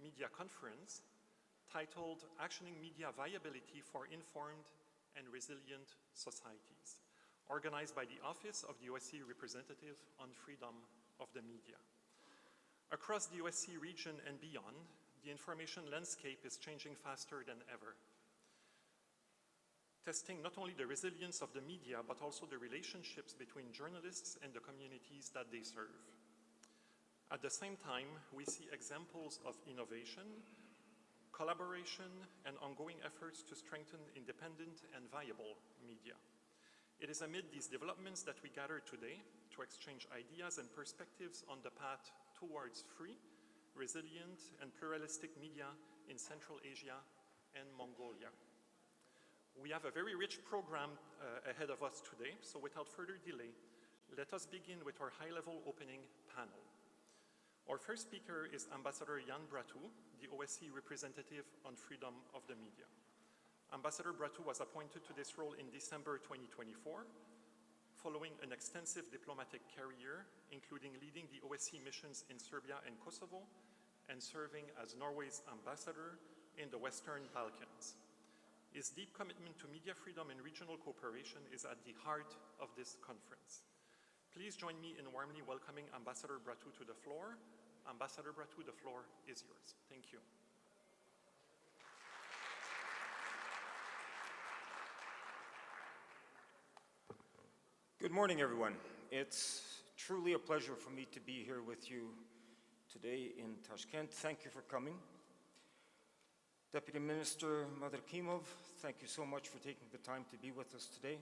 media conference titled Actioning Media Viability for Informed and Resilient Societies, organized by the Office of the OSCE Representative on Freedom of the Media. Across the OSCE region and beyond, the information landscape is changing faster than ever, testing not only the resilience of the media, but also the relationships between journalists and the communities that they serve. At the same time, we see examples of innovation, collaboration, and ongoing efforts to strengthen independent and viable media. It is amid these developments that we gather today to exchange ideas and perspectives on the path towards free, resilient, and pluralistic media in Central Asia and Mongolia. We have a very rich program ahead of us today, so without further delay, let us begin with our high-level opening panel. Our first speaker is Ambassador Jan Bratu, the OSCE representative on freedom of the media. Ambassador Bratu was appointed to this role in December 2024, following an extensive diplomatic career, including leading the OSCE missions in Serbia and Kosovo, and serving as Norway's ambassador in the Western Balkans. His deep commitment to media freedom and regional cooperation is at the heart of this conference. Please join me in warmly welcoming Ambassador Bratu to the floor. Ambassador Bratu, the floor is yours. Thank you. Good morning, everyone. It's truly a pleasure for me to be here with you today in Tashkent. Thank you for coming. Deputy Minister Madarkimov, thank you so much for taking the time to be with us today.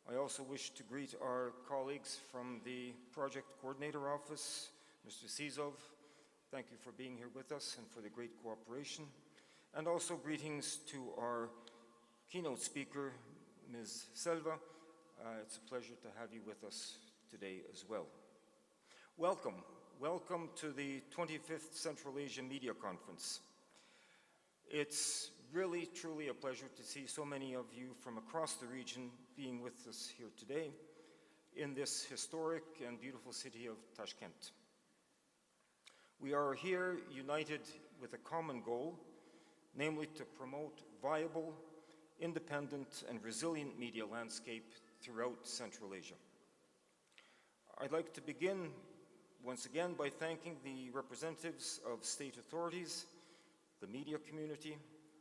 I also wish to greet our colleagues from the Project Coordinator Office, Mr. Sizov. Thank you for being here with us and for the great cooperation. And also greetings to our keynote speaker, Ms. Selva. It's a pleasure to have you with us today as well. Welcome. Welcome to the 25th Central Asia Media Conference. It's really, truly a pleasure to see so many of you from across the region being with us here today in this historic and beautiful city of Tashkent. We are here united with a common goal, namely to promote viable, independent, and resilient media landscape throughout Central Asia. I'd like to begin once again by thanking the representatives of state authorities, the media community,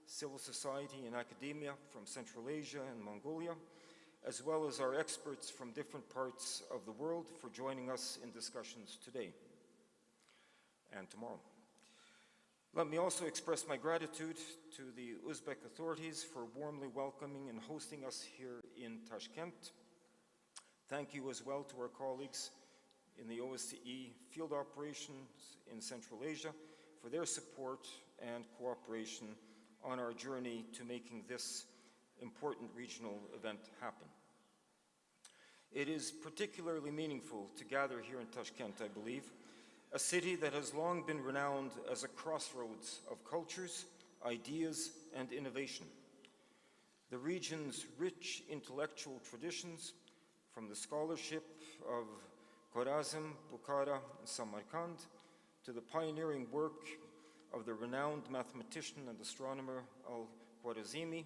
civil society and academia from Central Asia and Mongolia, as well as our experts from different parts of the world for joining us in discussions today and tomorrow. Let me also express my gratitude to the Uzbek authorities for warmly welcoming and hosting us here in Tashkent. Thank you as well to our colleagues in the OSCE field operations in Central Asia for their support and cooperation on our journey to making this important regional event happen. It is particularly meaningful to gather here in Tashkent, I believe, a city that has long been renowned as a crossroads of cultures, ideas, and innovation. The region's rich intellectual traditions, from the scholarship of Khorazm, Bukhara, and Samarkand, to the pioneering work of the renowned mathematician and astronomer Al-Khwarizmi,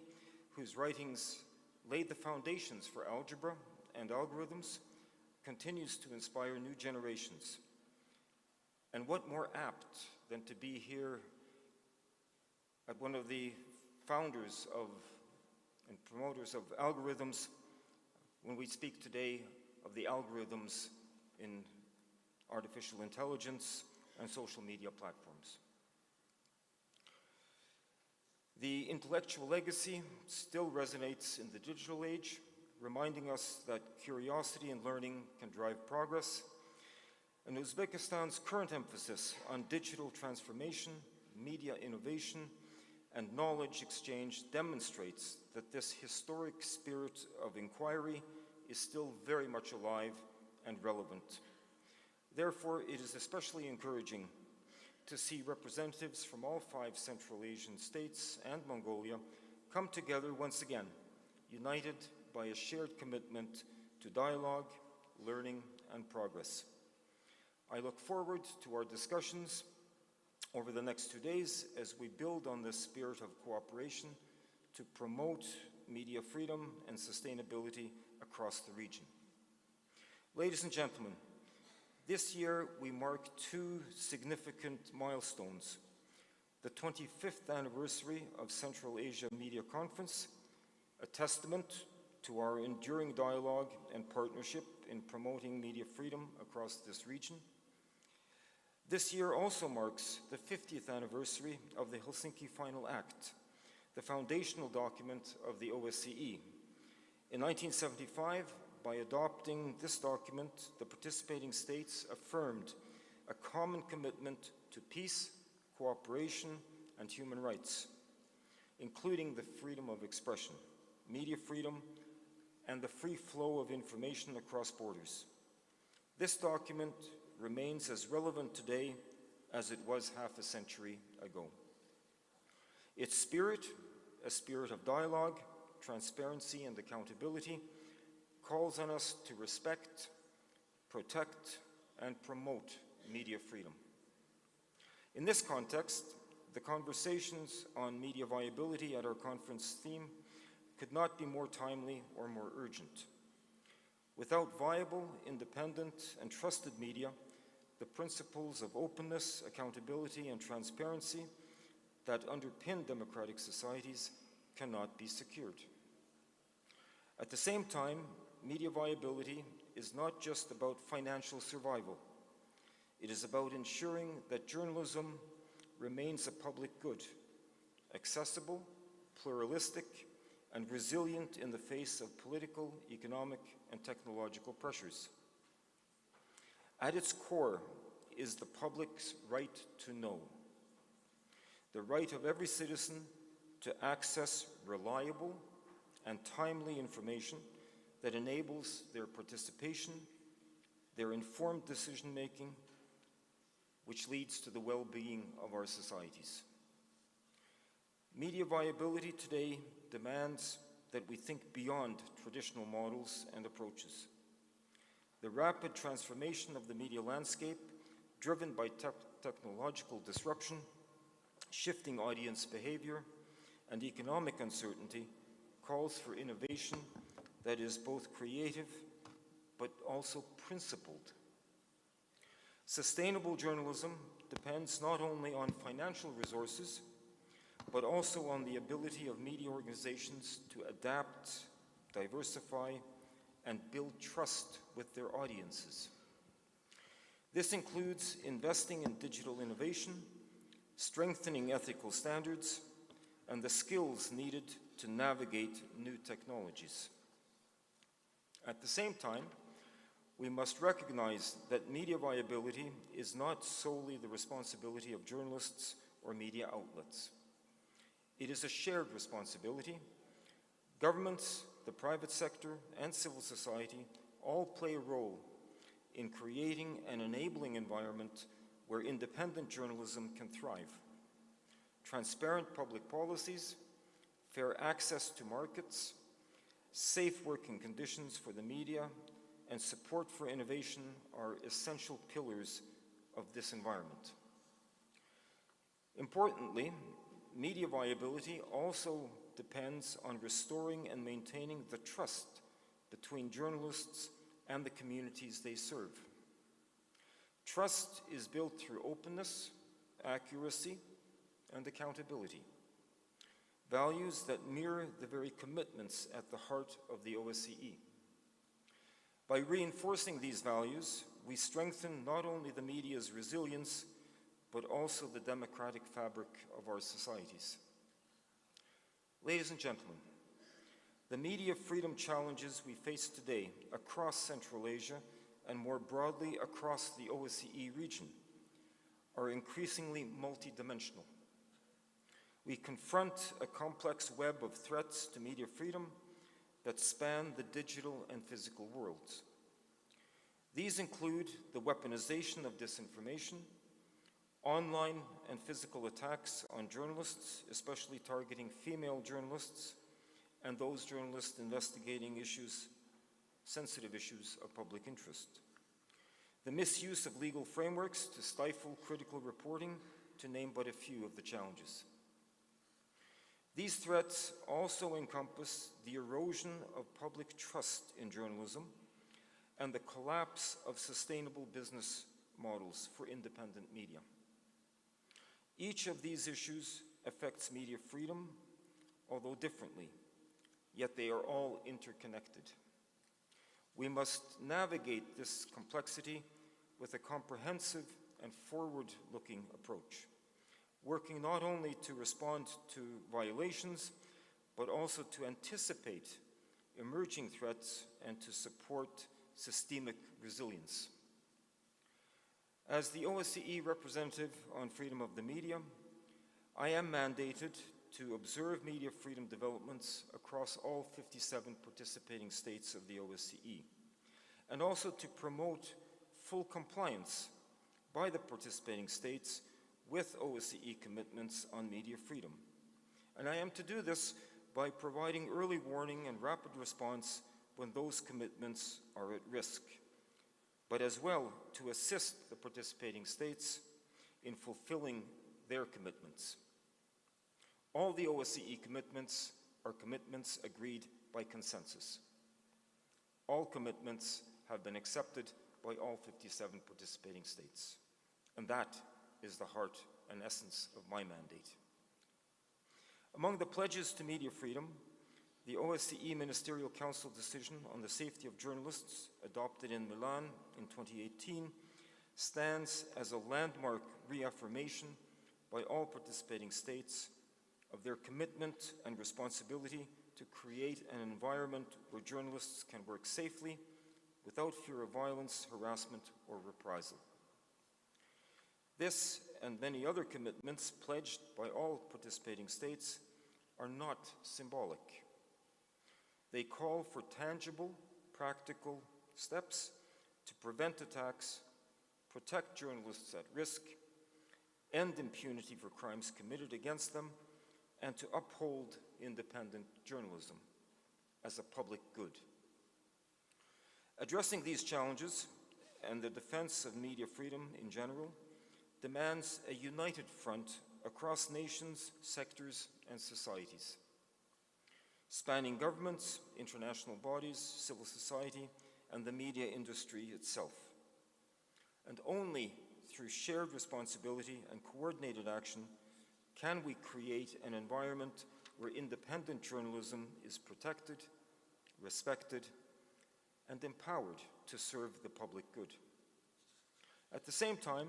whose writings laid the foundations for algebra and algorithms, continues to inspire new generations. And what more apt than to be here at one of the founders of and promoters of algorithms when we speak today of the algorithms in artificial intelligence and social media platforms. The intellectual legacy still resonates in the digital age, reminding us that curiosity and learning can drive progress. And Uzbekistan's current emphasis on digital transformation, media innovation, and knowledge exchange demonstrates that this historic spirit of inquiry is still very much alive and relevant. Therefore, it is especially encouraging to see representatives from all 5 Central Asian states and Mongolia come together once again, united by a shared commitment to dialogue, learning, and progress. I look forward to our discussions over the next 2 days as we build on this spirit of cooperation to promote media freedom and sustainability across the region. Ladies and gentlemen, this year we mark two significant milestones: the 25th anniversary of Central Asia Media Conference, a testament to our enduring dialogue and partnership in promoting media freedom across this region. This year also marks the 50th anniversary of the Helsinki Final Act, the foundational document of the OSCE. In 1975, by adopting this document, the participating states affirmed a common commitment to peace, cooperation, and human rights, including the freedom of expression, media freedom, and the free flow of information across borders. This document remains as relevant today as it was half a century ago. Its spirit, a spirit of dialogue, transparency, and accountability, calls on us to respect, protect, and promote media freedom. In this context, the conversations on media viability at our conference theme could not be more timely or more urgent. Without viable, independent, and trusted media, the principles of openness, accountability, and transparency that underpin democratic societies cannot be secured. At the same time, media viability is not just about financial survival. It is about ensuring that journalism remains a public good, accessible, pluralistic, and resilient in the face of political, economic, and technological pressures. At its core is the public's right to know, the right of every citizen to access reliable and timely information that enables their participation, their informed decision-making, which leads to the well-being of our societies. Media viability today demands that we think beyond traditional models and approaches. The rapid transformation of the media landscape, driven by technological disruption, shifting audience behavior, and economic uncertainty, calls for innovation that is both creative but also principled. Sustainable journalism depends not only on financial resources, but also on the ability of media organizations to adapt, diversify, and build trust with their audiences. This includes investing in digital innovation, strengthening ethical standards, and the skills needed to navigate new technologies. At the same time, we must recognize that media viability is not solely the responsibility of journalists or media outlets. It is a shared responsibility. Governments, the private sector, and civil society all play a role in creating an enabling environment where independent journalism can thrive. Transparent public policies, fair access to markets, safe working conditions for the media, and support for innovation are essential pillars of this environment. Importantly, media viability also depends on restoring and maintaining the trust between journalists and the communities they serve. Trust is built through openness, accuracy, and accountability, values that mirror the very commitments at the heart of the OSCE. By reinforcing these values, we strengthen not only the media's resilience, but also the democratic fabric of our societies. Ladies and gentlemen, the media freedom challenges we face today across Central Asia and more broadly across the OSCE region are increasingly multidimensional. We confront a complex web of threats to media freedom that span the digital and physical worlds. These include the weaponization of disinformation, online and physical attacks on journalists, especially targeting female journalists, and those journalists investigating sensitive issues of public interest. The misuse of legal frameworks to stifle critical reporting to name but a few of the challenges. These threats also encompass the erosion of public trust in journalism and the collapse of sustainable business models for independent media. Each of these issues affects media freedom, although differently, yet they are all interconnected. We must navigate this complexity with a comprehensive and forward-looking approach, working not only to respond to violations, but also to anticipate emerging threats and to support systemic resilience. As the OSCE representative on freedom of the media, I am mandated to observe media freedom developments across all 57 participating states of the OSCE, and also to promote full compliance by the participating states with OSCE commitments on media freedom. And I am to do this by providing early warning and rapid response when those commitments are at risk, but as well to assist the participating states in fulfilling their commitments. All the OSCE commitments are commitments agreed by consensus. All commitments have been accepted by all 57 participating states. And that is the heart and essence of my mandate. Among the pledges to media freedom, the OSCE Ministerial Council decision on the safety of journalists, adopted in Milan in 2018, stands as a landmark reaffirmation by all participating states of their commitment and responsibility to create an environment where journalists can work safely without fear of violence, harassment, or reprisal. This and many other commitments pledged by all participating states are not symbolic. They call for tangible, practical steps to prevent attacks, protect journalists at risk, end impunity for crimes committed against them, and to uphold independent journalism as a public good. Addressing these challenges and the defense of media freedom in general demands a united front across nations, sectors, and societies, spanning governments, international bodies, civil society, and the media industry itself. And only through shared responsibility and coordinated action can we create an environment where independent journalism is protected, respected, and empowered to serve the public good. At the same time,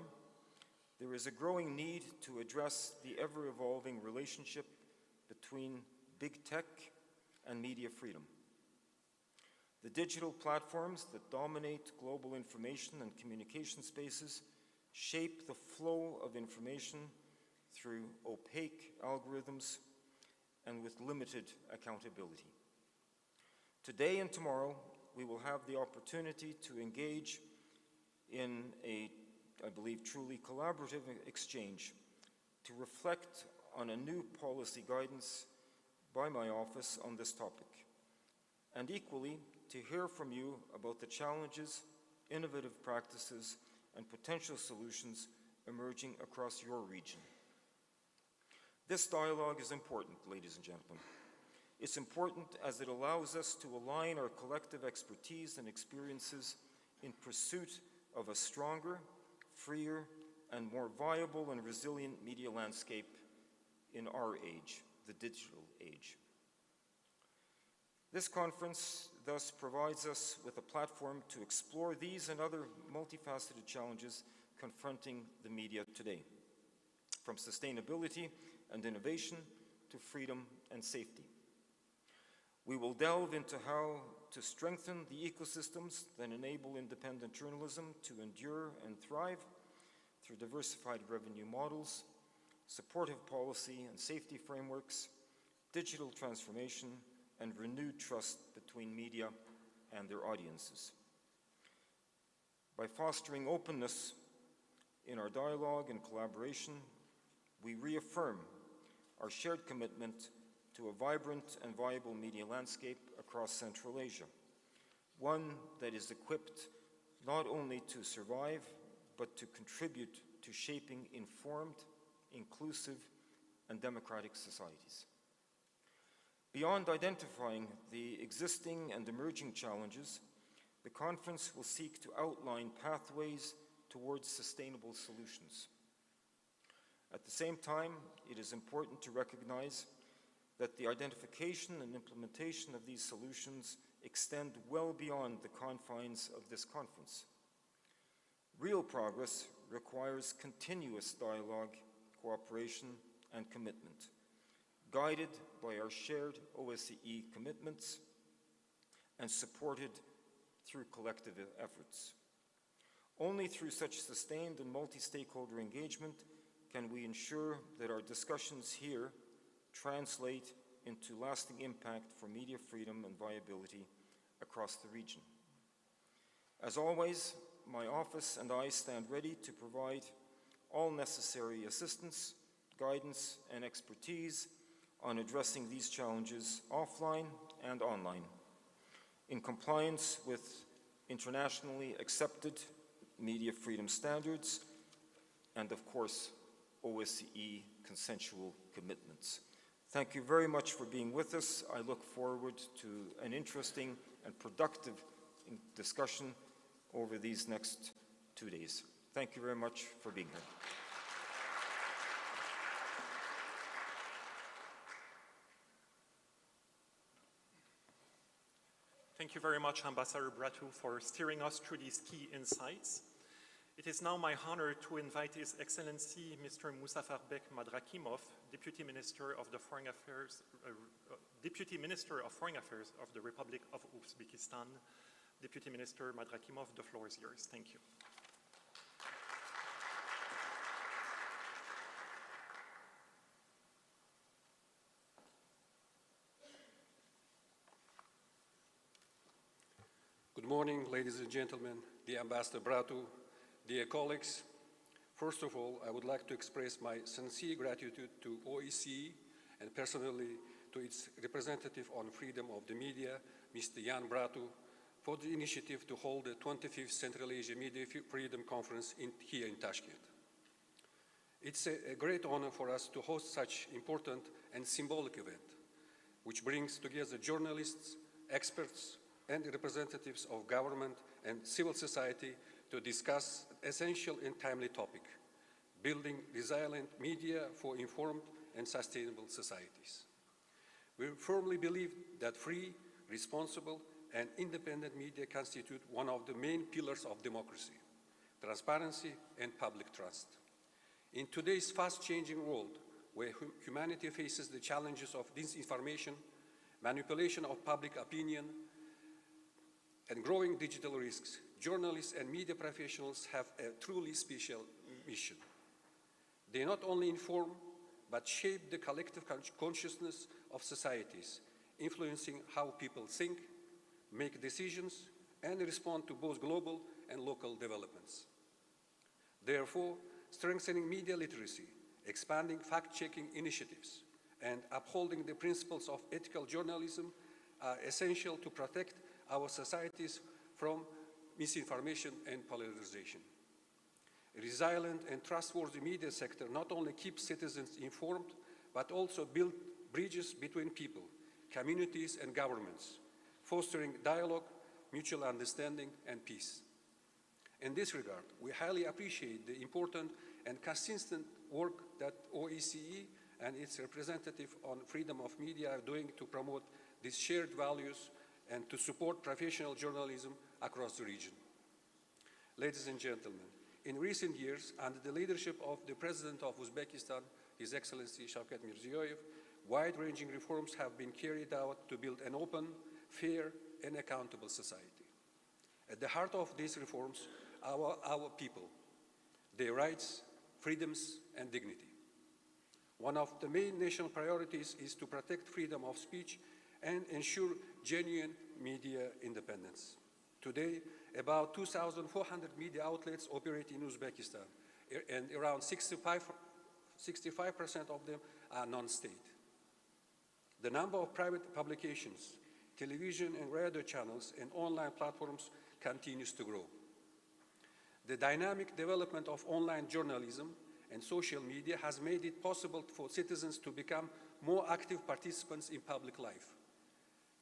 there is a growing need to address the ever-evolving relationship between big tech and media freedom. The digital platforms that dominate global information and communication spaces shape the flow of information through opaque algorithms and with limited accountability. Today and tomorrow, we will have the opportunity to engage in a, I believe, truly collaborative exchange to reflect on a new policy guidance by my office on this topic, and equally to hear from you about the challenges, innovative practices, and potential solutions emerging across your region. This dialogue is important, ladies and gentlemen. It's important as it allows us to align our collective expertise and experiences in pursuit of a stronger, freer, and more viable and resilient media landscape in our age, the digital age. This conference thus provides us with a platform to explore these and other multifaceted challenges confronting the media today, from sustainability and innovation to freedom and safety. We will delve into how to strengthen the ecosystems that enable independent journalism to endure and thrive through diversified revenue models, supportive policy and safety frameworks, digital transformation, and renewed trust between media and their audiences. By fostering openness in our dialogue and collaboration, we reaffirm our shared commitment to a vibrant and viable media landscape across Central Asia, one that is equipped not only to survive, but to contribute to shaping informed, inclusive, and democratic societies. Beyond identifying the existing and emerging challenges, the conference will seek to outline pathways towards sustainable solutions. At the same time, it is important to recognize that the identification and implementation of these solutions extend well beyond the confines of this conference. Real progress requires continuous dialogue, cooperation, and commitment, guided by our shared OSCE commitments and supported through collective efforts. Only through such sustained and multi-stakeholder engagement can we ensure that our discussions here translate into lasting impact for media freedom and viability across the region. As always, my office and I stand ready to provide all necessary assistance, guidance, and expertise on addressing these challenges offline and online, in compliance with internationally accepted media freedom standards and, of course, OSCE consensual commitments. Thank you very much for being with us. I look forward to an interesting and productive discussion over these next 2 days. Thank you very much for being here. Thank you very much, Ambassador Bratu, for steering us through these key insights. It is now my honor to invite His Excellency Mr. Muzaffarbek Madrakimov, Deputy Minister of Foreign Affairs of the Republic of Uzbekistan. Deputy Minister Madrakimov, the floor is yours. Thank you. Good morning, ladies and gentlemen, dear Ambassador Bratu, dear colleagues. First of all, I would like to express my sincere gratitude to OSCE and personally to its representative on freedom of the media, Mr. Jan Bratu, for the initiative to hold the 25th Central Asia Media Freedom Conference here in Tashkent. It's a great honor for us to host such important and symbolic event, which brings together journalists, experts, and representatives of government and civil society to discuss essential and timely topic, building resilient media for informed and sustainable societies. We firmly believe that free, responsible, and independent media constitute one of the main pillars of democracy, transparency, and public trust. In today's fast-changing world, where humanity faces the challenges of disinformation, manipulation of public opinion, and growing digital risks, journalists and media professionals have a truly special mission. They not only inform, but shape the collective consciousness of societies, influencing how people think, make decisions, and respond to both global and local developments. Therefore, strengthening media literacy, expanding fact-checking initiatives, and upholding the principles of ethical journalism are essential to protect our societies from misinformation and polarization. A resilient and trustworthy media sector not only keeps citizens informed, but also builds bridges between people, communities, and governments, fostering dialogue, mutual understanding, and peace. In this regard, we highly appreciate the important and consistent work that OSCE and its representative on freedom of media are doing to promote these shared values and to support professional journalism across the region. Ladies and gentlemen, in recent years, under the leadership of the President of Uzbekistan, His Excellency Shavkat Mirziyoyev, wide-ranging reforms have been carried out to build an open, fair, and accountable society. At the heart of these reforms are our people, their rights, freedoms, and dignity. One of the main national priorities is to protect freedom of speech and ensure genuine media independence. Today, about 2,400 media outlets operate in Uzbekistan, and around 65% of them are non-state. The number of private publications, television and radio channels, and online platforms continues to grow. The dynamic development of online journalism and social media has made it possible for citizens to become more active participants in public life,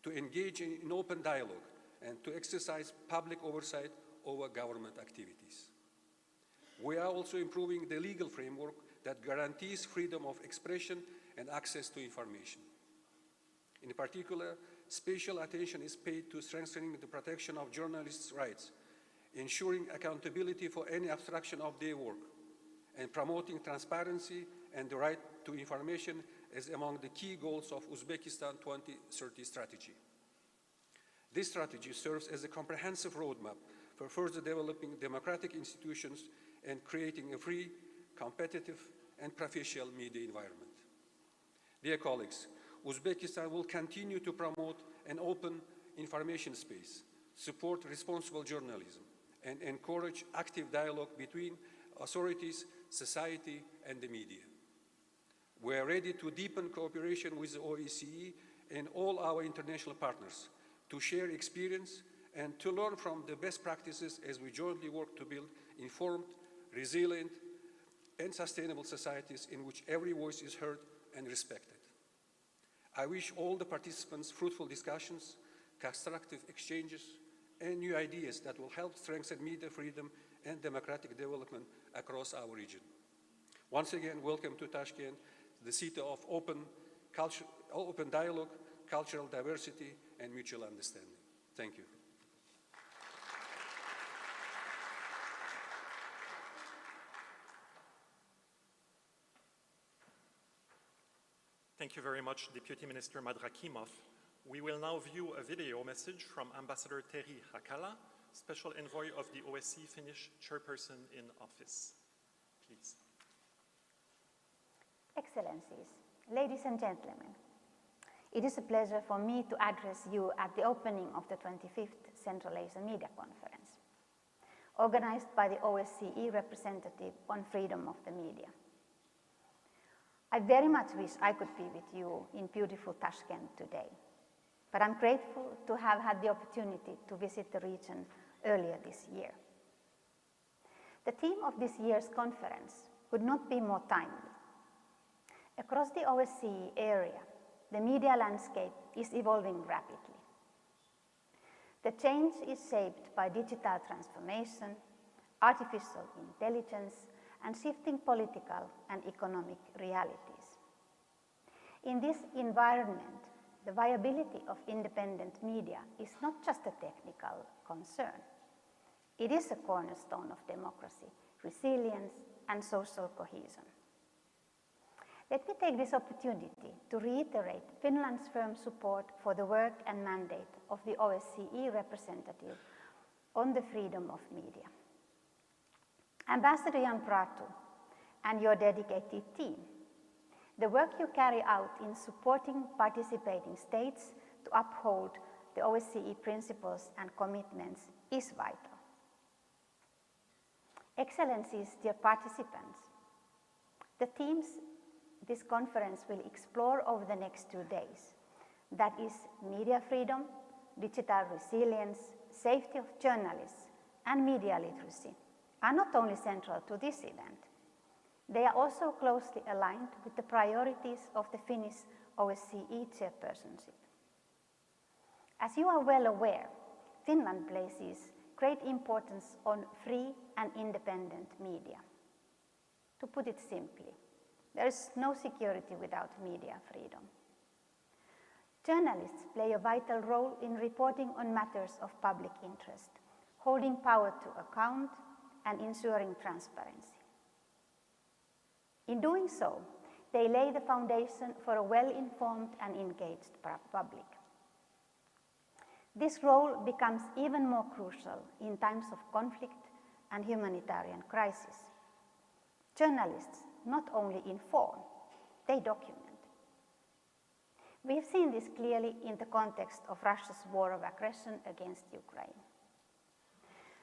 to engage in open dialogue, and to exercise public oversight over government activities. We are also improving the legal framework that guarantees freedom of expression and access to information. In particular, special attention is paid to strengthening the protection of journalists' rights, ensuring accountability for any obstruction of their work, and promoting transparency and the right to information as among the key goals of Uzbekistan 2030 strategy. This strategy serves as a comprehensive roadmap for further developing democratic institutions and creating a free, competitive, and professional media environment. Dear colleagues, Uzbekistan will continue to promote an open information space, support responsible journalism, and encourage active dialogue between authorities, society, and the media. We are ready to deepen cooperation with the OSCE and all our international partners to share experience and to learn from the best practices as we jointly work to build informed, resilient, and sustainable societies in which every voice is heard and respected. I wish all the participants fruitful discussions, constructive exchanges, and new ideas that will help strengthen media freedom and democratic development across our region. Once again, welcome to Tashkent, the city of open dialogue, cultural diversity, and mutual understanding. Thank you. Thank you very much, Deputy Minister Madrakimov. We will now view a video message from Ambassador Terhi Hakala, Special Envoy of the OSCE Finnish Chairperson in Office. Please. Excellencies, ladies and gentlemen, it is a pleasure for me to address you at the opening of the 25th Central Asia Media Conference, organized by the OSCE representative on freedom of the media. I very much wish I could be with you in beautiful Tashkent today, but I'm grateful to have had the opportunity to visit the region earlier this year. The theme of this year's conference could not be more timely. Across the OSCE area, the media landscape is evolving rapidly. The change is shaped by digital transformation, artificial intelligence, and shifting political and economic realities. In this environment, the viability of independent media is not just a technical concern. It is a cornerstone of democracy, resilience, and social cohesion. Let me take this opportunity to reiterate Finland's firm support for the work and mandate of the OSCE representative on the freedom of media. Ambassador Jan Pratu and your dedicated team, the work you carry out in supporting participating states to uphold the OSCE principles and commitments is vital. Excellencies, dear participants, the themes this conference will explore over the next 2 days, that is media freedom, digital resilience, safety of journalists, and media literacy, are not only central to this event, they are also closely aligned with the priorities of the Finnish OSCE chairpersonship. As you are well aware, Finland places great importance on free and independent media. To put it simply, there is no security without media freedom. Journalists play a vital role in reporting on matters of public interest, holding power to account, and ensuring transparency. In doing so, they lay the foundation for a well-informed and engaged public. This role becomes even more crucial in times of conflict and humanitarian crisis. Journalists not only inform, they document. We've seen this clearly in the context of Russia's war of aggression against Ukraine.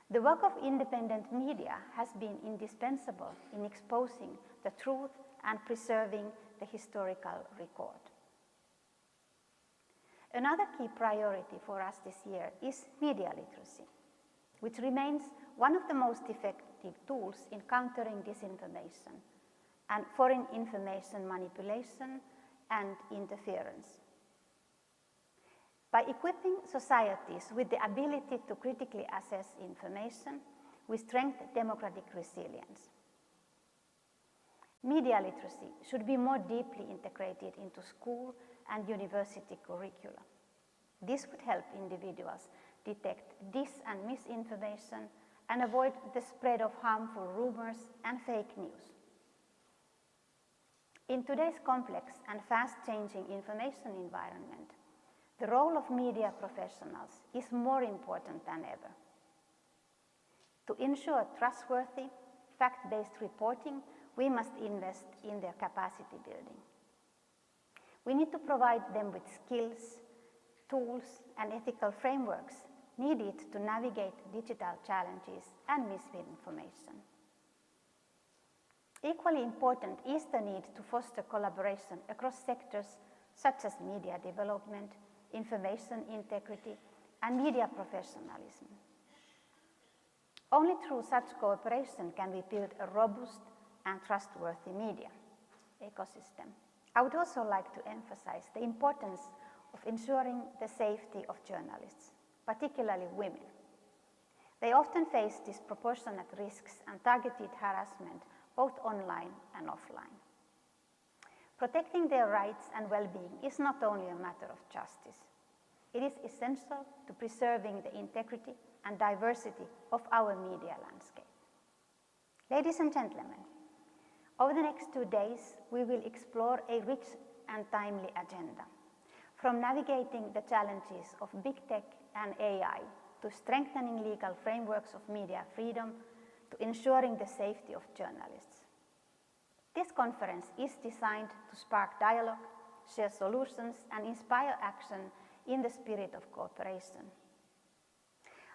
The work of independent media has been indispensable in exposing the truth and preserving the historical record. Another key priority for us this year is media literacy, which remains one of the most effective tools in countering disinformation and foreign information manipulation and interference. By equipping societies with the ability to critically assess information, we strengthen democratic resilience. Media literacy should be more deeply integrated into school and university curricula. This would help individuals detect dis- and misinformation and avoid the spread of harmful rumors and fake news. In today's complex and fast-changing information environment, the role of media professionals is more important than ever. To ensure trustworthy, fact-based reporting, we must invest in their capacity building. We need to provide them with skills, tools, and ethical frameworks needed to navigate digital challenges and misinformation. Equally important is the need to foster collaboration across sectors such as media development, information integrity, and media professionalism. Only through such cooperation can we build a robust and trustworthy media ecosystem. I would also like to emphasize the importance of ensuring the safety of journalists, particularly women. They often face disproportionate risks and targeted harassment both online and offline. Protecting their rights and well-being is not only a matter of justice. It is essential to preserving the integrity and diversity of our media landscape. Ladies and gentlemen, over the next 2 days, we will explore a rich and timely agenda, from navigating the challenges of big tech and AI to strengthening legal frameworks of media freedom to ensuring the safety of journalists. This conference is designed to spark dialogue, share solutions, and inspire action in the spirit of cooperation.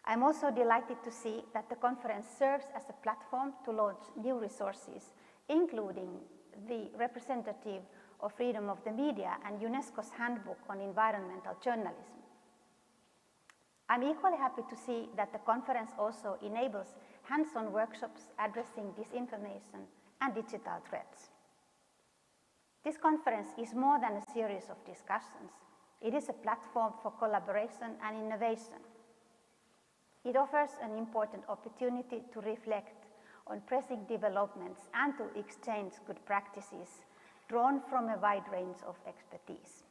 I'm also delighted to see that the conference serves as a platform to launch new resources, including the representative of freedom of the media and UNESCO's handbook on environmental journalism. I'm equally happy to see that the conference also enables hands-on workshops addressing disinformation and digital threats. This conference is more than a series of discussions. It is a platform for collaboration and innovation. It offers an important opportunity to reflect on pressing developments and to exchange good practices drawn from a wide range of expertise.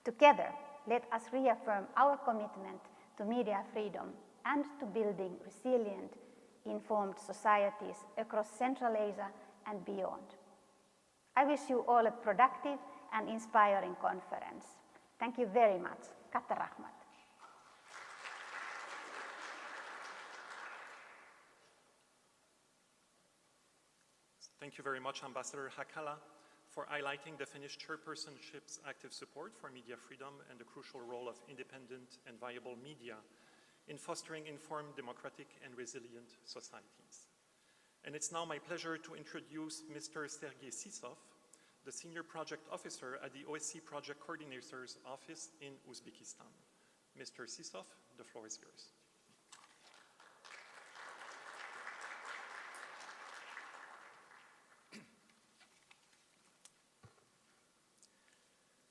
Together, let us reaffirm our commitment to media freedom and to building resilient, informed societies across Central Asia and beyond. I wish you all a productive and inspiring conference. Thank you very much. Katta Rahmat. Thank you very much, Ambassador Hakala, for highlighting the Finnish chairpersonship's active support for media freedom and the crucial role of independent and viable media in fostering informed, democratic, and resilient societies. And it's now my pleasure to introduce Mr. Sergei Sisov, the Senior Project Officer at the OSCE Project Coordinator's Office in Uzbekistan. Mr. Sisov, the floor is yours.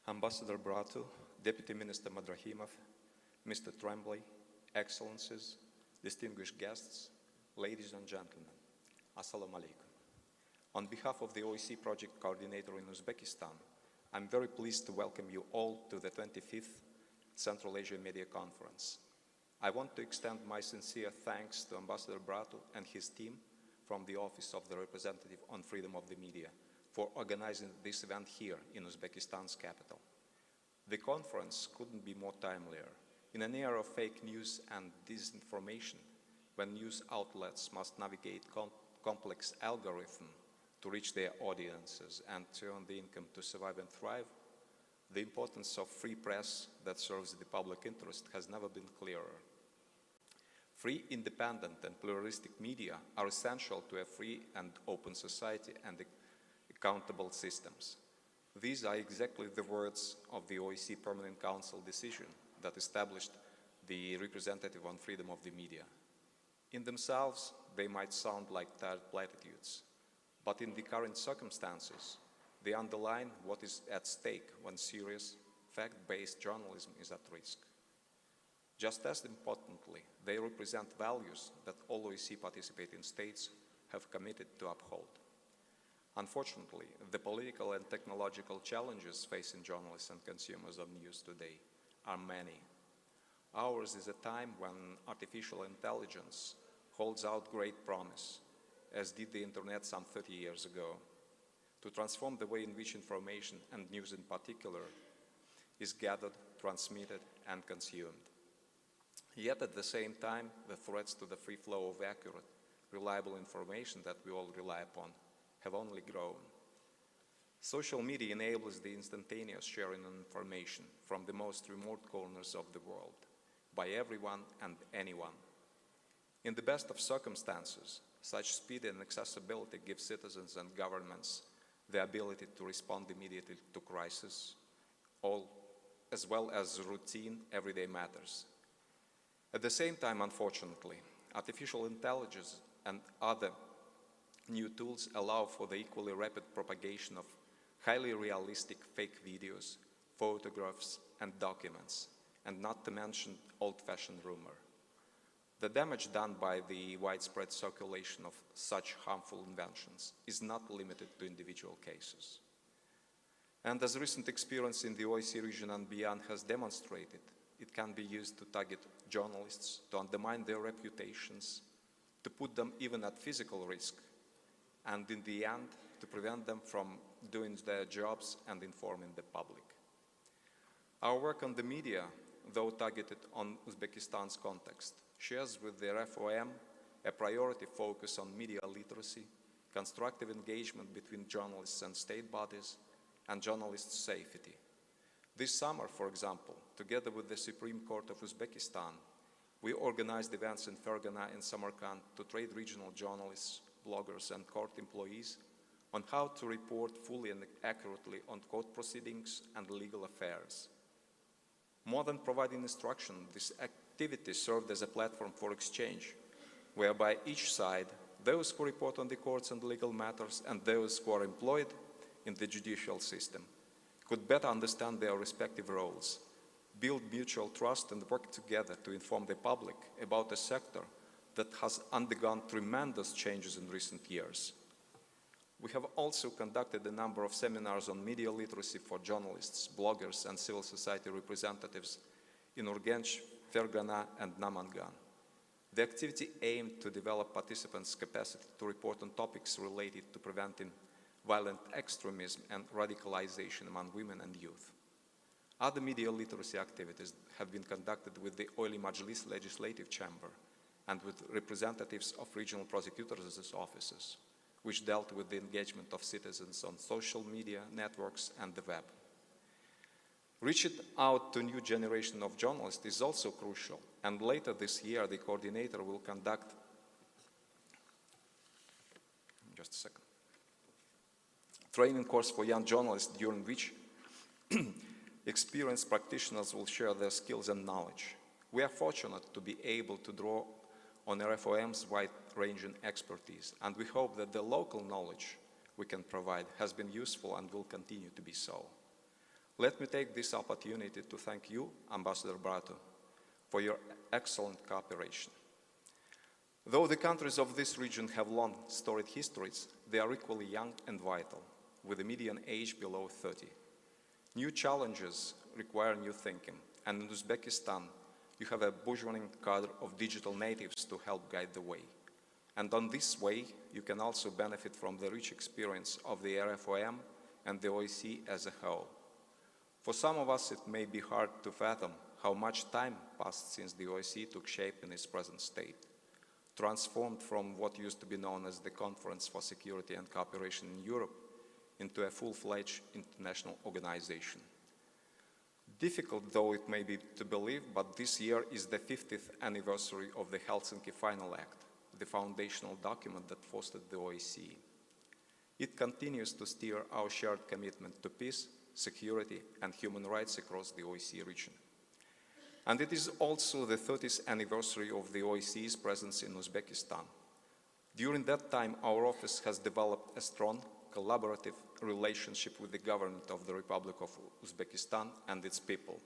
Ambassador Bratu, Deputy Minister Madrahimov, Mr. Tremblay, Excellencies, distinguished guests, ladies and gentlemen, Assalamu alaikum. On behalf of the OSCE Project Coordinator in Uzbekistan, I'm very pleased to welcome you all to the 25th Central Asia Media Conference. I want to extend my sincere thanks to Ambassador Bratu and his team from the Office of the Representative on Freedom of the Media for organizing this event here in Uzbekistan's capital. The conference couldn't be more timelier. In an era of fake news and disinformation, when news outlets must navigate complex algorithms to reach their audiences and turn the income to survive and thrive, the importance of free press that serves the public interest has never been clearer. Free, independent, and pluralistic media are essential to a free and open society and accountable systems. These are exactly the words of the OSCE Permanent Council decision that established the representative on freedom of the media. In themselves, they might sound like tired platitudes, but in the current circumstances, they underline what is at stake when serious, fact-based journalism is at risk. Just as importantly, they represent values that all OSCE participating states have committed to uphold. Unfortunately, the political and technological challenges facing journalists and consumers of news today are many. Ours is a time when artificial intelligence holds out great promise, as did the internet some 30 years ago, to transform the way in which information, and news in particular, is gathered, transmitted, and consumed. Yet at the same time, the threats to the free flow of accurate, reliable information that we all rely upon have only grown. Social media enables the instantaneous sharing of information from the most remote corners of the world, by everyone and anyone. In the best of circumstances, such speed and accessibility give citizens and governments the ability to respond immediately to crisis, as well as routine everyday matters. At the same time, unfortunately, artificial intelligence and other new tools allow for the equally rapid propagation of highly realistic fake videos, photographs, and documents, and not to mention old-fashioned rumor. The damage done by the widespread circulation of such harmful inventions is not limited to individual cases. And as recent experience in the OSCE region and beyond has demonstrated, it can be used to target journalists, to undermine their reputations, to put them even at physical risk, and in the end, to prevent them from doing their jobs and informing the public. Our work on the media, though targeted on Uzbekistan's context, shares with the RFOM a priority focus on media literacy, constructive engagement between journalists and state bodies, and journalists' safety. This summer, for example, together with the Supreme Court of Uzbekistan, we organized events in Fergana and Samarkand to train regional journalists, bloggers, and court employees on how to report fully and accurately on court proceedings and legal affairs. More than providing instruction, this activity served as a platform for exchange, whereby each side, those who report on the courts and legal matters and those who are employed in the judicial system, could better understand their respective roles, build mutual trust, and work together to inform the public about a sector that has undergone tremendous changes in recent years. We have also conducted a number of seminars on media literacy for journalists, bloggers, and civil society representatives in Urgench, Fergana, and Namangan. The activity aimed to develop participants' capacity to report on topics related to preventing violent extremism and radicalization among women and youth. Other media literacy activities have been conducted with the Oily Majlis Legislative Chamber and with representatives of regional prosecutors' offices, which dealt with the engagement of citizens on social media networks and the web. Reaching out to a new generation of journalists is also crucial, and later this year the coordinator will conduct, just a second, training course for young journalists during which experienced practitioners will share their skills and knowledge. We are fortunate to be able to draw on RFOM's wide-ranging expertise, and we hope that the local knowledge we can provide has been useful and will continue to be so. Let me take this opportunity to thank you, Ambassador Bratu, for your excellent cooperation. Though the countries of this region have long, storied histories, they are equally young and vital, with a median age below 30. New challenges require new thinking, and in Uzbekistan, you have a burgeoning cadre of digital natives to help guide the way. And on this way, you can also benefit from the rich experience of the RFOM and the OSCE as a whole. For some of us, it may be hard to fathom how much time passed since the OSCE took shape in its present state, transformed from what used to be known as the Conference for Security and Cooperation in Europe into a full-fledged international organization. Difficult though it may be to believe, but this year is the 50th anniversary of the Helsinki Final Act, the foundational document that fostered the OSCE. It continues to steer our shared commitment to peace, security, and human rights across the OSCE region. And it is also the 30th anniversary of the OSCE's presence in Uzbekistan. During that time, our office has developed a strong, collaborative relationship with the government of the Republic of Uzbekistan and its people.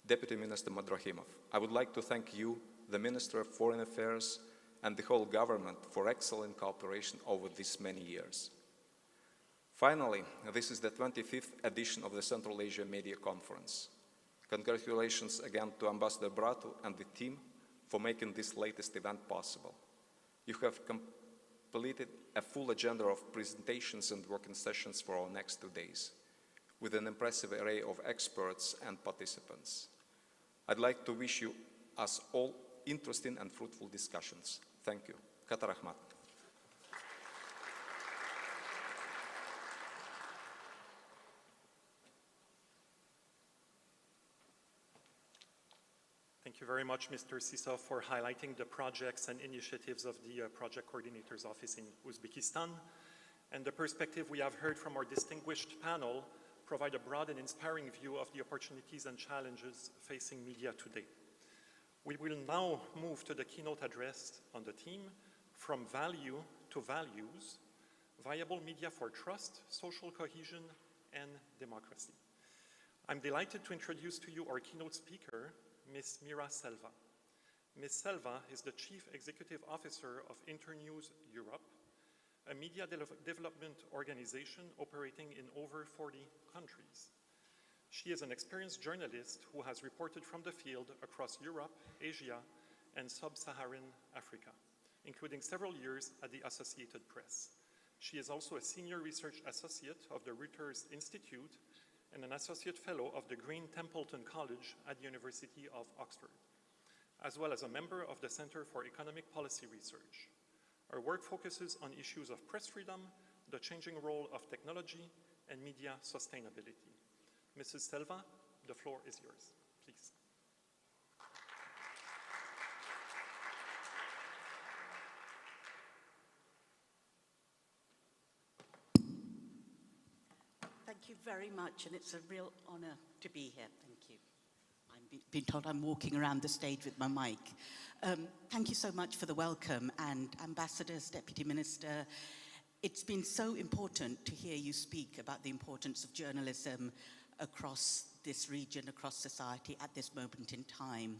Deputy Minister Madrahimov, I would like to thank you, the Minister of Foreign Affairs, and the whole government for excellent cooperation over these many years. Finally, this is the 25th edition of the Central Asia Media Conference. Congratulations again to Ambassador Bratu and the team for making this latest event possible. You have completed a full agenda of presentations and working sessions for our next 2 days, with an impressive array of experts and participants. I'd like to wish you us all interesting and fruitful discussions. Thank you. Kata Rahmat. Thank you very much, Mr. Sisov, for highlighting the projects and initiatives of the Project Coordinator's Office in Uzbekistan. And the perspective we have heard from our distinguished panel provide a broad and inspiring view of the opportunities and challenges facing media today. We will now move to the keynote address on the theme, From Value to Values, Viable Media for Trust, Social Cohesion, and Democracy. I'm delighted to introduce to you our keynote speaker, Ms. Mira Selva. Ms. Selva is the Chief Executive Officer of Internews Europe, a media development organization operating in over 40 countries. She is an experienced journalist who has reported from the field across Europe, Asia, and sub-Saharan Africa, including several years at the Associated Press. She is also a senior research associate of the Reuters Institute and an associate fellow of the Green Templeton College at the University of Oxford, as well as a member of the Center for Economic Policy Research. Her work focuses on issues of press freedom, the changing role of technology, and media sustainability. Mrs. Selva, the floor is yours, please. Thank you very much, and it's a real honor to be here. Thank you. I've been told I'm walking around the stage with my mic. Thank you so much for the welcome, and ambassadors, deputy minister. It's been so important to hear you speak about the importance of journalism across this region, across society at this moment in time.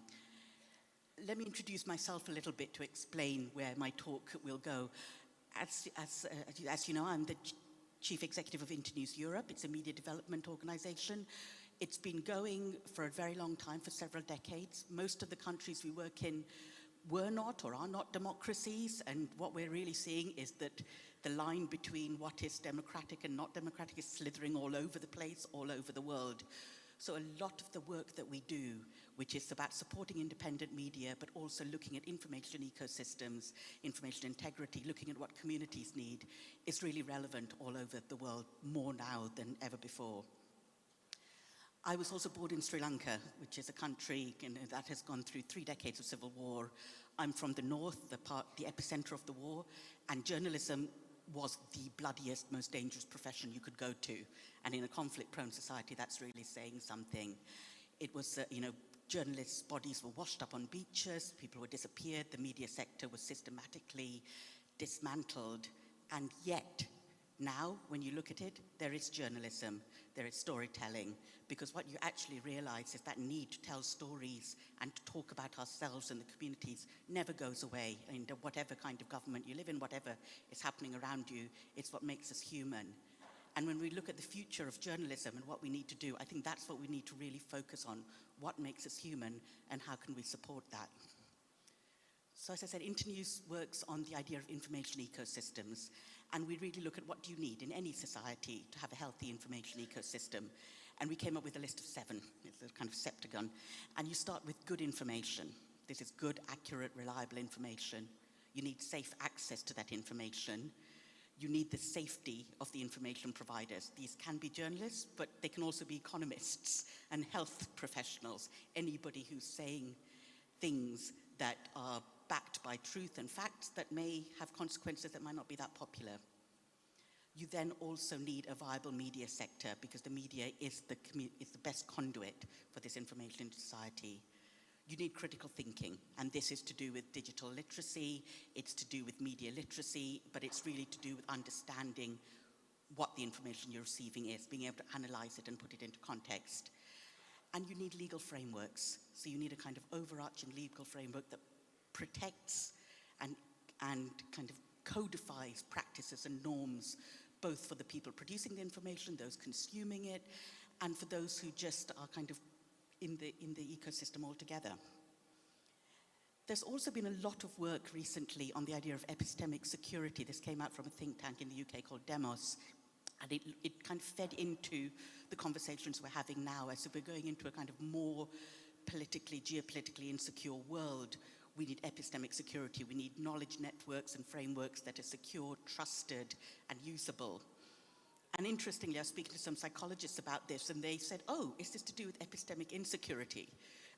Let me introduce myself a little bit to explain where my talk will go. As you know, I'm the Chief Executive of Internews Europe. It's a media development organization. It's been going for a very long time, for several decades. Most of the countries we work in were not or are not democracies, and what we're really seeing is that the line between what is democratic and not democratic is slithering all over the place, all over the world. So a lot of the work that we do, which is about supporting independent media, but also looking at information ecosystems, information integrity, looking at what communities need, is really relevant all over the world, more now than ever before. I was also born in Sri Lanka, which is a country that has gone through 3 decades of civil war. I'm from the north, the epicenter of the war, and journalism was the bloodiest, most dangerous profession you could go to. And in a conflict-prone society, that's really saying something. It was, journalists' bodies were washed up on beaches, people were disappeared, the media sector was systematically dismantled, and yet, now, when you look at it, there is journalism, there is storytelling, because what you actually realize is that need to tell stories and to talk about ourselves and the communities never goes away. And whatever kind of government you live in, whatever is happening around you, it's what makes us human. And when we look at the future of journalism and what we need to do, I think that's what we need to really focus on, what makes us human and how can we support that. So as I said, Internews works on the idea of information ecosystems, and we really look at what do you need in any society to have a healthy information ecosystem. And we came up with a list of 7, it's a kind of septagon. And you start with good information. This is good, accurate, reliable information. You need safe access to that information. You need the safety of the information providers. These can be journalists, but they can also be economists and health professionals, anybody who's saying things that are backed by truth and facts that may have consequences that might not be that popular. You then also need a viable media sector because the media is the best conduit for this information in society. You need critical thinking, and this is to do with digital literacy, it's to do with media literacy, but it's really to do with understanding what the information you're receiving is, being able to analyze it and put it into context. And you need legal frameworks. So you need a kind of overarching legal framework that protects and kind of codifies practices and norms, both for the people producing the information, those consuming it, and for those who just are kind of in the ecosystem altogether. There's also been a lot of work recently on the idea of epistemic security. This came out from a think tank in the UK called Demos, and it kind of fed into the conversations we're having now. As if we're going into a kind of more politically, geopolitically insecure world, we need epistemic security. We need knowledge networks and frameworks that are secure, trusted, and usable. And interestingly, I was speaking to some psychologists about this, and they said, oh, is this to do with epistemic insecurity?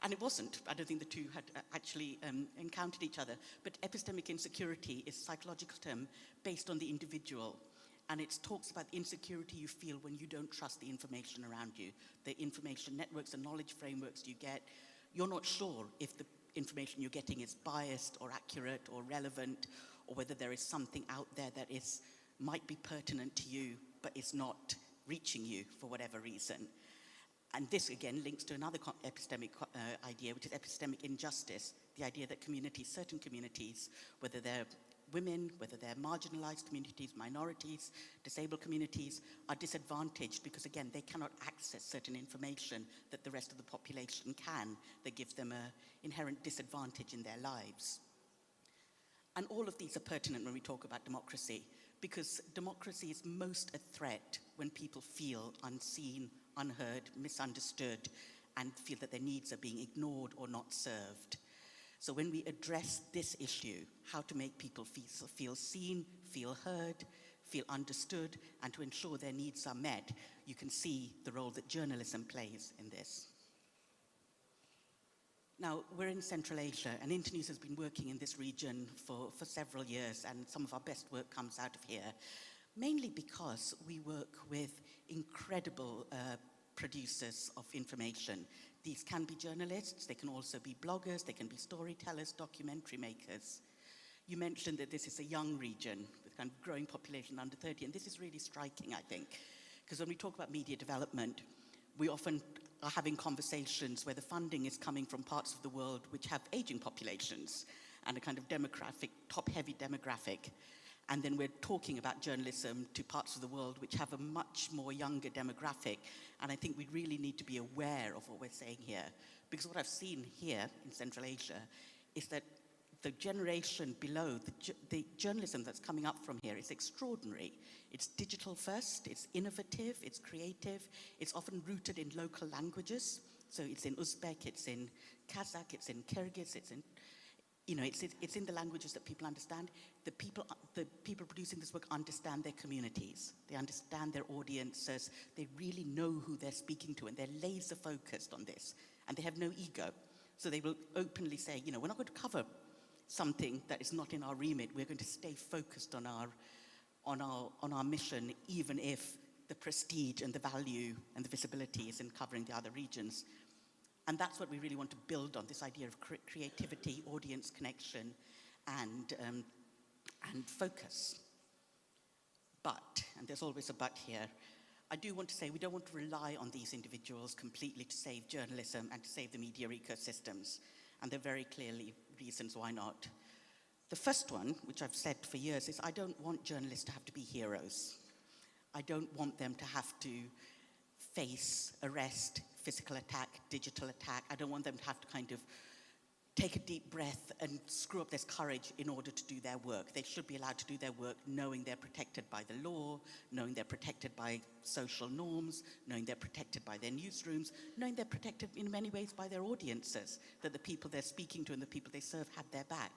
And it wasn't. I don't think the two had actually encountered each other. But epistemic insecurity is a psychological term based on the individual. And it talks about the insecurity you feel when you don't trust the information around you, the information networks and knowledge frameworks you get. You're not sure if the information you're getting is biased or accurate or relevant, or whether there is something out there that might be pertinent to you, but is not reaching you for whatever reason. And this, again, links to another epistemic idea, which is epistemic injustice, the idea that communities, certain communities, whether they're women, whether they're marginalized communities, minorities, disabled communities, are disadvantaged because, again, they cannot access certain information that the rest of the population can, that gives them an inherent disadvantage in their lives. And all of these are pertinent when we talk about democracy, because democracy is most a threat when people feel unseen, unheard, misunderstood, and feel that their needs are being ignored or not served. So when we address this issue, how to make people feel seen, feel heard, feel understood, and to ensure their needs are met, you can see the role that journalism plays in this. Now, we're in Central Asia, and Internews has been working in this region for several years, and some of our best work comes out of here, mainly because we work with incredible producers of information. These can be journalists, they can also be bloggers, they can be storytellers, documentary makers. You mentioned that this is a young region with kind of growing population under 30, and this is really striking, I think, because when we talk about media development, we often are having conversations where the funding is coming from parts of the world which have aging populations and a kind of demographic, top-heavy demographic. And then we're talking about journalism to parts of the world which have a much more younger demographic. And I think we really need to be aware of what we're saying here. Because what I've seen here in Central Asia is that the generation below, the journalism that's coming up from here is extraordinary. It's digital first, it's innovative, it's creative, it's often rooted in local languages. So it's in Uzbek, it's in Kazakh, it's in Kyrgyz, it's in, it's in the languages that people understand. The people producing this work understand their communities. They understand their audiences. They really know who they're speaking to, and they're laser focused on this. And they have no ego. So they will openly say, we're not going to cover something that is not in our remit. We're going to stay focused on our mission, even if the prestige and the value and the visibility is in covering the other regions. And that's what we really want to build on, this idea of creativity, audience connection, and focus. But, and there's always a but here, I do want to say we don't want to rely on these individuals completely to save journalism and to save the media ecosystems. And there are very clearly reasons why not. The first one, which I've said for years, is I don't want journalists to have to be heroes. I don't want them to have to face arrest, physical attack, digital attack. I don't want them to have to kind of take a deep breath and screw up their courage in order to do their work. They should be allowed to do their work knowing they're protected by the law, knowing they're protected by social norms, knowing they're protected by their newsrooms, knowing they're protected in many ways by their audiences, that the people they're speaking to and the people they serve have their back.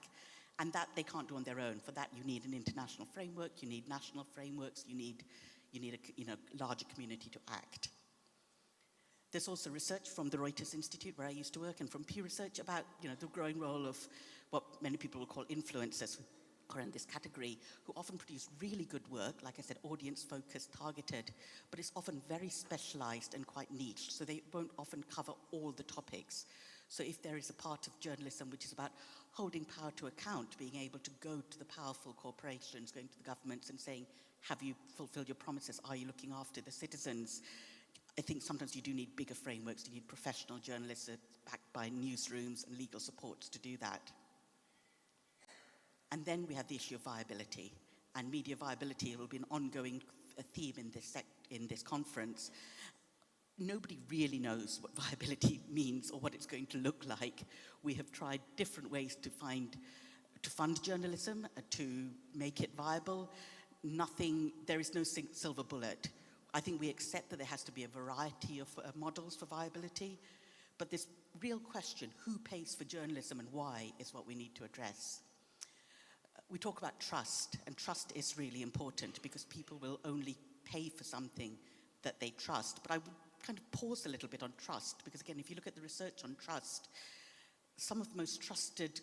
And that they can't do on their own. For that, you need an international framework, you need national frameworks, you need a larger community to act. There's also research from the Reuters Institute, where I used to work, and from Pew Research about the growing role of what many people will call influencers, who are in this category, who often produce really good work, like I said, audience-focused, targeted, but it's often very specialized and quite niche, so they won't often cover all the topics. So if there is a part of journalism which is about holding power to account, being able to go to the powerful corporations, going to the governments and saying, have you fulfilled your promises? Are you looking after the citizens? I think sometimes you do need bigger frameworks. You need professional journalists backed by newsrooms and legal supports to do that. And then we have the issue of viability. And media viability will be an ongoing theme in this conference. Nobody really knows what viability means or what it's going to look like. We have tried different ways to fund journalism, to make it viable. There is no silver bullet. I think we accept that there has to be a variety of models for viability, but this real question, who pays for journalism and why, is what we need to address. We talk about trust, and trust is really important because people will only pay for something that they trust. But I would kind of pause a little bit on trust, because again, if you look at the research on trust, some of the most trusted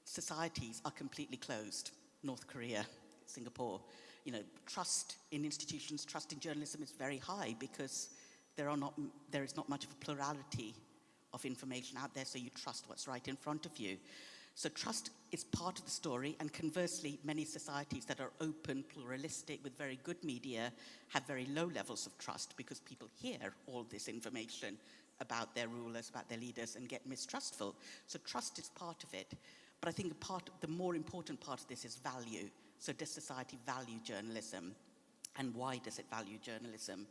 societies are completely closed. North Korea, Singapore. You know, trust in institutions, trust in journalism is very high because there is not much of a plurality of information out there, so you trust what's right in front of you. So trust is part of the story, and conversely, many societies that are open, pluralistic, with very good media have very low levels of trust because people hear all this information about their rulers, about their leaders, and get mistrustful. So trust is part of it. But I think the more important part of this is value. So does society value journalism? And why does it value journalism?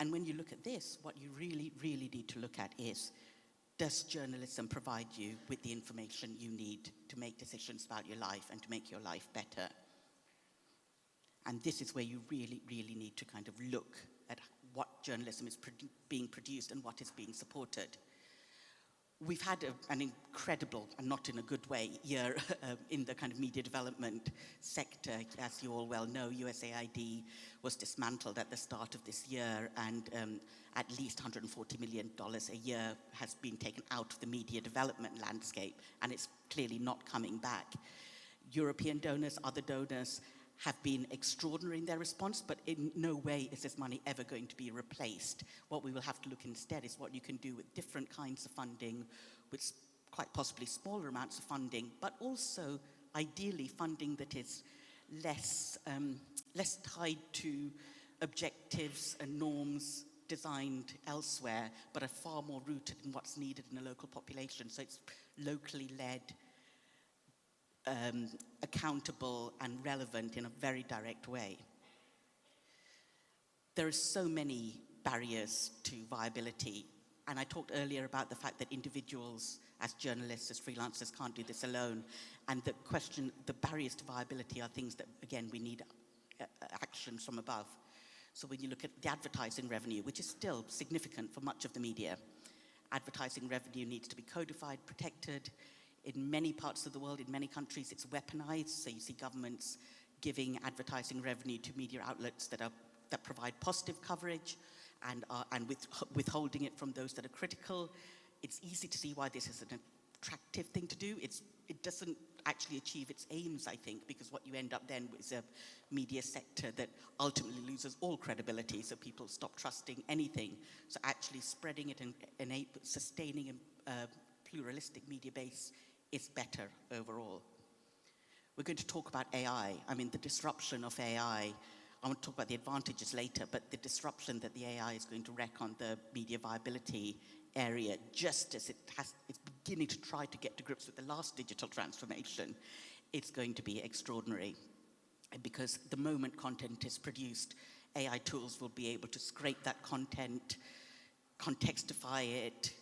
And when you look at this, what you really, really need to look at is, does journalism provide you with the information you need to make decisions about your life and to make your life better? And this is where you really, really need to kind of look at what journalism is being produced and what is being supported. We've had an incredible, and not in a good way, year in the kind of media development sector. As you all well know, USAID was dismantled at the start of this year, and at least $140 million a year has been taken out of the media development landscape, and it's clearly not coming back. European donors, other donors, have been extraordinary in their response, but in no way is this money ever going to be replaced. What we will have to look instead is what you can do with different kinds of funding, with quite possibly smaller amounts of funding, but also ideally funding that is less tied to objectives and norms designed elsewhere, but are far more rooted in what's needed in a local population. So it's locally led, accountable and relevant in a very direct way. There are so many barriers to viability, and I talked earlier about the fact that individuals as journalists, as freelancers, can't do this alone, and the barriers to viability are things that, again, we need actions from above. So when you look at the advertising revenue, which is still significant for much of the media, advertising revenue needs to be codified, protected. In many parts of the world, in many countries, it's weaponized. So you see governments giving advertising revenue to media outlets that provide positive coverage and withholding it from those that are critical. It's easy to see why this is an attractive thing to do. It doesn't actually achieve its aims, I think, because what you end up then is a media sector that ultimately loses all credibility, so people stop trusting anything. So actually spreading it and sustaining a pluralistic media base is better overall. We're going to talk about AI. I mean, the disruption of AI. I want to talk about the advantages later, but the disruption that the AI is going to wreak on the media viability area, just as it's beginning to try to get to grips with the last digital transformation, it's going to be extraordinary. Because the moment content is produced, AI tools will be able to scrape that content, contextify it,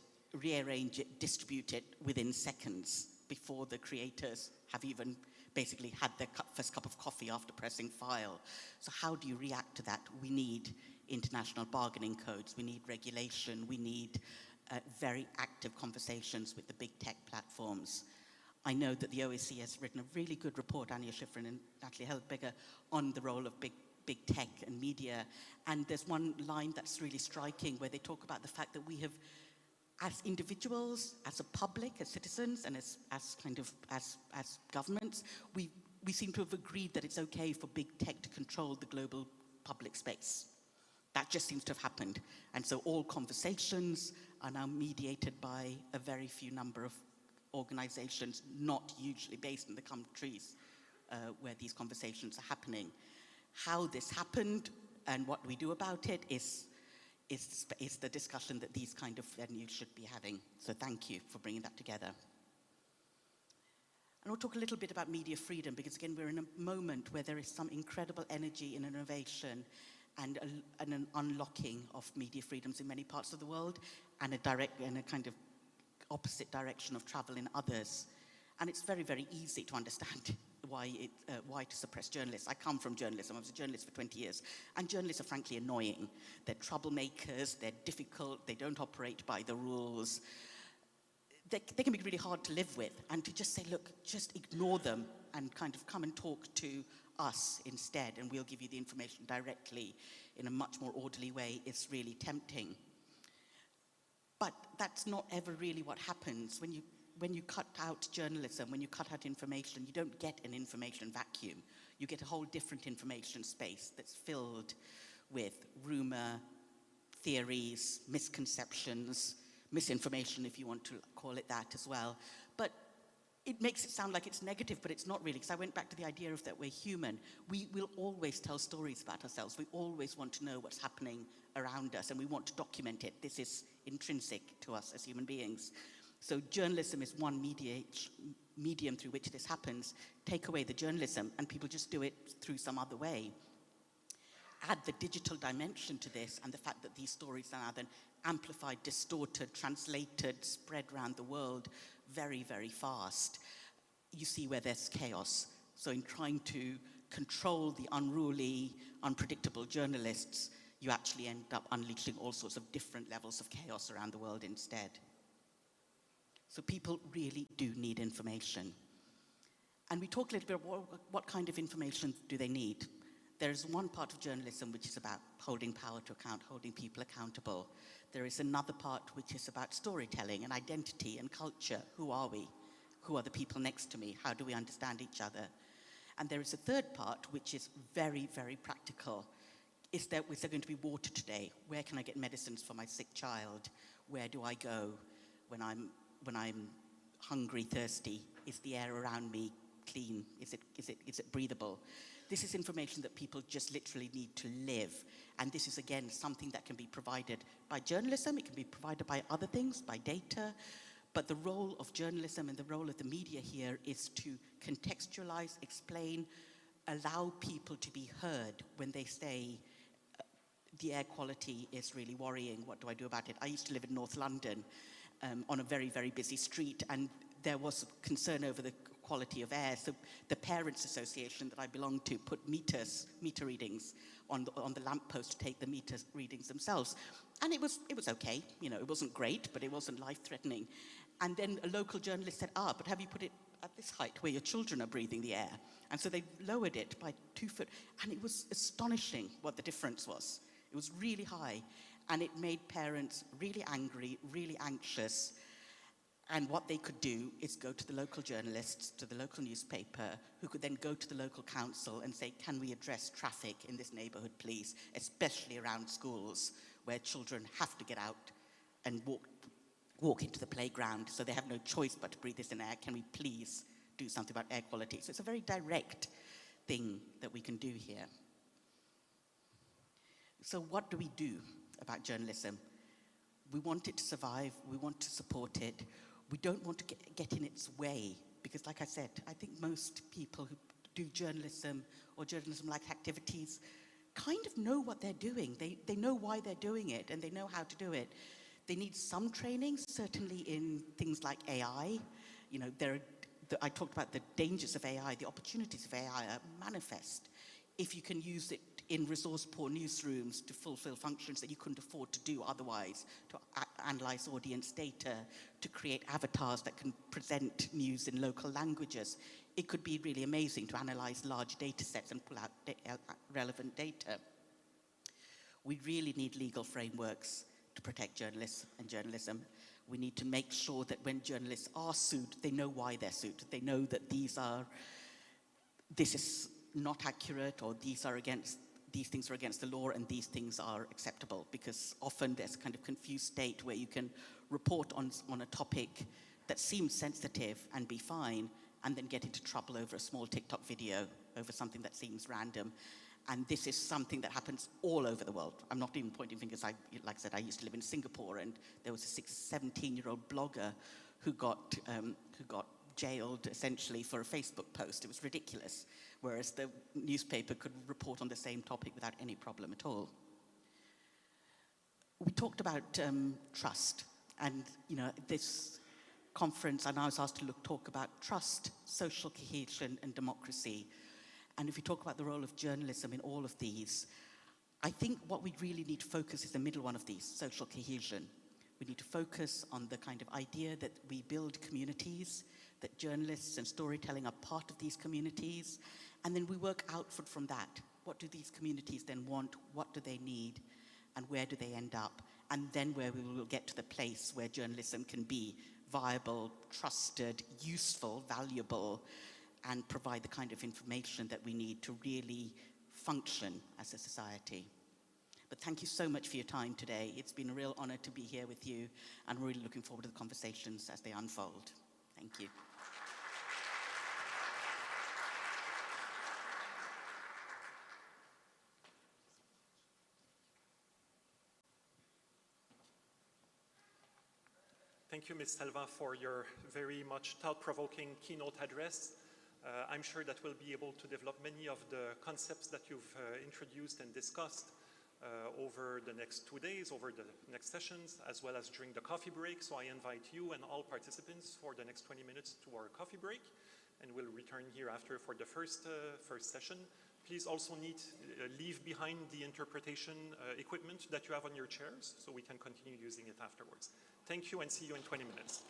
rearrange it, distribute it within seconds before the creators have even basically had their first cup of coffee after pressing file. So how do you react to that? We need international bargaining codes, we need regulation, we need very active conversations with the big tech platforms. I know that the OSCE has written a really good report, Anja Schifrin and Natalie Heldberger, on the role of big tech and media. And there's one line that's really striking where they talk about the fact that we have, as individuals, as a public, as citizens, and as governments, we seem to have agreed that it's okay for big tech to control the global public space. That just seems to have happened. And so all conversations are now mediated by a very few number of organizations, not usually based in the countries where these conversations are happening. How this happened and what we do about it is the discussion that these kind of venues should be having. So thank you for bringing that together. And we'll talk a little bit about media freedom, because again, we're in a moment where there is some incredible energy in innovation and an unlocking of media freedoms in many parts of the world, and a kind of opposite direction of travel in others. And it's very, very easy to understand why to suppress journalists. I come from journalism. I was a journalist for 20 years. And journalists are frankly annoying. They're troublemakers. They're difficult. They don't operate by the rules. They can be really hard to live with. And to just say, look, just ignore them and kind of come and talk to us instead, and we'll give you the information directly in a much more orderly way, is really tempting. But that's not ever really what happens. When you cut out journalism, when you cut out information, you don't get an information vacuum. You get a whole different information space that's filled with rumor, theories, misconceptions, misinformation, if you want to call it that as well. But it makes it sound like it's negative, but it's not really, because I went back to the idea of that we're human. We will always tell stories about ourselves. We always want to know what's happening around us, and we want to document it. This is intrinsic to us as human beings. So journalism is one medium through which this happens. Take away the journalism, and people just do it through some other way. Add the digital dimension to this, and the fact that these stories are now then amplified, distorted, translated, spread around the world very, very fast. You see where there's chaos. So in trying to control the unruly, unpredictable journalists, you actually end up unleashing all sorts of different levels of chaos around the world instead. So people really do need information. And we talk a little bit about what kind of information do they need. There's one part of journalism which is about holding power to account, holding people accountable. There is another part which is about storytelling and identity and culture. Who are we? Who are the people next to me? How do we understand each other? And there is a third part which is very, very practical. Is there going to be water today? Where can I get medicines for my sick child? Where do I go when I'm hungry, thirsty? Is the air around me clean? Is it breathable? This is information that people just literally need to live. And this is, again, something that can be provided by journalism. It can be provided by other things, by data. But the role of journalism and the role of the media here is to contextualize, explain, allow people to be heard when they say, the air quality is really worrying. What do I do about it? I used to live in North London on a very, very busy street, and there was concern over the quality of air. So the Parents Association that I belong to put meter readings on the lamppost to take the meter readings themselves. And it was okay. You know, it wasn't great, but it wasn't life-threatening. And then a local journalist said, but have you put it at this height where your children are breathing the air? And so they lowered it by 2 foot. And it was astonishing what the difference was. It was really high. And it made parents really angry, really anxious. And what they could do is go to the local journalists, to the local newspaper, who could then go to the local council and say, can we address traffic in this neighborhood, please, especially around schools where children have to get out and walk into the playground, so they have no choice but to breathe this in air. Can we please do something about air quality? So it's a very direct thing that we can do here. So what do we do about journalism? We want it to survive. We want to support it. We don't want to get in its way, because like I said, I think most people who do journalism or journalism-like activities kind of know what they're doing. They know why they're doing it, and they know how to do it. They need some training, certainly in things like AI. You know, I talked about the dangers of AI, the opportunities of AI are manifest. If you can use it in resource-poor newsrooms to fulfill functions that you couldn't afford to do otherwise, to analyze audience data, to create avatars that can present news in local languages. It could be really amazing to analyze large data sets and pull out relevant data. We really need legal frameworks to protect journalists and journalism. We need to make sure that when journalists are sued, they know why they're sued. They know that this is not accurate, or these are against these things are against the law and these things are acceptable, because often there's a kind of confused state where you can report on a topic that seems sensitive and be fine, and then get into trouble over a small TikTok video over something that seems random. And this is something that happens all over the world. I'm not even pointing fingers. Like I said, I used to live in Singapore, and there was a 17-year-old blogger who got jailed essentially for a Facebook post. It was ridiculous, whereas the newspaper could report on the same topic without any problem at all. We talked about trust, and this conference, and I was asked to talk about trust, social cohesion, and democracy. And if you talk about the role of journalism in all of these, I think what we really need to focus is the middle one of these, social cohesion. We need to focus on the kind of idea that we build communities, that journalists and storytelling are part of these communities, and then we work outward from that. What do these communities then want? What do they need? And where do they end up? And then where we will get to the place where journalism can be viable, trusted, useful, valuable, and provide the kind of information that we need to really function as a society. But thank you so much for your time today. It's been a real honor to be here with you, and I'm really looking forward to the conversations as they unfold. Thank you. Thank you, Ms. Selva, for your very much thought-provoking keynote address. I'm sure that we'll be able to develop many of the concepts that you've introduced and discussed over the next 2 days, over the next sessions, as well as during the coffee break. So I invite you and all participants for the next 20 minutes to our coffee break, and we'll return here after for the first session. Please also leave behind the interpretation equipment that you have on your chairs so we can continue using it afterwards. Thank you, and see you in 20 minutes.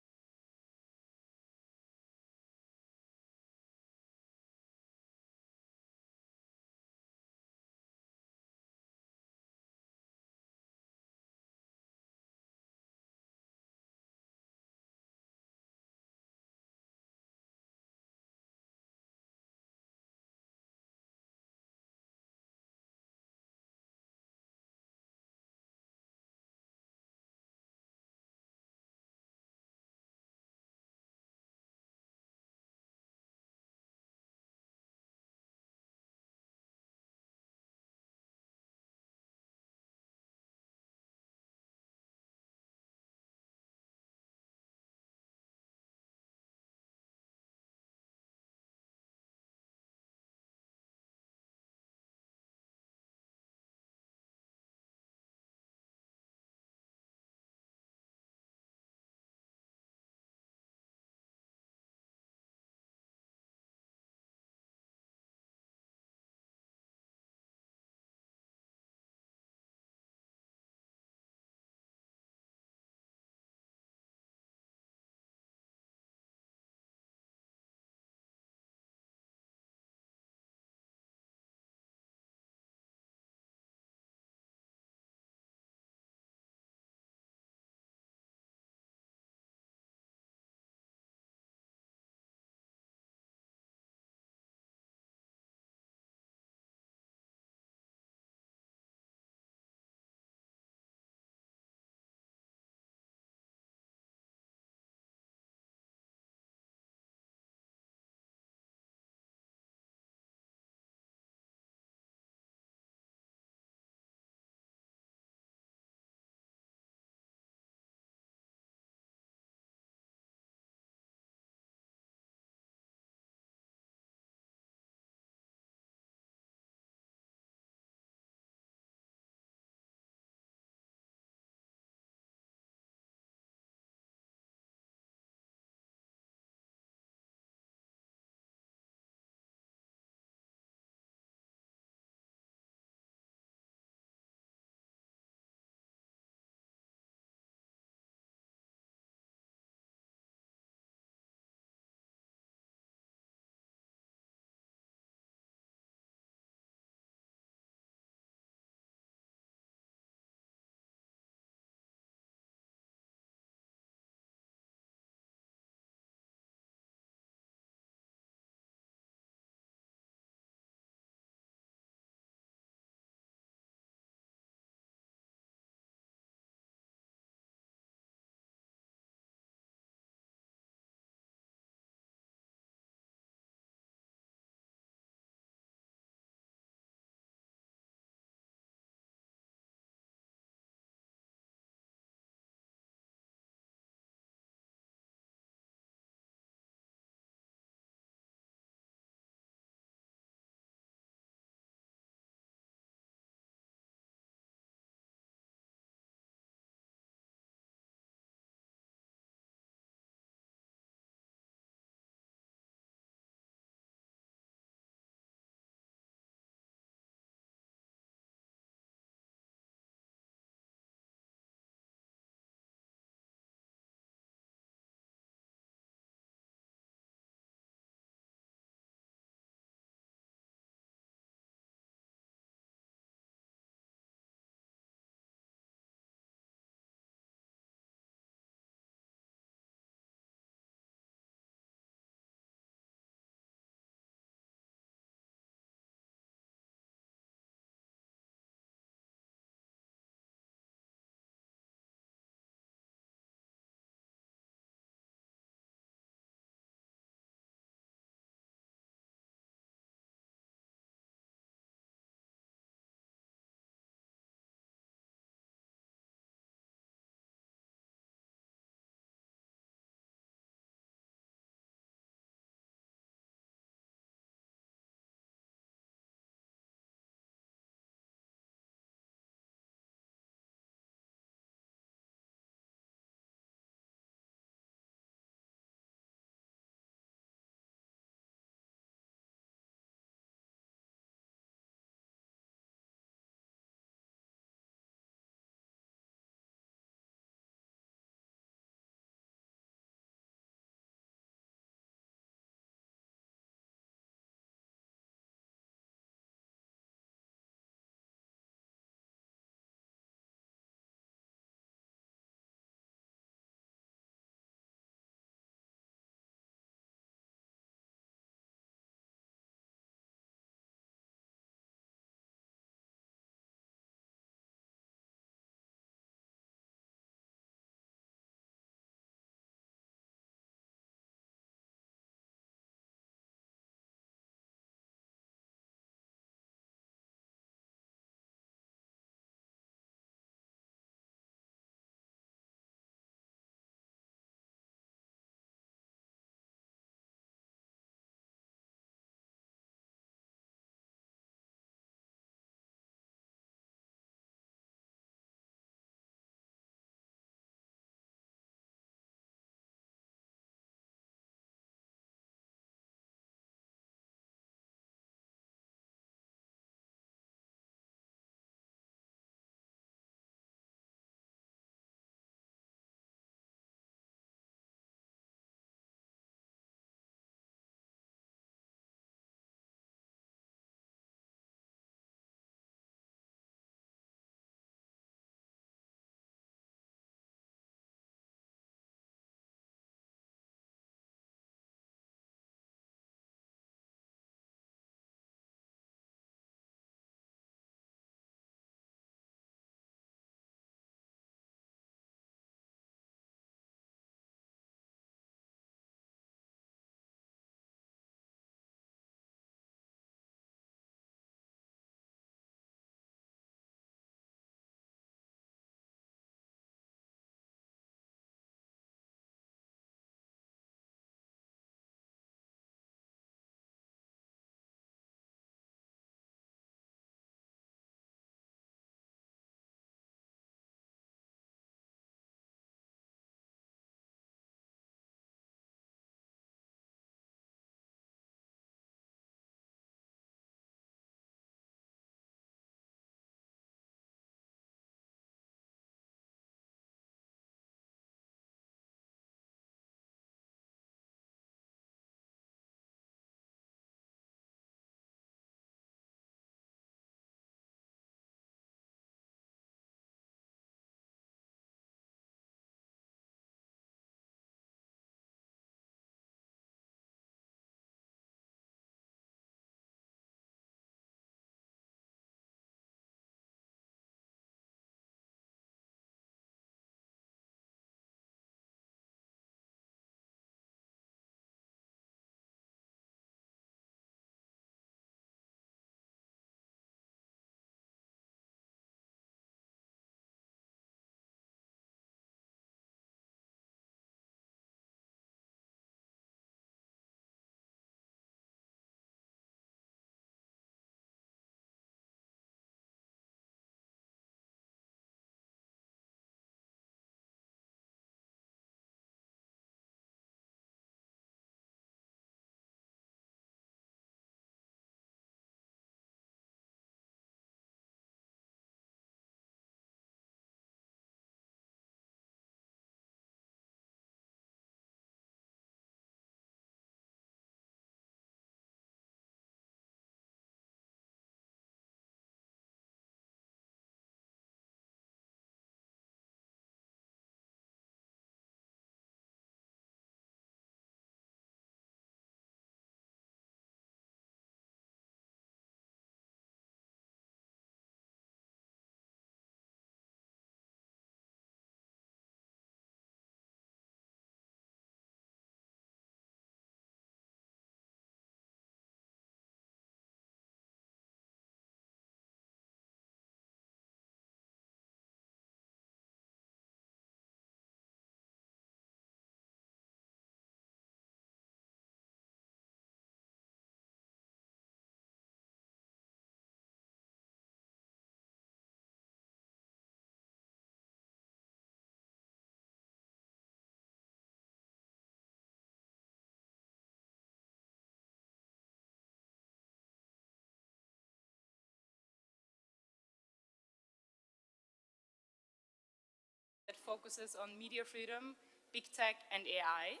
focuses on media freedom, big tech, and AI.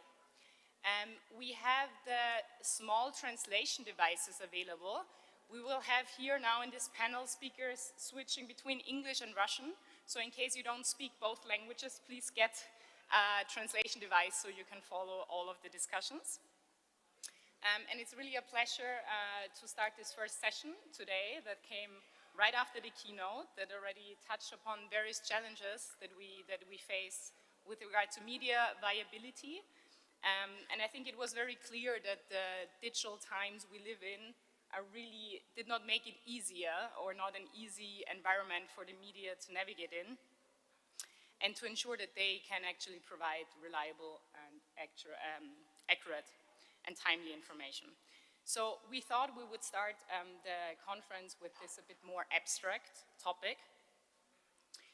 We have the small translation devices available. We will have here now in this panel speakers switching between English and Russian. So in case you don't speak both languages, please get a translation device so you can follow all of the discussions. And it's really a pleasure to start this first session today that came right after the keynote that already touched upon various challenges that we face with regard to media viability. And I think it was very clear that the digital times we live in really did not make it easier or not an easy environment for the media to navigate in and to ensure that they can actually provide reliable and accurate and timely information. So we thought we would start the conference with this a bit more abstract topic.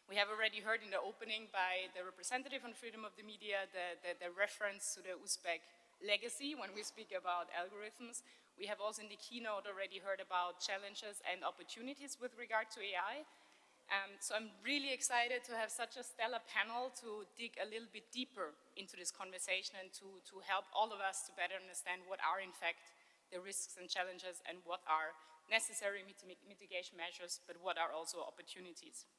We have already heard in the opening by the representative on freedom of the media the reference to the Uzbek legacy when we speak about algorithms. We have also in the keynote already heard about challenges and opportunities with regard to AI. So I'm really excited to have such a stellar panel to dig a little bit deeper into this conversation and to help all of us to better understand what are in fact the risks and challenges and what are necessary mitigation measures, but what are also opportunities.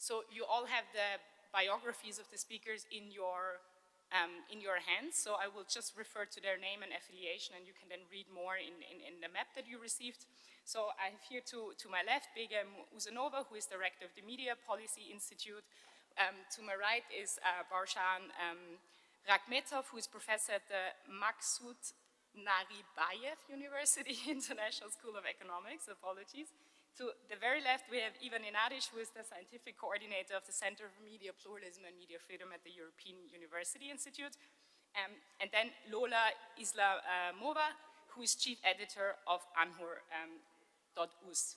So you all have the biographies of the speakers in your hands, so I will just refer to their name and affiliation, and you can then read more in the map that you received. So I have here to my left, Begum Uzanova, who is director of the Media Policy Institute. To my right is Barshan Rakhmetov, who is professor at the Maksud Naribayev University International School of Economics, apologies. To the very left, we have Ivan Inadic, who is the scientific coordinator of the Center for Media Pluralism and Media Freedom at the European University Institute. And then Lola Islamova, who is chief editor of Anhur.uz.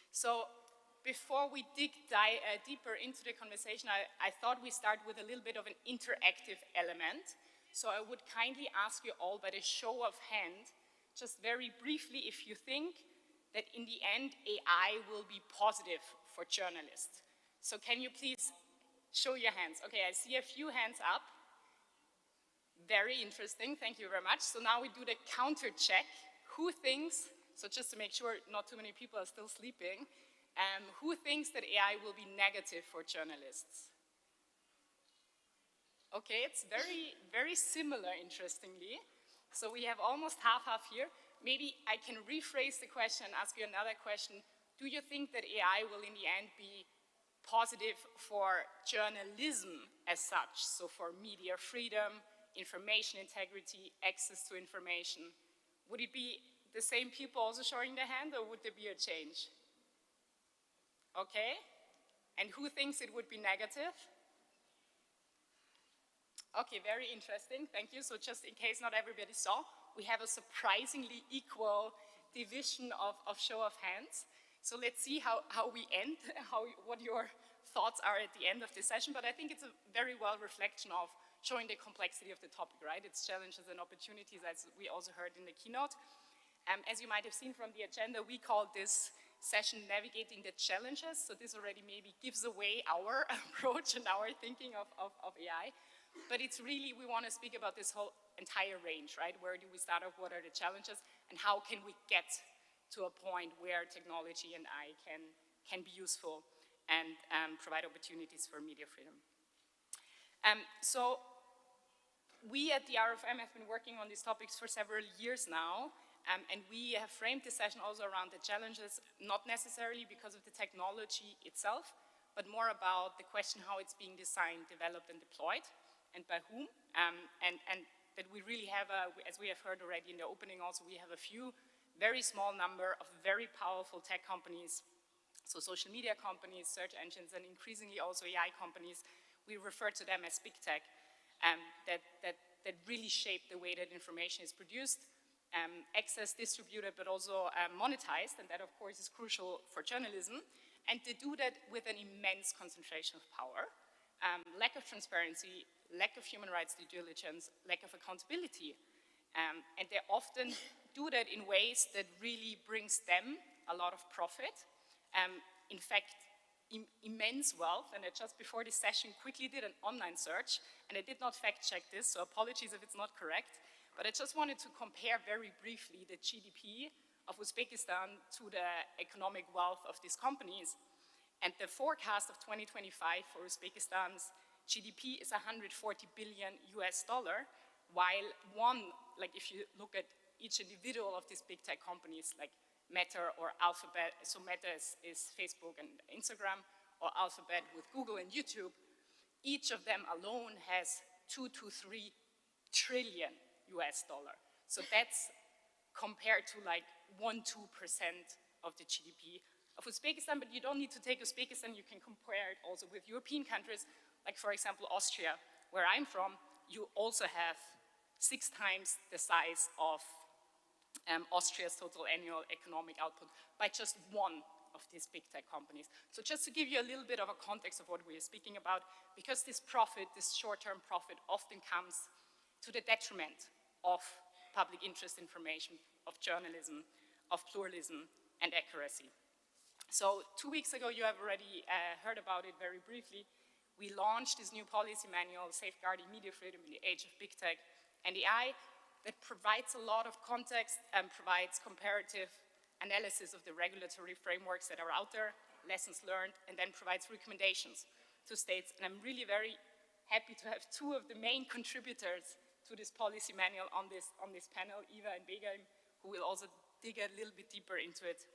So before we dig deeper into the conversation, I thought we start with a little bit of an interactive element. So I would kindly ask you all by the show of hand, just very briefly, if you think that in the end AI will be positive for journalists. So can you please show your hands? Okay, I see a few hands up. Very interesting, thank you very much. So now we do the counter check. Who thinks, so just to make sure not too many people are still sleeping, who thinks that AI will be negative for journalists? Okay, it's very, very similar, interestingly. So we have almost half-half here. Maybe I can rephrase the question and ask you another question. Do you think that AI will in the end be positive for journalism as such? So for media freedom, information integrity, access to information. Would it be the same people also showing their hand, or would there be a change? Okay, and who thinks it would be negative? Okay, very interesting, thank you. So just in case not everybody saw, we have a surprisingly equal division of show of hands. So let's see how we end, what your thoughts are at the end of this session. But I think it's a very well reflection of showing the complexity of the topic, right? Its challenges and opportunities, as we also heard in the keynote. As you might have seen from the agenda, we call this session Navigating the Challenges. So this already maybe gives away our approach and our thinking of AI. But it's really, we want to speak about this whole entire range, right? Where do we start off? What are the challenges? And how can we get to a point where technology and AI can be useful and provide opportunities for media freedom? So we at the RFM have been working on these topics for several years now. And we have framed this session also around the challenges, not necessarily because of the technology itself, but more about the question how it's being designed, developed, and deployed, and by whom. And that we really have, as we have heard already in the opening also, we have a few very small number of very powerful tech companies, so social media companies, search engines, and increasingly also AI companies. We refer to them as big tech, that really shape the way that information is produced, accessed, distributed, but also monetized, and that of course is crucial for journalism. And they do that with an immense concentration of power, lack of transparency, lack of human rights due diligence, lack of accountability. And they often do that in ways that really brings them a lot of profit. In fact, immense wealth, and I just before this session quickly did an online search, and I did not fact check this, so apologies if it's not correct, but I just wanted to compare very briefly the GDP of Uzbekistan to the economic wealth of these companies. And the forecast of 2025 for Uzbekistan's GDP is 140 billion US dollar, while like if you look at each individual of these big tech companies, like Meta or Alphabet, so Meta is Facebook and Instagram, or Alphabet with Google and YouTube, each of them alone has 2 to 3 trillion US dollar. So that's compared to like 1–2% of the GDP of Uzbekistan, but you don't need to take Uzbekistan, you can compare it also with European countries, like for example Austria, where I'm from. You also have 6 times the size of Austria's total annual economic output by just one of these big tech companies. So just to give you a little bit of a context of what we are speaking about, because this profit, this short-term profit, often comes to the detriment of public interest information, of journalism, of pluralism and accuracy. So 2 weeks ago, you have already heard about it very briefly. We launched this new policy manual, Safeguarding Media Freedom in the Age of Big Tech and AI, that provides a lot of context and provides comparative analysis of the regulatory frameworks that are out there, lessons learned, and then provides recommendations to states. And I'm really very happy to have 2 of the main contributors to this policy manual on this panel, Eva and Begim, who will also dig a little bit deeper into it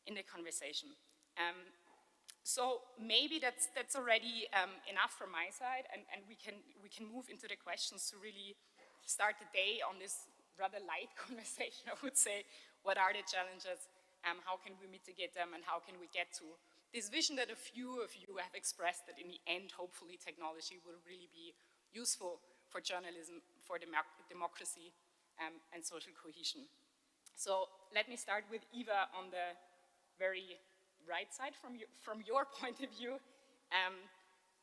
in the conversation. So maybe that's already enough from my side, and we can move into the questions to really start the day on this rather light conversation, I would say. What are the challenges? How can we mitigate them? And how can we get to this vision that a few of you have expressed, that in the end, hopefully, technology will really be useful for journalism, for democracy, and social cohesion. So let me start with Eva on the very right side from your point of view.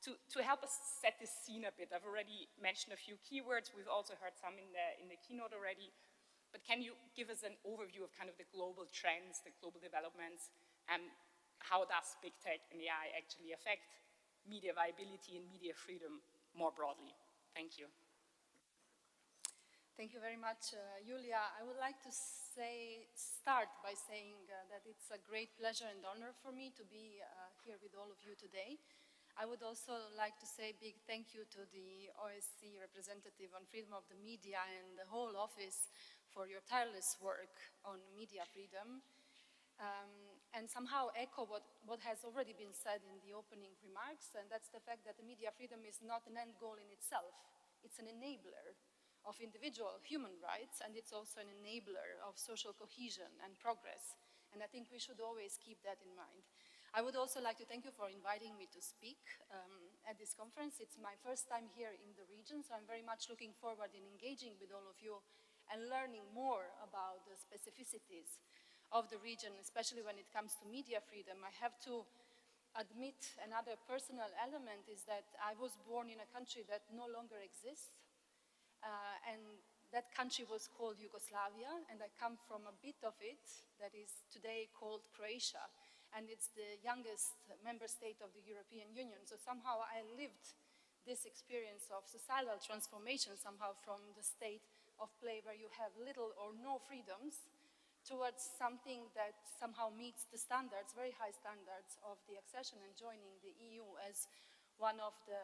To help us set the scene a bit, I've already mentioned a few keywords. We've also heard some in the keynote already. But can you give us an overview of kind of the global trends, the global developments, and how does big tech and AI actually affect media viability and media freedom more broadly? Thank you. Thank you very much, Julia. I would like to start by saying that it's a great pleasure and honor for me to be here with all of you today. I would also like to say a big thank you to the OSCE representative on freedom of the media and the whole office for your tireless work on media freedom, and somehow echo what has already been said in the opening remarks, and that's the fact that the media freedom is not an end goal in itself. It's an enabler of individual human rights, and it's also an enabler of social cohesion and progress, and I think we should always keep that in mind. I would also like to thank you for inviting me to speak at this conference. It's my first time here in the region, so I'm very much looking forward in engaging with all of you and learning more about the specificities of the region, especially when it comes to media freedom. I have to admit another personal element is that I was born in a country that no longer exists, and that country was called Yugoslavia, and I come from a bit of it that is today called Croatia. And it's the youngest member state of the European Union. So somehow I lived this experience of societal transformation somehow from the state of play where you have little or no freedoms towards something that somehow meets the standards, very high standards of the accession and joining the EU as one of the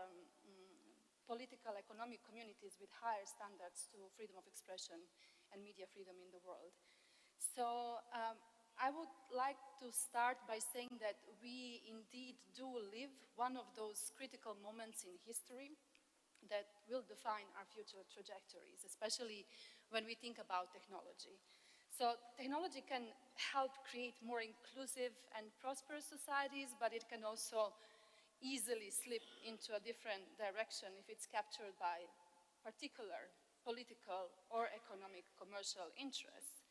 political economic communities with higher standards to freedom of expression and media freedom in the world. So I would like to start by saying that we indeed do live one of those critical moments in history that will define our future trajectories, especially when we think about technology. So technology can help create more inclusive and prosperous societies, but it can also easily slip into a different direction if it's captured by particular political or economic commercial interests.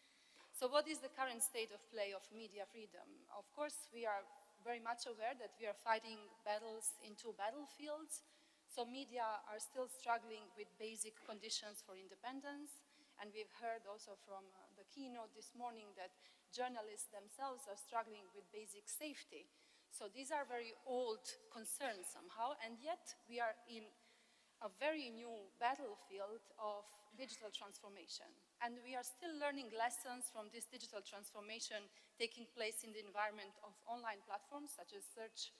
So what is the current state of play of media freedom? Of course, we are very much aware that we are fighting battles in 2 battlefields. So media are still struggling with basic conditions for independence. And we've heard also from the keynote this morning that journalists themselves are struggling with basic safety. So these are very old concerns somehow, and yet we are in a very new battlefield of digital transformation. And we are still learning lessons from this digital transformation taking place in the environment of online platforms such as search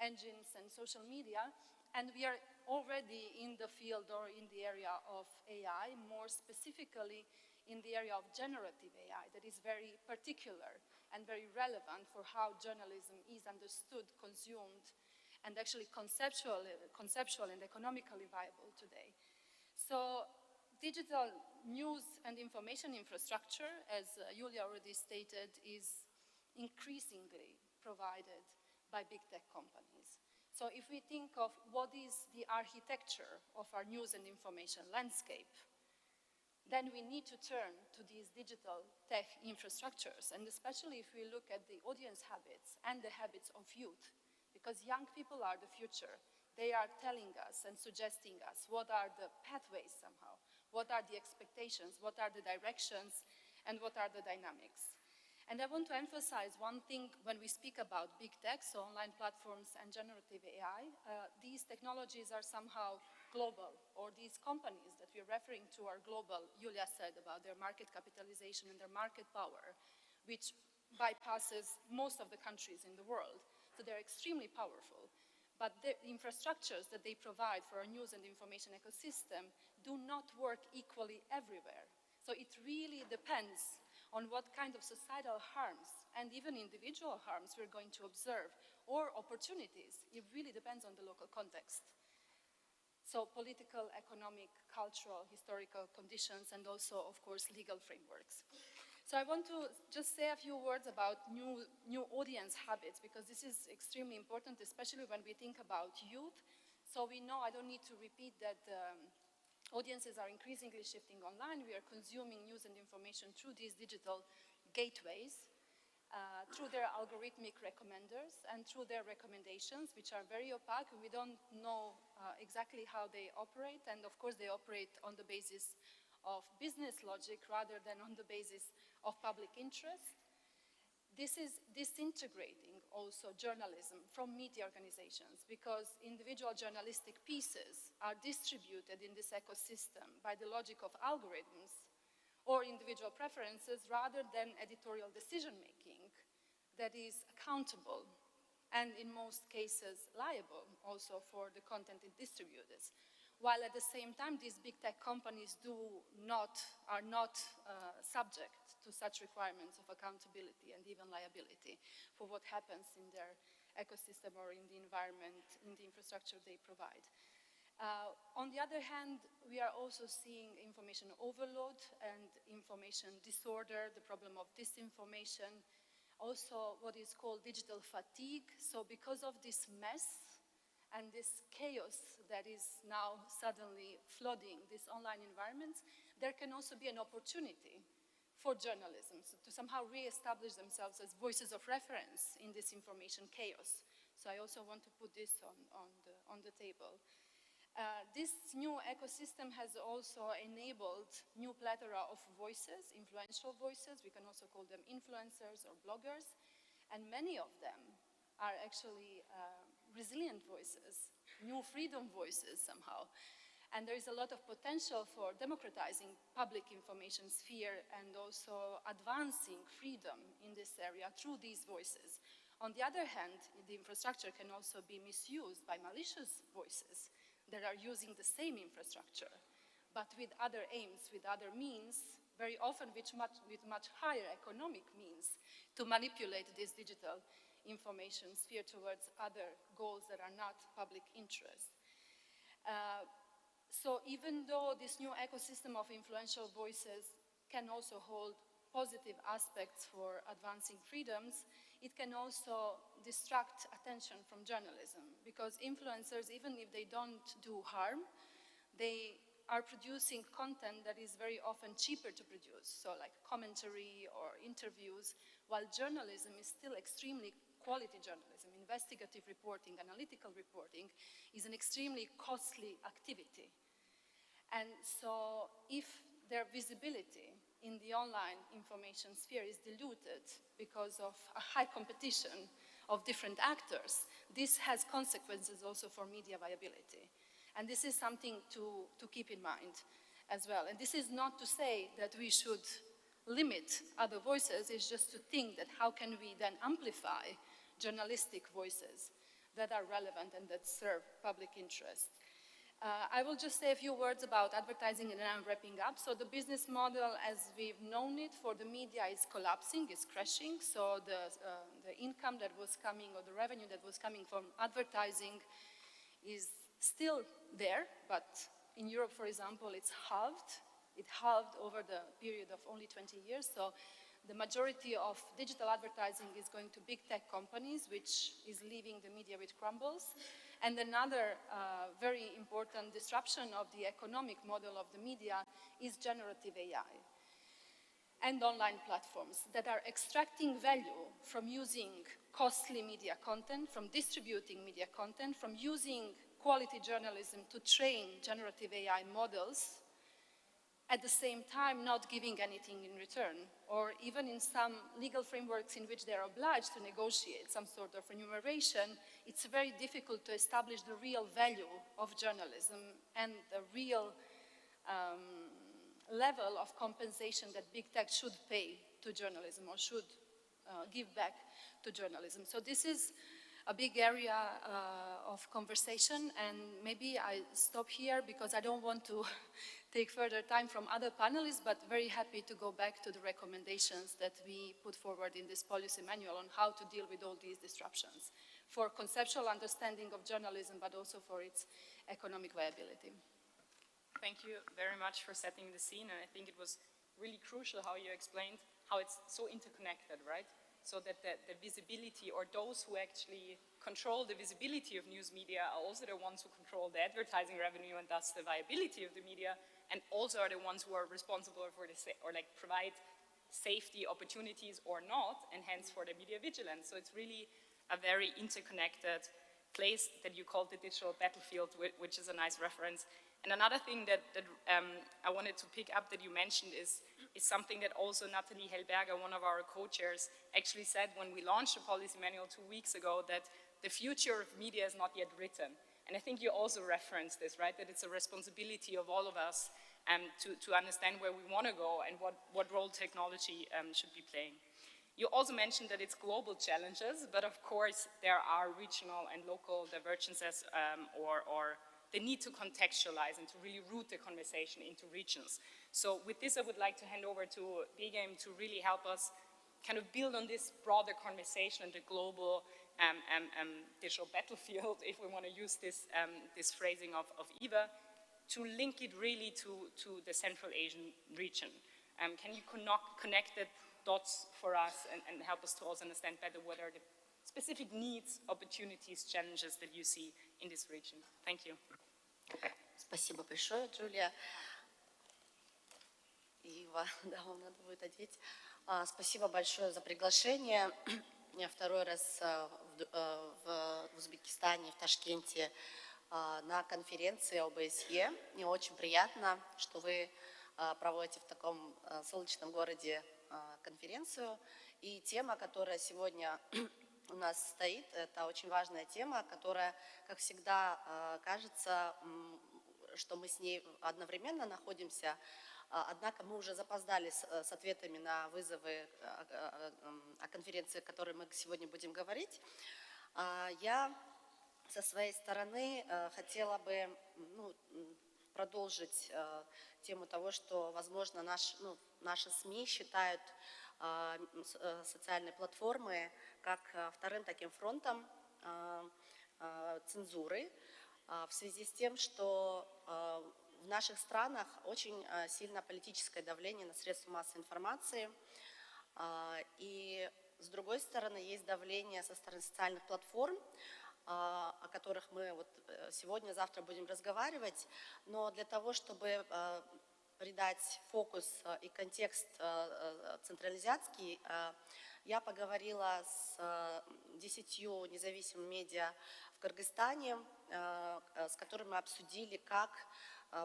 engines and social media. And we are already in the field or in the area of AI, more specifically in the area of generative AI, that is very particular and very relevant for how journalism is understood, consumed, and actually conceptual and economically viable today. So digital news and information infrastructure, as Julia already stated, is increasingly provided by big tech companies. So if we think of what is the architecture of our news and information landscape, then we need to turn to these digital tech infrastructures, and especially if we look at the audience habits and the habits of youth, because young people are the future. They are telling us and suggesting us what are the pathways somehow, what are the expectations, what are the directions, and what are the dynamics. And I want to emphasize one thing when we speak about big tech, so online platforms and generative AI, these technologies are somehow global, or these companies that we're referring to are global. Julia said about their market capitalization and their market power, which bypasses most of the countries in the world. So they're extremely powerful. But the infrastructures that they provide for our news and information ecosystem do not work equally everywhere. So it really depends on what kind of societal harms and even individual harms we're going to observe, or opportunities. It really depends on the local context. So political, economic, cultural, historical conditions, and also, of course, legal frameworks. So I want to just say a few words about new audience habits, because this is extremely important, especially when we think about youth. So we know, I don't need to repeat that audiences are increasingly shifting online. We are consuming news and information through these digital gateways, through their algorithmic recommenders and through their recommendations, which are very opaque. We don't know exactly how they operate, and of course they operate on the basis of business logic rather than on the basis of public interest. This is disintegrating also journalism from media organizations, because individual journalistic pieces are distributed in this ecosystem by the logic of algorithms or individual preferences rather than editorial decision-making that is accountable and in most cases liable also for the content it distributes. While at the same time, these big tech companies are not subject to such requirements of accountability and even liability for what happens in their ecosystem or in the environment, in the infrastructure they provide. On the other hand, we are also seeing information overload and information disorder, the problem of disinformation, also what is called digital fatigue. So because of this mess and this chaos that is now suddenly flooding these online environments, there can also be an opportunity for journalism to somehow re-establish themselves as voices of reference in this information chaos. So I also want to put this on the table. This new ecosystem has also enabled new plethora of voices, influential voices. We can also call them influencers or bloggers, and many of them are actually resilient voices, new freedom voices somehow. And there is a lot of potential for democratizing public information sphere and also advancing freedom in this area through these voices. On the other hand, the infrastructure can also be misused by malicious voices that are using the same infrastructure, but with other aims, with other means, very often with much higher economic means, to manipulate this digital information sphere towards other goals that are not public interest. So even though this new ecosystem of influential voices can also hold positive aspects for advancing freedoms, it can also distract attention from journalism, because influencers, even if they don't do harm, they are producing content that is very often cheaper to produce, so like commentary or interviews, while journalism is still extremely quality journalism. Investigative reporting, analytical reporting is an extremely costly activity. And so if their visibility in the online information sphere is diluted because of a high competition of different actors, this has consequences also for media viability. And this is something to keep in mind as well. And this is not to say that we should limit other voices, it's just to think that how can we then amplify journalistic voices that are relevant and that serve public interest. I will just say a few words about advertising and then I'm wrapping up. So the business model as we've known it for the media is collapsing, is crashing. So the income that was coming or the revenue that was coming from advertising is still there, but in Europe, for example, it's halved. It halved over the period of only 20 years. So the majority of digital advertising is going to big tech companies, which is leaving the media with crumbles. And another very important disruption of the economic model of the media is generative AI and online platforms that are extracting value from using costly media content, from distributing media content, from using quality journalism to train generative AI models, at the same time not giving anything in return, or even in some legal frameworks in which they're obliged to negotiate some sort of remuneration, it's very difficult to establish the real value of journalism and the real level of compensation that big tech should pay to journalism or should give back to journalism. So this is a big area of conversation, and maybe I stop here because I don't want to take further time from other panelists, but very happy to go back to the recommendations that we put forward in this policy manual on how to deal with all these disruptions for conceptual understanding of journalism, but also for its economic viability. Thank you very much for setting the scene, and I think it was really crucial how you explained how it's so interconnected, right? So that the visibility, or those who actually control the visibility of news media, are also the ones who control the advertising revenue and thus the viability of the media, and also are the ones who are responsible for the, or like provide safety opportunities or not, and hence for the media vigilance. So it's really a very interconnected place that you called the digital battlefield, which is a nice reference. And another thing that I wanted to pick up that you mentioned is something that also Nathalie Hellberger, one of our co-chairs, actually said when we launched the policy manual 2 weeks ago, that the future of media is not yet written. And I think you also referenced this, right? That it's a responsibility of all of us to understand where we want to go and what role technology should be playing. You also mentioned that it's global challenges, but of course there are regional and local divergences or the need to contextualize and to really root the conversation into regions. So with this, I would like to hand over to Begim to really help us kind of build on this broader conversation and the global digital battlefield, if we want to use this, this phrasing of Eva, to link it really to the Central Asian region. Can you connect the dots for us and help us to also understand better what are the specific needs, opportunities, challenges that you see in this region? Thank you. Спасибо большое, Джулия. Ива, да, вам надо будет ответить. Спасибо большое за приглашение. Я второй раз в Узбекистане, в Ташкенте, на конференции ОБСЕ. Мне очень приятно, что вы проводите в таком солнечном городе конференцию. И тема, которая сегодня у нас стоит, это очень важная тема, которая, как всегда, кажется, что мы с ней одновременно находимся, однако мы уже запоздали с ответами на вызовы о конференции, о которой мы сегодня будем говорить. Я со своей стороны хотела бы продолжить тему того, что, возможно, наши СМИ считают социальные платформы как вторым таким фронтом цензуры, в связи с тем, что в наших странах очень сильно политическое давление на средства массовой информации, и с другой стороны есть давление со стороны социальных платформ, о которых мы вот сегодня-завтра будем разговаривать, но для того, чтобы придать фокус и контекст централизиатский, я поговорила с 10 независимыми медиа в Кыргызстане, с которыми мы обсудили, как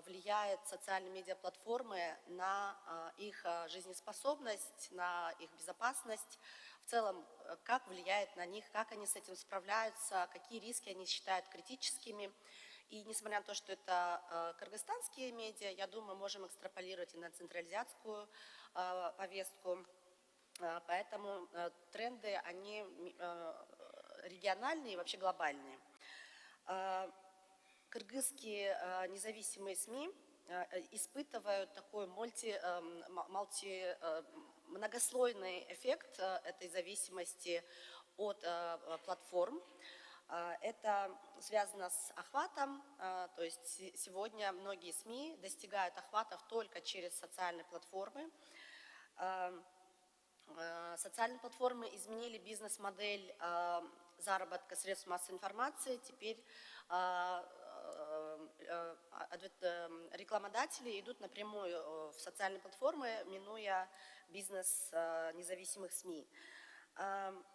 влияют социальные медиаплатформы на их жизнеспособность, на их безопасность, в целом, как влияет на них, как они с этим справляются, какие риски они считают критическими. И несмотря на то, что это кыргызстанские медиа, я думаю, можем экстраполировать и на централизиатскую повестку. Поэтому тренды, они региональные и вообще глобальные. Кыргызские независимые СМИ испытывают такой многослойный эффект этой зависимости от платформ. Это связано с охватом, то есть сегодня многие СМИ достигают охватов только через социальные платформы. Социальные платформы изменили бизнес-модель заработка средств массовой информации. Теперь рекламодатели идут напрямую в социальные платформы, минуя бизнес независимых СМИ.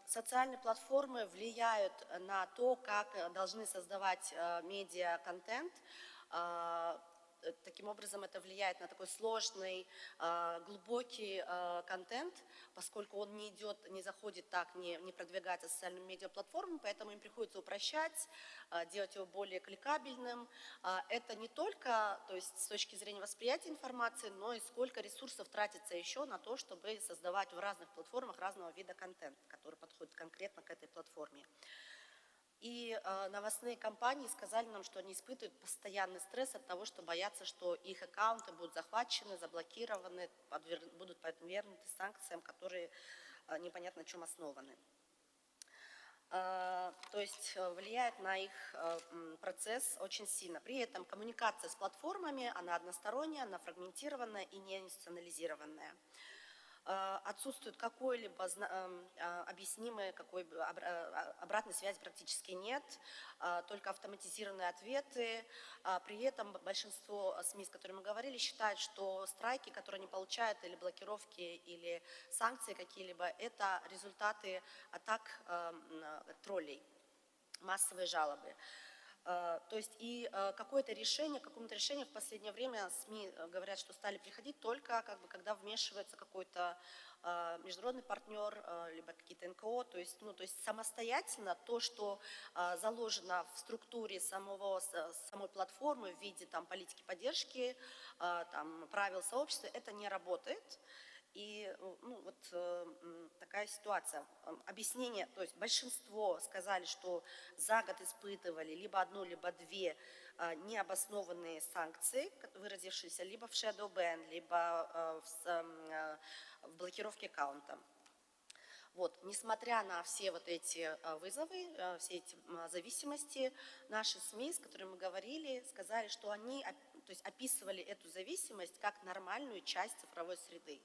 Социальные платформы влияют на то, как должны создавать медиа-контент. Таким образом, это влияет на такой сложный, глубокий контент, поскольку он не идет, не заходит так, не продвигается социальными медиаплатформами, поэтому им приходится упрощать, делать его более кликабельным. Это не только, то есть с точки зрения восприятия информации, но и сколько ресурсов тратится еще на то, чтобы создавать в разных платформах разного вида контент, который подходит конкретно к этой платформе. И новостные компании сказали нам, что они испытывают постоянный стресс от того, что боятся, что их аккаунты будут захвачены, заблокированы, будут подвергнуты санкциям, которые непонятно на чем основаны. То есть влияет на их процесс очень сильно. При этом коммуникация с платформами, она односторонняя, она фрагментированная и не институционализированная. Отсутствует какой-либо объяснимой обратной связи практически нет, только автоматизированные ответы. При этом большинство СМИ, с которыми мы говорили, считают, что страйки, которые они получают, или блокировки, или санкции какие-либо, это результаты атак троллей, массовые жалобы. То есть и какому-то решению в последнее время СМИ говорят, что стали приходить только когда вмешивается какой-то международный партнер, либо какие-то НКО, то есть самостоятельно то, что заложено в структуре самой платформы в виде политики поддержки, правил сообщества, это не работает. И такая ситуация. Объяснение, то есть большинство сказали, что за год испытывали либо одну, либо две необоснованные санкции, выразившиеся либо в shadow ban, либо в блокировке аккаунта. Несмотря на все эти вызовы, все эти зависимости, наши СМИ, с которыми мы говорили, сказали, что они описывали эту зависимость как нормальную часть цифровой среды.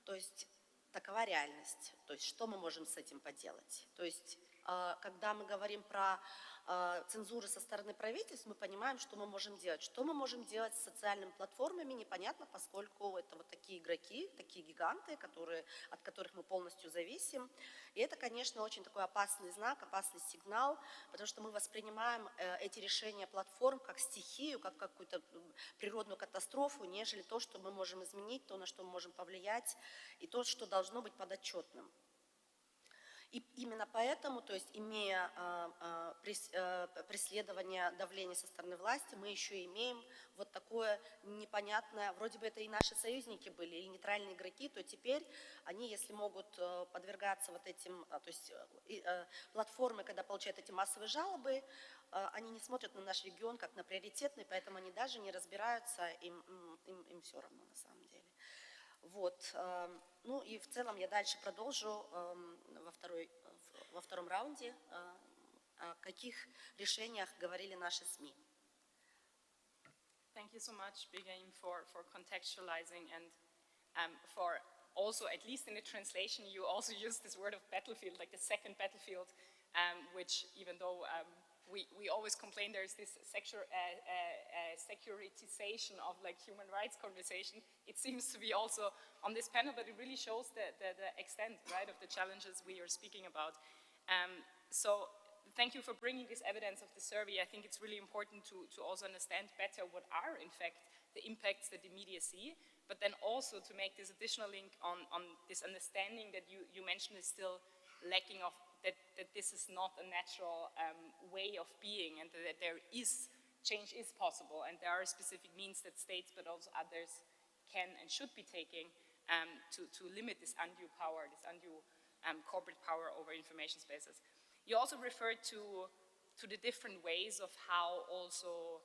То есть такова реальность. То есть что мы можем с этим поделать? То есть когда мы говорим про цензуру со стороны правительств, мы понимаем, что мы можем делать. Что мы можем делать с социальными платформами, непонятно, поскольку это такие игроки, такие гиганты, от которых мы полностью зависим. И это, конечно, очень такой опасный знак, опасный сигнал, потому что мы воспринимаем эти решения платформ как стихию, как какую-то природную катастрофу, нежели то, что мы можем изменить, то, на что мы можем повлиять, и то, что должно быть подотчетным. И именно поэтому, то есть имея преследование, давление со стороны власти, мы еще имеем такое непонятное, вроде бы это и наши союзники были, или нейтральные игроки, то теперь они, если могут подвергаться этим, то есть платформы, когда получают эти массовые жалобы, они не смотрят на наш регион как на приоритетный, поэтому они даже не разбираются, им все равно на самом деле. Ну и в целом я дальше продолжу во втором раунде, о каких решениях говорили наши СМИ. Thank you so much, Birgit, for contextualizing and for also, at least in the translation, you also used this word of battlefield, like the second battlefield, which even though we always complain there's this securitization of human rights conversation. It seems to be also on this panel, but it really shows the extent, right, of the challenges we are speaking about. So thank you for bringing this evidence of the survey. I think it's really important to also understand better what are, in fact, the impacts that the media see. but then also to make this additional link on this understanding that you mentioned is still lacking of, that this is not a natural way of being, and that change is possible, and there are specific means that states, but also others, can and should be taking to limit this undue power, this undue corporate power over information spaces. You also referred to the different ways of how also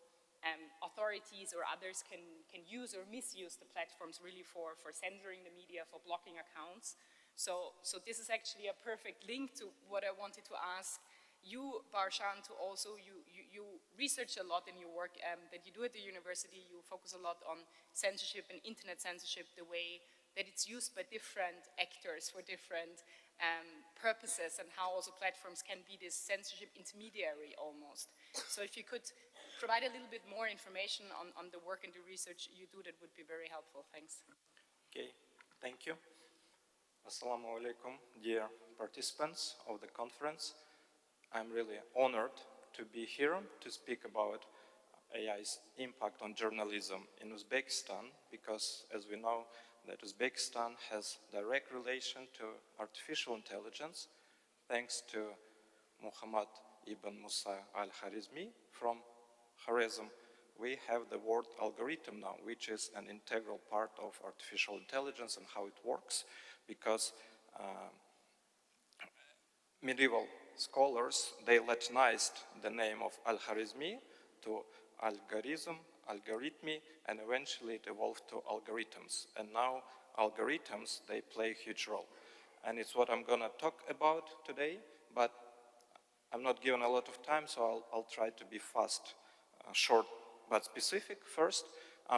authorities or others can use or misuse the platforms really for censoring the media, for blocking accounts. So this is actually a perfect link to what I wanted to ask you, Barshan, to also, you research a lot in your work that you do at the university. You focus a lot on censorship and internet censorship, the way that it's used by different actors for different purposes, and how also platforms can be this censorship intermediary almost. So if you could provide a little bit more information on the work and the research you do, that would be very helpful. Thanks. Okay, thank you. Assalamu alaikum, dear participants of the conference. I'm really honored to be here to speak about AI's impact on journalism in Uzbekistan, because as we know, that Uzbekistan has direct relation to artificial intelligence, thanks to Muhammad ibn Musa al-Kharizmi from Khwarezm. We have the word algorithm now, which is an integral part of artificial intelligence and how it works, because medieval scholars, they Latinized the name of al-Kharizmi to algorithm, algorithmi, and eventually it evolved to algorithms. And now algorithms, they play a huge role. And it's what I'm gonna talk about today, but I'm not given a lot of time, so I'll try to be fast, short, but specific. First,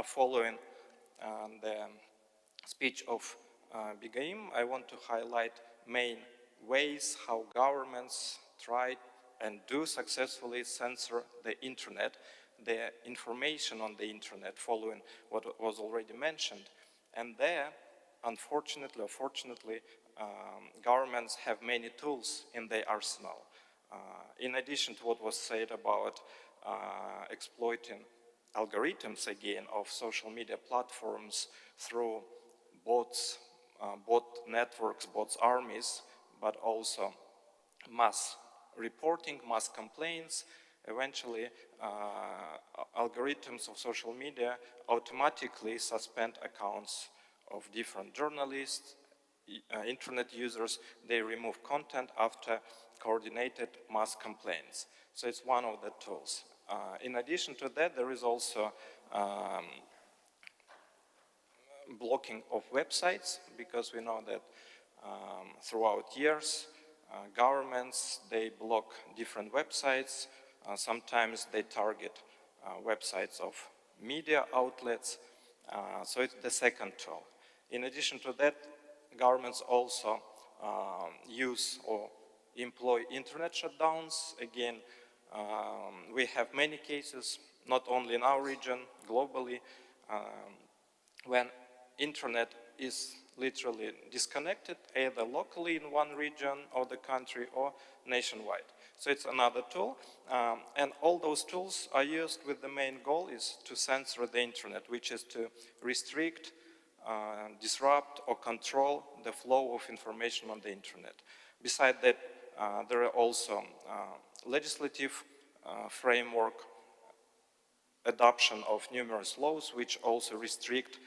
following the speech of Bigaim, I want to highlight main ways how governments try and do successfully censor the internet, the information on the internet, following what was already mentioned. And there, unfortunately or fortunately, governments have many tools in their arsenal. In addition to what was said about exploiting algorithms, again, of social media platforms through bots, bot networks, bots armies, but also mass reporting, mass complaints. Eventually, algorithms of social media automatically suspend accounts of different journalists, internet users. They remove content after coordinated mass complaints. So it's one of the tools. In addition to that, there is also blocking of websites, because we know that throughout years, governments, they block different websites. Sometimes they target websites of media outlets. So it's the second tool. In addition to that, governments also use or employ internet shutdowns. Again, we have many cases, not only in our region, globally, when internet is literally disconnected, either locally in one region of the country or nationwide. So it's another tool, and all those tools are used with the main goal is to censor the internet, which is to restrict, disrupt, or control the flow of information on the internet. Besides that, there are also legislative framework, adoption of numerous laws which also restrict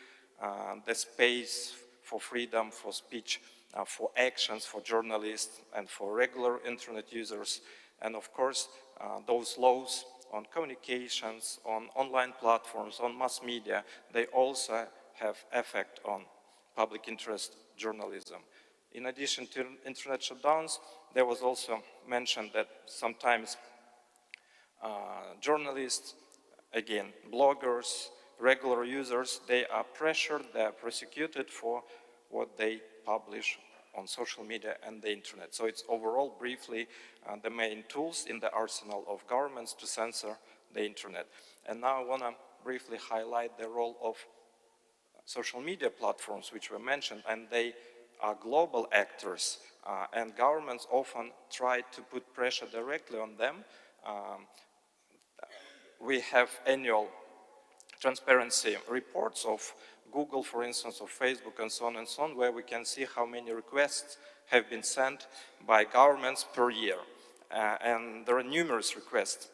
the space for freedom, for speech, for actions for journalists and for regular internet users. And of course, those laws on communications, on online platforms, on mass media, they also have effect on public interest journalism. In addition to internet shutdowns, there was also mentioned that sometimes journalists, again, bloggers, regular users, they are pressured, they are prosecuted for what they publish on social media and the internet. So it's overall, briefly, the main tools in the arsenal of governments to censor the internet. And now I want to briefly highlight the role of social media platforms, which were mentioned, and they are global actors, and governments often try to put pressure directly on them. We have annual transparency reports of Google, for instance, or Facebook, and so on, where we can see how many requests have been sent by governments per year. And there are numerous requests.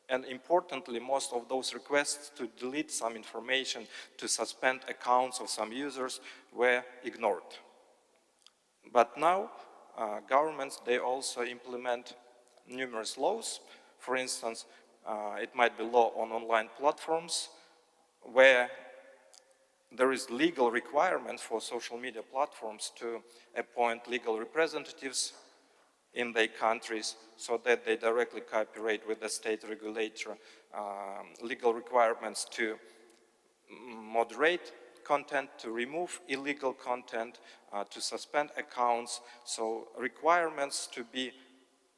And importantly, most of those requests to delete some information, to suspend accounts of some users were ignored. But now, governments, they also implement numerous laws. For instance, it might be law on online platforms where there is legal requirement for social media platforms to appoint legal representatives in their countries so that they directly cooperate with the state regulator, legal requirements to moderate content, to remove illegal content, to suspend accounts. So requirements to be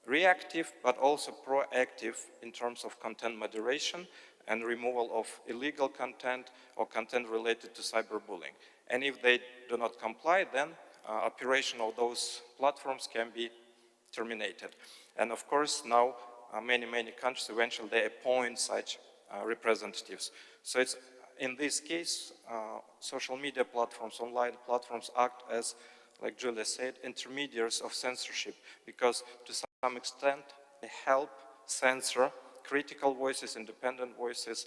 reactive but also proactive in terms of content moderation and removal of illegal content or content related to cyberbullying. And if they do not comply, then operation of those platforms can be terminated. And of course, now many countries eventually they appoint such representatives. So it's in this case, social media platforms, online platforms act as, like Julia said, intermediaries of censorship, because to some extent they help censor critical voices, independent voices,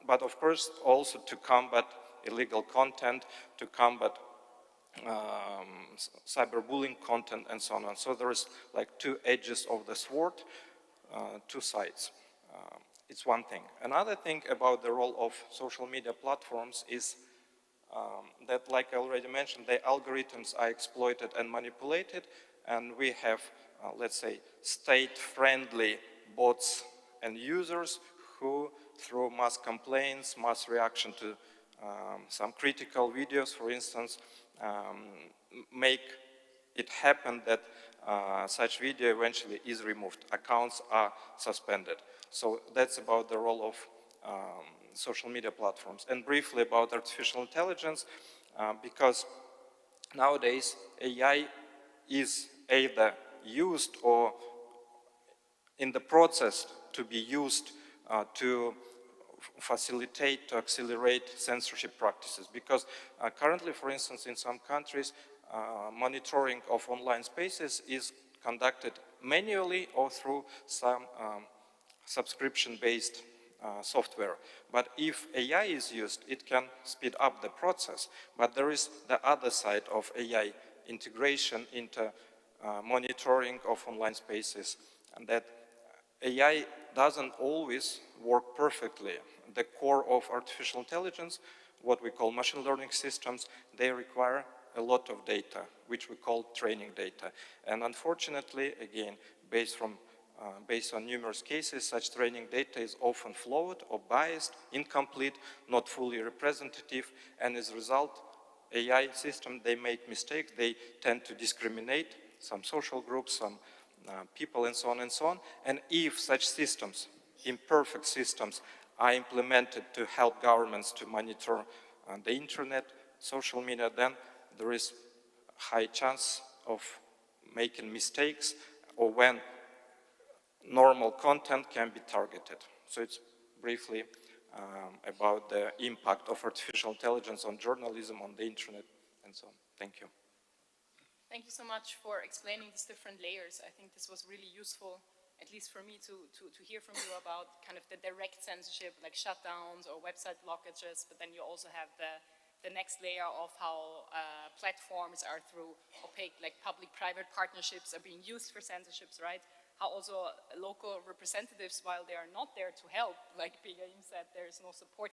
but of course also to combat illegal content, to combat cyberbullying content, and so on. So there is like two edges of the sword, two sides. It's one thing. Another thing about the role of social media platforms is that, like I already mentioned, the algorithms are exploited and manipulated, and we have, let's say, state-friendly bots and users who, through mass complaints, mass reaction to some critical videos, for instance, make it happen that such video eventually is removed. Accounts are suspended. So that's about the role of social media platforms. And briefly about artificial intelligence, because nowadays AI is either used or in the process to be used to facilitate, to accelerate censorship practices. Because currently, for instance, in some countries, monitoring of online spaces is conducted manually or through some subscription-based software. But if AI is used, it can speed up the process. But there is the other side of AI integration into monitoring of online spaces, and that AI doesn't always work perfectly. The core of artificial intelligence, what we call machine learning systems, they require a lot of data, which we call training data. And unfortunately, again, based on numerous cases, such training data is often flawed or biased, incomplete, not fully representative, and as a result, AI systems, they make mistakes, they tend to discriminate some social groups, some people, and so on and so on. And if such systems, imperfect systems, are implemented to help governments to monitor the internet, social media, then there is high chance of making mistakes, or when normal content can be targeted. So it's briefly about the impact of artificial intelligence on journalism, on the internet, and so on. Thank you. Thank you so much for explaining these different layers. I think this was really useful, at least for me, to hear from you about kind of the direct censorship, like shutdowns or website blockages, but then you also have the next layer of how platforms are through opaque, like public-private partnerships are being used for censorships, right? How also local representatives, while they are not there to help, like Bigaim said, there is no support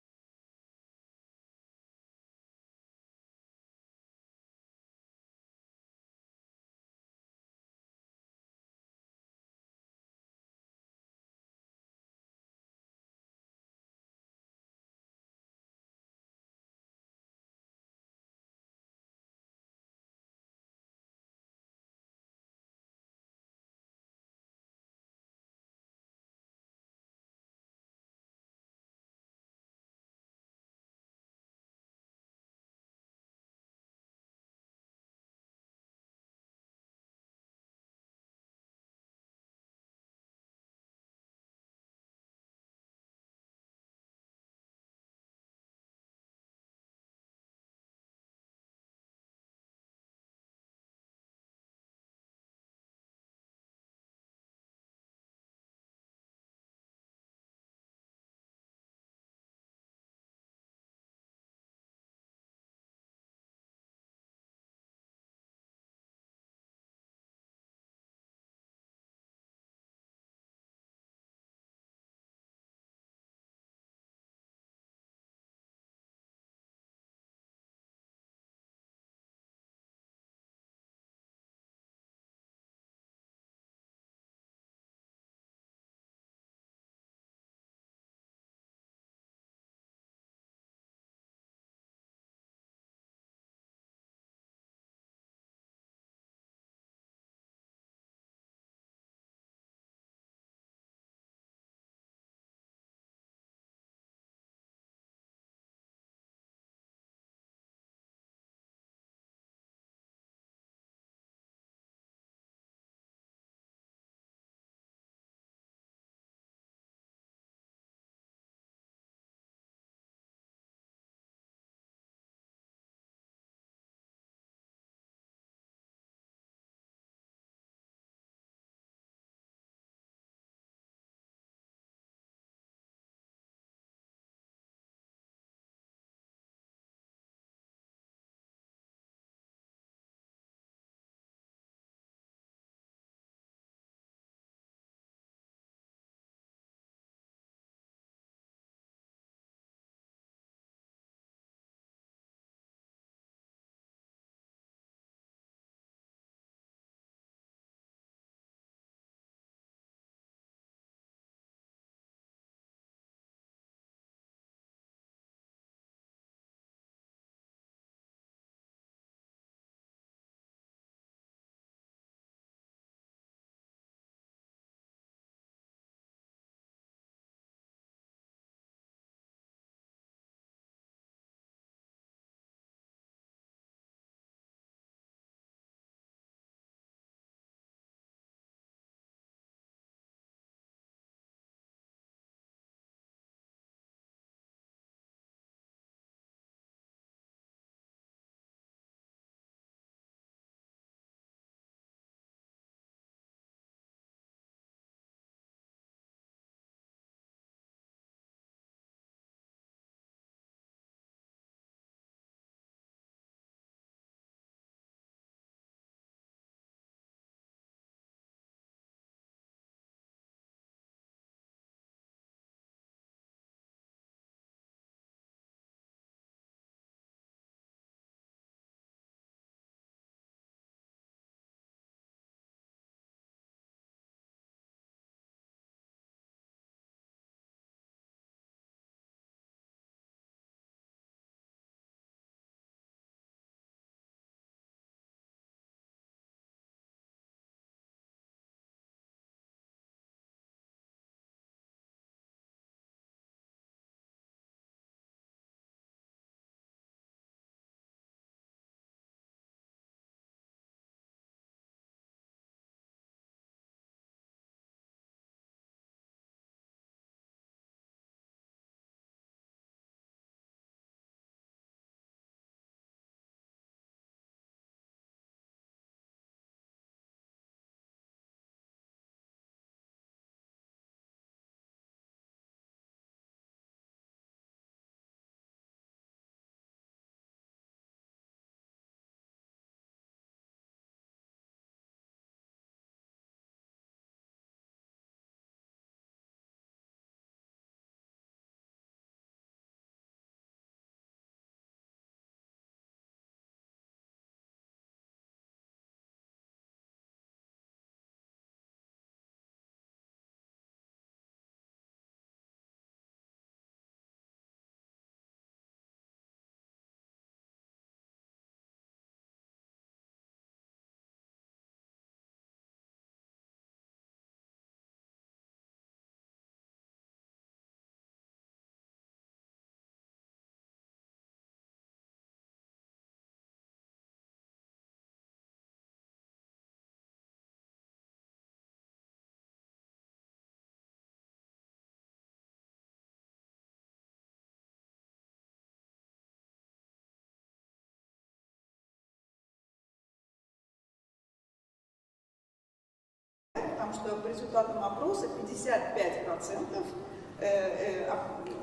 потому что по результатам опроса 55%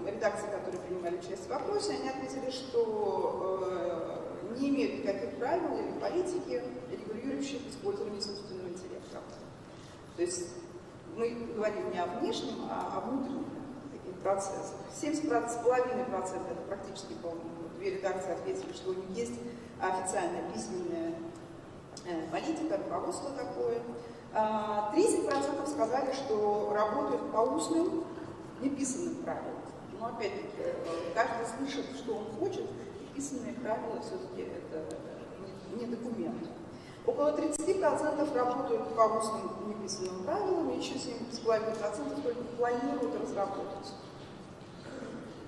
редакций, которые принимали участие в опросе, они отметили, что не имеют никаких правил или политики, регулирующих использование искусственного интеллекта. То есть мы говорим не о внешнем, а о внутренних таких процессах. 70,5% это практически, по-моему, 2 редакции ответили, что у них есть официальная письменная политика, руководство такое. 30% сказали, что работают по устным, неписанным правилам. Но опять-таки, каждый слышит, что он хочет, и писанные правила все-таки это не документ. Около 30% работают по устным неписанным правилам, и еще 7,5% только планируют разработать.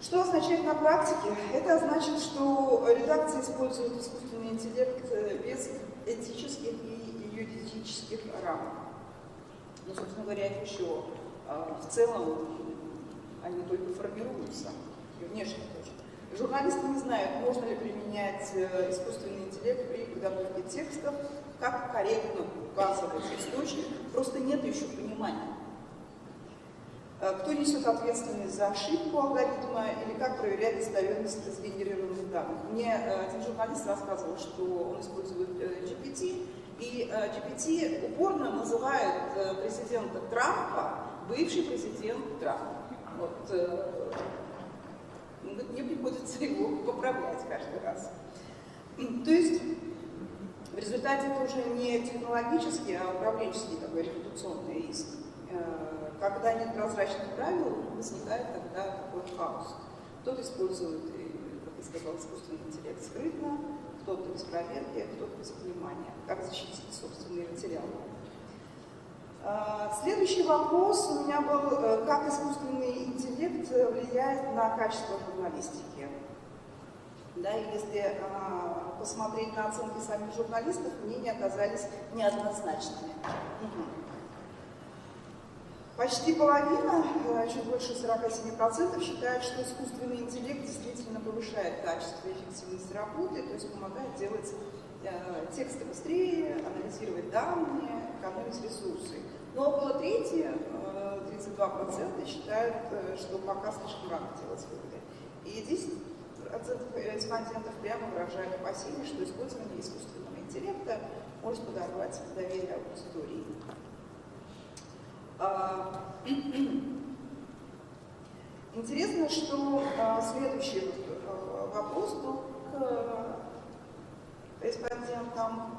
Что означает на практике? Это значит, что редакции используют искусственный интеллект без этических и юридических рамок. Ну, собственно говоря, еще в целом они только формируются, и внешне тоже. Журналисты не знают, можно ли применять искусственный интеллект при подготовке текстов, как корректно указывать источник, просто нет еще понимания. Кто несет ответственность за ошибку алгоритма или как проверять достоверность сгенерированных данных. Мне один журналист рассказывал, что он использует GPT, и GPT упорно называет президента Трампа бывший президент Трамп. Вот, мне приходится его поправлять каждый раз. То есть в результате это уже не технологический, а управленческий такой репутационный риск. Когда нет прозрачных правил, возникает тогда такой хаос. Кто-то использует, как я сказала, искусственный интеллект скрытно, кто-то без проверки, кто-то без понимания, как защитить собственные материалы. Следующий вопрос у меня был, как искусственный интеллект влияет на качество журналистики. Да, и если посмотреть на оценки самих журналистов, мнения оказались неоднозначными. Почти половина, чуть больше 47%, считают, что искусственный интеллект действительно повышает качество и эффективность работы, то есть помогает делать тексты быстрее, анализировать данные, экономить ресурсы. Но около трети, 32%, считают, что пока слишком рано делать выводы. И 10% респондентов прямо выражают опасения, что использование искусственного интеллекта может подорвать доверие аудитории. Интересно, что следующий вопрос был к респондентам.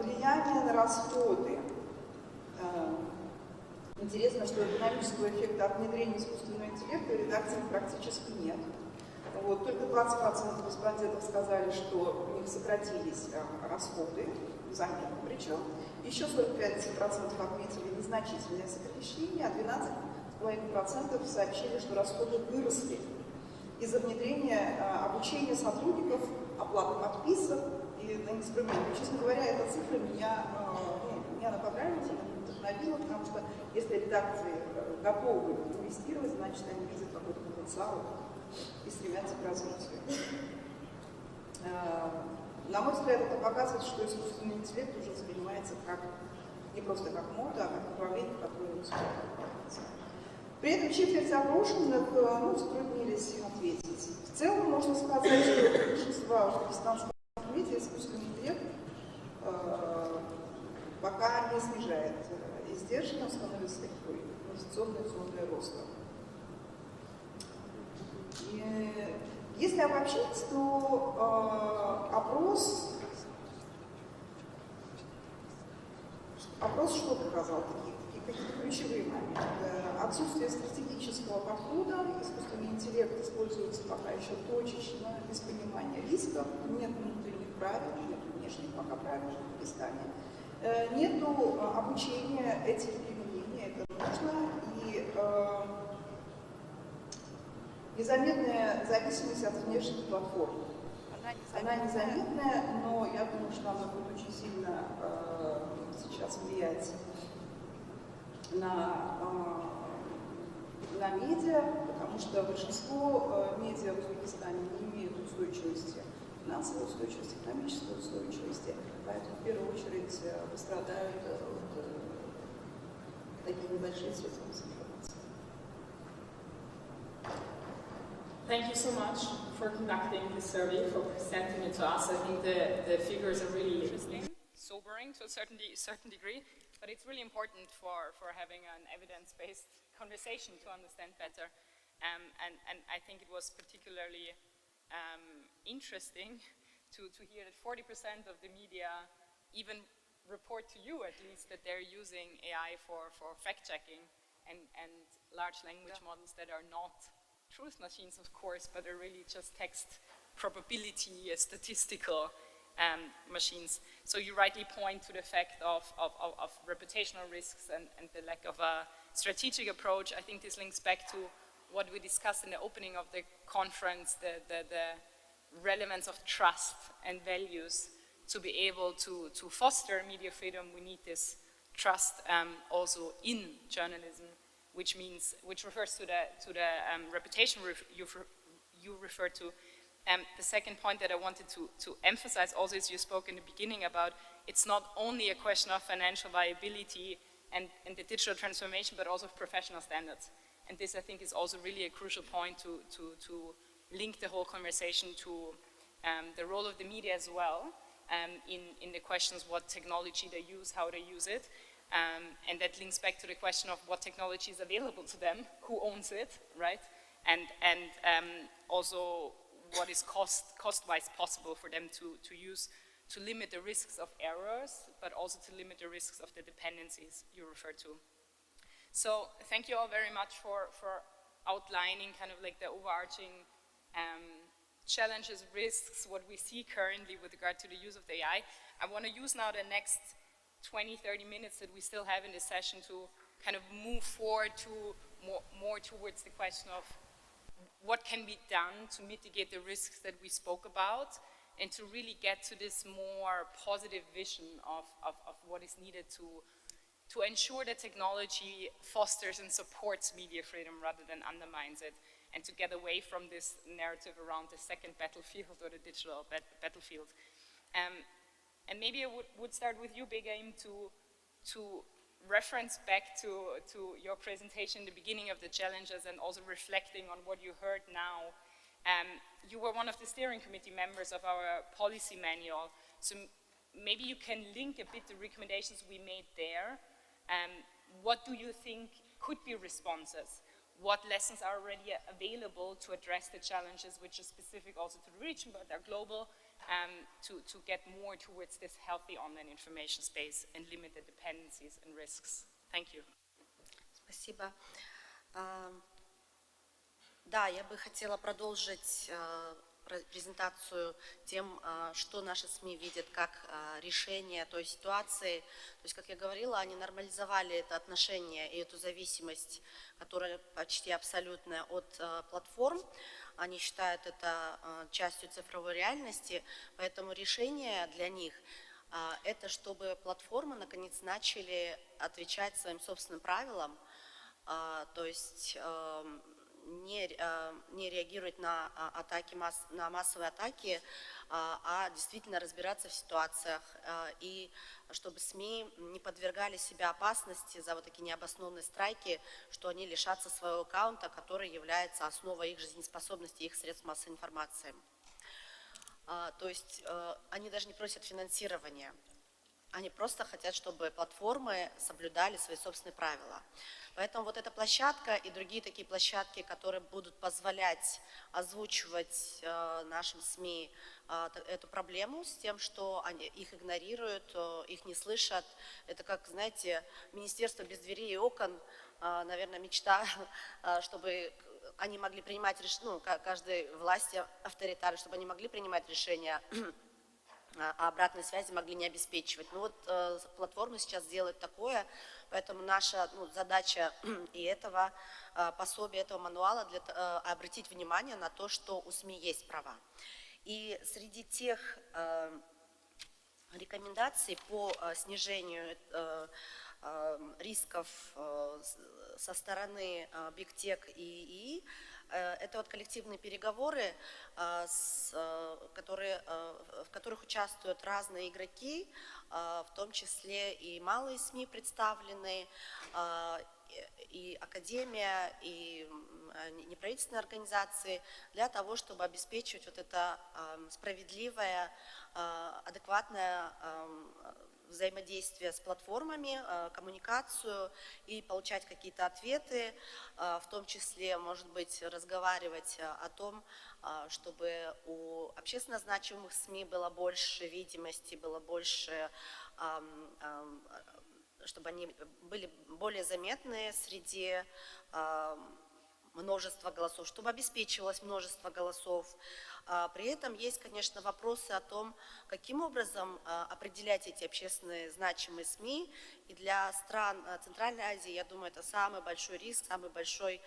Влияние на расходы. Интересно, что экономического эффекта от внедрения искусственного интеллекта в редакции практически нет. Вот, только 20% респондентов сказали, что у них сократились расходы, заметно причем. Еще 45% отметили незначительное сокращение, а 12,5% сообщили, что расходы выросли из-за внедрения обучения сотрудников, оплаты подписок и на инструменты. Честно говоря, эта цифра она понравилась, она меня вдохновила, потому что если редакции готовы инвестировать, значит, они видят какой-то потенциал и стремятся к развитию. На мой взгляд, это показывает, что искусственный интеллект уже воспринимается как не просто как мода, а как направление, которое не успеет выполняться. При этом четверть опрошенных затруднились ответить. В целом можно сказать, что большинство узбекистанских медиа искусственный интеллект пока не снижает издержки, он становится такой инвестиционной зоной роста. И если обобщить, то опрос что показал? Какие-то ключевые моменты. Отсутствие стратегического подхода, искусственный интеллект используется пока еще точечно, без понимания рисков, нет внутренних правил, нет внешних пока правил в Узбекистане. Нету обучения этики применения, это нужно, и незаметная зависимость от внешних платформ. Она незаметная, но я думаю, что она будет очень сильно сейчас влиять на медиа, потому что большинство медиа в Узбекистане не имеют устойчивости, финансовой устойчивости, экономической устойчивости, поэтому в первую очередь пострадают небольшие средства массовой информации. Thank you so much for conducting this survey, for presenting it to us. I think the figures are really interesting, sobering to a certain degree, but it's really important for having an evidence-based conversation to understand better. And I think it was particularly interesting to hear that 40% of the media even report to you, at least, that they're using AI for fact-checking and large language models that are not truth machines, of course, but are really just text probability, statistical machines. So you rightly point to the fact of reputational risks and the lack of a strategic approach. I think this links back to what we discussed in the opening of the conference, the relevance of trust and values. To be able to foster media freedom, we need this trust also in journalism, which refers to the reputation you referred to. The second point that I wanted to emphasize also is you spoke in the beginning about it's not only a question of financial viability and the digital transformation, but also of professional standards. And this, I think, is also really a crucial point to link the whole conversation to the role of the media as well in the questions what technology they use, how they use it. And that links back to the question of what technology is available to them, who owns it, right? And also what is cost-wise possible for them to use to limit the risks of errors, but also to limit the risks of the dependencies you referred to. So thank you all very much for outlining kind of like the overarching challenges, risks, what we see currently with regard to the use of the AI. I want to use now the next 20, 30 minutes that we still have in this session to kind of move forward to more towards the question of what can be done to mitigate the risks that we spoke about and to really get to this more positive vision of what is needed to ensure that technology fosters and supports media freedom rather than undermines it, and to get away from this narrative around the second battlefield or the digital battlefield. And maybe I would start with you, Big Aim, to reference back to your presentation in the beginning of the challenges and also reflecting on what you heard now. You were one of the steering committee members of our policy manual, so maybe you can link a bit the recommendations we made there. What do you think could be responses? What lessons are already available to address the challenges which are specific also to the region but are global, to get more towards this healthy online information space and limit the dependencies and risks. Thank you. Спасибо. Да, я бы хотела продолжить презентацию тем, что наши СМИ видят как решение той ситуации. То есть, как я говорила, они нормализовали это отношение и эту зависимость, которая почти абсолютная от платформ. Они считают это частью цифровой реальности, поэтому решение для них это чтобы платформы наконец начали отвечать своим собственным правилам, то есть не реагировать на атаки, на массовые атаки, а действительно разбираться в ситуациях, и чтобы СМИ не подвергали себя опасности за вот такие необоснованные страйки, что они лишатся своего аккаунта, который является основой их жизнеспособности, их средств массовой информации. То есть они даже не просят финансирования, они просто хотят, чтобы платформы соблюдали свои собственные правила. Поэтому вот эта площадка и другие такие площадки, которые будут позволять озвучивать нашим СМИ эту проблему с тем, что они их игнорируют, их не слышат. Это как, знаете, министерство без дверей и окон, наверное, мечта, чтобы они могли принимать решения, ну, каждой власти авторитарной, чтобы они могли принимать решения, а обратной связи могли не обеспечивать. Ну вот платформы сейчас делают такое, поэтому наша задача и этого пособия, этого мануала обратить внимание на то, что у СМИ есть права. И среди тех рекомендаций по снижению рисков со стороны Big Tech и ИИ, это вот коллективные переговоры, в которых участвуют разные игроки, в том числе и малые СМИ представлены, и академия, и неправительственные организации для того, чтобы обеспечивать вот это справедливое, адекватное взаимодействие с платформами, коммуникацию и получать какие-то ответы, в том числе, может быть, разговаривать о том, чтобы у общественно значимых СМИ было больше видимости, было больше, чтобы они были более заметны среди множества голосов, чтобы обеспечивалось множество голосов. При этом есть, конечно, вопросы о том, каким образом определять эти общественные значимые СМИ. И для стран Центральной Азии, я думаю, это самый большой риск, самый большой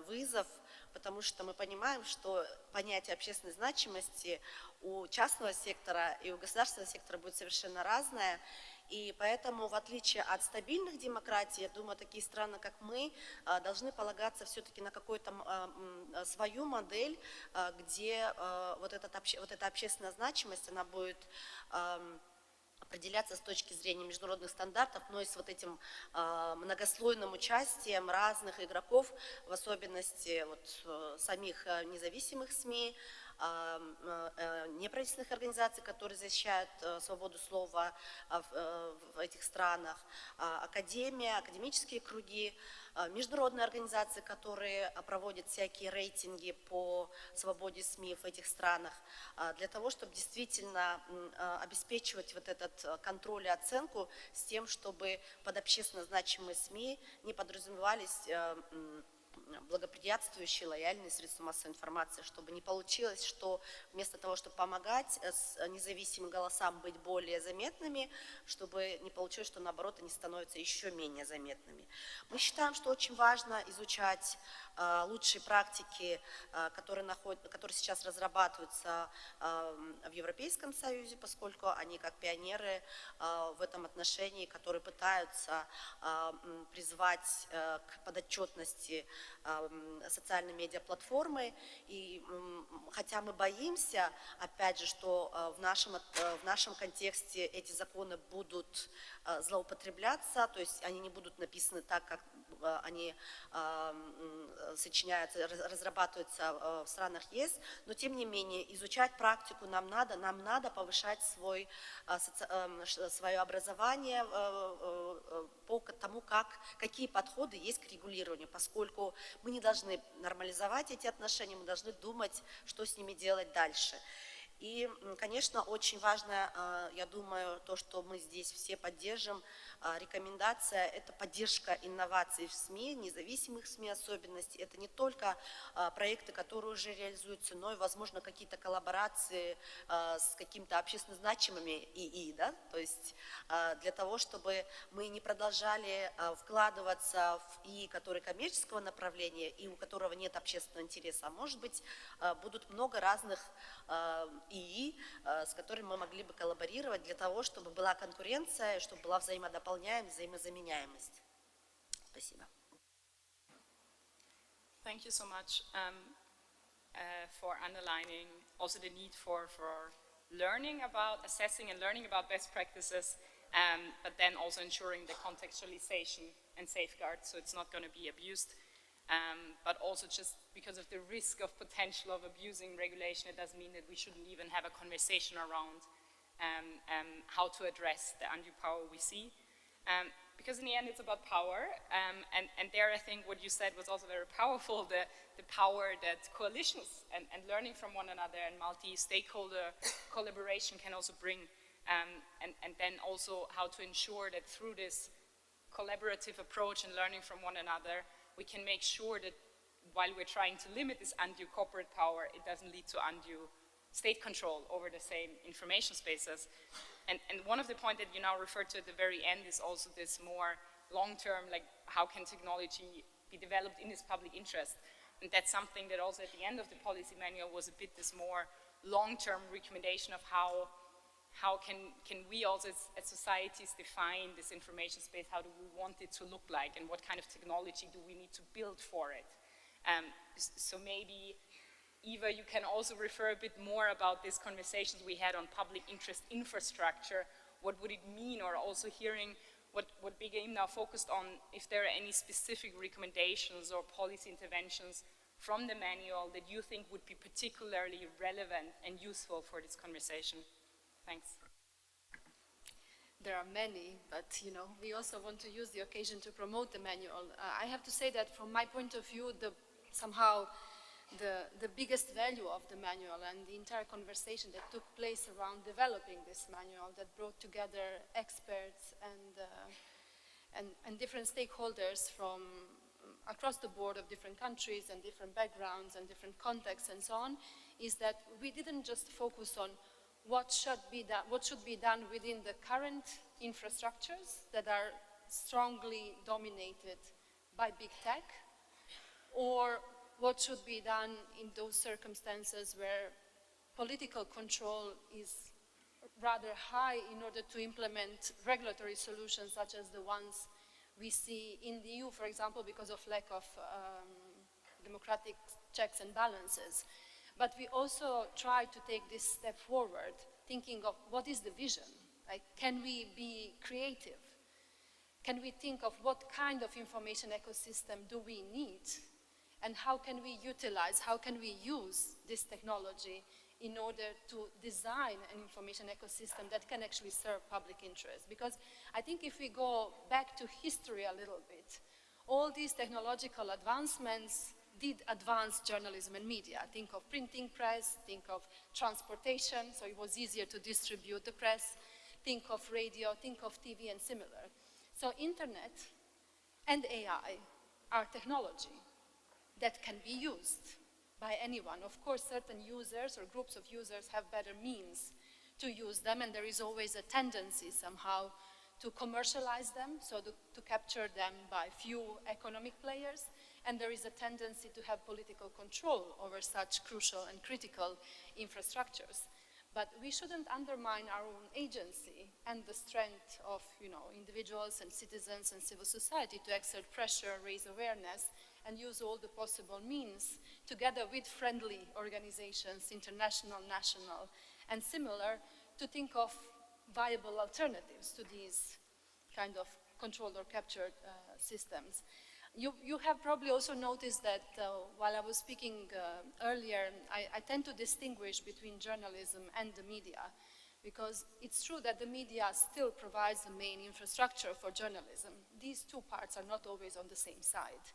вызов, потому что мы понимаем, что понятие общественной значимости у частного сектора и у государственного сектора будет совершенно разное. И поэтому, в отличие от стабильных демократий, я думаю, такие страны, как мы, должны полагаться все-таки на какую-то свою модель, где вот эта общественная значимость, она будет определяться с точки зрения международных стандартов, но и с вот этим многослойным участием разных игроков, в особенности вот, самих независимых СМИ, неправительственных организаций, которые защищают свободу слова в этих странах, академия, академические круги, международные организации, которые проводят всякие рейтинги по свободе СМИ в этих странах, для того, чтобы действительно обеспечивать вот этот контроль и оценку с тем, чтобы под общественно значимые СМИ не подразумевались благоприятствующие, лояльные средства массовой информации, чтобы не получилось, что вместо того, чтобы помогать независимым голосам быть более заметными, чтобы не получилось, что наоборот они становятся еще менее заметными. Мы считаем, что очень важно изучать лучшие практики, которые сейчас разрабатываются в Европейском Союзе, поскольку они как пионеры в этом отношении, которые пытаются призвать к подотчетности социальной медиаплатформы. И хотя мы боимся, опять же, что в нашем контексте эти законы будут злоупотребляться, то есть они не будут написаны так, как они сочиняются, разрабатываются в странах ЕС, но тем не менее изучать практику нам надо повышать свое образование по тому, какие подходы есть к регулированию, поскольку мы не должны нормализовать эти отношения, мы должны думать, что с ними делать дальше. И, конечно, очень важно, я думаю, то, что мы здесь все поддержим, рекомендация – это поддержка инноваций в СМИ, независимых СМИ особенностей. Это не только проекты, которые уже реализуются, но и, возможно, какие-то коллаборации с какими-то общественно значимыми ИИ, да? То есть для того, чтобы мы не продолжали вкладываться в ИИ, который коммерческого направления и у которого нет общественного интереса, а может быть, будут много разных ИИ, с которыми мы могли бы коллаборировать для того, чтобы была конкуренция, чтобы была взаимодополняемость, взаимозаменяемость. Спасибо. Thank you so much for underlining also the need for learning about, assessing and learning about best practices, but then also ensuring the contextualization and safeguards so it's not going to be abused. But also just because of the risk of potential of abusing regulation, it doesn't mean that we shouldn't even have a conversation around how to address the undue power we see. Because in the end it's about power, and there I think what you said was also very powerful, the power that coalitions and learning from one another and multi-stakeholder collaboration can also bring, and then also how to ensure that through this collaborative approach and learning from one another, we can make sure that while we're trying to limit this undue corporate power, it doesn't lead to undue state control over the same information spaces. And one of the points that you now referred to at the very end is also this more long-term, like how can technology be developed in this public interest? And that's something that also at the end of the policy manual was a bit this more long-term recommendation of how can we also as societies define this information space, how do we want it to look like, and what kind of technology do we need to build for it? So maybe, Eva, you can also refer a bit more about these conversations we had on public interest infrastructure. What would it mean, or also hearing what Big Aim now focused on, if there are any specific recommendations or policy interventions from the manual that you think would be particularly relevant and useful for this conversation. Thanks. There are many, but we also want to use the occasion to promote the manual. I have to say that from my point of view, somehow the biggest value of the manual and the entire conversation that took place around developing this manual, that brought together experts and different stakeholders from across the board of different countries and different backgrounds and different contexts and so on, is that we didn't just focus on what should be done within the current infrastructures that are strongly dominated by big tech, or what should be done in those circumstances where political control is rather high in order to implement regulatory solutions such as the ones we see in the EU, for example, because of lack of democratic checks and balances. But we also try to take this step forward, thinking of what is the vision? Like, can we be creative? Can we think of what kind of information ecosystem do we need? And how can we utilize, how can we use this technology in order to design an information ecosystem that can actually serve public interest? Because I think if we go back to history a little bit, all these technological advancements did advance journalism and media. Think of printing press, think of transportation, so it was easier to distribute the press, think of radio, think of TV and similar. So internet and AI are technology that can be used by anyone. Of course, certain users or groups of users have better means to use them, and there is always a tendency somehow to commercialize them, so to capture them by few economic players, and there is a tendency to have political control over such crucial and critical infrastructures. But we shouldn't undermine our own agency and the strength of individuals and citizens and civil society to exert pressure, raise awareness, and use all the possible means, together with friendly organizations, international, national, and similar, to think of viable alternatives to these kind of controlled or captured systems. You have probably also noticed that while I was speaking earlier, I tend to distinguish between journalism and the media, because it's true that the media still provides the main infrastructure for journalism. These two parts are not always on the same side.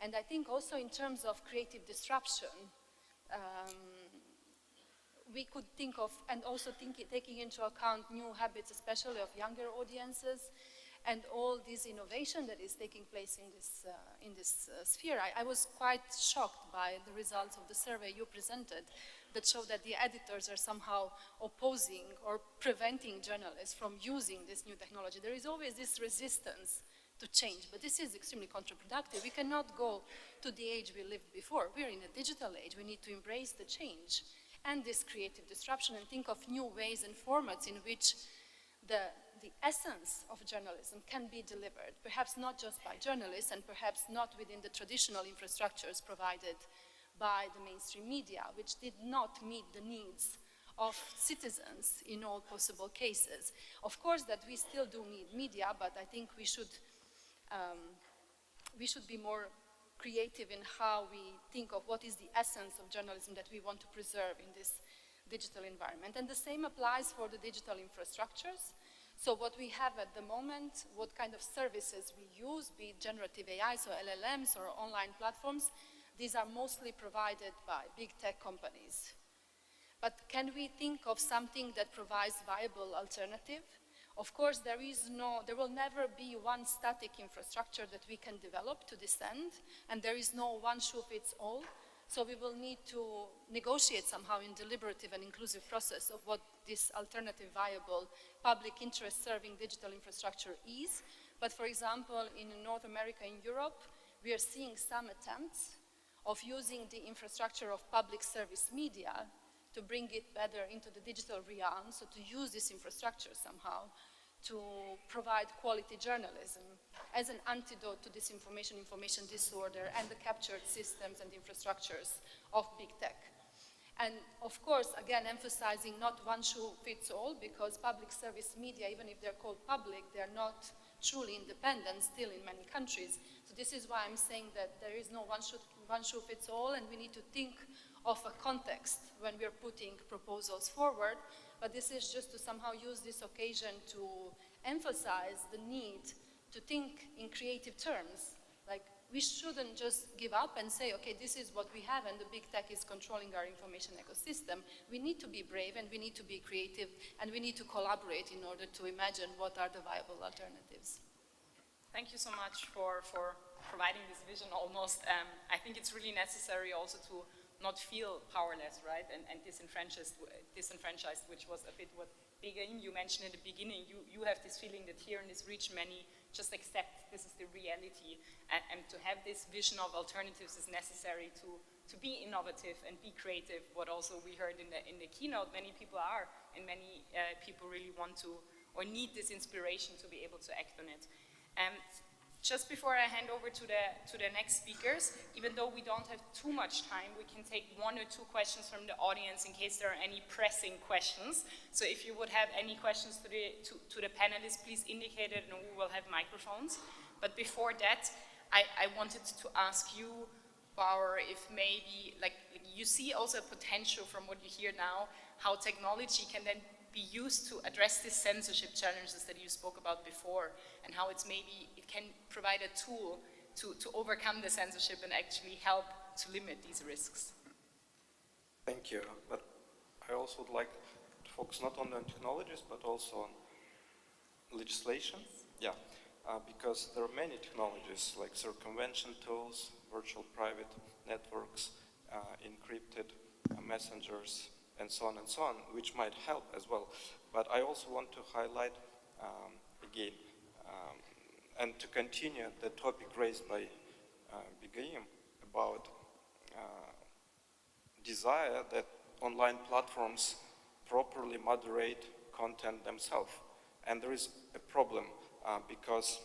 And I think also in terms of creative disruption, we could think of, and also taking into account new habits, especially of younger audiences, and all this innovation that is taking place in this sphere. I was quite shocked by the results of the survey you presented that showed that the editors are somehow opposing or preventing journalists from using this new technology. There is always this resistance to change, but this is extremely counterproductive. We cannot go to the age we lived before. We're in a digital age. We need to embrace the change and this creative disruption and think of new ways and formats in which the essence of journalism can be delivered, perhaps not just by journalists and perhaps not within the traditional infrastructures provided by the mainstream media, which did not meet the needs of citizens in all possible cases. Of course that we still do need media, but I think we should be more creative in how we think of what is the essence of journalism that we want to preserve in this digital environment. And the same applies for the digital infrastructures. So what we have at the moment, what kind of services we use, be it generative AI, so LLMs or online platforms, these are mostly provided by big tech companies. But can we think of something that provides viable alternative? Of course, there will never be one static infrastructure that we can develop to this end, and there is no one shoe fits all. So we will need to negotiate somehow in deliberative and inclusive process of what this alternative viable public interest serving digital infrastructure is. But for example, in North America and Europe, we are seeing some attempts of using the infrastructure of public service media to bring it better into the digital realm, so to use this infrastructure somehow to provide quality journalism as an antidote to disinformation, information disorder, and the captured systems and infrastructures of big tech. And of course, again, emphasizing not one shoe fits all, because public service media, even if they're called public, they're not truly independent still in many countries. So this is why I'm saying that there is no one shoe fits all, and we need to think of a context when we're putting proposals forward. But this is just to somehow use this occasion to emphasize the need to think in creative terms. Like, we shouldn't just give up and say, okay, this is what we have and the big tech is controlling our information ecosystem. We need to be brave and we need to be creative and we need to collaborate in order to imagine what are the viable alternatives. Thank you so much for providing this vision almost. I think it's really necessary also to not feel powerless, right, and disenfranchised, which was a bit what Begin, you mentioned in the beginning. You have this feeling that here in this region, many just accept this is the reality, and to have this vision of alternatives is necessary to be innovative and be creative. What also we heard in the keynote, many people are, and many people really want to or need this inspiration to be able to act on it. Just before I hand over to the next speakers, even though we don't have too much time, we can take 1 or 2 questions from the audience in case there are any pressing questions. So if you would have any questions to the panelists, please indicate it and we will have microphones. But before that, I wanted to ask you, Bauer, if maybe, like, you see also a potential from what you hear now, how technology can then be used to address these censorship challenges that you spoke about before, and how it can provide a tool to overcome the censorship and actually help to limit these risks. Thank you. But I also would like to focus not only on technologies, but also on legislation. Yeah, because there are many technologies like circumvention tools, virtual private networks, encrypted messengers, and so on, which might help as well. But I also want to highlight, again, and to continue the topic raised by Begim about desire that online platforms properly moderate content themselves. And there is a problem because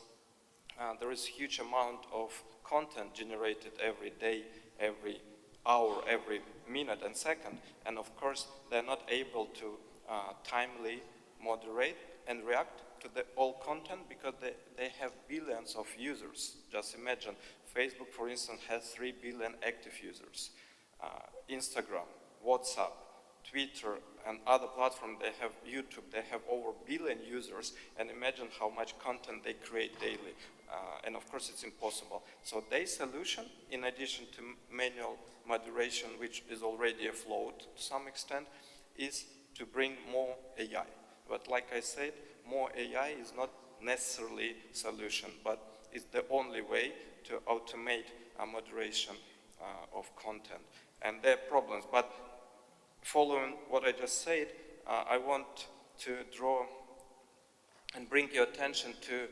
there is a huge amount of content generated every day, every hour, every minute and second, and of course they're not able to timely moderate and react to the all content because they have billions of users. Just imagine, Facebook, for instance, has 3 billion active users. Instagram, WhatsApp, Twitter, and other platforms, they have YouTube, they have over 1 billion users, and imagine how much content they create daily. And of course it's impossible. So their solution, in addition to manual moderation, which is already afloat to some extent, is to bring more AI. But like I said, more AI is not necessarily a solution, but it's the only way to automate a moderation of content. And there are problems. But following what I just said, I want to draw and bring your attention to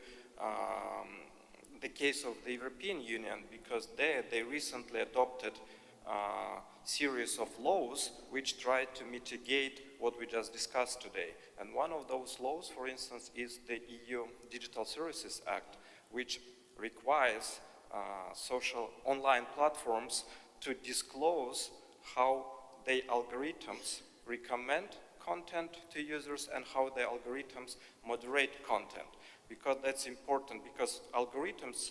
the case of the European Union, because they recently adopted a series of laws which try to mitigate what we just discussed today. And one of those laws, for instance, is the EU Digital Services Act, which requires social online platforms to disclose how their algorithms recommend content to users and how their algorithms moderate content. Because that's important, because algorithms,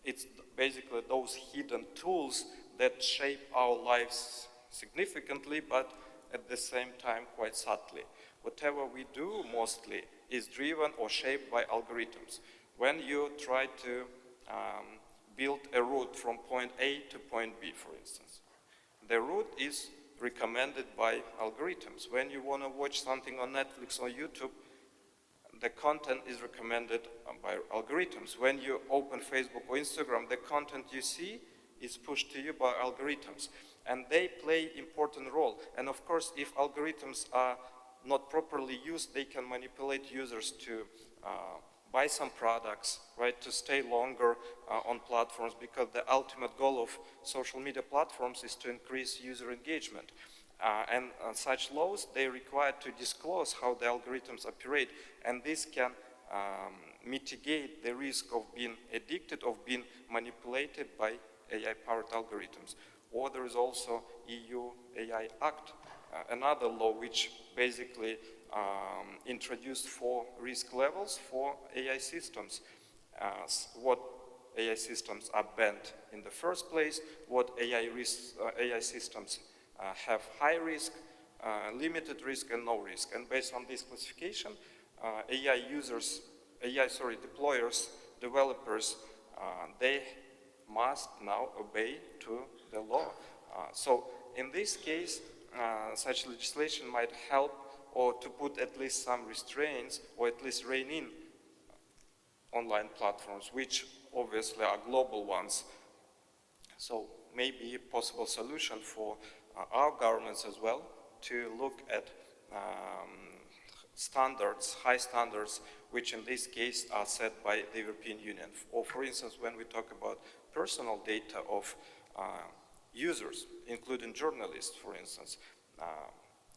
it's basically those hidden tools that shape our lives significantly, but at the same time quite subtly. Whatever we do mostly is driven or shaped by algorithms. When you try to build a route from point A to point B, for instance, the route is recommended by algorithms. When you want to watch something on Netflix or YouTube, the content is recommended by algorithms. When you open Facebook or Instagram, the content you see is pushed to you by algorithms. And they play an important role. And of course, if algorithms are not properly used, they can manipulate users to buy some products, right, to stay longer on platforms, because the ultimate goal of social media platforms is to increase user engagement. And such laws, they require to disclose how the algorithms operate, and this can mitigate the risk of being addicted, of being manipulated by AI-powered algorithms. Or there is also EU AI Act, another law which basically introduced 4 risk levels for AI systems. what AI systems are banned in the first place, what AI systems have high risk, limited risk, and no risk. And based on this classification, deployers, developers, they must now obey to the law. So in this case, such legislation might help or to put at least some restraints or at least rein in online platforms, which obviously are global ones. So maybe a possible solution for our governments as well to look at standards, high standards, which in this case are set by the European Union. Or for instance, when we talk about personal data of users, including journalists, for instance,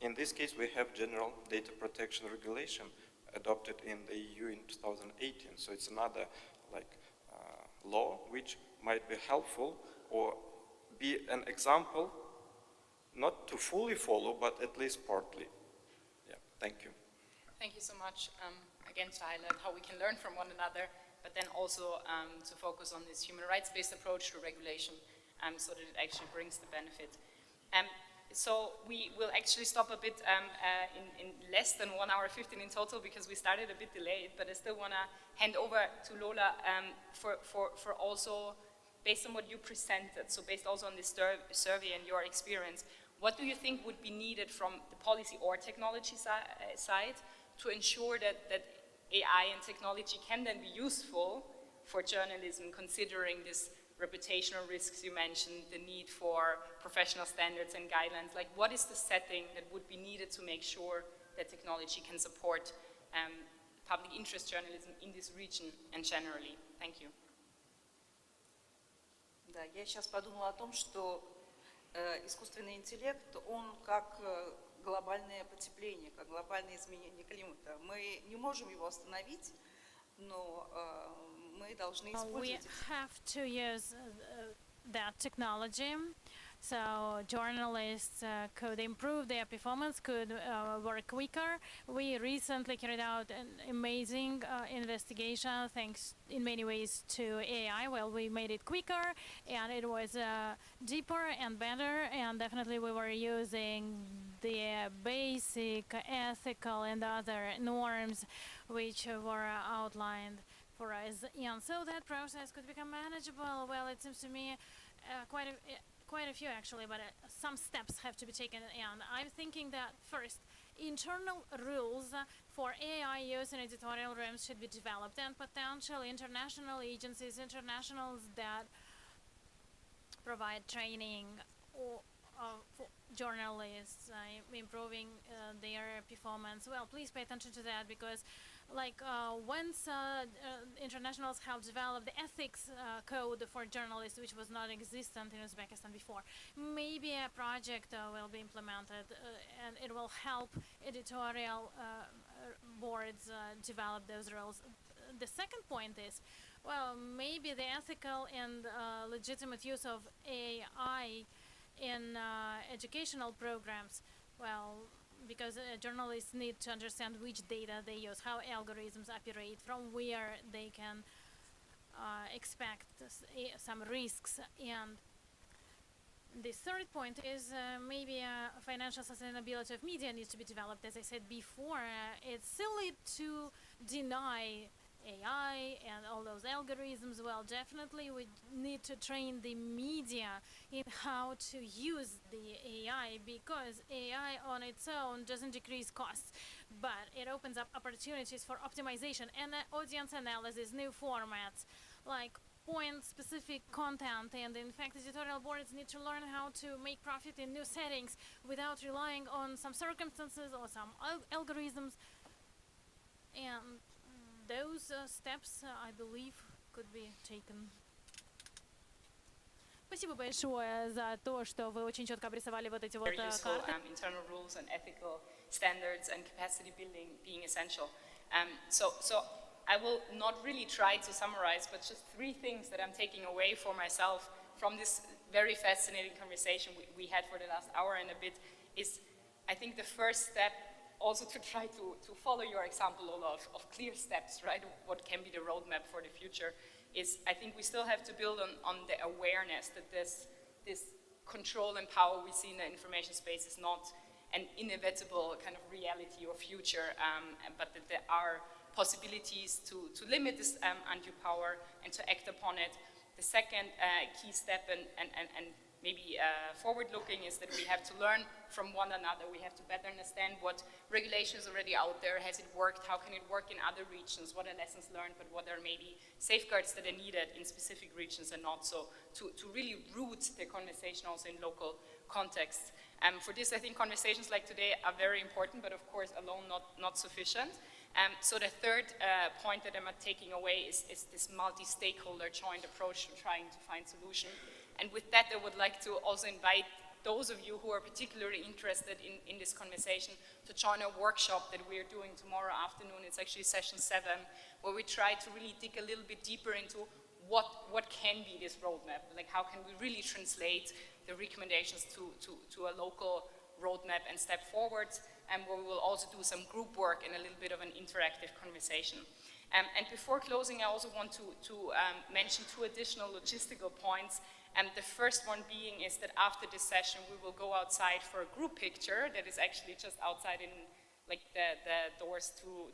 in this case we have General Data Protection Regulation adopted in the EU in 2018. So it's another law which might be helpful or be an example, not to fully follow, but at least partly. Yeah, thank you. Thank you so much, again, to highlight how we can learn from one another, but then also to focus on this human rights-based approach to regulation so that it actually brings the benefit. So we will actually stop a bit in less than 1 hour 15 in total because we started a bit delayed, but I still want to hand over to Lola for also, based on what you presented, so based also on this survey and your experience, what do you think would be needed from the policy or technology side to ensure that AI and technology can then be useful for journalism, considering this reputational risks you mentioned, the need for professional standards and guidelines? Like, what is the setting that would be needed to make sure that technology can support public interest journalism in this region and generally? Thank you. Да, я сейчас подумала о том, что искусственный интеллект, он как глобальное потепление, как глобальное изменение климата. Мы не можем его остановить, но мы должны использовать. We have to use that technology, so journalists could improve their performance, could work quicker. We recently carried out an amazing investigation, thanks in many ways to AI. Well, we made it quicker, and it was deeper and better, and definitely we were using the basic ethical and other norms which were outlined for us, and so that process could become manageable. Well, it seems to me quite a few actually, but some steps have to be taken, and I'm thinking that first, internal rules for AI use in editorial rooms should be developed, and potential international agencies, internationals that provide training for journalists, improving their performance. Well, please pay attention to that, because once internationals have developed the ethics code for journalists, which was not existent in Uzbekistan before, maybe a project will be implemented and it will help editorial boards develop those rules. The second point is, well, maybe the ethical and legitimate use of AI in educational programs. Well, because journalists need to understand which data they use, how algorithms operate, from where they can expect some risks. And the third point is maybe financial sustainability of media needs to be developed. As I said before, it's silly to deny AI and all those algorithms. Well, definitely we need to train the media in how to use the AI, because AI on its own doesn't decrease costs, but it opens up opportunities for optimization and audience analysis, new formats, like point-specific content. And in fact, editorial boards need to learn how to make profit in new settings without relying on some circumstances or some algorithms. And those steps, I believe, could be taken. Спасибо большое за то, что вы очень четко обрисовали вот эти вот карты. Internal rules and ethical standards and capacity building being essential. So I will not really try to summarize, but just 3 things that I'm taking away for myself from this very fascinating conversation we had for the last hour and a bit is, I think the first step also to try to follow your example, Ola, of clear steps, right? What can be the roadmap for the future is, I think we still have to build on the awareness that this control and power we see in the information space is not an inevitable kind of reality or future, but that there are possibilities to limit this undue power and to act upon it. The second key step and maybe forward-looking is that we have to learn from one another. We have to better understand what regulation is already out there. Has it worked? How can it work in other regions? What are lessons learned? But what are maybe safeguards that are needed in specific regions and not? So to really root the conversation also in local contexts. For this, I think conversations like today are very important, but of course alone not sufficient. So the third point that I'm taking away is this multi-stakeholder joint approach to trying to find solution. And with that, I would like to also invite those of you who are particularly interested in this conversation to join a workshop that we are doing tomorrow afternoon. It's actually session 7, where we try to really dig a little bit deeper into what can be this roadmap. Like, how can we really translate the recommendations to a local roadmap and step forward, and where we will also do some group work and a little bit of an interactive conversation. And before closing, I also want to mention 2 additional logistical points. The first one being is that after this session, we will go outside for a group picture that is actually just outside in like the doors to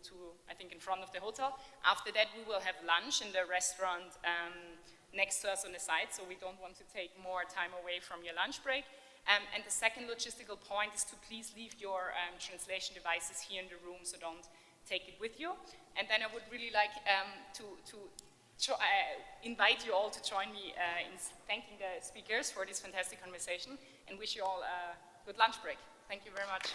I think in front of the hotel. After that, we will have lunch in the restaurant next to us on the side, so we don't want to take more time away from your lunch break. And the second logistical point is to please leave your translation devices here in the room, so don't take it with you. And then I would really like to invite you all to join me in thanking the speakers for this fantastic conversation, and wish you all a good lunch break. Thank you very much.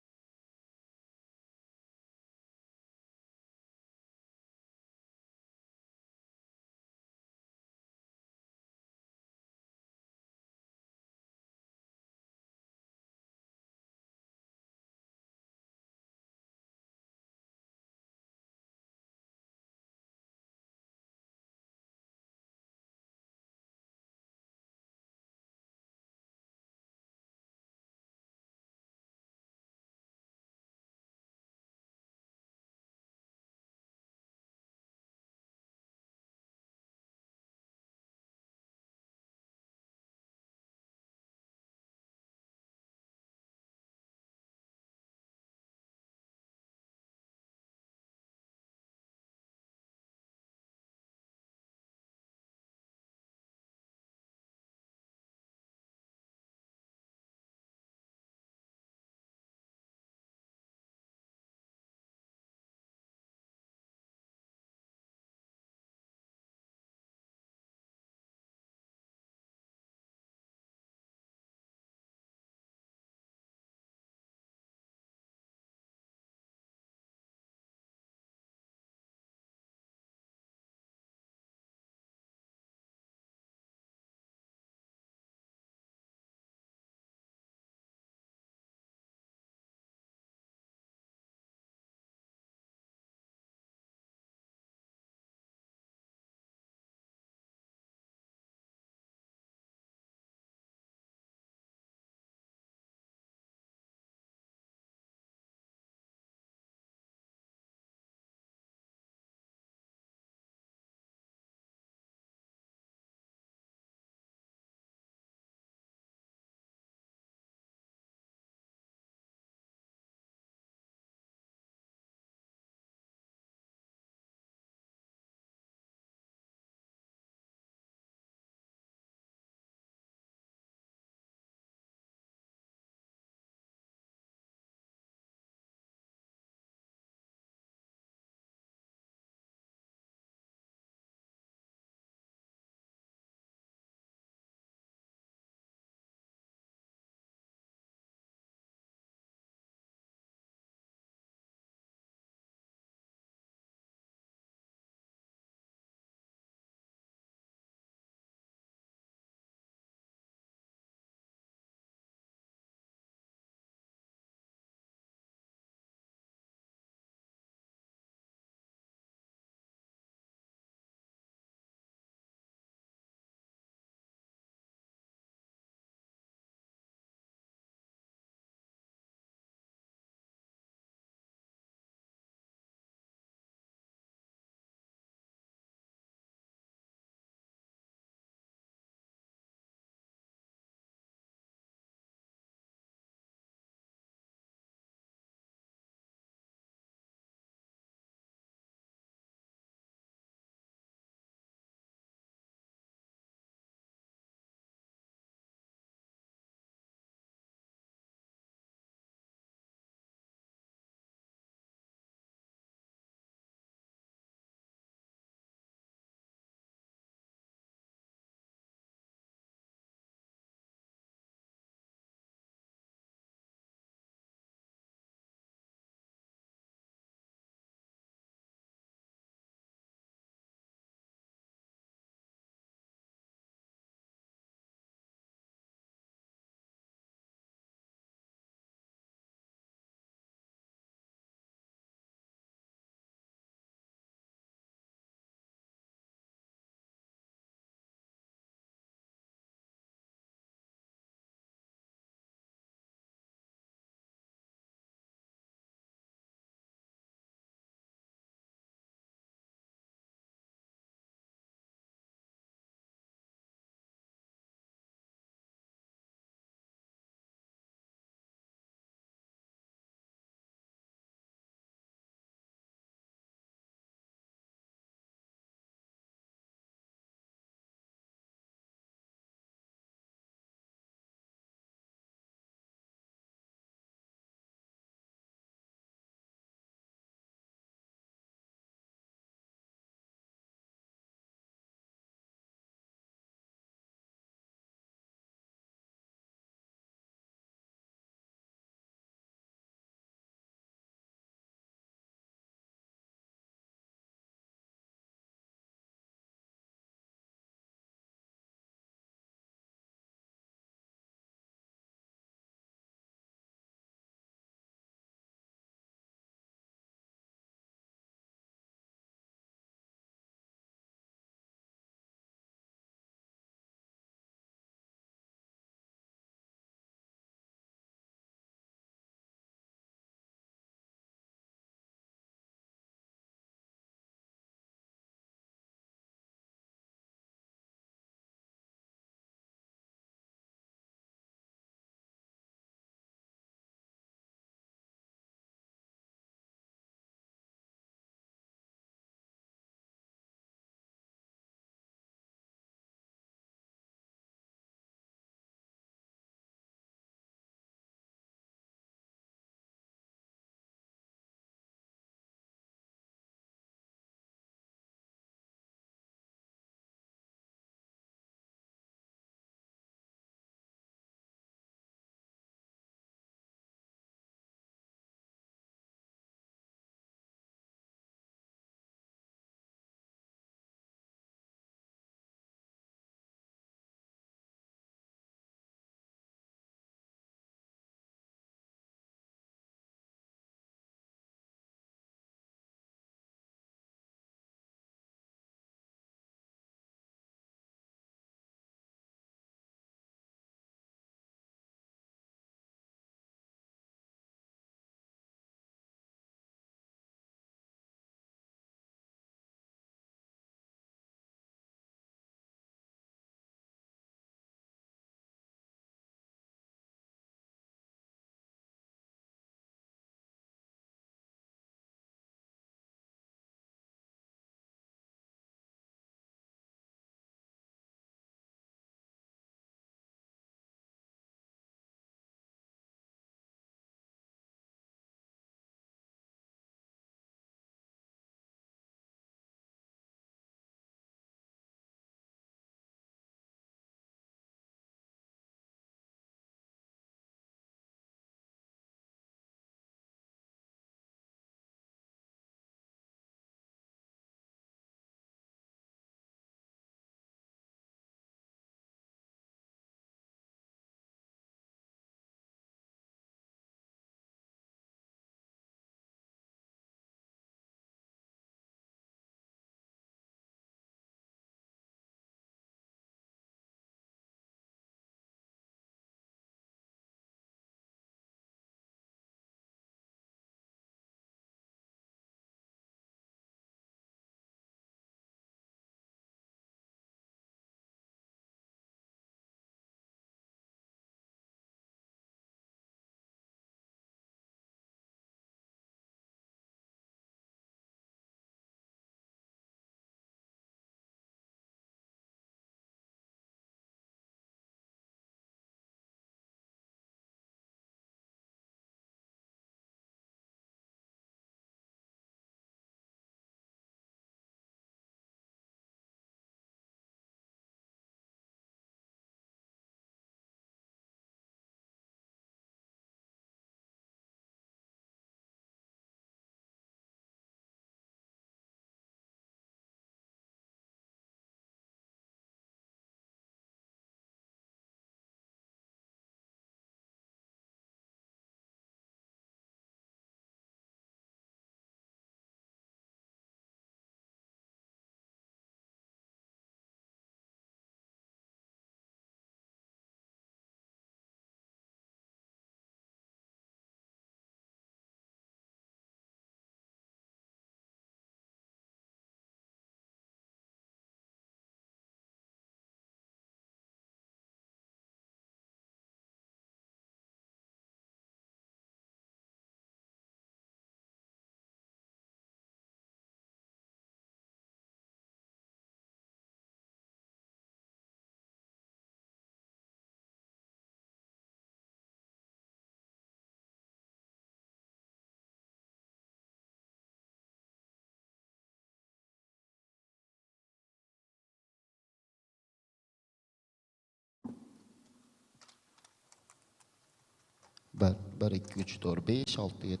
1, 2, 3, 4, 5, 6, 7.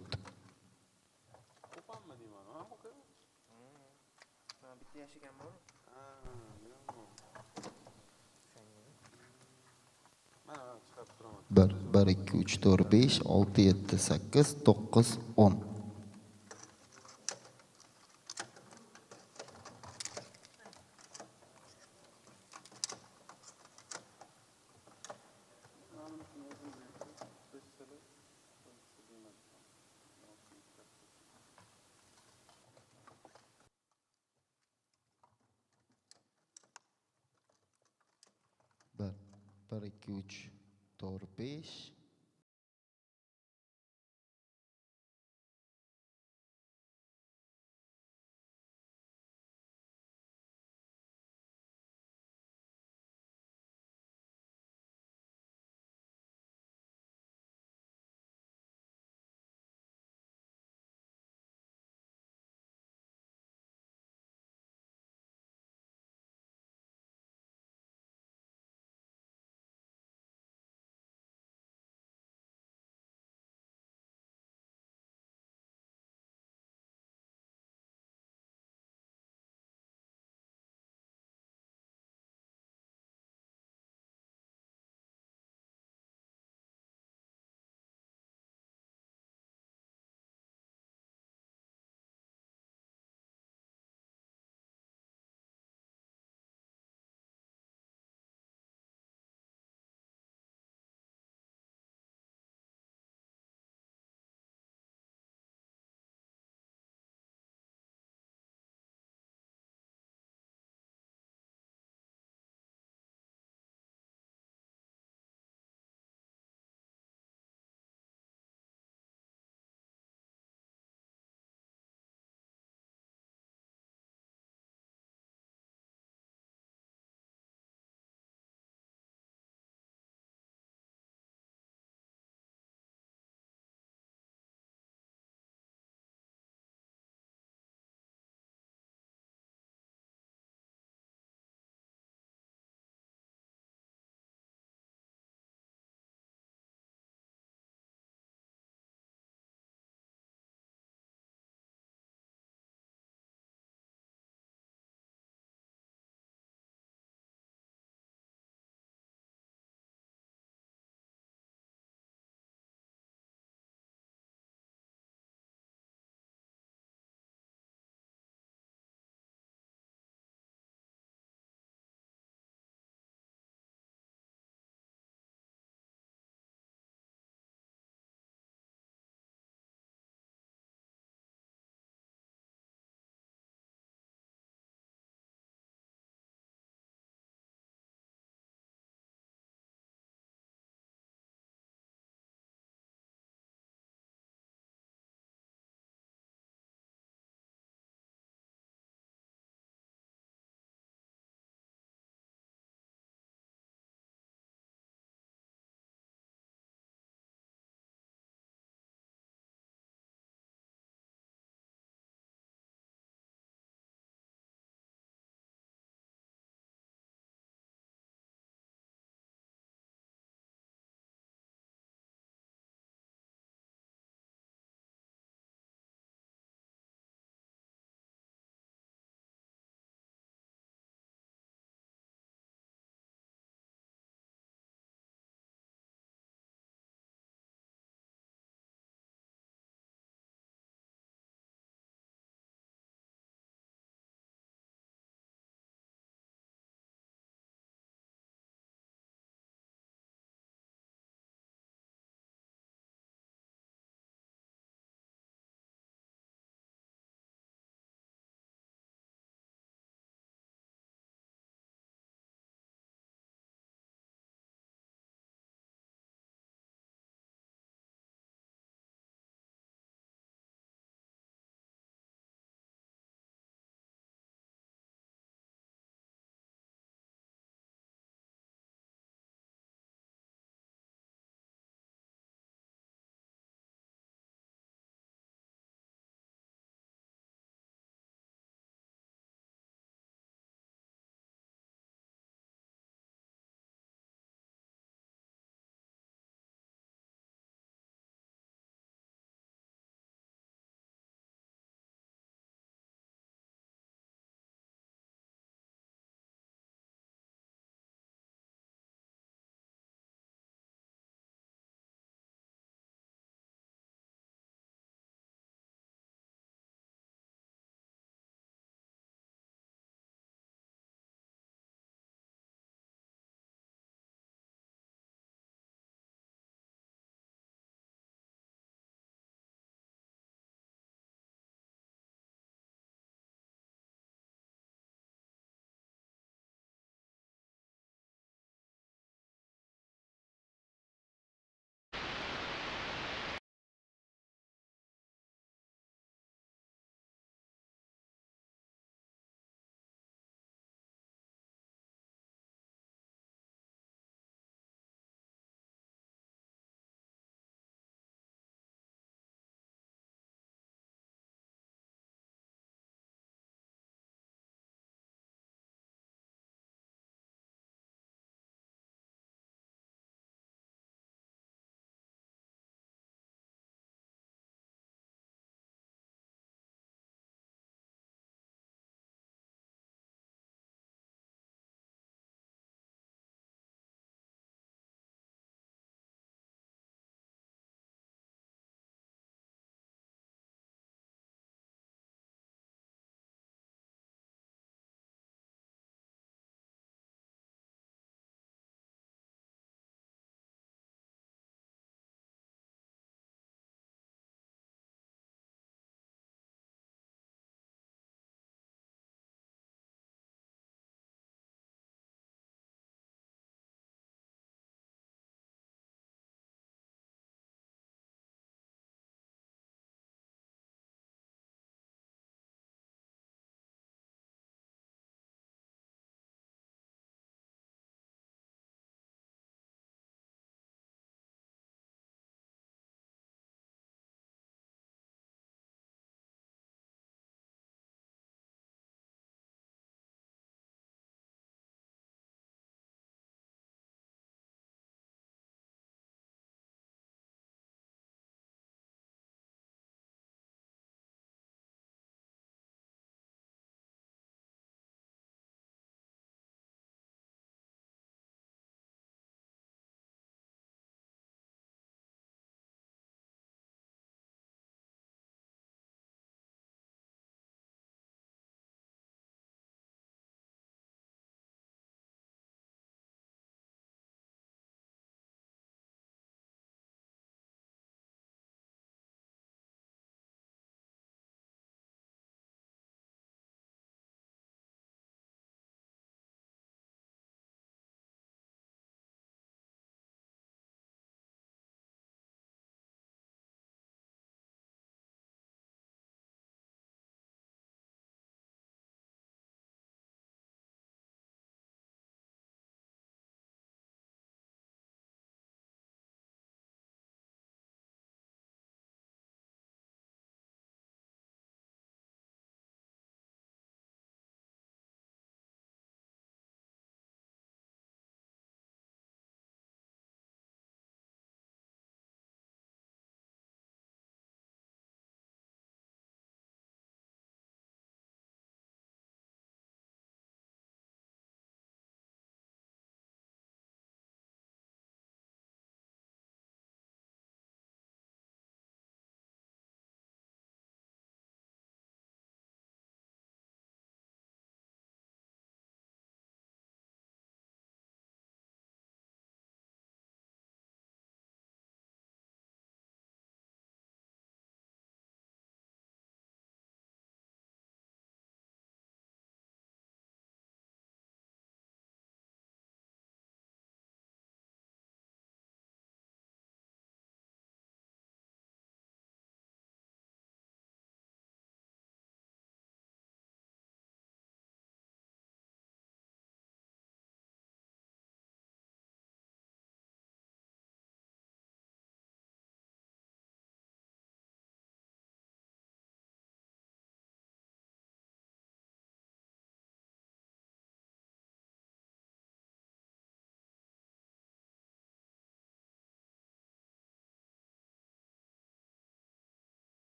Bir, ikki, uch, to'rt, besh, olti, yetti, sakkiz, to'qqiz, 10. Bir, ikki, uch, to'rt, besh,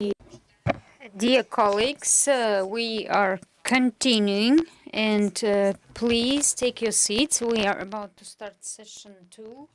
Dear colleagues, we are continuing, and please take your seats. We are about to start session 2.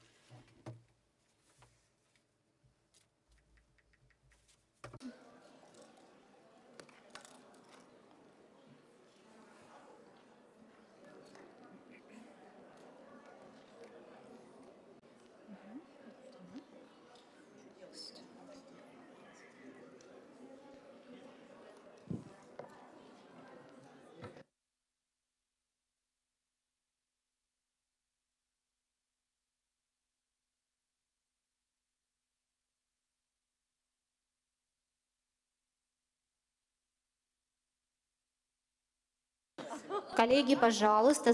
Коллеги, пожалуйста,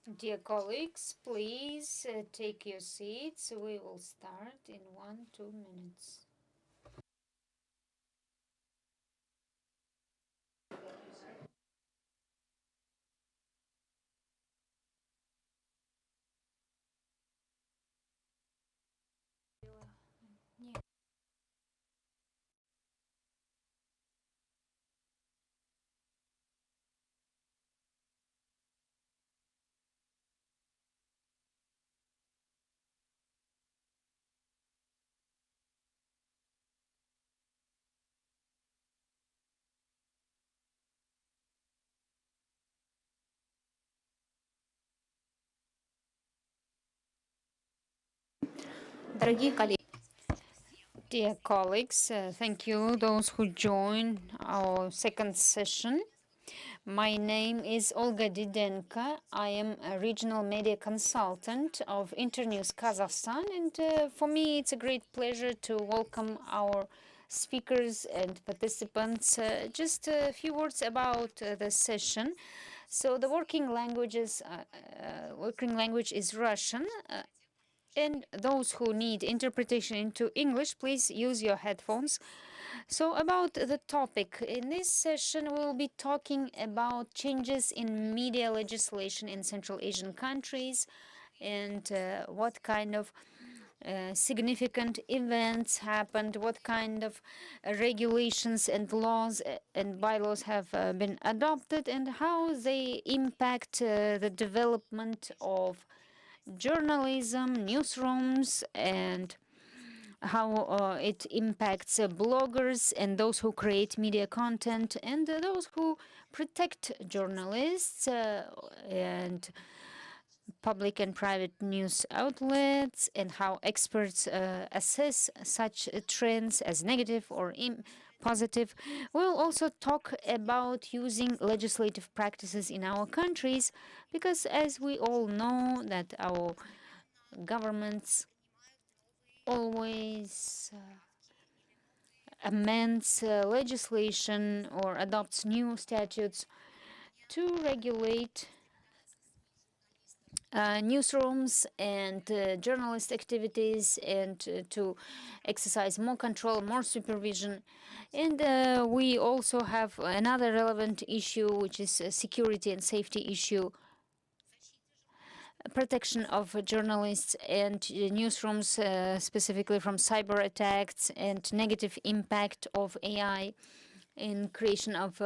Dear colleagues, please take your seats. We will start in 1-2 minutes. Дорогие коллеги, Dear colleagues, thank you those who join our second session. My name is Olga Didenko. I am a regional media consultant of Internews Kazakhstan, and for me it's a great pleasure to welcome our speakers and participants. Just a few words about the session. So the working language is Russian. And those who need interpretation into English, please use your headphones. So about the topic, in this session we'll be talking about changes in media legislation in Central Asian countries and what kind of significant events happened, what kind of regulations and laws and bylaws have been adopted, and how they impact the development of journalism, newsrooms, and how it impacts bloggers and those who create media content and those who protect journalists and public and private news outlets, and how experts assess such trends as negative or positive. We'll also talk about using legislative practices in our countries, because as we all know that our governments always amends legislation or adopts new statutes to regulate newsrooms and journalist activities, and to exercise more control, more supervision. And we also have another relevant issue, which is a security and safety issue, protection of journalists and newsrooms, specifically from cyber attacks and negative impact of AI in creation of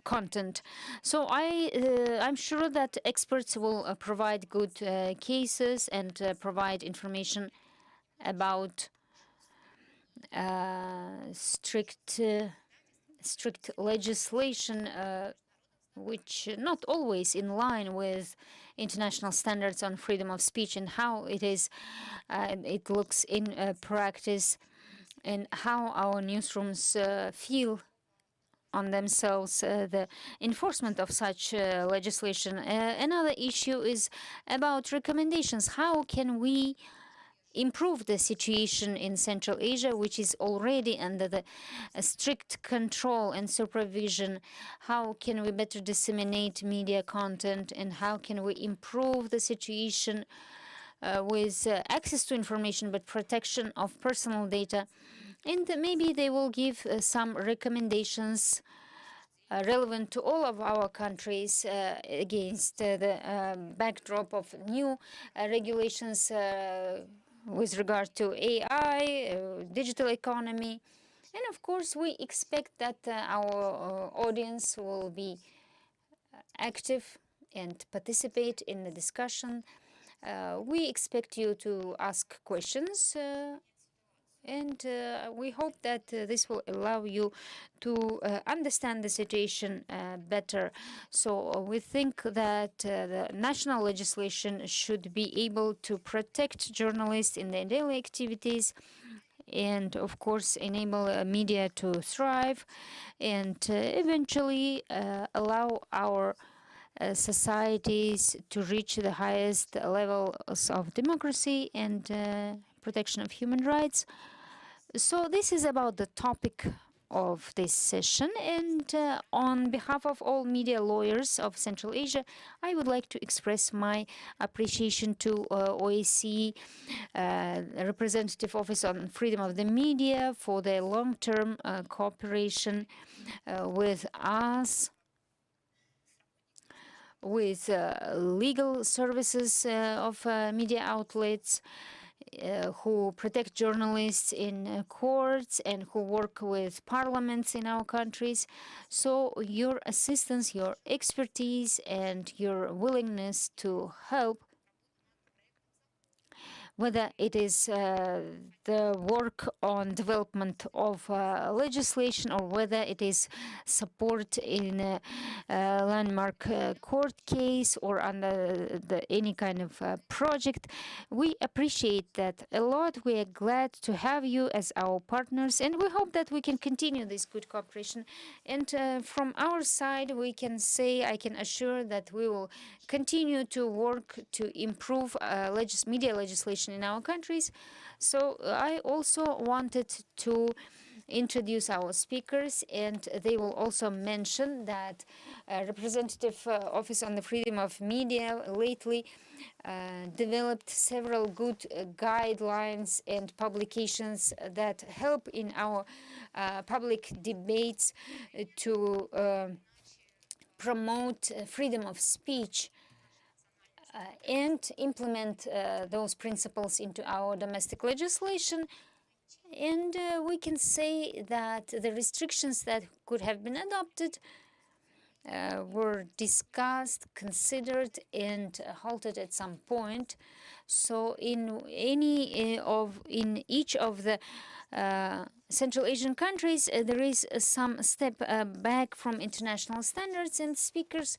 content. So I'm sure that experts will provide good cases and provide information about strict legislation, which not always in line with international standards on freedom of speech, and how it looks in practice, and how our newsrooms feel on themselves the enforcement of such legislation. Another issue is about recommendations. How can we improve the situation in Central Asia, which is already under the strict control and supervision? How can we better disseminate media content, and how can we improve the situation with access to information but protection of personal data? And maybe they will give some recommendations relevant to all of our countries against the backdrop of new regulations with regard to AI, digital economy. And of course, we expect that our audience will be active and participate in the discussion. We expect you to ask questions, and we hope that this will allow you to understand the situation better. So we think that the national legislation should be able to protect journalists in their daily activities and, of course, enable media to thrive and eventually allow our societies to reach the highest levels of democracy and protection of human rights. So this is about the topic of this session, and on behalf of all media lawyers of Central Asia, I would like to express my appreciation to OSCE Representative Office on Freedom of the Media for their long-term cooperation with us, with legal services of media outlets, who protect journalists in courts and who work with parliaments in our countries. So your assistance, your expertise, and your willingness to help, whether it is the work on development of legislation or whether it is support in a landmark court case or under any kind of project. We appreciate that a lot. We are glad to have you as our partners, and we hope that we can continue this good cooperation. And from our side, we can say, I can assure that we will continue to work to improve media legislation in our countries. So I also wanted to introduce our speakers, and they will also mention that Representative Office on the Freedom of Media lately developed several good guidelines and publications that help in our public debates to promote freedom of speech and implement those principles into our domestic legislation. And we can say that the restrictions that could have been adopted were discussed, considered, and halted at some point. So in each of the Central Asian countries, there is some step back from international standards, and speakers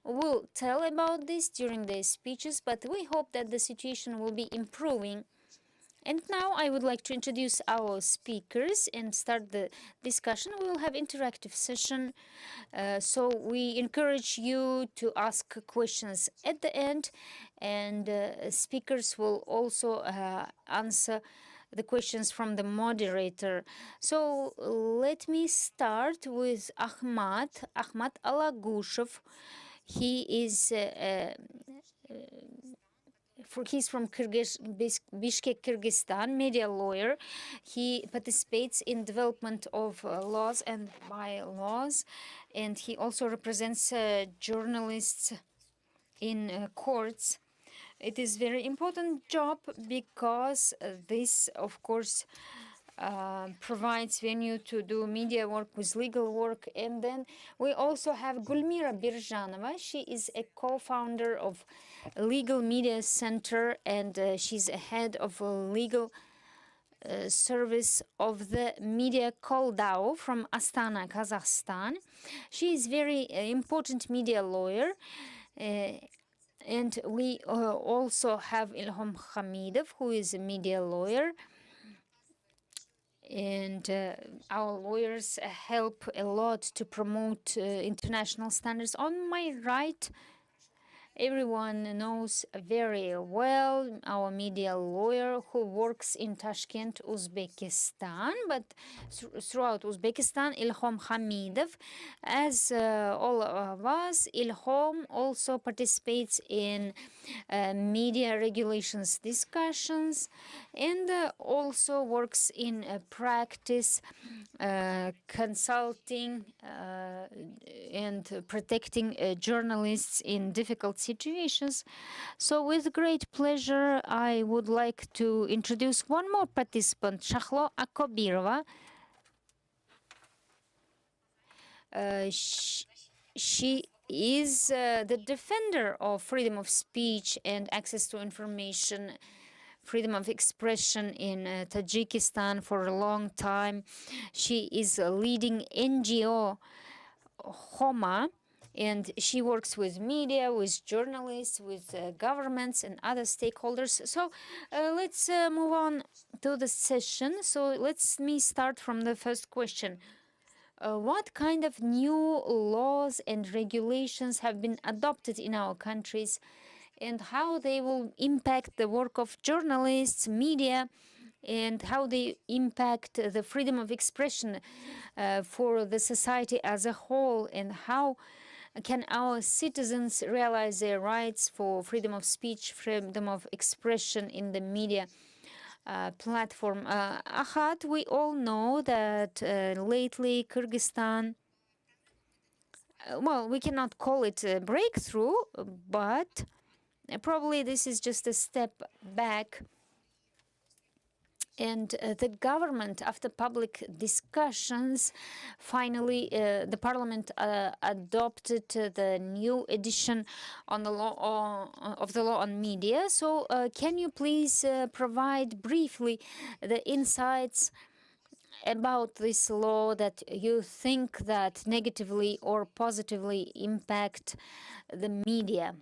will tell about this during their speeches, but we hope that the situation will be improving. And now I would like to introduce our speakers and start the discussion. We will have interactive session, so we encourage you to ask questions at the end, and speakers will also answer the questions from the moderator. So let me start with Ahmad Alagushev. He is he's from Bishkek, Kyrgyzstan, media lawyer. He participates in development of laws and bylaws, and he also represents journalists in courts. It is very important job because this, of course, provides venue to do media work with legal work. And then we also have Gulmira Birjanova. She is a co-founder of Legal Media Center, and she's a head of a legal service of the Media Koldao from Astana, Kazakhstan. She is very important media lawyer. And we also have Ilhom Hamidov, who is a media lawyer. And our lawyers help a lot to promote international standards. On my right, everyone knows very well our media lawyer who works in Tashkent, Uzbekistan, but throughout Uzbekistan, Ilhom Hamidov. As all of us, Ilhom also participates in media regulations discussions and also works in practice consulting and protecting journalists in difficult situations. So with great pleasure, I would like to introduce one more participant, Shahlo Akobirova. She is the defender of freedom of speech and access to information, freedom of expression in Tajikistan for a long time. She is a leading NGO, HOMA, and she works with media, with journalists, with governments and other stakeholders. So let's move on to the session. So let me start from the first question. What kind of new laws and regulations have been adopted in our countries, and how they will impact the work of journalists, media, and how they impact the freedom of expression for the society as a whole, and how can our citizens realize their rights for freedom of speech, freedom of expression in the media platform. Ahad, we all know that lately Kyrgyzstan, well, we cannot call it a breakthrough, but probably this is just a step back. And the government, after public discussions, finally the parliament adopted the new edition on the law of the law on media. So can you please provide briefly the insights about this law that you think that negatively or positively impact the media?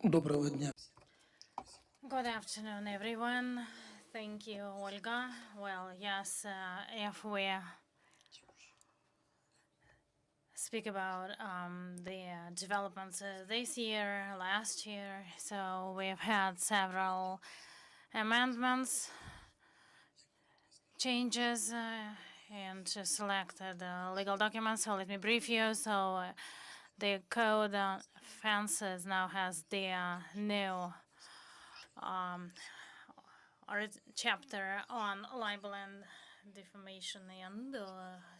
Доброго дня. Good afternoon, everyone. Thank you, Olga. Well, yes, if we speak about the developments this year, last year, so we've had several amendments, changes, and selected legal documents. So let me brief you. So the code on offenses now has the new chapter on libel and defamation, and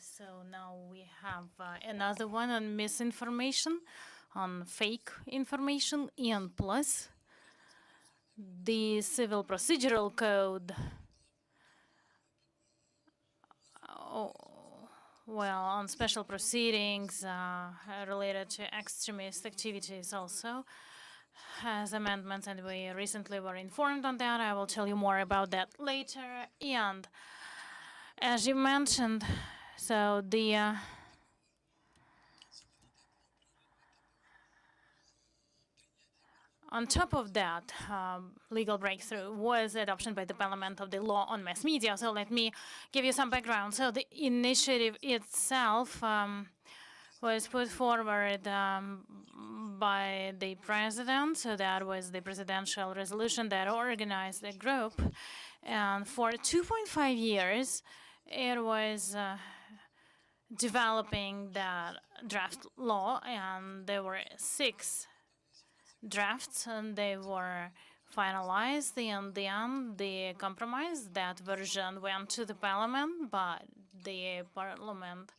so now we have another one on misinformation, on fake information, and plus the civil procedural code. Well, on special proceedings related to extremist activities also has amendments, and we recently were informed on that. I will tell you more about that later. And as you mentioned, so the on top of that, legal breakthrough was adoption by the parliament of the law on mass media. So let me give you some background. So the initiative itself was put forward by the president. So that was the presidential resolution that organized the group. And for 2.5 years, it was developing that draft law, and there were 6 drafts, and they were finalized. In the end, the compromise, that version went to the parliament, but the parliament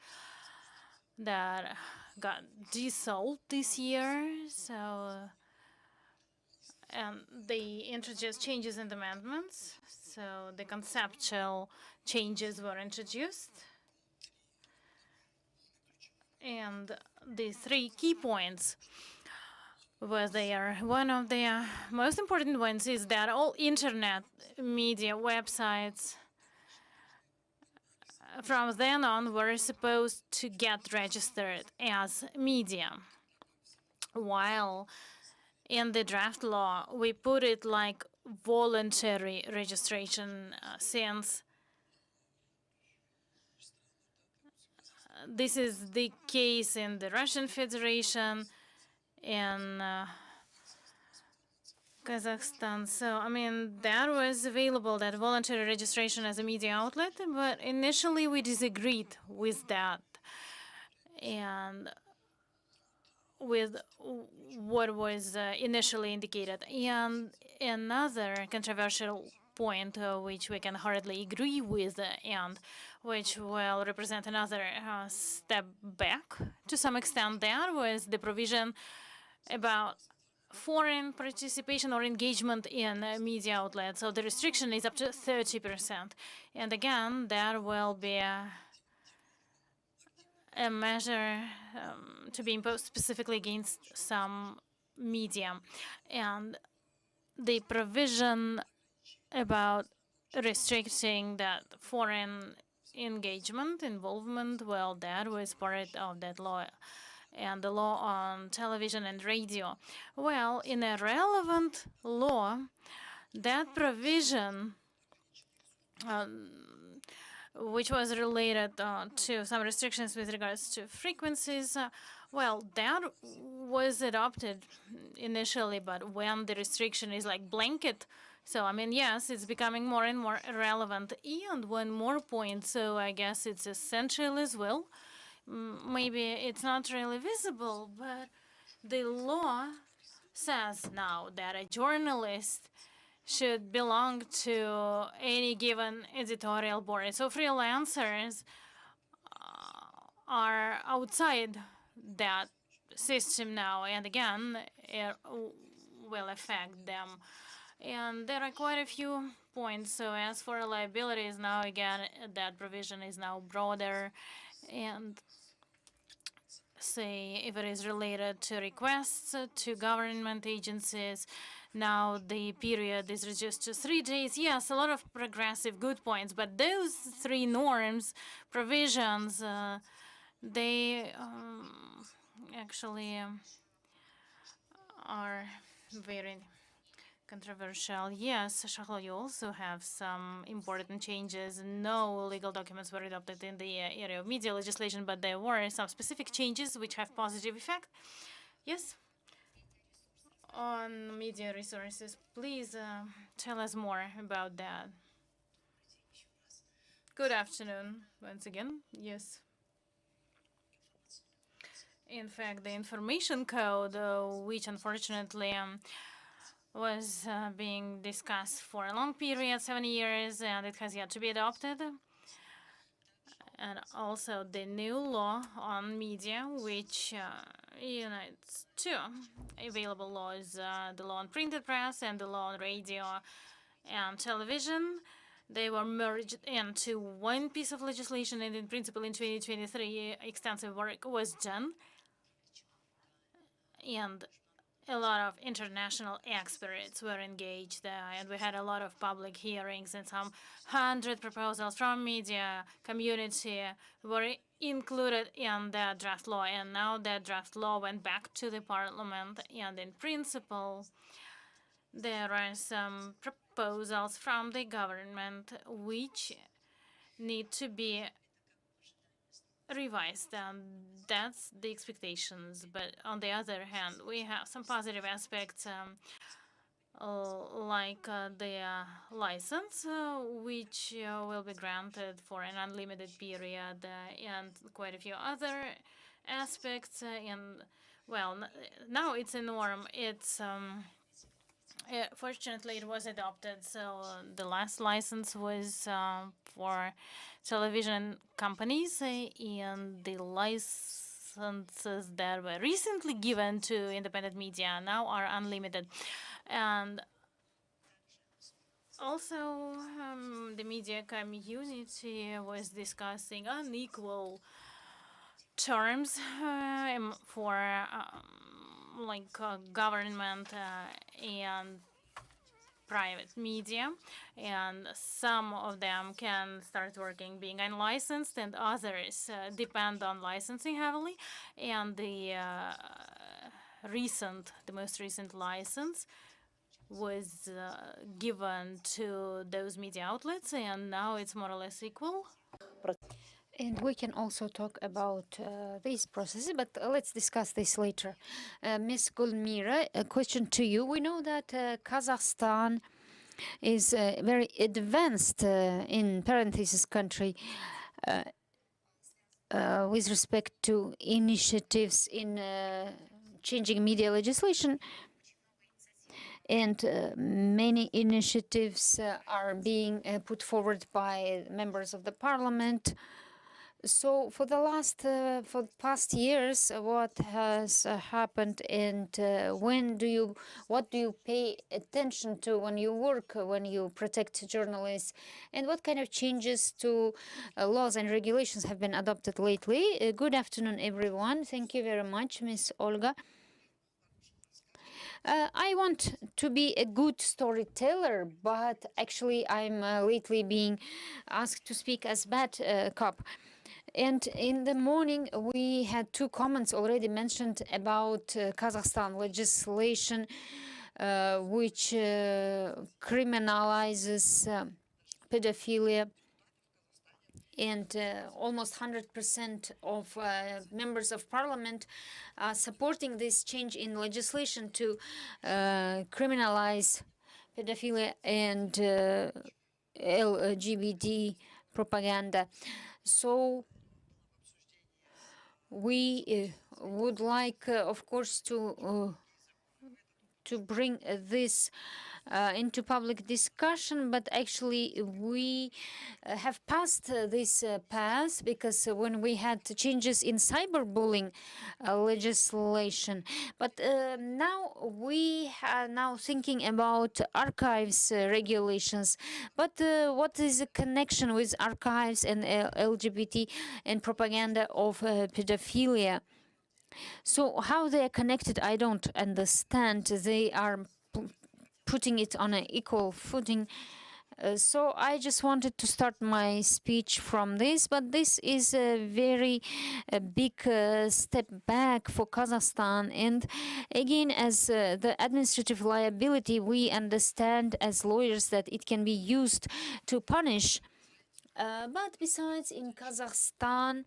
that got dissolved this year. So, and they introduced changes and amendments. So the conceptual changes were introduced. And the 3 key points were there. One of the most important ones is that all internet media websites from then on were supposed to get registered as media, while in the draft law we put it like voluntary registration, since this is the case in the Russian Federation, in Kazakhstan. So, I mean, that was available, that voluntary registration as a media outlet, but initially we disagreed with that and with what was initially indicated. And another controversial point which we can hardly agree with, and which will represent another step back. To some extent, there was the provision about foreign participation or engagement in media outlets. So the restriction is up to 30%. And again, there will be a measure to be imposed specifically against some media. And the provision about restricting that foreign engagement, involvement, well, that was part of that law and the law on television and radio. Well, in a relevant law, that provision which was related to some restrictions with regards to frequencies. Well, that was adopted initially, but when the restriction is like blanket, so I mean, yes, it's becoming more and more relevant. And one more point, so I guess it's essential as well. Maybe it's not really visible, but the law says now that a journalist should belong to any given editorial board. So freelancers are outside that system now, and again, it will affect them. And there are quite a few points. So as for liabilities, now again, that provision is now broader, and say if it is related to requests to government agencies, now the period is reduced to 3 days. Yes, a lot of progressive good points, but those 3 norms, provisions, they actually are very controversial. Yes, Shahla, you also have some important changes. No legal documents were adopted in the area of media legislation, but there were some specific changes which have positive effect. Yes? On media resources, please tell us more about that. Good afternoon, once again. Yes. In fact, the information code, which unfortunately was being discussed for a long period, 7 years, and it has yet to be adopted. And also the new law on media, which unites 2 available laws, the law on printed press and the law on radio and television. They were merged into one piece of legislation, and in principle in 2023, extensive work was done. And a lot of international experts were engaged, and we had a lot of public hearings, and some 100 proposals from media community were included in that draft law. And now that draft law went back to the parliament, and in principle, there are some proposals from the government which need to be revised, and that's the expectations. But on the other hand, we have some positive aspects, like the license, which will be granted for an unlimited period, and quite a few other aspects. And well, now it's a norm. It's fortunately, it was adopted. So the last license was for television companies, and the licenses that were recently given to independent media now are unlimited. And also, the media community was discussing unequal terms for like government and private media, and some of them can start working being unlicensed, and others depend on licensing heavily. And the most recent license was given to those media outlets, and now it's more or less equal. And we can also talk about these processes, but let's discuss this later. Ms. Gulmira, a question to you. We know that Kazakhstan is very advanced in parentheses country with respect to initiatives in changing media legislation. and many initiatives are being put forward by members of the parliament. So for the past years, what has happened, and what do you pay attention to when you work, when you protect journalists, and what kind of changes to laws and regulations have been adopted lately? Good afternoon, everyone. Thank you very much, Ms. Olga. I want to be a good storyteller, but actually I'm lately being asked to speak as bad cop. And in the morning, we had two comments already mentioned about Kazakhstan legislation, which criminalizes pedophilia. And almost 100% of members of parliament are supporting this change in legislation to criminalize pedophilia and LGBT propaganda. So we would like, of course, to bring this into public discussion, but actually we have passed this path because when we had changes in cyberbullying legislation, but now we are now thinking about archives regulations. But what is the connection with archives and LGBT and propaganda of pedophilia? So how they are connected, I don't understand. They are putting it on an equal footing. So I just wanted to start my speech from this, but this is a very big step back for Kazakhstan. And again, as the administrative liability, we understand as lawyers that it can be used to punish. But besides, in Kazakhstan,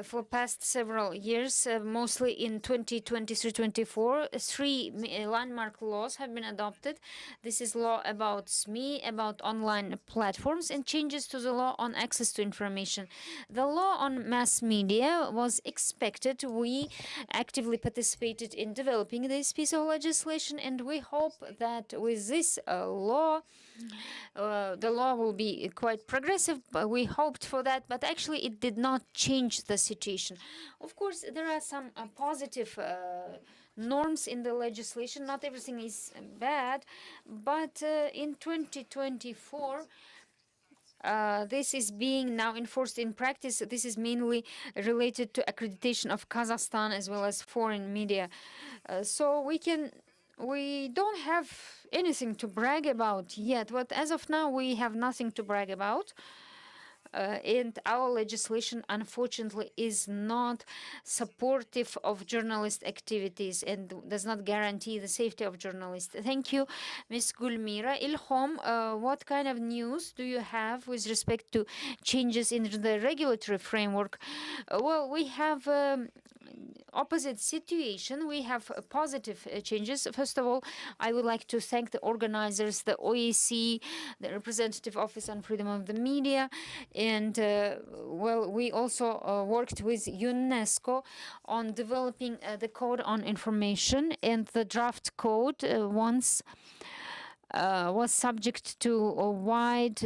for past several years, mostly in 2023-24, three landmark laws have been adopted. This is law about SME, about online platforms, and changes to the law on access to information. The law on mass media was expected. We actively participated in developing this piece of legislation, and we hope that with this law, the law will be quite progressive. We hoped for that, but actually it did not change the situation. Of course, there are some positive norms in the legislation. Not everything is bad, but in 2024, this is being now enforced in practice. This is mainly related to accreditation of Kazakhstan as well as foreign media. So we don't have anything to brag about yet, but as of now, we have nothing to brag about. And our legislation, unfortunately, is not supportive of journalist activities and does not guarantee the safety of journalists. Thank you, Ms. Gulmira. Ilhom, what kind of news do you have with respect to changes in the regulatory framework? Well, we have opposite situation. We have positive changes. First of all, I would like to thank the organizers, the OEC, the Representative Office on Freedom of the Media, and well, we also worked with UNESCO on developing the code on information, and the draft code once was subject to a wide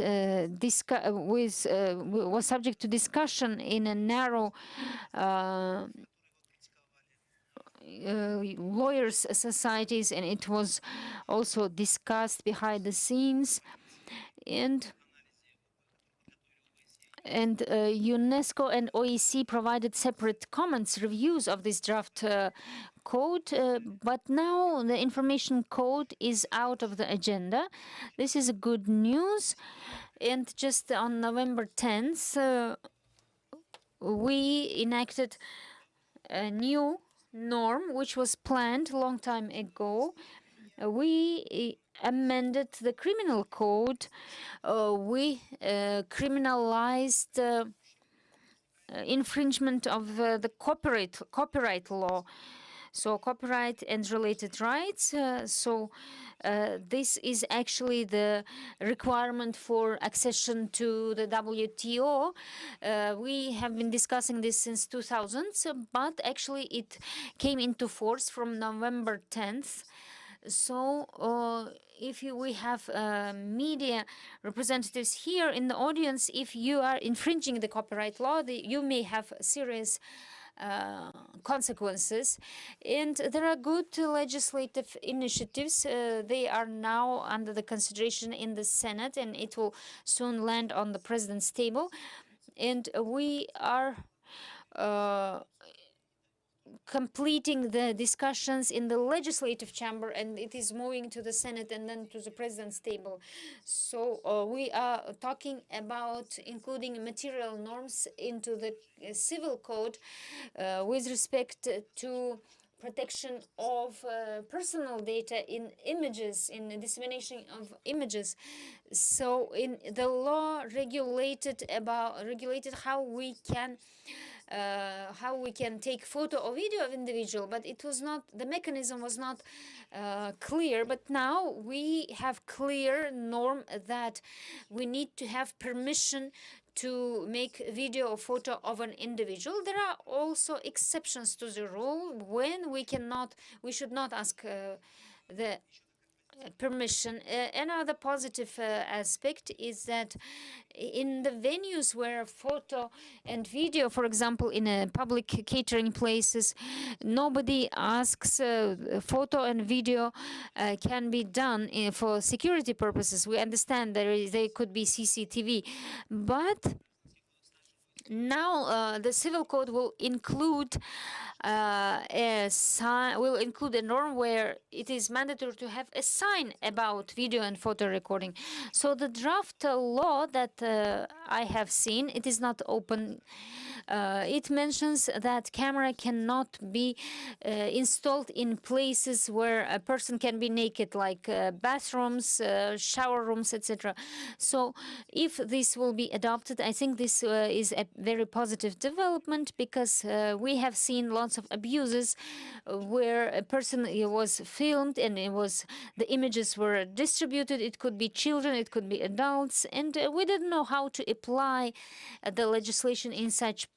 was subject to discussion in a narrow lawyers' societies, and it was also discussed behind the scenes. And UNESCO and OEC provided separate comments, reviews of this draft code, but now the information code is out of the agenda. This is good news. And just on November 10th, we enacted a new norm which was planned a long time ago. We amended the criminal code. We criminalized infringement of the copyright law. So copyright and related rights. This is actually the requirement for accession to the WTO. We have been discussing this since 2000, but actually it came into force from November 10th. So we have media representatives here in the audience, if you are infringing the copyright law, you may have serious consequences. And there are good legislative initiatives. They are now under the consideration in the Senate, and it will soon land on the president's table. And we are completing the discussions in the legislative chamber, and it is moving to the Senate and then to the president's table. So we are talking about including material norms into the civil code with respect to protection of personal data in images, in the dissemination of images. So in the law regulated how we can take photo or video of individual, but it was not, the mechanism was not clear. But now we have clear norm that we need to have permission to make video or photo of an individual. There are also exceptions to the rule when we should not ask the permission. Another positive aspect is that in the venues where photo and video, for example, in a public catering places, nobody asks photo and video can be done for security purposes. We understand there could be CCTV, but now the civil code will include a norm where it is mandatory to have a sign about video and photo recording. So the draft law that I have seen, it is not open. It mentions that camera cannot be installed in places where a person can be naked, like bathrooms, shower rooms, etc. So if this will be adopted, I think this is a very positive development, because we have seen lots of abuses where a person was filmed and the images were distributed. It could be children, it could be adults, and we didn't know how to apply the legislation in such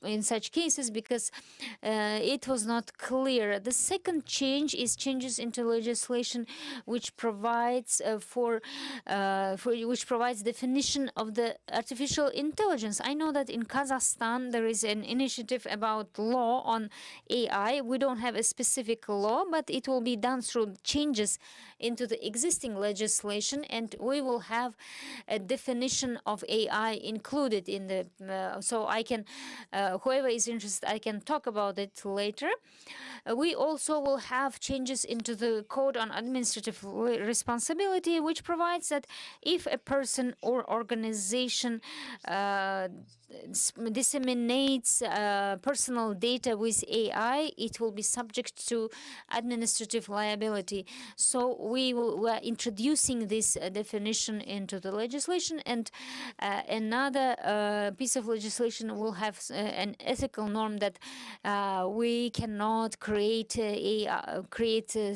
cases, because it was not clear. The second change is changes into legislation which provides which provides definition of the artificial intelligence. I know that in Kazakhstan there is an initiative about law on AI. We don't have a specific law, but it will be done through changes into the existing legislation, and we will have a definition of AI included in the so I can whoever is interested, I can talk about it later. We also will have changes into the Code on Administrative Responsibility, which provides that if a person or organization disseminates personal data with AI, it will be subject to administrative liability. So we're introducing this definition into the legislation, and another piece of legislation will have an ethical norm that we cannot create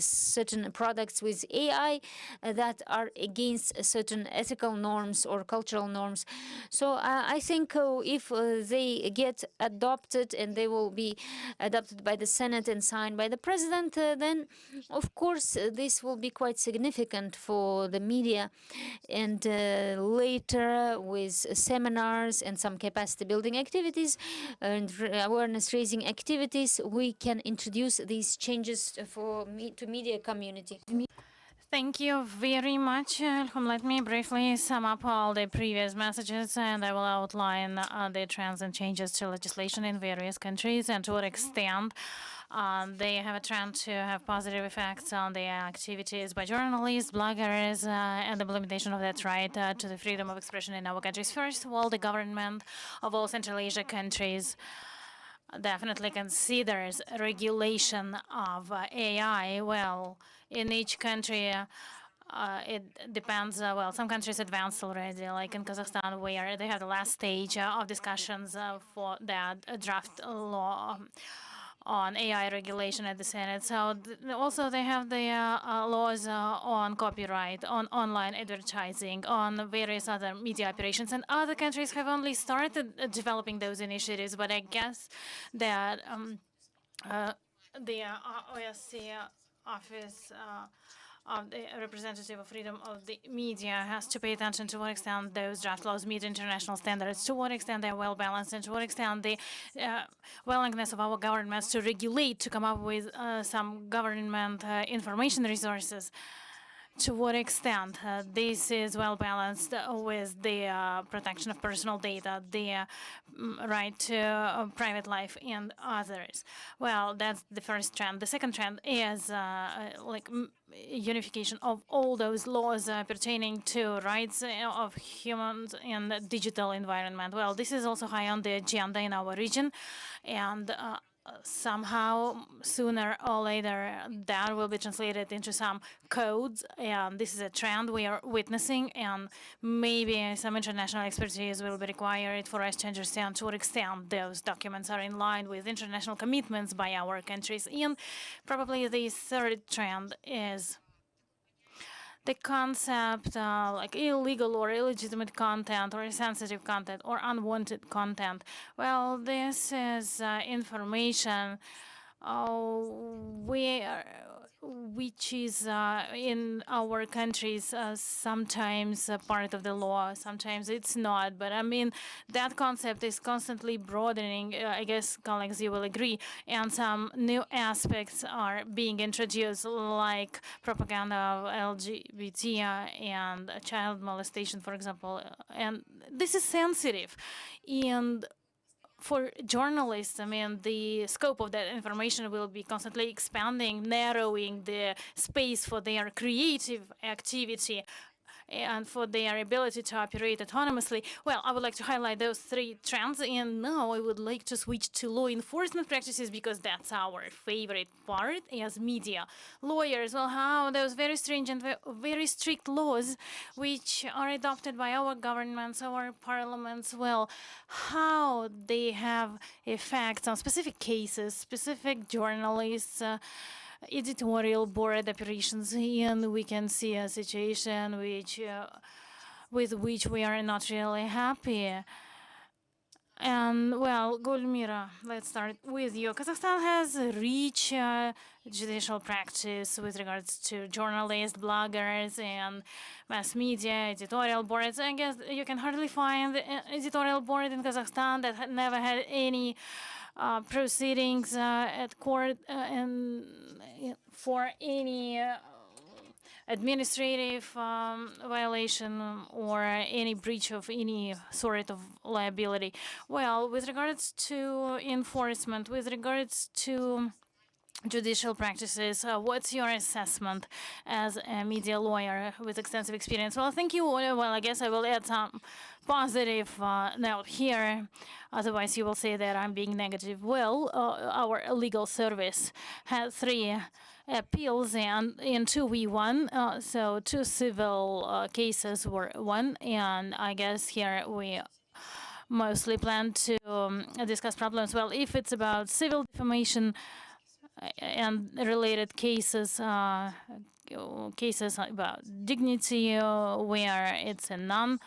certain products with AI that are against certain ethical norms or cultural norms. So I think if they get adopted, and they will be adopted by the Senate and signed by the President, then of course this will be quite significant for the media. And later, with seminars and some capacity building activities and awareness raising activities, we can introduce these changes to media community. Thank you very much, Ilham. Let me briefly sum up all the previous messages, and I will outline the trends and changes to legislation in various countries and to what extent they have a trend to have positive effects on the activities by journalists, bloggers, and the implementation of that right to the freedom of expression in our countries. First of all, the government of all Central Asia countries definitely considers regulation of AI. Well, in each country, it depends. Well, some countries advanced already, like in Kazakhstan, where they have the last stage of discussions for that draft law on AI regulation at the Senate. So also they have the laws on copyright, on online advertising, on various other media operations. And other countries have only started developing those initiatives, but I guess that the OSCE office of the representative of freedom of the media has to pay attention to what extent those draft laws meet international standards, to what extent they're well balanced, and to what extent the willingness of our governments to regulate, to come up with some government information resources, to what extent this is well balanced with the protection of personal data, the right to private life and others. Well, that's the first trend. The second trend is like unification of all those laws pertaining to rights of humans in the digital environment. Well, this is also high on the agenda in our region, and somehow sooner or later that will be translated into some codes, and this is a trend we are witnessing, and maybe some international expertise will be required for us to understand to what extent those documents are in line with international commitments by our countries. And probably the third trend is the concept like illegal or illegitimate content or sensitive content or unwanted content. Well, this is information which is in our countries sometimes part of the law, sometimes it's not. But I mean, that concept is constantly broadening. I guess, colleagues, you will agree. And some new aspects are being introduced, like propaganda of LGBT and child molestation, for example. And this is sensitive. And for journalists, I mean, the scope of that information will be constantly expanding, narrowing the space for their creative activity and for their ability to operate autonomously. Well, I would like to highlight those three trends, and now I would like to switch to law enforcement practices, because that's our favorite part as media lawyers. Well, how those very stringent, very strict laws which are adopted by our governments, our parliaments, well, how they have effects on specific cases, specific journalists, editorial board operations, and we can see a situation which with which we are not really happy. And well, Gulmira, let's start with you. Kazakhstan has a rich judicial practice with regards to journalists, bloggers, and mass media, editorial boards. I guess you can hardly find an editorial board in Kazakhstan that never had any proceedings at court and for any administrative violation or any breach of any sort of liability. Well, with regards to enforcement, with regards to judicial practices, what's your assessment as a media lawyer with extensive experience? Well, thank you. Well, I guess I will add some positive note here. Otherwise, you will say that I'm being negative. Well, our legal service had 3 appeals, and in 2 we won. So 2 civil cases were won, and I guess here we mostly plan to discuss problems. Well, if it's about civil defamation and related cases, cases about dignity, where it's a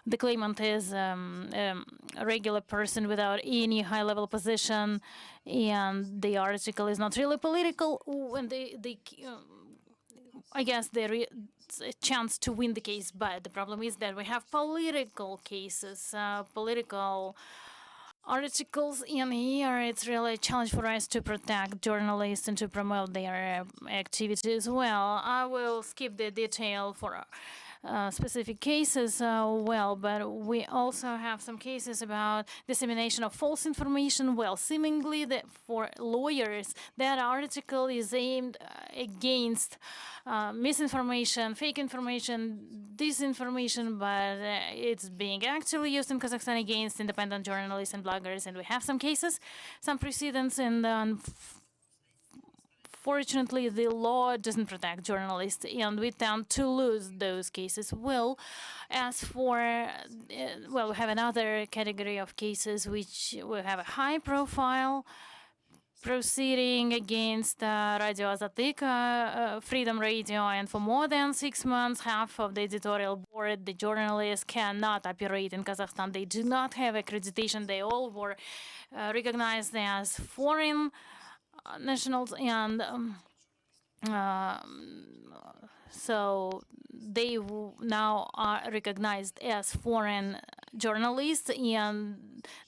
the claimant is a regular person without any high-level position, and the article is not really political, and I guess there is a chance to win the case. But the problem is that we have political cases, political articles in here. It's really a challenge for us to protect journalists and to promote their activities. Well, I will skip the detail for specific cases, well, but we also have some cases about dissemination of false information. Well, seemingly that for lawyers, that article is aimed against misinformation, fake information, disinformation, but it's being actually used in Kazakhstan against independent journalists and bloggers, and we have some cases, some precedents, and fortunately, the law doesn't protect journalists, and we tend to lose those cases. Well, as for, well, we have another category of cases which will have a high profile proceeding against Radio Azatika, Freedom Radio, and for more than 6 months, half of the editorial board, the journalists, cannot operate in Kazakhstan. They do not have accreditation. They all were recognized as foreign nationals, and So they now are recognized as foreign journalists, and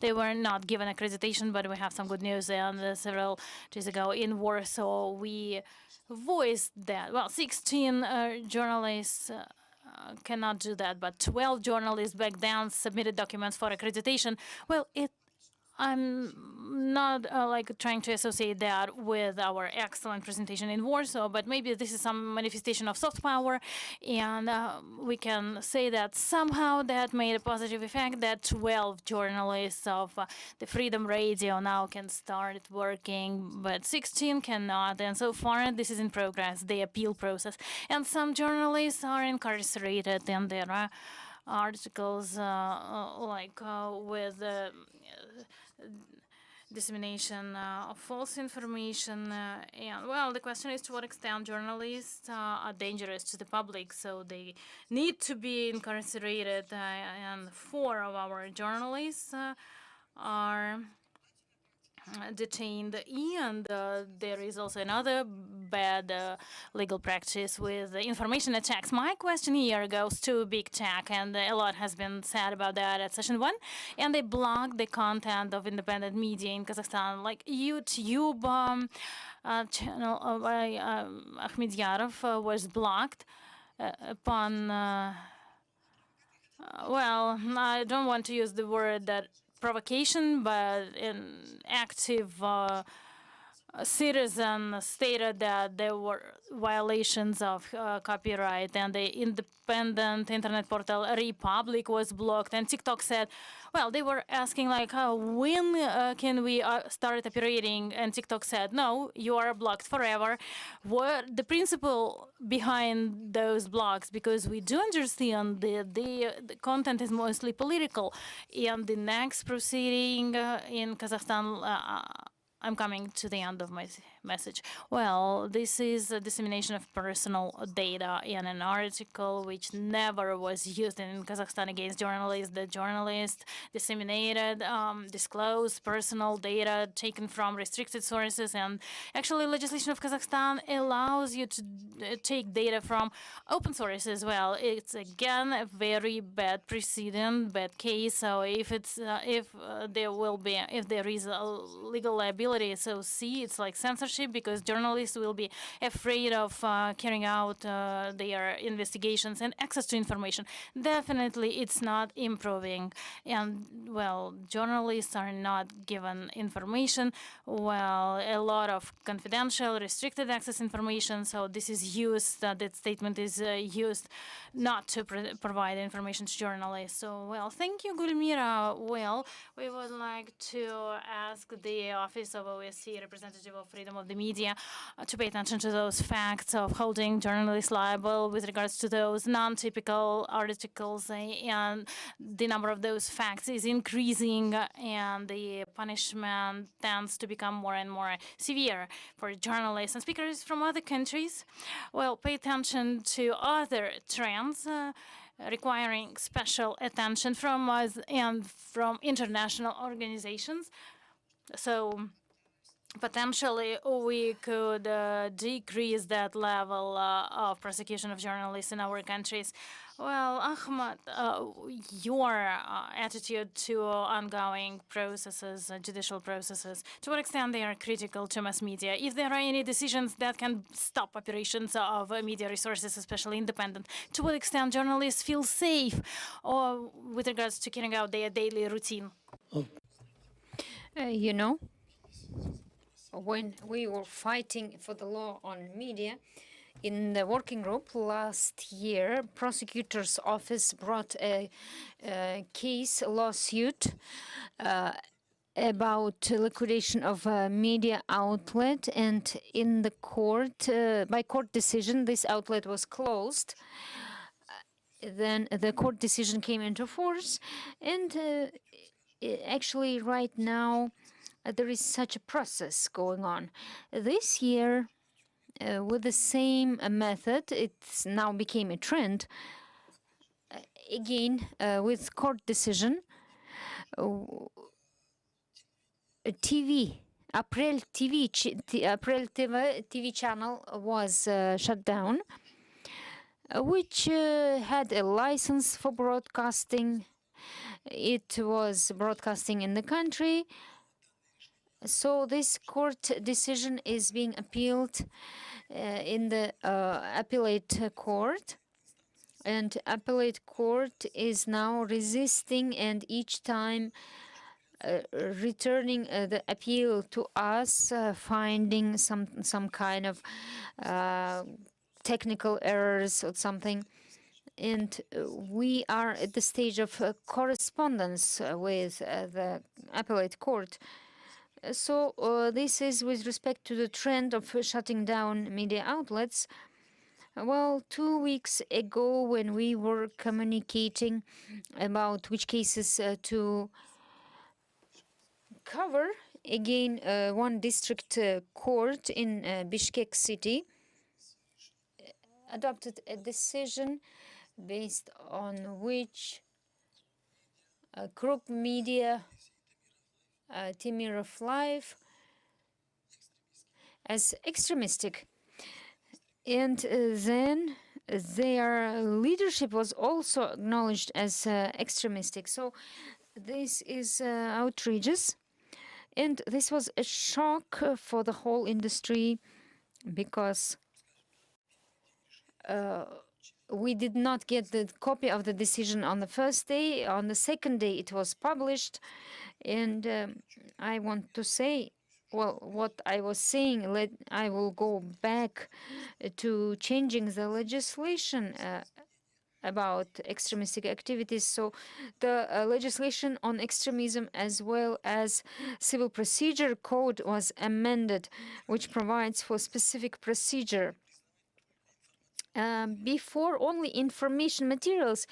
they were not given accreditation, but we have some good news. And several days ago in Warsaw, we voiced that, well, 16 journalists cannot do that, but 12 journalists back then submitted documents for accreditation. Well, I'm not like trying to associate that with our excellent presentation in Warsaw, but maybe this is some manifestation of soft power, and we can say that somehow that made a positive effect, that 12 journalists of the Freedom Radio now can start working, but 16 cannot, and so far this is in progress, the appeal process. And some journalists are incarcerated, and there are articles with dissemination of false information. And well, the question is to what extent journalists are dangerous to the public, so they need to be incarcerated. And 4 of our journalists are detained, and there is also another bad legal practice with information attacks. My question here goes to big tech, and a lot has been said about that at session 1, and they blocked the content of independent media in Kazakhstan, like YouTube channel by Ahmedyarov was blocked upon well, I don't want to use the word that provocation, but an active citizen stated that there were violations of copyright, and the independent internet portal Republic was blocked, and TikTok said, well, they were asking like, when can we start operating? And TikTok said, no, you are blocked forever. What the principle behind those blocks? Because we do understand the content is mostly political, and the next proceeding in Kazakhstan, I'm coming to the end of my message. Well, this is a dissemination of personal data in an article which never was used in Kazakhstan against journalists. The journalist disseminated, disclosed personal data taken from restricted sources, and actually legislation of Kazakhstan allows you to take data from open sources as well. It's again a very bad precedent, bad case. So if it's if there is a legal liability, so it's like censorship, because journalists will be afraid of carrying out their investigations, and access to information. Definitely it's not improving, and well, journalists are not given information, well, a lot of confidential restricted access information, so this is used, that statement is used not to provide information to journalists. So well, thank you, Gulmira. Well, we would like to ask the Office of OSCE representative of freedom of the media to pay attention to those facts of holding journalists liable with regards to those non-typical articles, and the number of those facts is increasing, and the punishment tends to become more and more severe for journalists and speakers from other countries. Well, pay attention to other trends requiring special attention from us and from international organizations. So potentially we could decrease that level of prosecution of journalists in our countries. Well, Ahmad, your attitude to ongoing processes, judicial processes, to what extent they are critical to mass media? If there are any decisions that can stop operations of media resources, especially independent, to what extent journalists feel safe or with regards to carrying out their daily routine? You know, when we were fighting for the law on media, in the working group last year, prosecutor's office brought a lawsuit about liquidation of a media outlet, and in the court, by court decision, this outlet was closed. Then the court decision came into force, and actually right now there is such a process going on. This year, with the same method, it's now became a trend. Again, with court decision, TV April TV channel was shut down, which had a license for broadcasting. It was broadcasting in the country. So this court decision is being appealed in the appellate court. And appellate court is now resisting and each time returning the appeal to us, finding some kind of technical errors or something. And we are at the stage of correspondence with the appellate court. So this is with respect to the trend of shutting down media outlets. Well, 2 weeks ago, when we were communicating about which cases to cover, again, one district court in Bishkek city adopted a decision based on which Krug Media, Timir of Life, as extremistic. And then their leadership was also acknowledged as extremistic. So this is outrageous. And this was a shock for the whole industry because we did not get the copy of the decision on the first day. On the second day, it was published. And I want to say, well, what I was saying, I will go back to changing the legislation about extremistic activities. So the legislation on extremism as well as civil procedure code was amended, which provides for specific procedure. Before, only information materials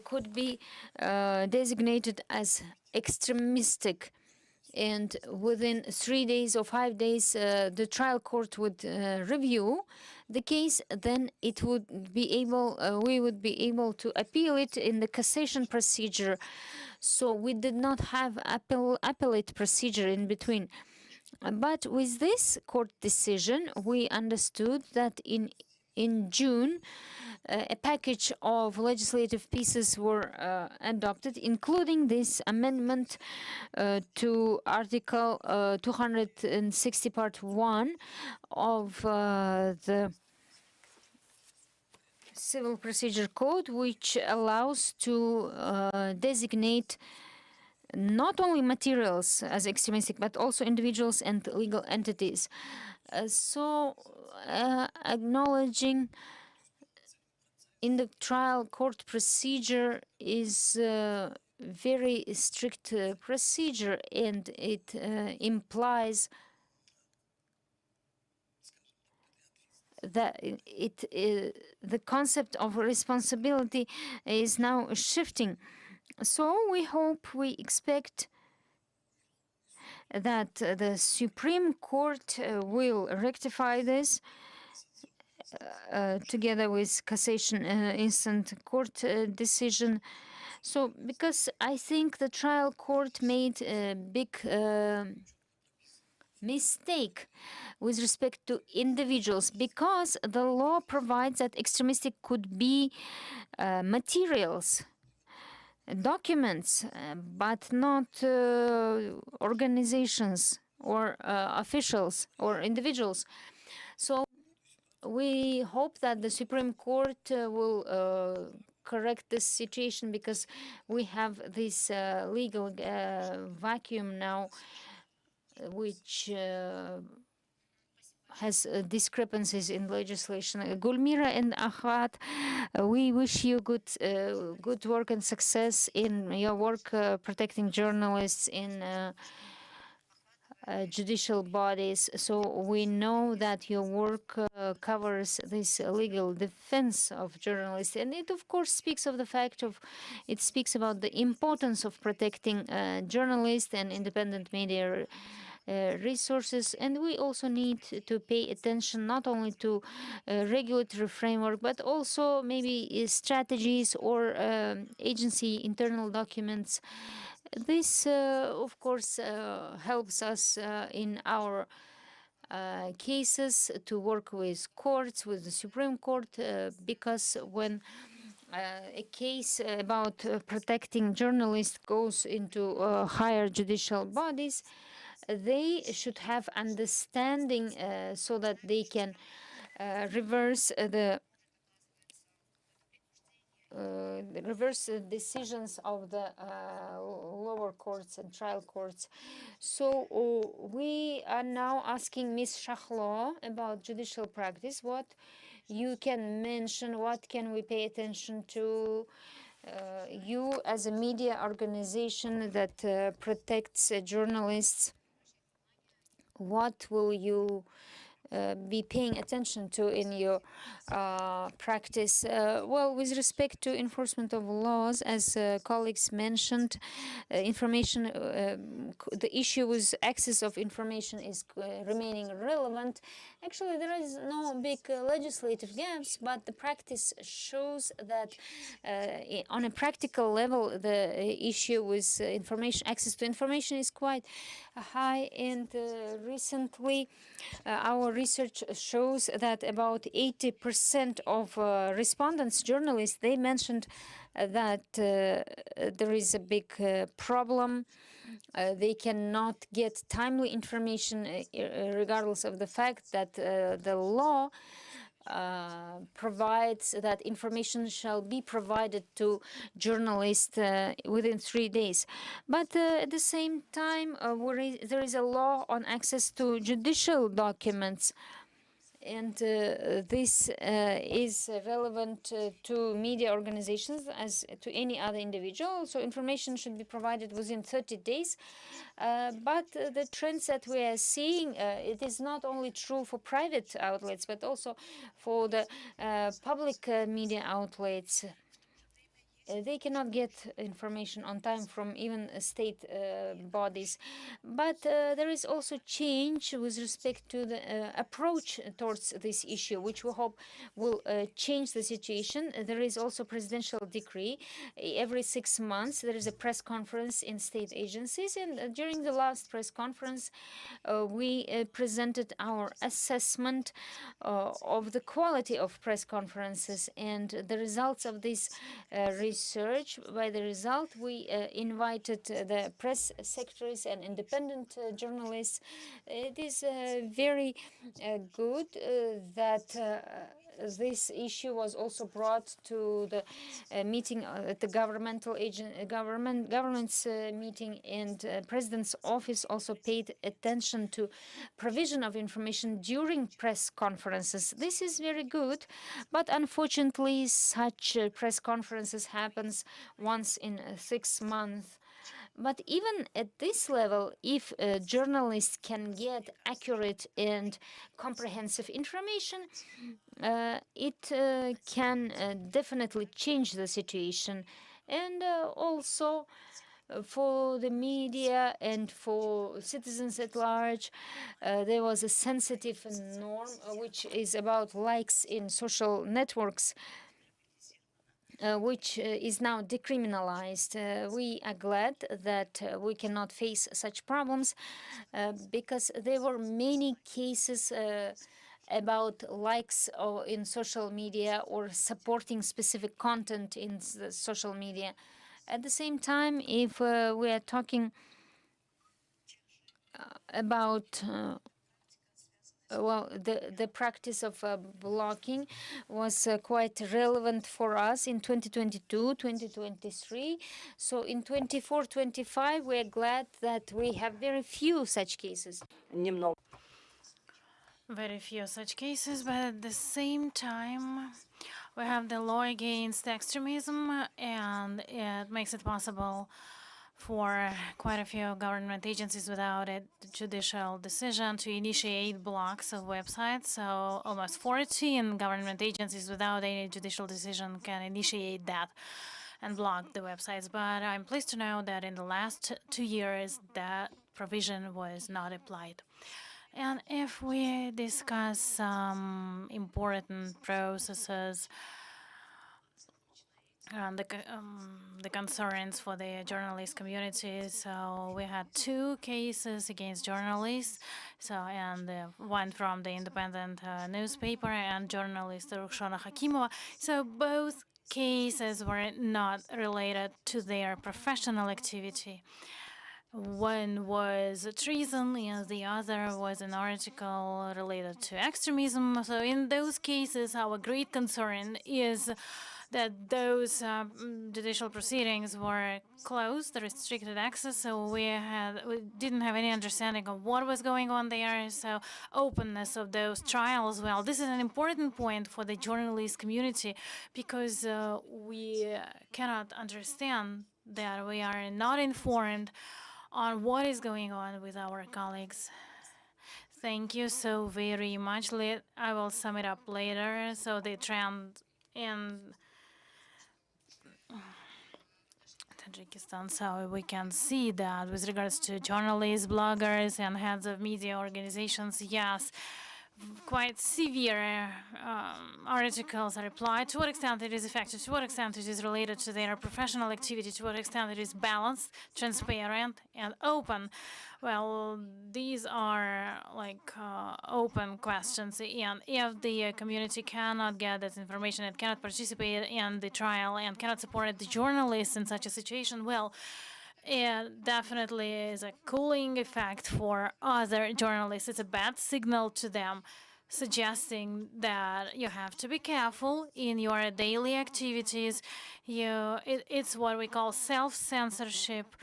could be designated as extremistic. And within 3 days or 5 days, the trial court would review the case. Then it would be able, we would be able to appeal it in the cassation procedure. So we did not have appellate procedure in between. But with this court decision, we understood that in June, a package of legislative pieces were adopted, including this amendment to Article 260, Part 1 of the Civil Procedure Code, which allows to designate not only materials as extremistic, but also individuals and legal entities. Acknowledging in the trial court procedure is a very strict procedure, and it implies that the concept of responsibility is now shifting. So we expect that the Supreme Court will rectify this together with cassation instant court decision. So because I think the trial court made a big mistake with respect to individuals, because the law provides that extremistic could be materials, documents, but not organizations or officials or individuals. So we hope that the Supreme Court will correct this situation, because we have this legal vacuum now, which has discrepancies in legislation. Gulmira and Ahwat, we wish you good work and success in your work protecting journalists in judicial bodies. So we know that your work covers this legal defense of journalists, and it of course speaks of the fact of, it speaks about the importance of protecting journalists and independent media resources. And we also need to pay attention not only to regulatory framework, but also maybe strategies or agency internal documents This, of course, helps us in our cases to work with courts, with the Supreme Court, because when a case about protecting journalists goes into higher judicial bodies, they should have understanding so that they can reverse the decisions of the lower courts and trial courts. So we are now asking Ms. Shahlo about judicial practice. What you can mention, what can we pay attention to? You as a media organization that protects journalists, what will you be paying attention to in your practice? Well, with respect to enforcement of laws, as colleagues mentioned, the issue with access of information is remaining relevant. Actually, there is no big legislative gaps, but the practice shows that on a practical level, the issue with access to information is quite high. And recently, our research shows that about 80% of respondents, journalists, they mentioned that there is a big problem. They cannot get timely information regardless of the fact that the law provides that information shall be provided to journalists within 3 days. But at the same time, there is a law on access to judicial documents. And this is relevant to media organizations as to any other individual. So information should be provided within 30 days. But the trends that we are seeing, it is not only true for private outlets, but also for the public media outlets. They cannot get information on time from even state bodies. But there is also change with respect to the approach towards this issue, which we hope will change the situation. There is also presidential decree. Every 6 months, there is a press conference in state agencies. And during the last press conference, we presented our assessment of the quality of press conferences and the results of this research. By the result, we invited the press secretaries and independent journalists. It is very good that this issue was also brought to the meeting at the government's meeting, and President's office also paid attention to provision of information during press conferences. This is very good, but unfortunately, such press conferences happens once in 6 months. But even at this level, if journalists can get accurate and comprehensive information, it can definitely change the situation. And also for the media and for citizens at large, there was a sensitive norm which is about likes in social networks, which is now decriminalized. We are glad that we cannot face such problems because there were many cases about likes in social media or supporting specific content in the social media. At the same time, if we are talking about well, the practice of blocking was quite relevant for us in 2022, 2023. So in 24, 25, we're glad that we have very few such cases. Very few such cases, but at the same time, we have the law against extremism, and it makes it possible for quite a few government agencies without a judicial decision to initiate blocks of websites. So almost 14 government agencies without any judicial decision can initiate that and block the websites. But I'm pleased to know that in the last 2 years, that provision was not applied. And if we discuss some important processes the concerns for the journalist community. So we had 2 cases against journalists. So and one from the independent newspaper and journalist Rukhsana Hakimova. So both cases were not related to their professional activity. One was treason, and the other was an article related to extremism. So in those cases, our great concern is that those judicial proceedings were closed, restricted access, so we didn't have any understanding of what was going on there. So openness of those trials, well, this is an important point for the journalist community, because we cannot understand that we are not informed on what is going on with our colleagues. Thank you so very much. I will sum it up later. So the trend in Tajikistan, so we can see that with regards to journalists, bloggers, and heads of media organizations, yes, quite severe articles are applied. To what extent it is effective, to what extent it is related to their professional activity, to what extent it is balanced, transparent, and open. Well, these are like open questions, and if the community cannot get that information and cannot participate in the trial and cannot support the journalists in such a situation, well, it definitely is a cooling effect for other journalists. It's a bad signal to them, suggesting that you have to be careful in your daily activities. It's what we call self-censorship,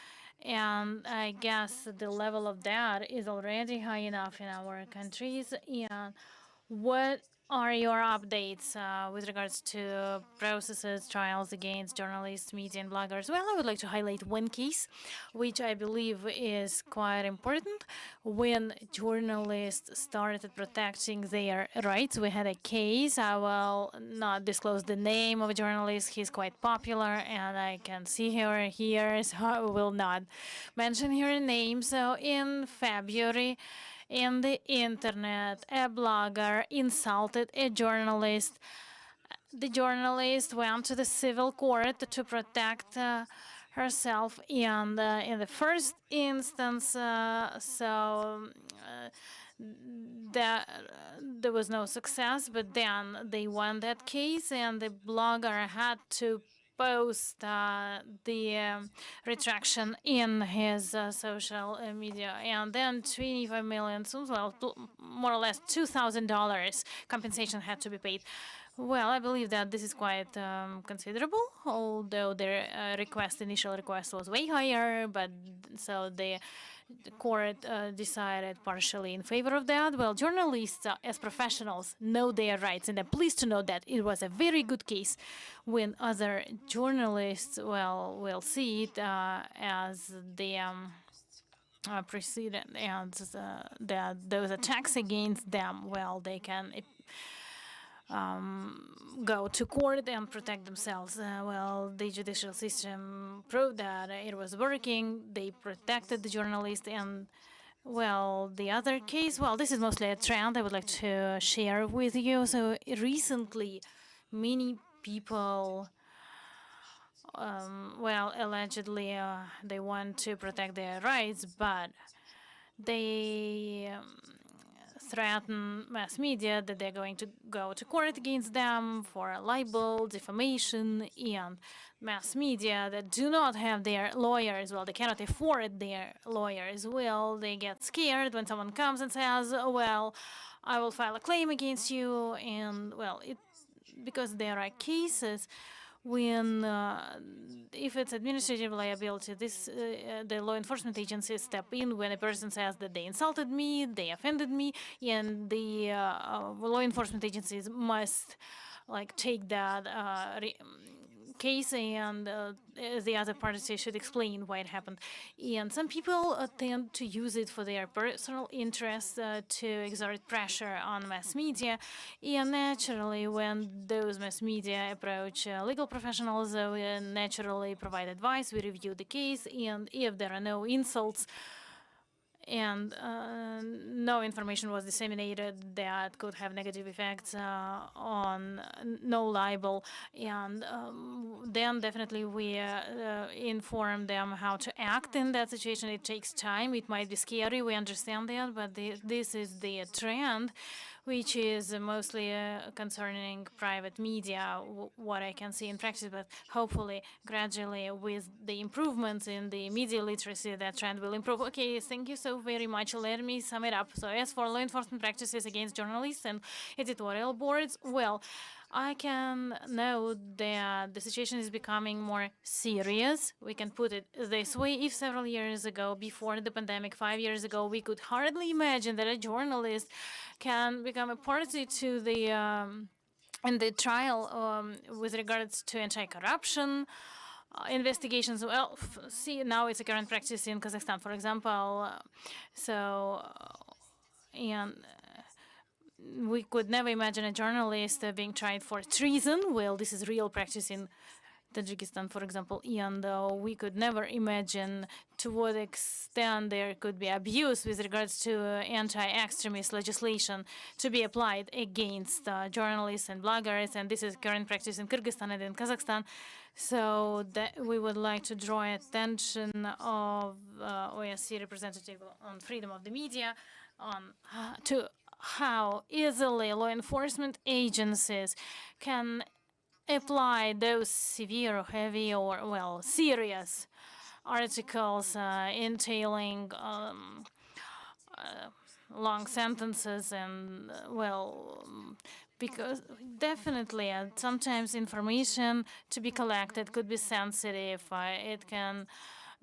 and I guess the level of that is already high enough in our countries. And what are your updates with regards to processes, trials against journalists, media, and bloggers? Well, I would like to highlight one case, which I believe is quite important. When journalists started protecting their rights, we had a case. I will not disclose the name of a journalist. He's quite popular, and I can see her here, so I will not mention her name. So in February, in the internet, a blogger insulted a journalist. The journalist went to the civil court to protect herself, and in the first instance, there was no success, but then they won that case, and the blogger had to post the retraction in his social media, and then 25 million, well, more or less $2,000 compensation had to be paid. Well, I believe that this is quite considerable, although the initial request was way higher, but so the court decided partially in favor of that. Well, journalists as professionals know their rights, and I'm pleased to know that it was a very good case. When other journalists, well, will see it as the precedent, and that those attacks against them, well, they can go to court and protect themselves. Well, the judicial system proved that it was working. They protected the journalist. And well, the other case, well, this is mostly a trend I would like to share with you. So recently, many people, well, allegedly they want to protect their rights, but they threaten mass media that they're going to go to court against them for libel, defamation, and mass media that do not have their lawyers, well, they cannot afford their lawyers, well, they get scared when someone comes and says, well, I will file a claim against you, and well, because there are cases when if it's administrative liability, the law enforcement agencies step in when a person says that they insulted me, they offended me, and the law enforcement agencies must like take that case, and the other party should explain why it happened. And some people tend to use it for their personal interests to exert pressure on mass media. And naturally, when those mass media approach legal professionals, we naturally provide advice, we review the case, and if there are no insults, and no information was disseminated that could have negative effects on no libel. And then definitely we inform them how to act in that situation. It takes time. It might be scary. We understand that, but this is the trend, which is mostly concerning private media, what I can see in practice. But hopefully, gradually, with the improvements in the media literacy, that trend will improve. Okay, thank you so very much. Let me sum it up. So as for law enforcement practices against journalists and editorial boards, well, I can know that the situation is becoming more serious. We can put it this way. If several years ago, before the pandemic, 5 years ago, we could hardly imagine that a journalist can become a party to the in the trial with regards to anti-corruption investigations. Well, see, now it's a current practice in Kazakhstan, for example. And we could never imagine a journalist being tried for treason. Well, this is real practice in Tajikistan, for example, and we could never imagine to what extent there could be abuse with regards to anti-extremist legislation to be applied against journalists and bloggers, and this is current practice in Kyrgyzstan and in Kazakhstan. So that we would like to draw attention of OSCE representative on freedom of the media on to how easily law enforcement agencies can apply those severe or heavy or, well, serious articles entailing long sentences and, well, because definitely sometimes information to be collected could be sensitive. It can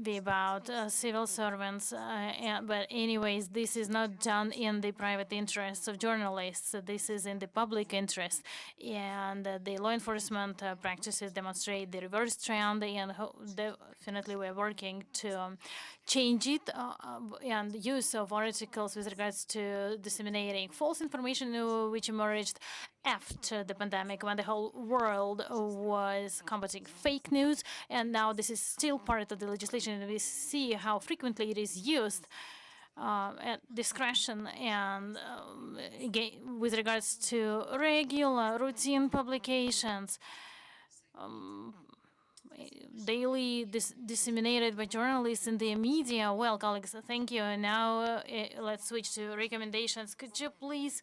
be about civil servants. But anyways, this is not done in the private interests of journalists. This is in the public interest. And the law enforcement practices demonstrate the reverse trend, and definitely we're working to change it. And use of articles with regards to disseminating false information, which emerged after the pandemic, when the whole world was combating fake news. And now this is still part of the legislation, and we see how frequently it is used at discretion. And with regards to regular routine publications, daily disseminated by journalists in the media. Well, colleagues, thank you. And now let's switch to recommendations. Could you please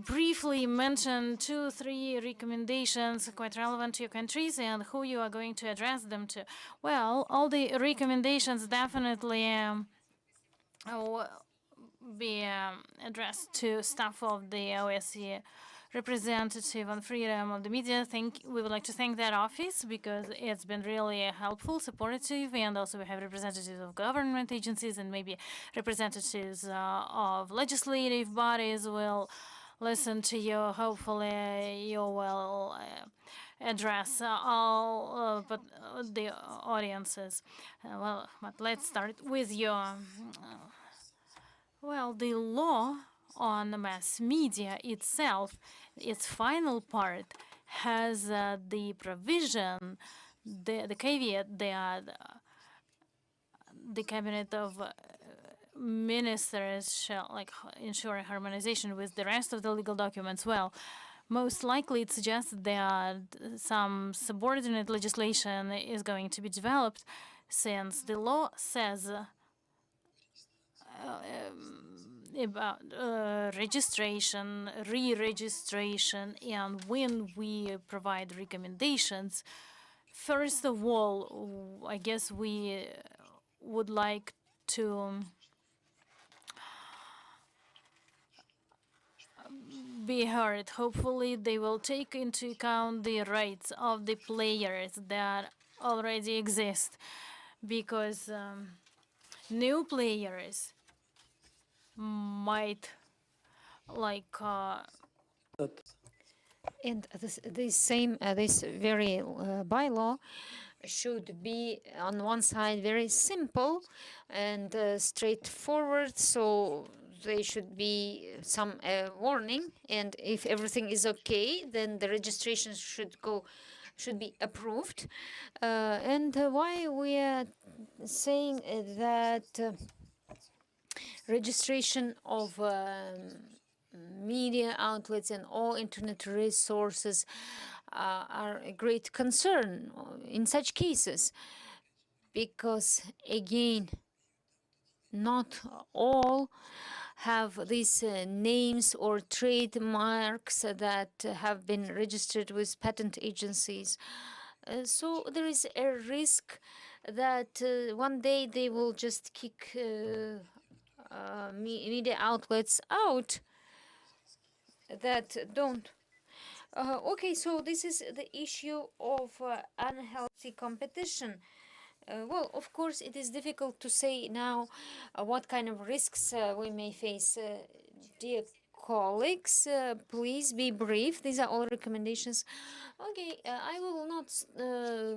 briefly mention 2-3 recommendations quite relevant to your countries and who you are going to address them to? Well, all the recommendations definitely will be addressed to staff of the OSCE representative on freedom of the media. We would like to thank that office because it's been really helpful, supportive, and also we have representatives of government agencies and maybe representatives of legislative bodies will listen to you. Hopefully you will address all but the audiences. Well, but let's start with your well, the law on mass media itself, its final part, has the provision, the caveat that the cabinet of ministers shall ensure harmonization with the rest of the legal documents. Well, most likely it suggests that some subordinate legislation is going to be developed, since the law says about registration, re-registration, and when we provide recommendations, first of all, I guess we would like to be heard. Hopefully they will take into account the rights of the players that already exist, because new players might and this very bylaw should be on one side very simple and straightforward, so there should be some warning, and if everything is okay, then the registration should be approved. And why we are saying that registration of media outlets and all internet resources are a great concern in such cases, because again, not all have these names or trademarks that have been registered with patent agencies. So there is a risk that one day they will just kick media outlets out that don't. Okay, so this is the issue of unhealthy competition. Well, of course, it is difficult to say now what kind of risks we may face. Dear colleagues, please be brief. These are all recommendations. Okay, I will not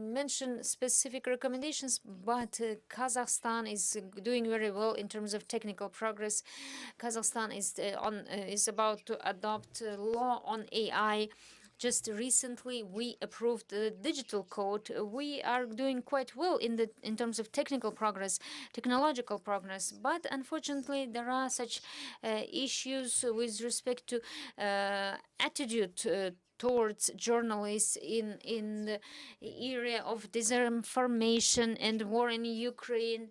mention specific recommendations, but Kazakhstan is doing very well in terms of technical progress. Kazakhstan is about to adopt law on AI. Just recently, we approved the digital code. We are doing quite well in terms of technical progress, technological progress. But unfortunately, there are such issues with respect to attitude towards journalists in the area of disinformation and war in Ukraine.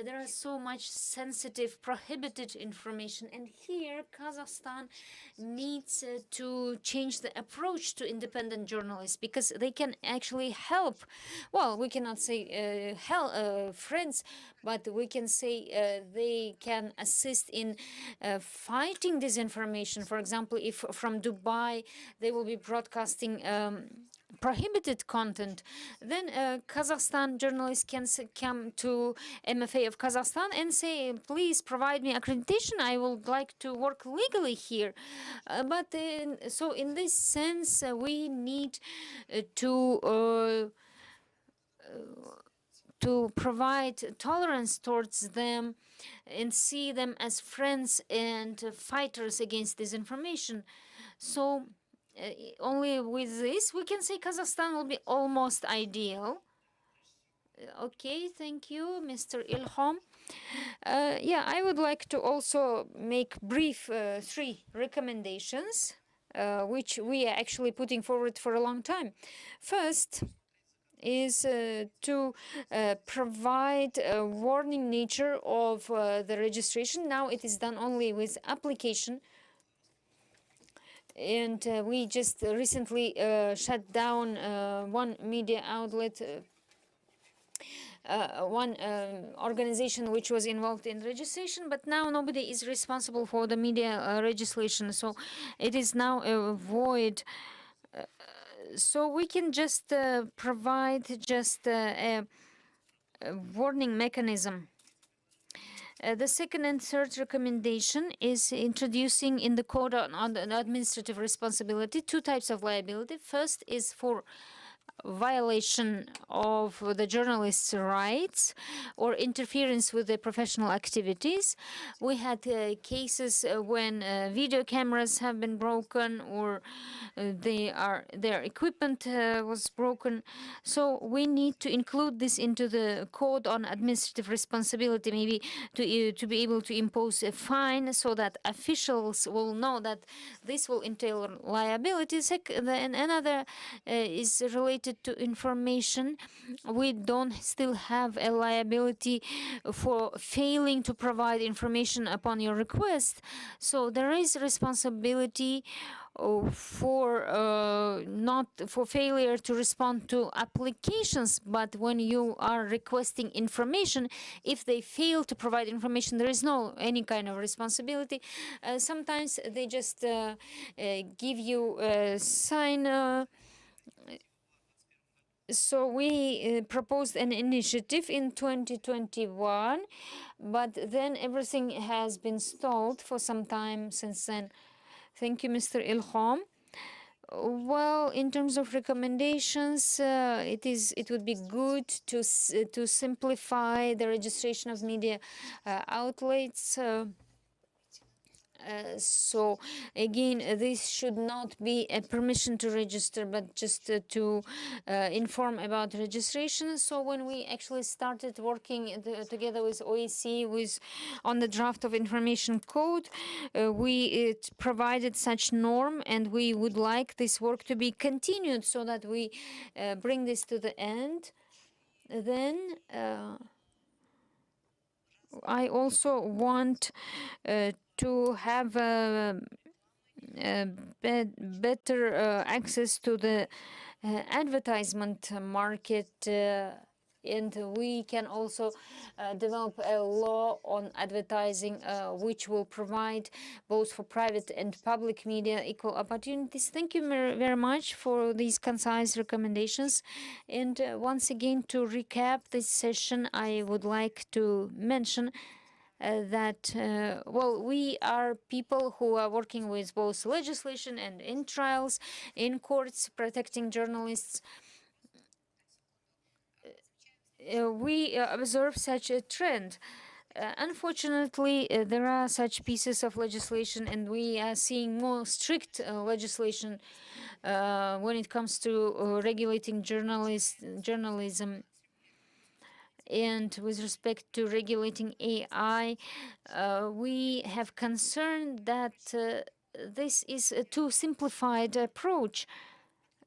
There are so much sensitive, prohibited information, and here Kazakhstan needs to change the approach to independent journalists, because they can actually help. Well, we cannot say help friends, but we can say they can assist in fighting disinformation. For example, if from Dubai they will be broadcasting prohibited content, then Kazakhstan journalists can come to MFA of Kazakhstan and say, please provide me accreditation, I would like to work legally here. So in this sense, we need to provide tolerance towards them and see them as friends and fighters against disinformation. So only with this we can say Kazakhstan will be almost ideal. Okay, thank you, Mr. Ilham. Yeah, I would like to also make brief 3 recommendations, which we are actually putting forward for a long time. First is to provide a warning nature of the registration. Now it is done only with application. And we just recently shut down one media outlet, one organization which was involved in registration, but now nobody is responsible for the media registration, so it is now a void. So we can just provide just a warning mechanism. The second and third recommendation is introducing in the Code on Administrative Responsibility 2 types of liability. First is for violation of the journalist's rights or interference with their professional activities. We had cases when video cameras have been broken, or their equipment was broken. So we need to include this into the Code on Administrative Responsibility, maybe to be able to impose a fine so that officials will know that this will entail liability. And another is related to information. We don't still have a liability for failing to provide information upon your request. So there is responsibility for not for failure to respond to applications, but when you are requesting information, if they fail to provide information, there is no any kind of responsibility. Sometimes they just give you a sign. So we proposed an initiative in 2021, but then everything has been stalled for some time since then. Thank you, Mr. Ilham. Well, in terms of recommendations, it would be good to simplify the registration of media outlets. So again, this should not be a permission to register, but just to inform about registration. So when we actually started working together with OEC on the draft of information code, we provided such norm, and we would like this work to be continued so that we bring this to the end. Then I also want to have better access to the advertisement market, and we can also develop a law on advertising which will provide both for private and public media equal opportunities. Thank you very much for these concise recommendations. And once again, to recap this session, I would like to mention that, well, we are people who are working with both legislation and in trials, in courts, protecting journalists. We observe such a trend. Unfortunately, there are such pieces of legislation, and we are seeing more strict legislation when it comes to regulating journalism. And with respect to regulating AI, we have concern that this is a too simplified approach.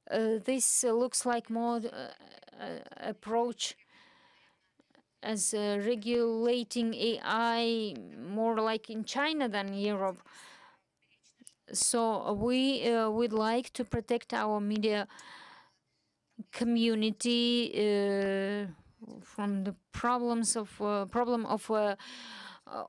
This looks like more approach as regulating AI more like in China than Europe. So we would like to protect our media community from the problem of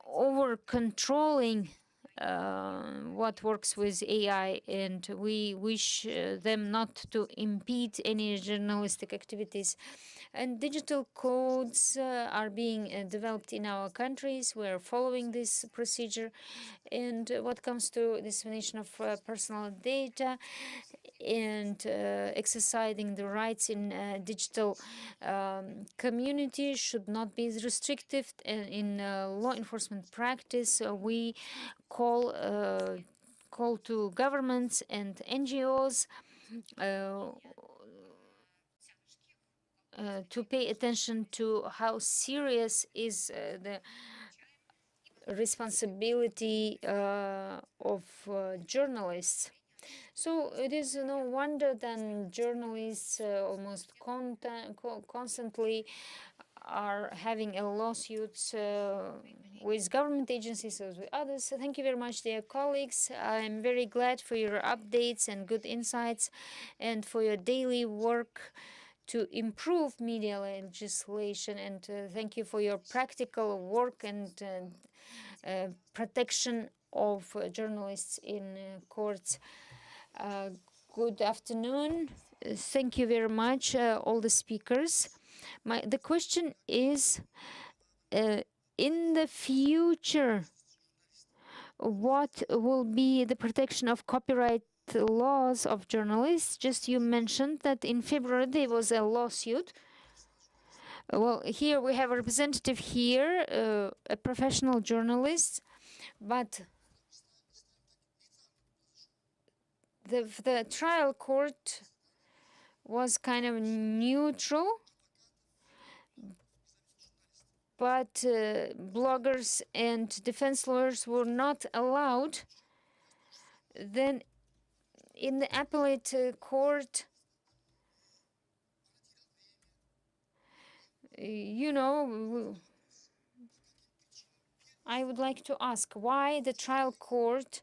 over controlling what works with AI, and we wish them not to impede any journalistic activities. And digital codes are being developed in our countries. We're following this procedure. And what comes to dissemination of personal data and exercising the rights in digital community should not be restrictive. In law enforcement practice, we call to governments and NGOs to pay attention to how serious is the responsibility of journalists. So it is no wonder that journalists almost constantly are having lawsuits with government agencies as with others. So thank you very much, dear colleagues. I'm very glad for your updates and good insights, and for your daily work to improve media legislation. And thank you for your practical work and protection of journalists in courts. Good afternoon. Thank you very much, all the speakers. The question is, in the future, what will be the protection of copyright laws of journalists? Just you mentioned that in February there was a lawsuit. Well, here we have a representative here, a professional journalist, but the trial court was kind of neutral, but bloggers and defense lawyers were not allowed. Then in the appellate court, you know, I would like to ask why the trial court,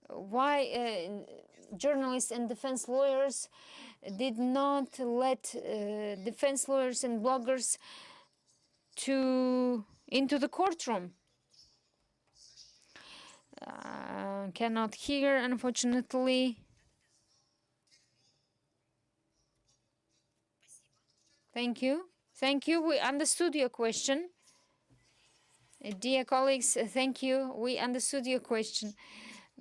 why journalists and defense lawyers did not let defense lawyers and bloggers into the courtroom. Cannot hear, unfortunately. Thank you. Thank you. We understood your question. Dear colleagues, thank you. We understood your question.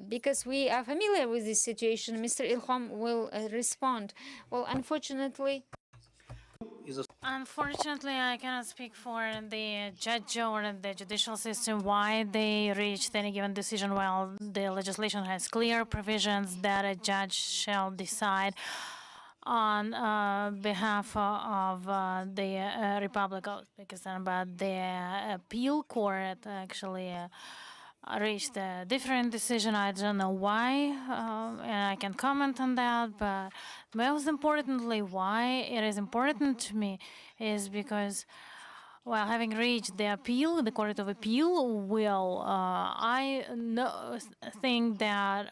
Because we are familiar with this situation, Mr. Ilham will respond. Well, unfortunately, Unfortunately, I cannot speak for the judge or the judicial system why they reached any given decision. While the legislation has clear provisions that a judge shall decide on behalf of the Republic of Uzbekistan, but the appeal court actually reached a different decision. I don't know why, and I can comment on that, but most importantly, why it is important to me is because, well, having reached the appeal, the Court of Appeal, well, think that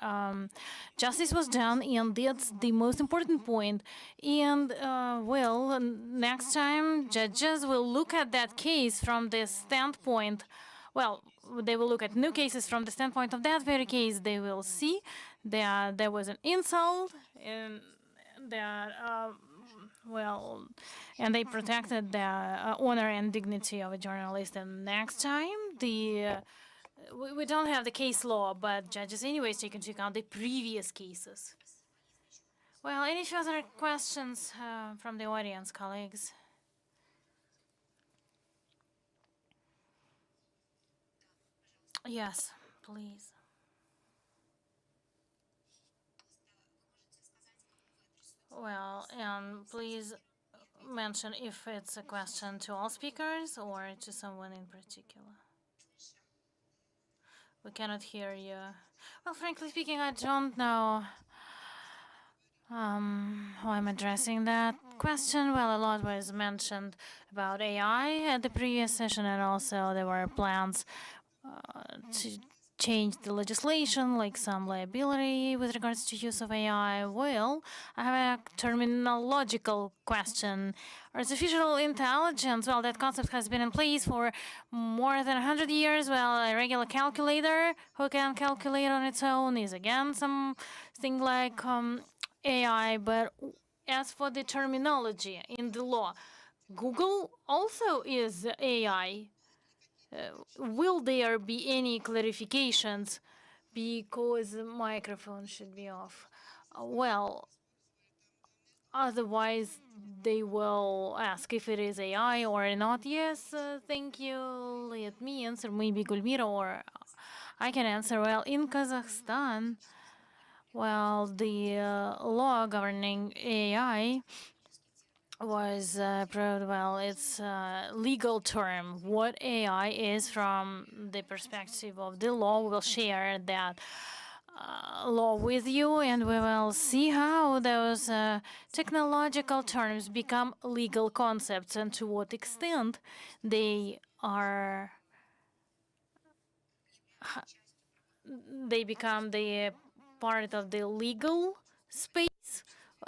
justice was done, and that's the most important point. And, well, next time, judges will look at that case from the standpoint, well, they will look at new cases from the standpoint of that very case. They will see that there was an insult and that, well, and they protected the honor and dignity of a journalist. And next time, we don't have the case law, but judges anyways take into account the previous cases. Well, any further questions from the audience, colleagues? Yes, please. Well, please mention if it's a question to all speakers or to someone in particular. We cannot hear you. Well, frankly speaking, I don't know how I'm addressing that question. Well, a lot was mentioned about AI at the previous session, and also there were plans to change the legislation, like some liability with regards to use of AI. Well, I have a terminological question. Artificial intelligence, well, that concept has been in place for more than 100 years. Well, a regular calculator who can calculate on its own is again something like AI. But as for the terminology in the law, Google also is AI. Will there be any clarifications? Because the microphone should be off. Well, otherwise they will ask if it is AI or not. Yes, thank you. Let me answer. Maybe Gulmira or I can answer. Well, in Kazakhstan, well, the law governing AI was approved. Well, it's a legal term. What AI is from the perspective of the law, we will share that law with you, and we will see how those technological terms become legal concepts and to what extent they are they become the part of the legal space.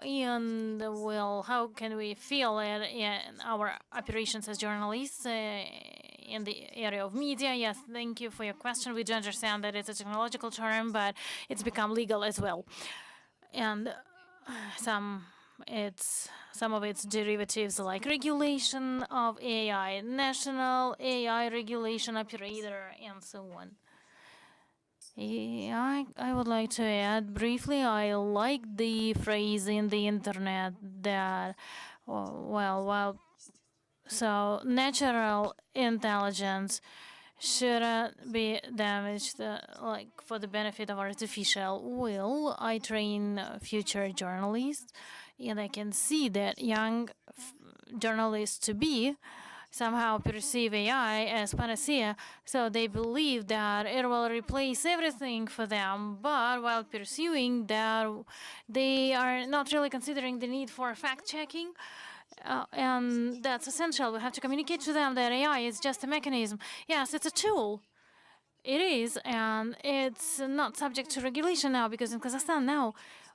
And well, how can we feel it in our operations as journalists in the area of media? Yes, thank you for your question. We do understand that it's a technological term, but it's become legal as well. And some of its derivatives like regulation of AI, national AI regulation operator, and so on. Yeah, I would like to add briefly, I like the phrase in the internet that, so natural intelligence shouldn't be damaged like for the benefit of artificial. Well, I train future journalists, and I can see that young journalists to be somehow perceive AI as panacea, so they believe that it will replace everything for them, but while pursuing that, they are not really considering the need for fact-checking, and that's essential. We have to communicate to them that AI is just a mechanism. Yes, it's a tool. It is, and it's not subject to regulation now, because in Kazakhstan now,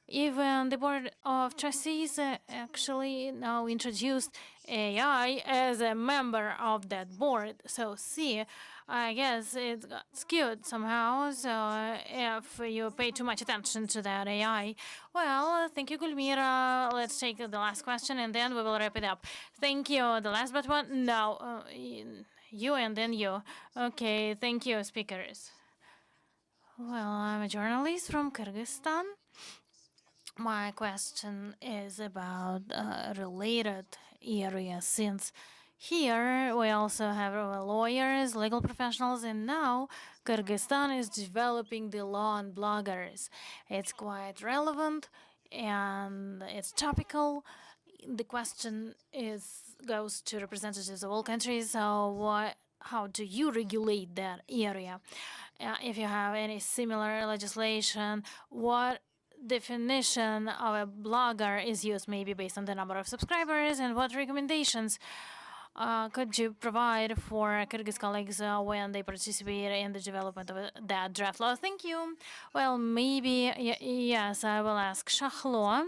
even the Board of Trustees actually now introduced AI as a member of that board. So see, I guess it got skewed somehow. So if you pay too much attention to that AI, well, thank you, Gulmira. Let's take the last question and then we will wrap it up. Thank you. The last but one, no, you and then you. Okay, thank you, speakers. Well, I'm a journalist from Kyrgyzstan. My question is about a related area, since here we also have lawyers, legal professionals, and now Kyrgyzstan is developing the law on bloggers. It's quite relevant and it's topical. The question goes to representatives of all countries. So how do you regulate that area? If you have any similar legislation, what definition of a blogger is used, maybe based on the number of subscribers, and what recommendations could you provide for Kyrgyz colleagues when they participate in the development of that draft law? Thank you. Well, maybe, yes, I will ask Shahlo,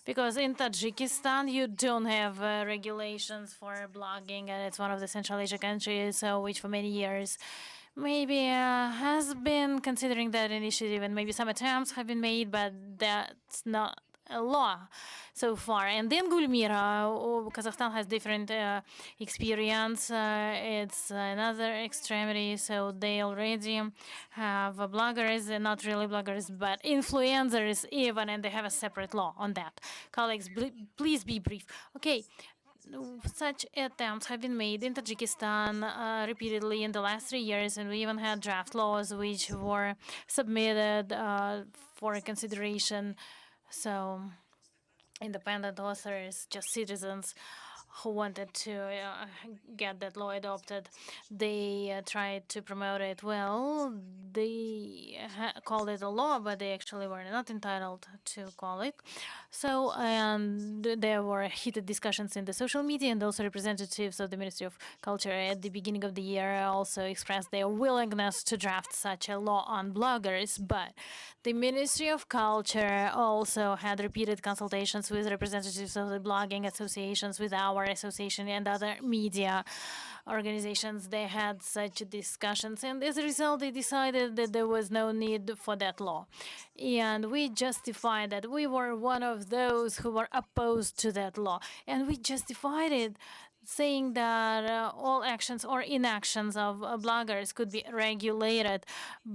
because in Tajikistan, you don't have regulations for blogging, and it's one of the Central Asia countries, which for many years maybe has been considering that initiative, and maybe some attempts have been made, but that's not a law so far. And then Gulmira, Kazakhstan has different experience. It's another extremity, so they already have bloggers, not really bloggers, but influencers even, and they have a separate law on that. Colleagues, please be brief. Okay. Such attempts have been made in Tajikistan repeatedly in the last 3 years, and we even had draft laws which were submitted for consideration. So independent authors, just citizens who wanted to get that law adopted, they tried to promote it. Well, they called it a law, but they actually were not entitled to call it. So, and there were heated discussions in the social media, and also representatives of the Ministry of Culture at the beginning of the year also expressed their willingness to draft such a law on bloggers. But the Ministry of Culture also had repeated consultations with representatives of the blogging associations, with our association and other media organizations. They had such discussions, and as a result, they decided that there was no need for that law. And we justified that we were one of those who were opposed to that law, and we justified it saying that all actions or inactions of bloggers could be regulated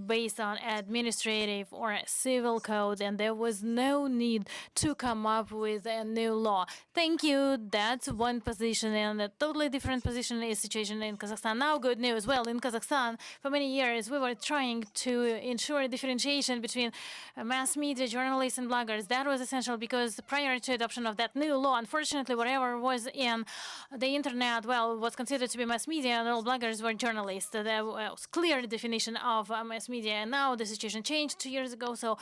based on administrative or civil code, and there was no need to come up with a new law. Thank you. That's one position, and a totally different position is situation in Kazakhstan. Now, good news. Well, in Kazakhstan, for many years, we were trying to ensure differentiation between mass media, journalists, and bloggers. That was essential because prior to adoption of that new law, unfortunately, whatever was in the internet, well, was considered to be mass media, and all bloggers were journalists. There was clear definition of mass media, and now the situation changed 2 years ago. So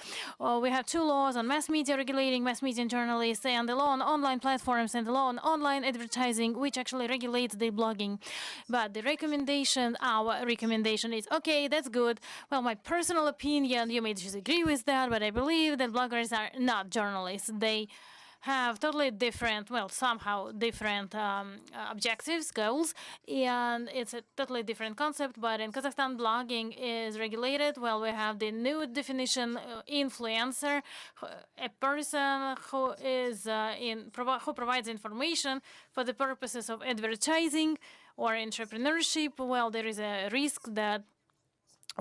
we have two laws on mass media regulating mass media and journalists, and the law on online platforms and the law on online advertising, which actually regulates the blogging. But the recommendation, our recommendation is, okay, that's good. Well, my personal opinion, you may disagree with that, but I believe that bloggers are not journalists. They have totally different, well, somehow different objectives, goals, and it's a totally different concept. But in Kazakhstan, blogging is regulated. Well, we have the new definition, influencer, a person who is who provides information for the purposes of advertising or entrepreneurship. Well, there is a risk that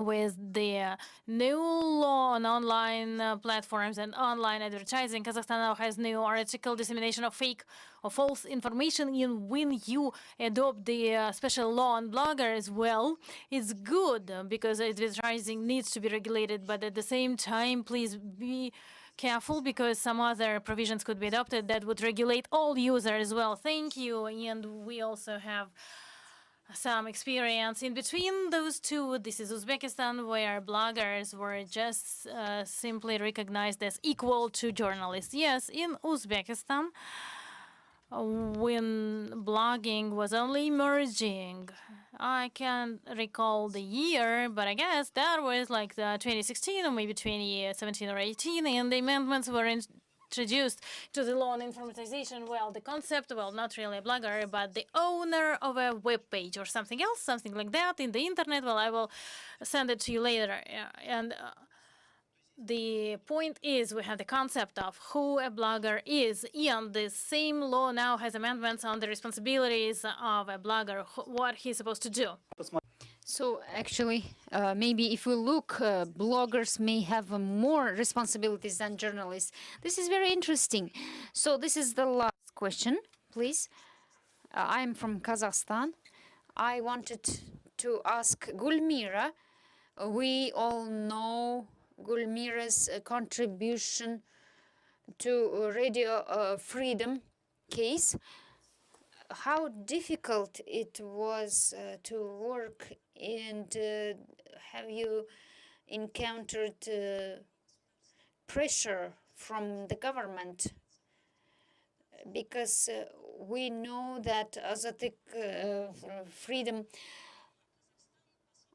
with the new law on online platforms and online advertising, Kazakhstan now has new article dissemination of fake or false information. And when you adopt the special law on bloggers, well, it's good because advertising needs to be regulated. But at the same time, please be careful because some other provisions could be adopted that would regulate all users as well. Thank you. And we also have some experience in between those two. This is Uzbekistan, where bloggers were just simply recognized as equal to journalists. Yes, in Uzbekistan, when blogging was only emerging, I can't recall the year, but I guess that was like the 2016 or maybe 2017 or 18, and the amendments were introduced to the law on informatization. Well, the concept, well, not really a blogger, but the owner of a web page or something else, something like that in the internet. Well, I will send it to you later. And the point is, we have the concept of who a blogger is, and the same law now has amendments on the responsibilities of a blogger, what he's supposed to do. So actually, maybe if we look, bloggers may have more responsibilities than journalists. This is very interesting. So this is the last question, please. I'm from Kazakhstan. I wanted to ask Gulmira. We all know Gulmira's contribution to radio freedom case. How difficult it was to work, and have you encountered pressure from the government? Because we know that Azatik Freedom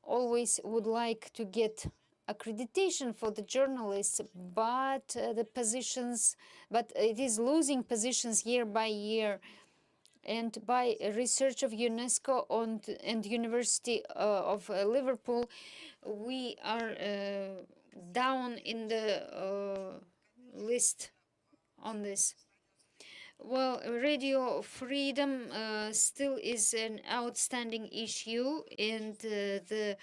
always would like to get accreditation for the journalists, but but it is losing positions year by year. And by research of UNESCO and University of Liverpool, we are down in the list on this. Well, radio freedom still is an outstanding issue, and the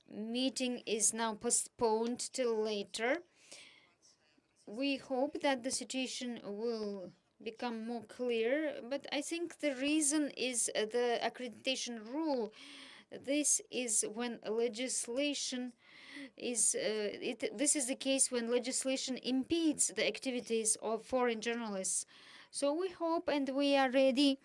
meeting is now postponed till later. We hope that the situation will become more clear, but I think the reason is the accreditation rule. This is when legislation is this is the case when legislation impedes the activities of foreign journalists. So we hope and we are ready.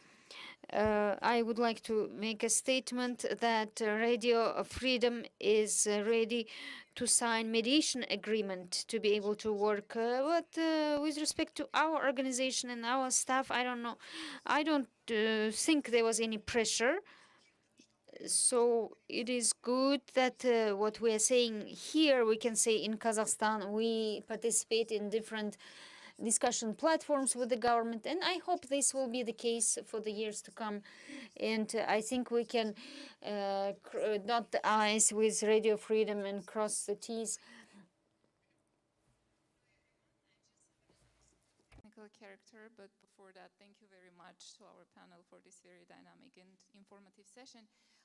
I would like to make a statement that Radio Freedom is ready to sign mediation agreement to be able to work. But with respect to our organization and our staff, I don't know. I don't think there was any pressure. So it is good that what we are saying here, we can say in Kazakhstan, we participate in different discussion platforms with the government, and I hope this will be the case for the years to come. And I think we can dot the I's with Radio Freedom and cross the T's. Technical character, but before that, thank you very much to our panel for this very dynamic and informative session.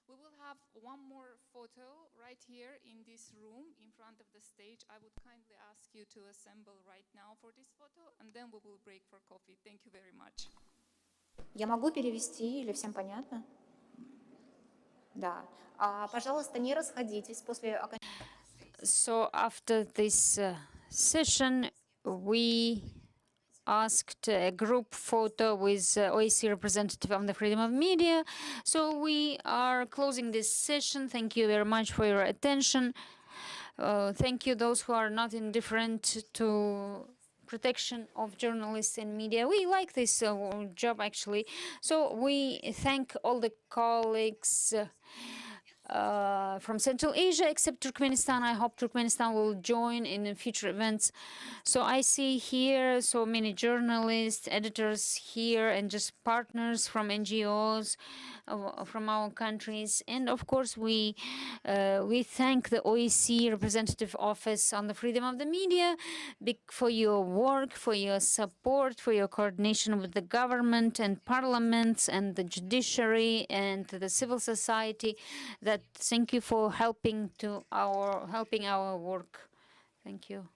We will have one more photo right here in this room in front of the stage. I would kindly ask you to assemble right now for this photo, and then we will break for coffee. Thank you very much. Я могу перевести или всем понятно? Да. Пожалуйста, не расходитесь после окончания. So after this session, we asked a group photo with OAC representative on the freedom of media. So we are closing this session. Thank you very much for your attention. Thank you those who are not indifferent to protection of journalists and media. We like this job actually. So we thank all the colleagues from Central Asia, except Turkmenistan. I hope Turkmenistan will join in future events. So I see here so many journalists, editors here, and just partners from NGOs from our countries. And of course, we thank the OEC representative office on the freedom of the media for your work, for your support, for your coordination with the government and parliaments and the judiciary and the civil society. Thank you for helping our work. Thank you.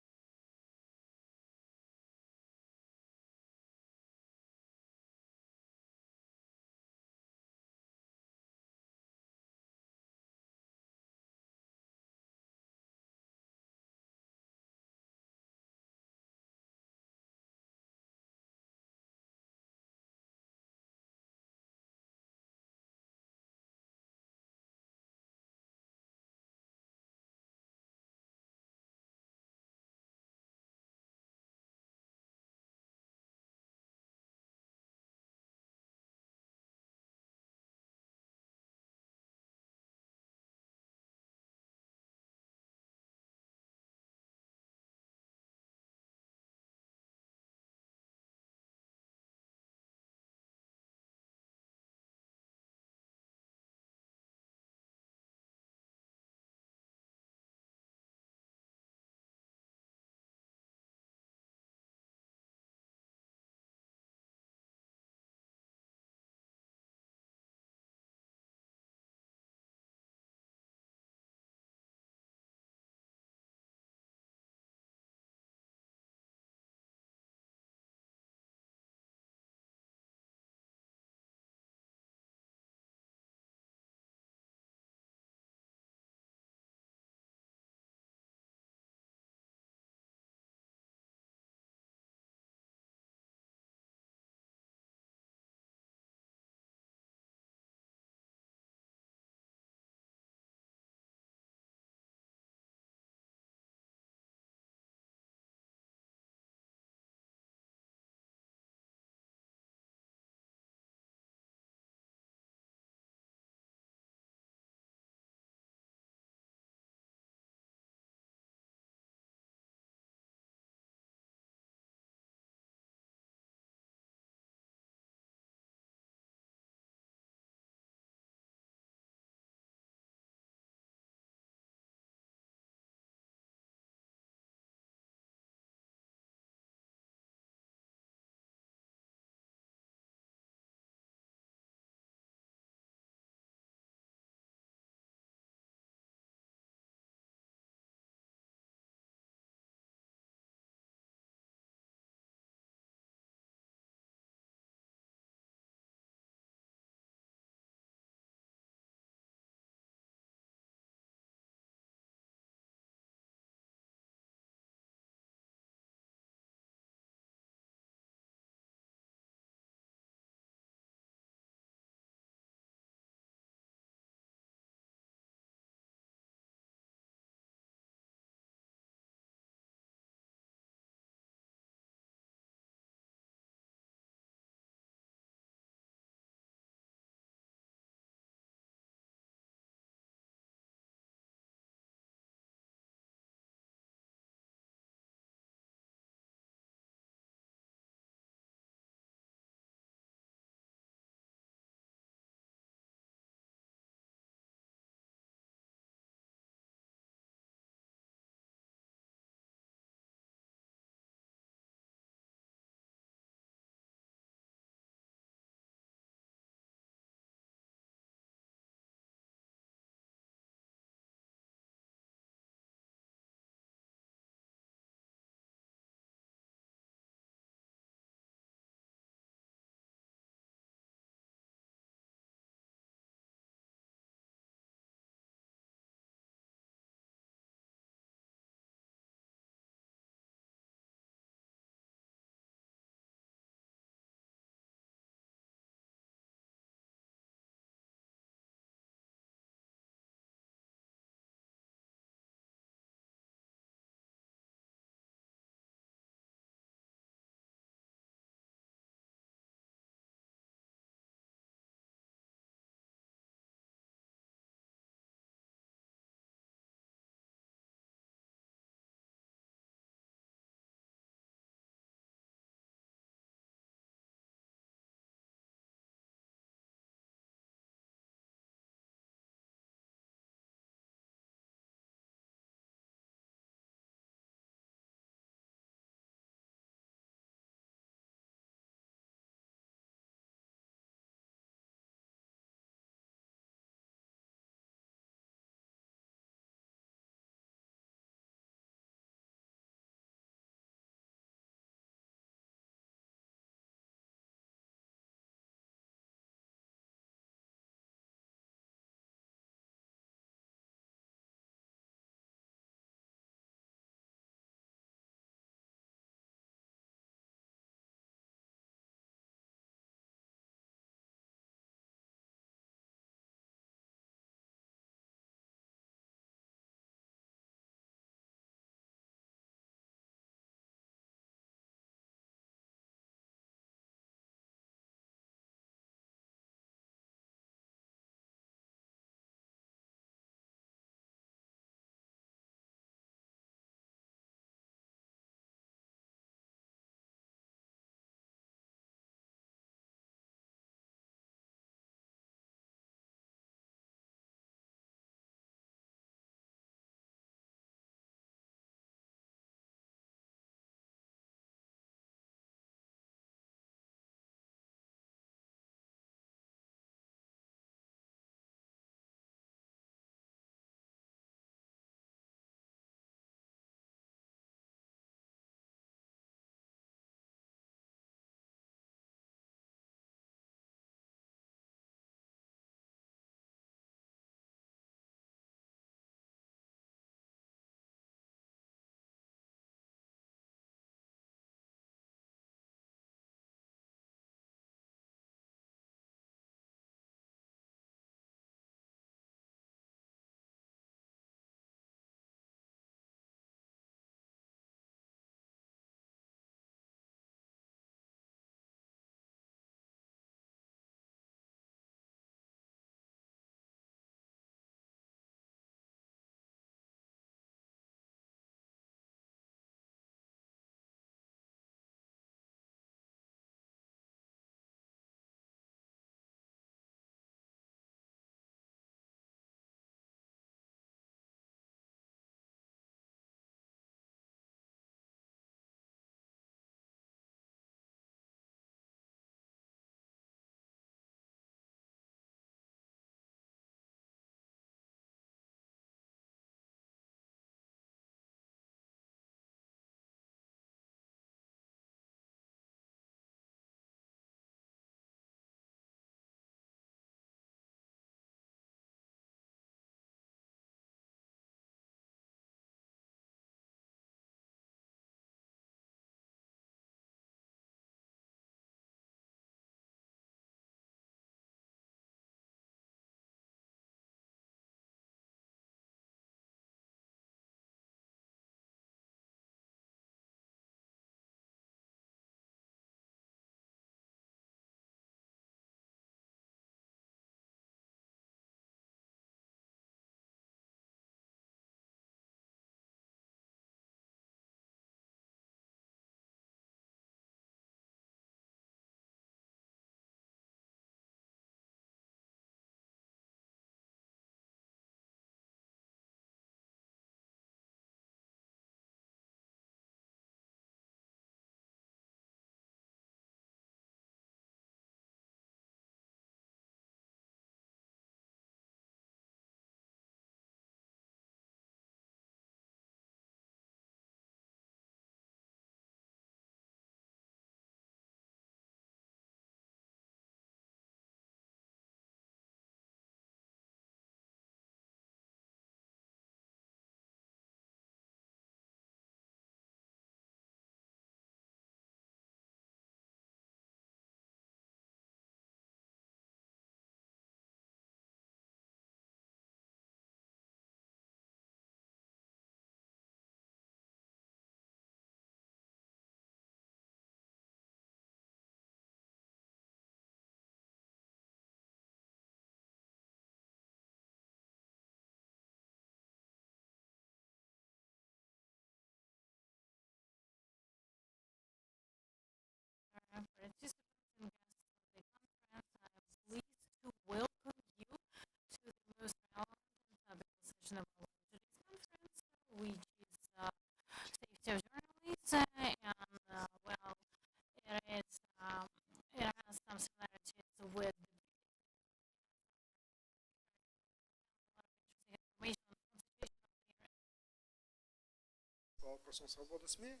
по вопросам свободы СМИ,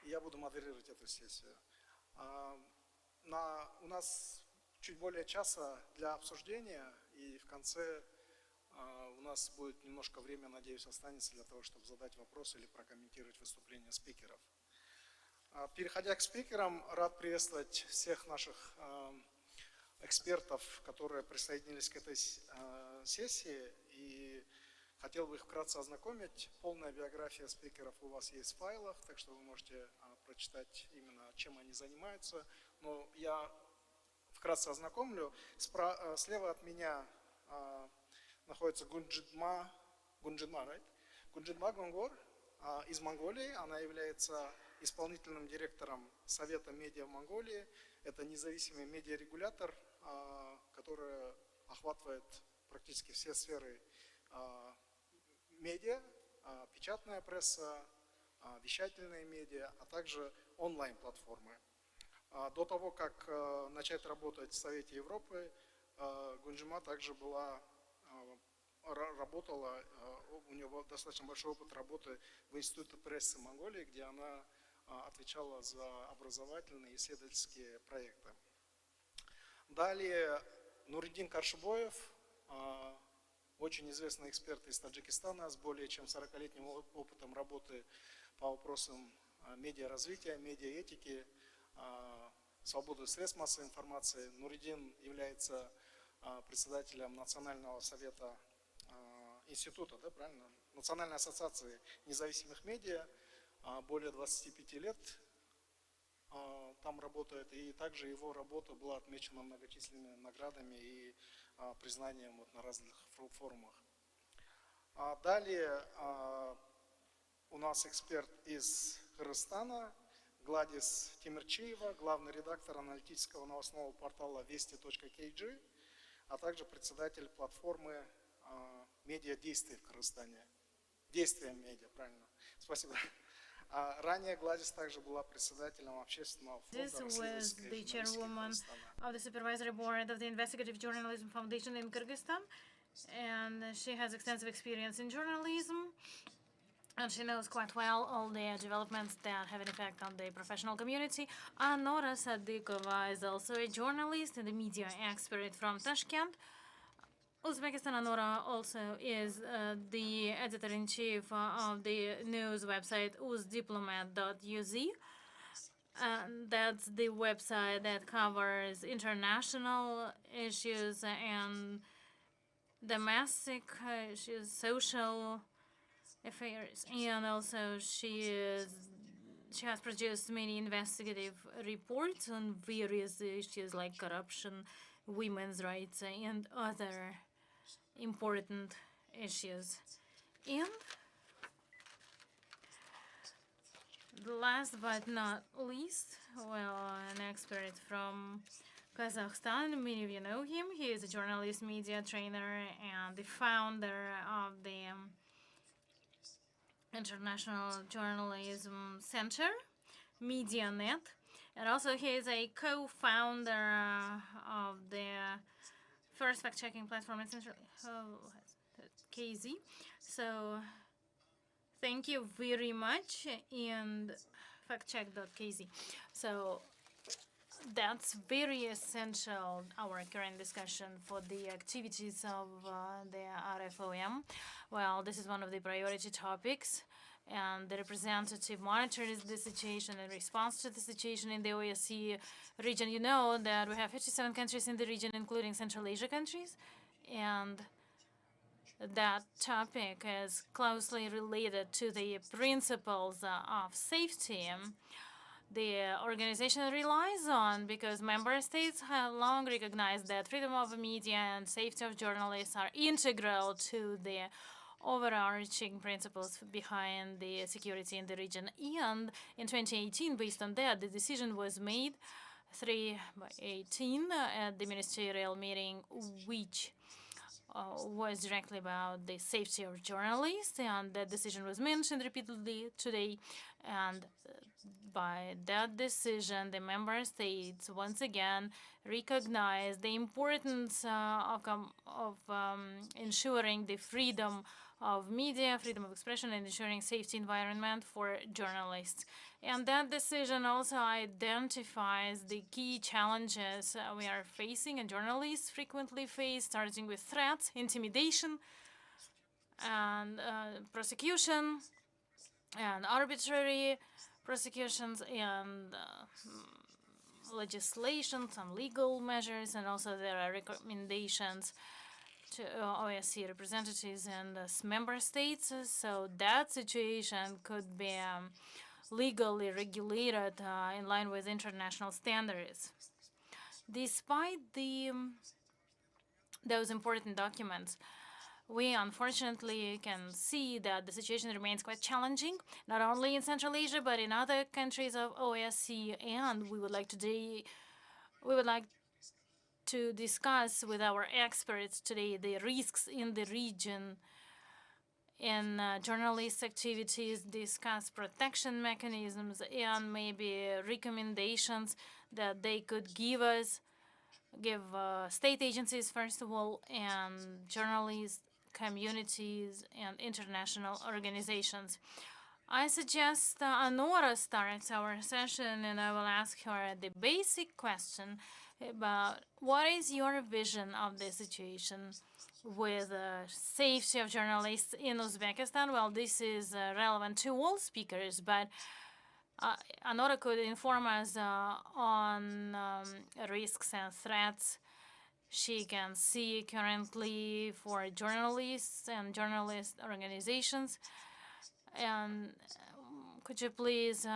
и я буду модерировать эту сессию. У нас чуть более часа для обсуждения, и в конце у нас будет немножко времени, надеюсь, останется для того, чтобы задать вопросы или прокомментировать выступления спикеров. Переходя к спикерам, рад приветствовать всех наших экспертов, которые присоединились к этой сессии, и хотел бы их вкратце ознакомить. Полная биография спикеров у вас есть в файлах, так что вы можете прочитать именно, чем они занимаются. Но я вкратце ознакомлю. Слева от меня находится Гунджидма Гонгор из Монголии. Она является исполнительным директором Совета медиа в Монголии. Это независимый медиарегулятор, который охватывает практически все сферы медиа, печатная пресса, вещательные медиа, а также онлайн-платформы. До того, как начать работать в Совете Европы, Гунджима также работала, у нее достаточно большой опыт работы в Институте прессы Монголии, где она отвечала за образовательные и исследовательские проекты. Далее Нуриддин Каршибоев, очень известный эксперт из Таджикистана с более чем 40-летним опытом работы по вопросам медиаразвития, медиаэтики, свободы средств массовой информации. Нуриддин является председателем Национального совета института, да, правильно? Национальной ассоциации независимых медиа, более 25 лет там работает, и также его работа была отмечена многочисленными наградами и признанием на разных форумах. Далее у нас эксперт из Кыргызстана Гладис Тимирчиева, главный редактор аналитического новостного портала вести.kg, а также председатель платформы медиадействий в Кыргызстане. Действия медиа, правильно. Спасибо. Ранее Гладис также была председателем общественного фонда расследовательской журналистики Кыргызстана. Of the supervisory board of the Investigative Journalism Foundation in Kyrgyzstan, and she has extensive experience in journalism, and she knows quite well all the developments that have an effect on the professional community. Anora Sadikova is also a journalist and a media expert from Tashkent, Uzbekistan. Anora also is the editor-in-chief of the news website uzdiplomat.uz. That's the website that covers international issues and domestic issues, social affairs, and also she has produced many investigative reports on various issues like corruption, women's rights, and other important issues. And last but not least, well, an expert from Kazakhstan. Many of you know him. He is a journalist, media trainer, and the founder of the International Journalism Center, MediaNet. And also he is a co-founder of the first fact-checking platform in Central KZ. So thank you very much, and factcheck.kz. So that's very essential, our current discussion for the activities of the RFOM. Well, this is one of the priority topics, and the representative monitors the situation and responds to the situation in the OSCE region. You know that we have 57 countries in the region, including Central Asia countries, and that topic is closely related to the principles of safety the organization relies on, because member states have long recognized that freedom of media and safety of journalists are integral to the overarching principles behind the security in the region. And in 2018, based on that, the decision was made 3/18 at the ministerial meeting, which was directly about the safety of journalists, and that decision was mentioned repeatedly today. And by that decision, the member states once again recognize the importance of ensuring the freedom of media, freedom of expression, and ensuring safety environment for journalists. And that decision also identifies the key challenges we are facing and journalists frequently face, starting with threats, intimidation, and prosecution, and arbitrary prosecutions, and legislation, some legal measures, and also there are recommendations to OSCE representatives and member states. So that situation could be legally regulated in line with international standards. Despite those important documents, we unfortunately can see that the situation remains quite challenging, not only in Central Asia, but in other countries of OSCE. And we would like to discuss with our experts today the risks in the region in journalist activities, discuss protection mechanisms, and maybe recommendations that they could give us, give state agencies, first of all, and journalists, communities, and international organizations. I suggest Anora starts our session, and I will ask her the basic question about what is your vision of the situation with safety of journalists in Uzbekistan. Well, this is relevant to all speakers, but Anora could inform us on risks and threats she can see currently for journalists and journalist organizations. And could you please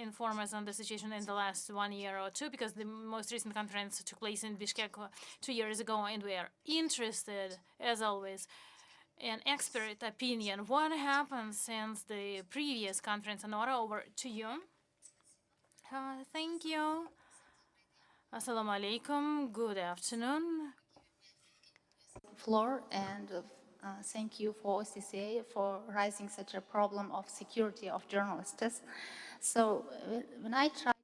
inform us on the situation in the last 1 year or two, because the most recent conference took place in Bishkek 2 years ago, and we are interested, as always, in expert opinion. What happened since the previous conference? Anora, over to you. Thank you. Assalamu alaikum. Good afternoon. Floor, and thank you for OCCA for raising such a problem of security of journalists. So when I try to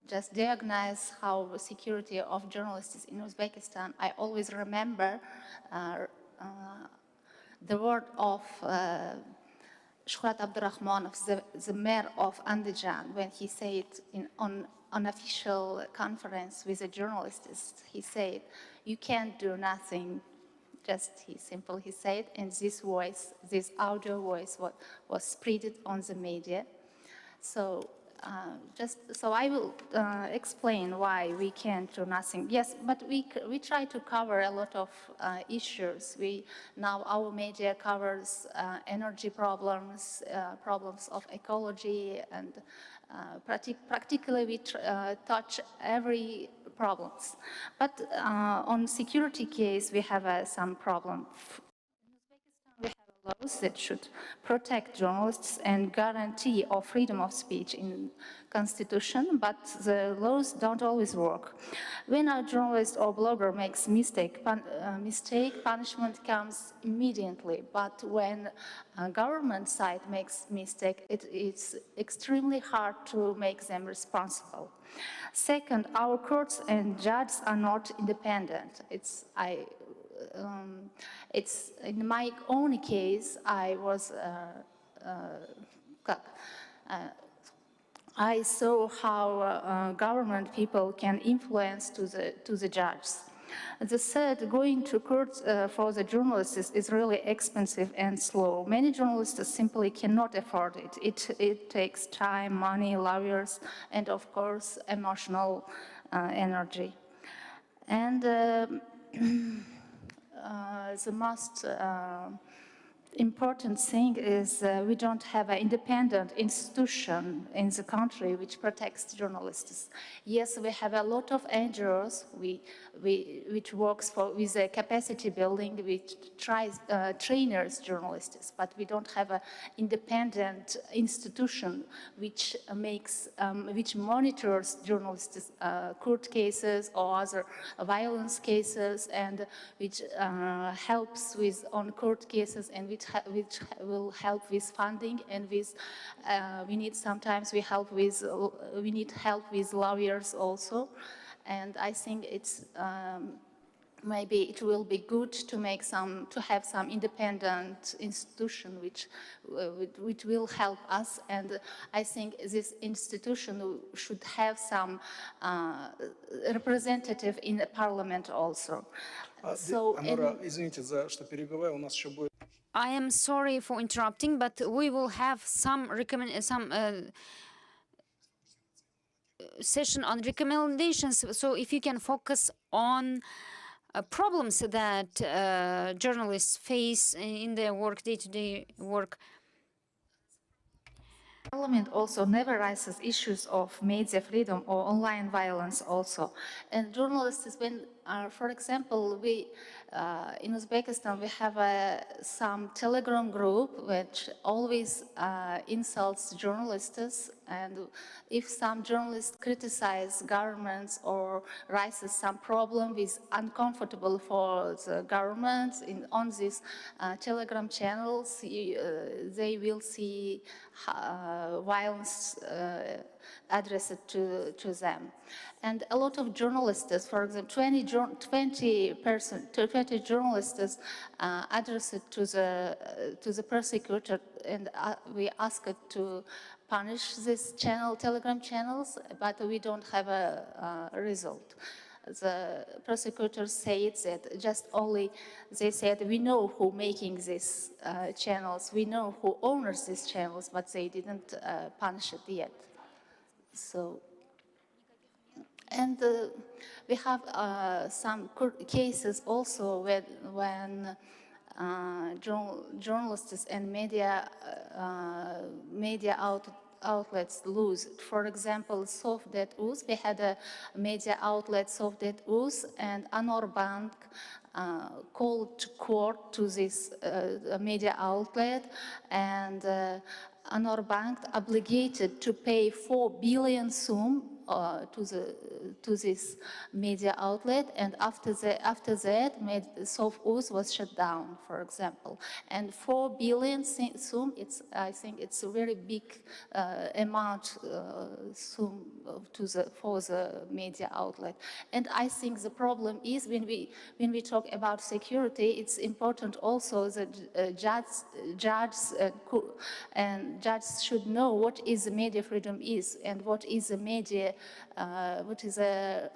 just diagnose how the security of journalists in Uzbekistan, I always remember the word of Shuhrat Abdurrahmanov, the mayor of Andijan, when he said on an official conference with the journalists, he said, "You can't do nothing." Just he said, and this voice, this audio voice was spread on the media. So so I will explain why we can't do nothing. Yes, but we try to cover a lot of issues. Now our media covers energy problems, problems of ecology, and practically we touch every problems. But on security case, we have some problem. We have laws that should protect journalists and guarantee of freedom of speech in Constitution, but the laws don't always work. When a journalist or blogger makes mistake, punishment comes immediately. But when a government side makes mistake, it's extremely hard to make them responsible. Second, our courts and judges are not independent. It's in my own case, I saw how government people can influence to the judges. The third, going to court for the journalists is really expensive and slow. Many journalists simply cannot afford it. It takes time, money, lawyers, and of course, emotional energy. And the most important thing is we don't have an independent institution in the country which protects journalists. Yes, we have a lot of NGOs which works with a capacity building, which trainers journalists, but we don't have an independent institution which which monitors journalists' court cases or other violence cases, and which helps with on court cases, and which which will help with funding and with we need sometimes we need help with lawyers also, and I think it's maybe it will be good to have some independent institution which will help us, and I think this institution should have some representative in the parliament also. So Анора, извините, что перебиваю, у нас еще будет. I am sorry for interrupting, but we will have some session on recommendations. So if you can focus on problems that journalists face in their work, day-to-day work. Parliament also never raises issues of media freedom or online violence also. And journalists, when, for example, in Uzbekistan, we have some Telegram group which always insults journalists, and if some journalists criticize governments or raises some problem with uncomfortable for the government on these Telegram channels, they will see violence addressed to them. And a lot of journalists, for example, 20 journalists addressed to the prosecutor, and we asked to punish this Telegram channels, but we don't have a result. The prosecutors said that they said, we know who making these channels, we know who owns these channels, but they didn't punish it yet. So, and we have some cases also when journalists and media outlets lose. For example, Sofdet.uz, we had a media outlet, Sofdet.uz, and Anor Bank called to court to this media outlet, and Anor Bank obligated to pay 4 billion sum to this media outlet, and after that, Sof.uz was shut down, for example. And 4 billion sum, I think it's a very big amount sum for the media outlet. And I think the problem is when we talk about security, it's important also that judges should know what is the media freedom is and what is a media, what is a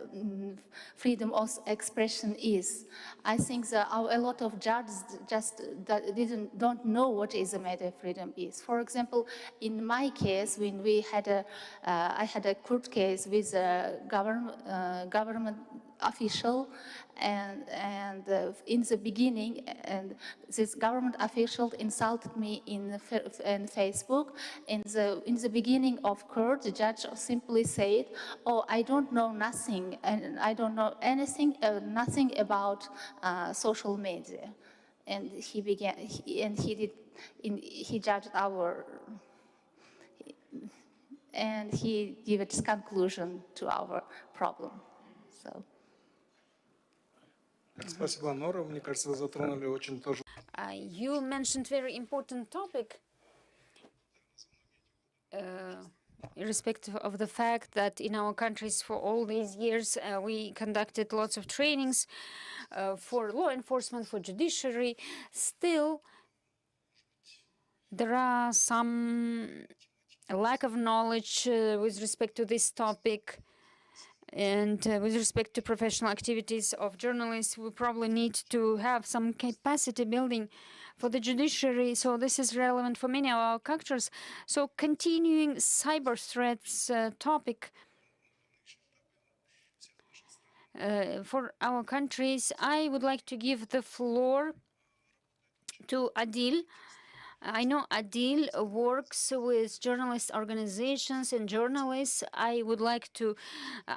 freedom of expression is. I think that a lot of judges just don't know what is a media freedom is. For example, in my case, when I had a court case with a government official, and in the beginning, and this government official insulted me in Facebook. In the beginning of court, the judge simply said, "Oh, I don't know nothing, and I don't know anything, nothing about social media," and he judged and he gave its conclusion to our problem. So. Спасибо, Нора. Мне кажется, вы затронули очень тоже. You mentioned very important topic, irrespective of the fact that in our countries for all these years we conducted lots of trainings for law enforcement, for judiciary. Still, there are some lack of knowledge with respect to this topic. And with respect to professional activities of journalists, we probably need to have some capacity building for the judiciary. So this is relevant for many of our cultures. So continuing cyber threats topic for our countries, I would like to give the floor to Adil. I know Adil works with journalist organizations and journalists. I would like to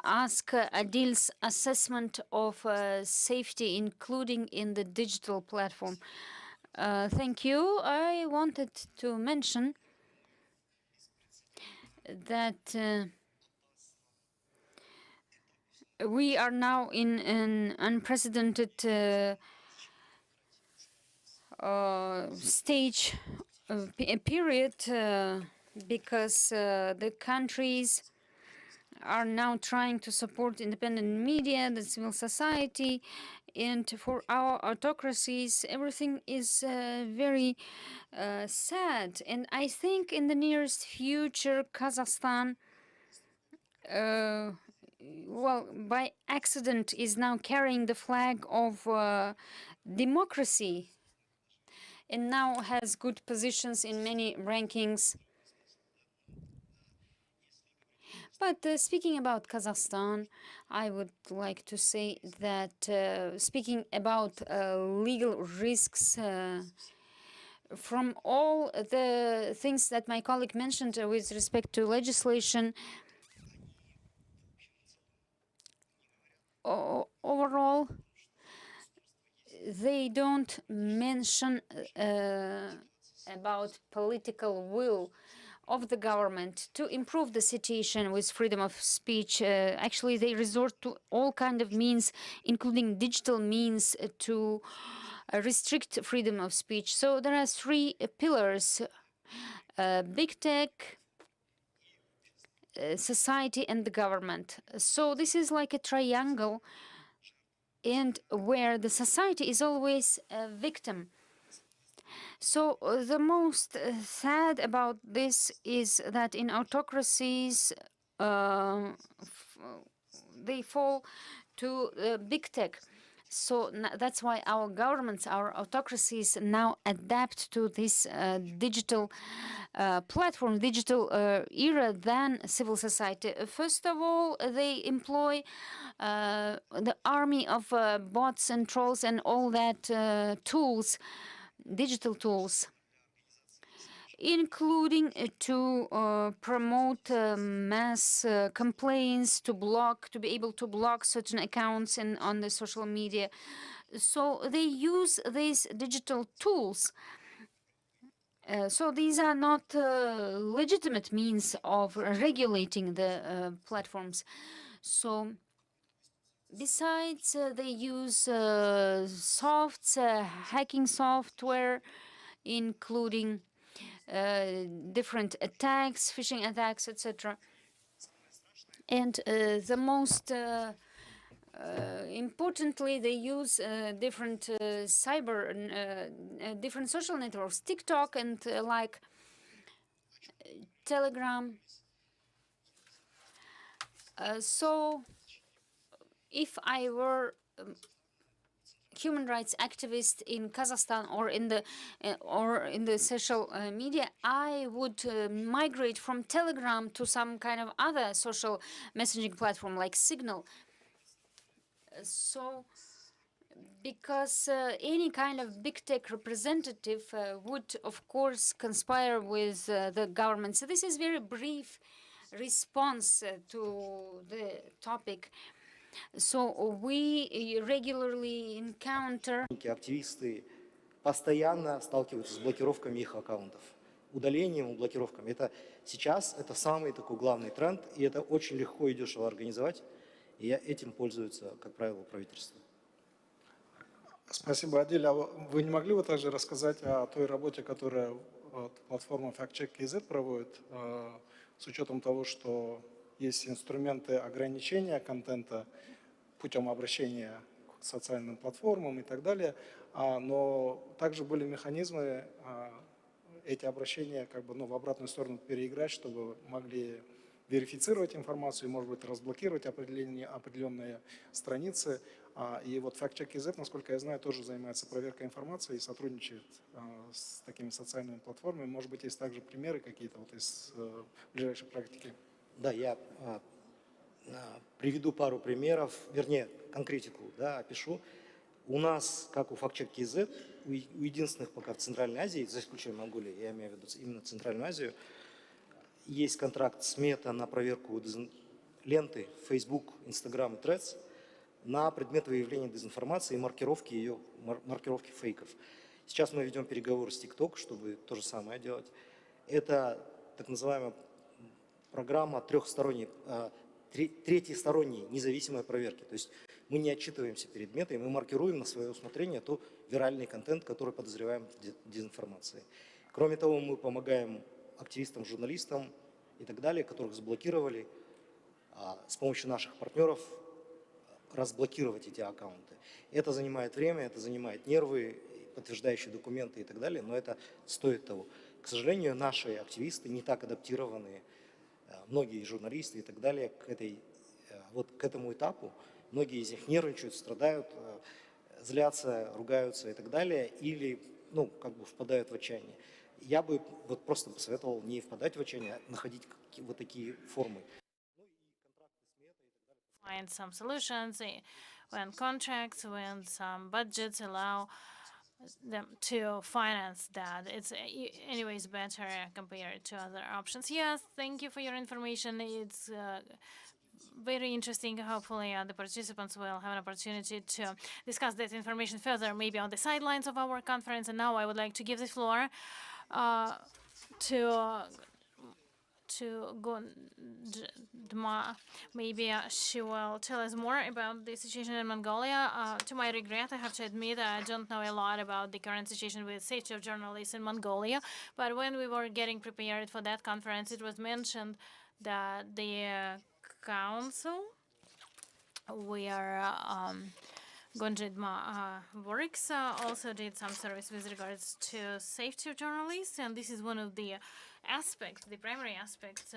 ask Adil's assessment of safety, including in the digital platform. Thank you. I wanted to mention that we are now in an unprecedented stage period because the countries are now trying to support independent media, the civil society, and for our autocracies, everything is very sad. And I think in the nearest future, Kazakhstan, well, by accident, is now carrying the flag of democracy and now has good positions in many rankings. But speaking about Kazakhstan, I would like to say that speaking about legal risks, from all the things that my colleague mentioned with respect to legislation, overall, they don't mention about political will of the government to improve the situation with freedom of speech. Actually, they resort to all kind of means, including digital means, to restrict freedom of speech. So there are three pillars: big tech, society, and the government. So this is like a triangle, and where the society is always a victim. So the most sad about this is that in autocracies, they fall to big tech. So that's why our governments, our autocracies now adapt to this digital platform, digital era than civil society. First of all, they employ the army of bots and trolls and all that tools, digital tools, including to promote mass complaints, to be able to block certain accounts on the social media. So they use these digital tools. So these are not legitimate means of regulating the platforms. So besides, they use hacking software, including different attacks, phishing attacks, etc. And the most importantly, they use different different social networks, TikTok and like Telegram. So if I were human rights activist in Kazakhstan or in the social media, I would migrate from Telegram to some kind of other social messaging platform like Signal. So because any kind of big tech representative would, of course, conspire with the government. So this is very brief response to the topic. So we regularly encounter активисты постоянно сталкиваются с блокировками их аккаунтов, удалением и блокировками. Это сейчас это самый такой главный тренд, и это очень легко и дешево организовать, и этим пользуются, как правило, правительство. Спасибо, Адиль. А вы не могли бы также рассказать о той работе, которую платформа FactCheck.kz проводит, с учетом того, что есть инструменты ограничения контента путем обращения к социальным платформам и так далее, но также были механизмы эти обращения как бы, в обратную сторону переиграть, чтобы могли верифицировать информацию, может быть, разблокировать определенные страницы. И вот FactCheck.kz, насколько я знаю, тоже занимается проверкой информации и сотрудничает с такими социальными платформами. Может быть, есть также примеры какие-то вот из ближайшей практики? Да, я приведу пару примеров, вернее, конкретику, да, опишу. У нас, как у FactCheck.kz, у единственных пока в Центральной Азии, за исключением Монголии, я имею в виду именно Центральную Азию, есть контракт с Мета на проверку ленты Facebook, Instagram и Threads на предмет выявления дезинформации и маркировки фейков. Сейчас мы ведем переговоры с TikTok, чтобы то же самое делать. Это так называемая программа трехсторонней третьесторонней независимой проверки. То есть мы не отчитываемся перед метой, мы маркируем на свое усмотрение тот виральный контент, который подозреваем в дезинформации. Кроме того, мы помогаем активистам, журналистам и так далее, которых заблокировали, с помощью наших партнеров разблокировать эти аккаунты. Это занимает время, это занимает нервы, подтверждающие документы и так далее, но это стоит того. К сожалению, наши активисты не так адаптированы, многие журналисты и так далее, к этому этапу. Многие из них нервничают, страдают, злятся, ругаются и так далее, или впадают в отчаяние. Я бы просто посоветовал не впадать в отчаяние, а находить вот такие формы. Find some solutions when contracts, when some budgets allow them to finance that. It's anyways better compared to other options. Yes, thank you for your information. It's very interesting. Hopefully the participants will have an opportunity to discuss that information further, maybe on the sidelines of our conference. And now I would like to give the floor to Gondma. Maybe she will tell us more about the situation in Mongolia. To my regret, I have to admit I don't know a lot about the current situation with safety of journalists in Mongolia. But when we were getting prepared for that conference, it was mentioned that the council where Gondma works also did some service with regards to safety of journalists, and this is one of the aspects, the primary aspects,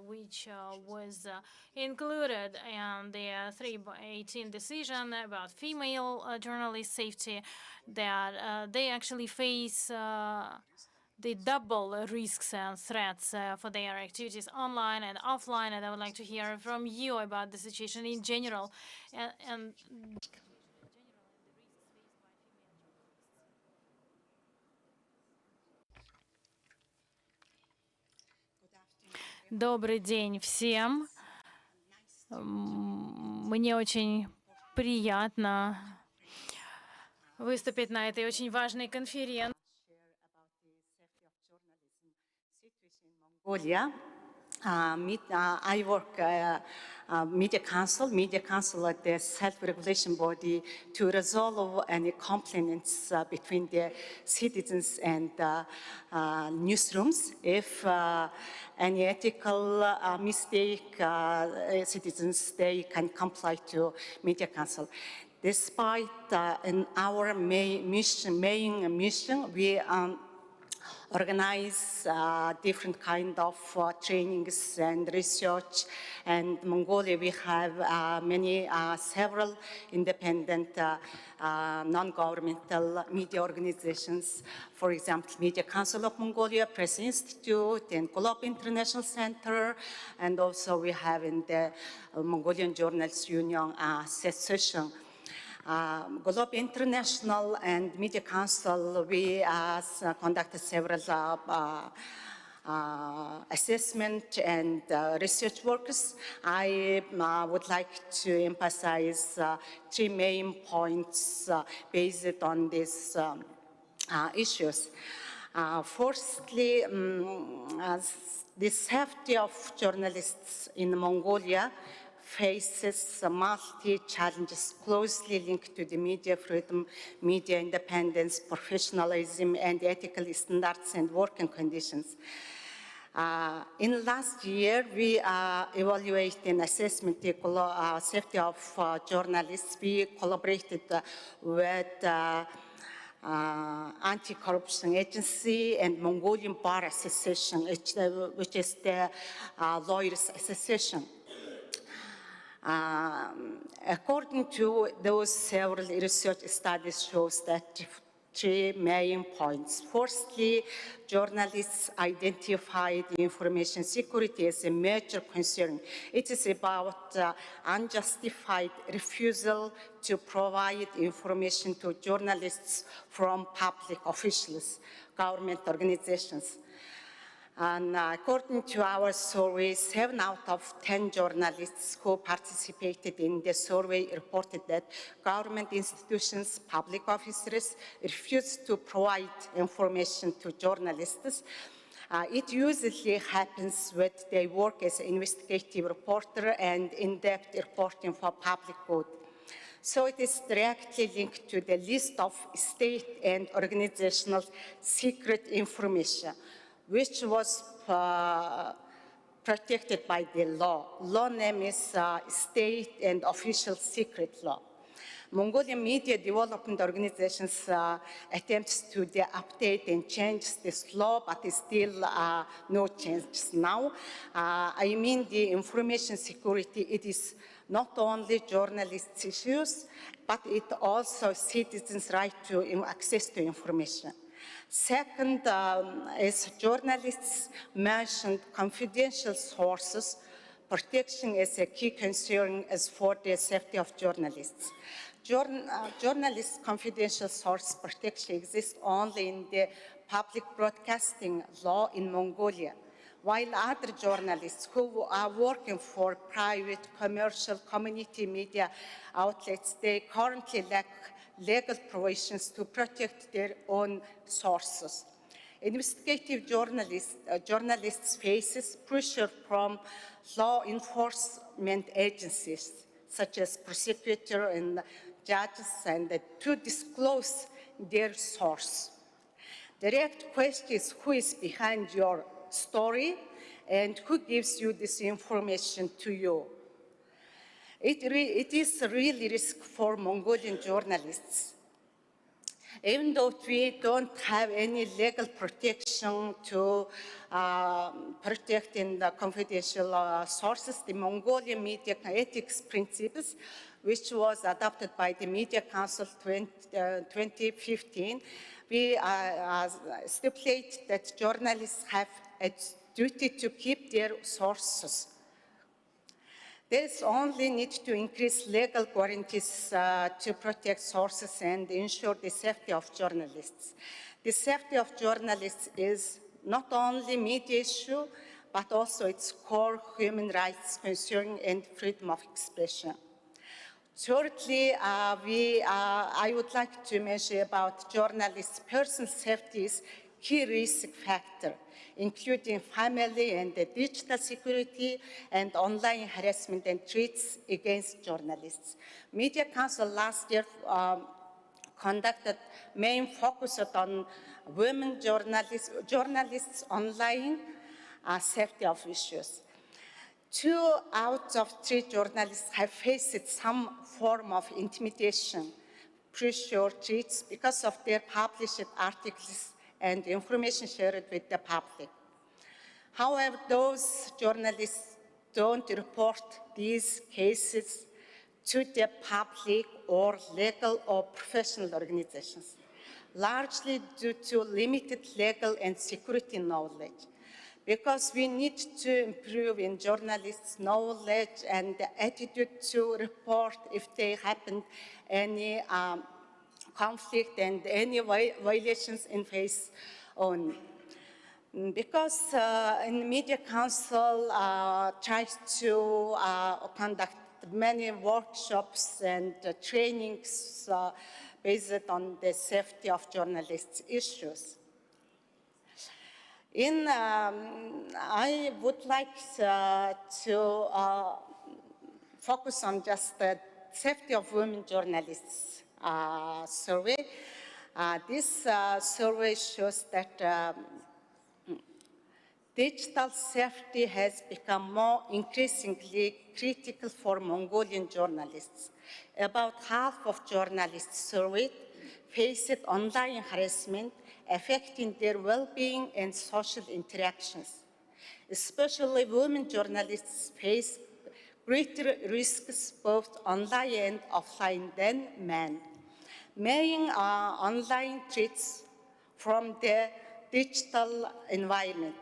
which was included in the 3/18 decision about female journalist safety, that they actually face the double risks and threats for their activities online and offline, and I would like to hear from you about the situation in general and Добрый день всем. Мне очень приятно выступить на этой очень важной конференции. Mongolia. I work Media Council at the self-regulation body to resolve any complaints between the citizens and newsrooms. If any ethical mistake, citizens, they can comply to Media Council. Despite in our main mission, we organize different kind of trainings and research. And Mongolia, we have several independent non-governmental media organizations. For example, Media Council of Mongolia, Press Institute, and Globe International Center. And also we have in the Mongolian Journalists Union session. Globe International and Media Council, we conducted several assessment and research works. I would like to emphasize 3 main points based on these issues. Firstly, the safety of journalists in Mongolia faces multi-challenges closely linked to the media freedom, media independence, professionalism, and ethical standards and working conditions. In last year, we evaluated an assessment the safety of journalists. We collaborated with Anti-Corruption Agency and Mongolian Bar Association, which is the lawyers' association. According to those several research studies shows that 3 main points. Firstly, journalists identified information security as a major concern. It is about unjustified refusal to provide information to journalists from public officials, government organizations. And according to our survey, 7 out of 10 journalists who participated in the survey reported that government institutions, public officers refused to provide information to journalists. It usually happens when they work as an investigative reporter and in-depth reporting for public good. So it is directly linked to the list of state and organizational secret information, which was protected by the law. Law name is State and Official Secret Law. Mongolian media development organizations attempts to update and change this law, but still no changes now. I mean the information security, it is not only journalists' issues, but it also citizens' right to access to information. Second, as journalists mentioned confidential sources, protection is a key concern as for the safety of journalists. Journalists' confidential source protection exists only in the public broadcasting law in Mongolia, while other journalists who are working for private, commercial, community media outlets, they currently lack legal provisions to protect their own sources. Investigative journalists face pressure from law enforcement agencies, such as prosecutor and judges, and to disclose their source. The direct question is who is behind your story and who gives you this information to you. It is a real risk for Mongolian journalists. Even though we don't have any legal protection to protect in the confidential sources, the Mongolian media ethics principles, which was adopted by the Media Council 2015, we stipulate that journalists have a duty to keep their sources. There is only need to increase legal guarantees to protect sources and ensure the safety of journalists. The safety of journalists is not only media issue, but also its core human rights concern and freedom of expression. Thirdly, I would like to mention about journalists' personal safety is key risk factor, including family and digital security and online harassment and threats against journalists. Media Council last year conducted main focus on women journalists online safety of issues. 2 out of 3 journalists have faced some form of intimidation, pressure, threats because of their published articles and information shared with the public. However, those journalists don't report these cases to the public or legal or professional organizations, largely due to limited legal and security knowledge. Because we need to improve in journalists' knowledge and the attitude to report if there happen any conflict and any violations in face on. Because in Media Council tries to conduct many workshops and trainings based on the safety of journalists' issues. I would like to focus on just the safety of women journalists survey. This survey shows that digital safety has become more increasingly critical for Mongolian journalists. About half of journalists surveyed faced online harassment affecting their well-being and social interactions. Especially women journalists face greater risks both online and offline than men. Main online threats from the digital environment.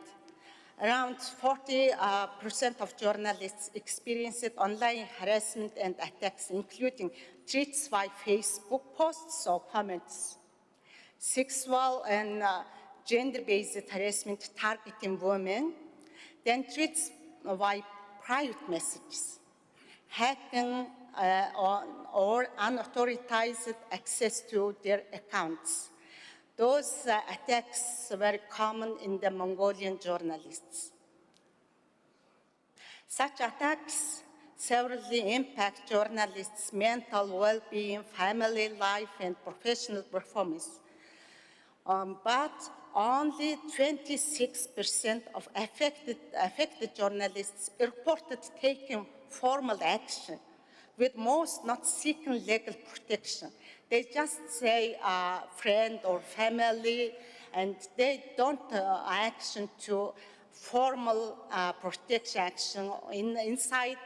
Around 40% of journalists experienced online harassment and attacks, including threats by Facebook posts or comments, sexual and gender-based harassment targeting women, then threats by private messages, hacking or unauthorized access to their accounts. Those attacks were common in the Mongolian journalists. Such attacks severely impact journalists' mental well-being, family life, and professional performance. But only 26% of affected journalists reported taking formal action, with most not seeking legal protection. They just say friend or family, and they don't action to formal protection action inside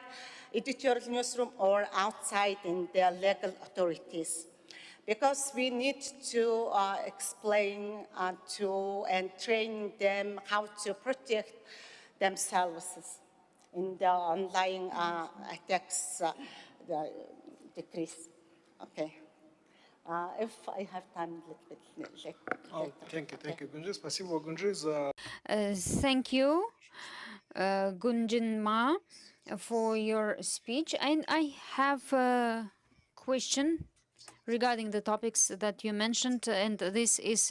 editorial newsroom or outside in their legal authorities. Because we need to explain and train them how to protect themselves in the online attacks decrease. Okay. If I have time, a little bit later. Thank you, Gunji. Спасибо, Gunji, за... Thank you, Gunjin Ma, for your speech. And I have a question regarding the topics that you mentioned, and this is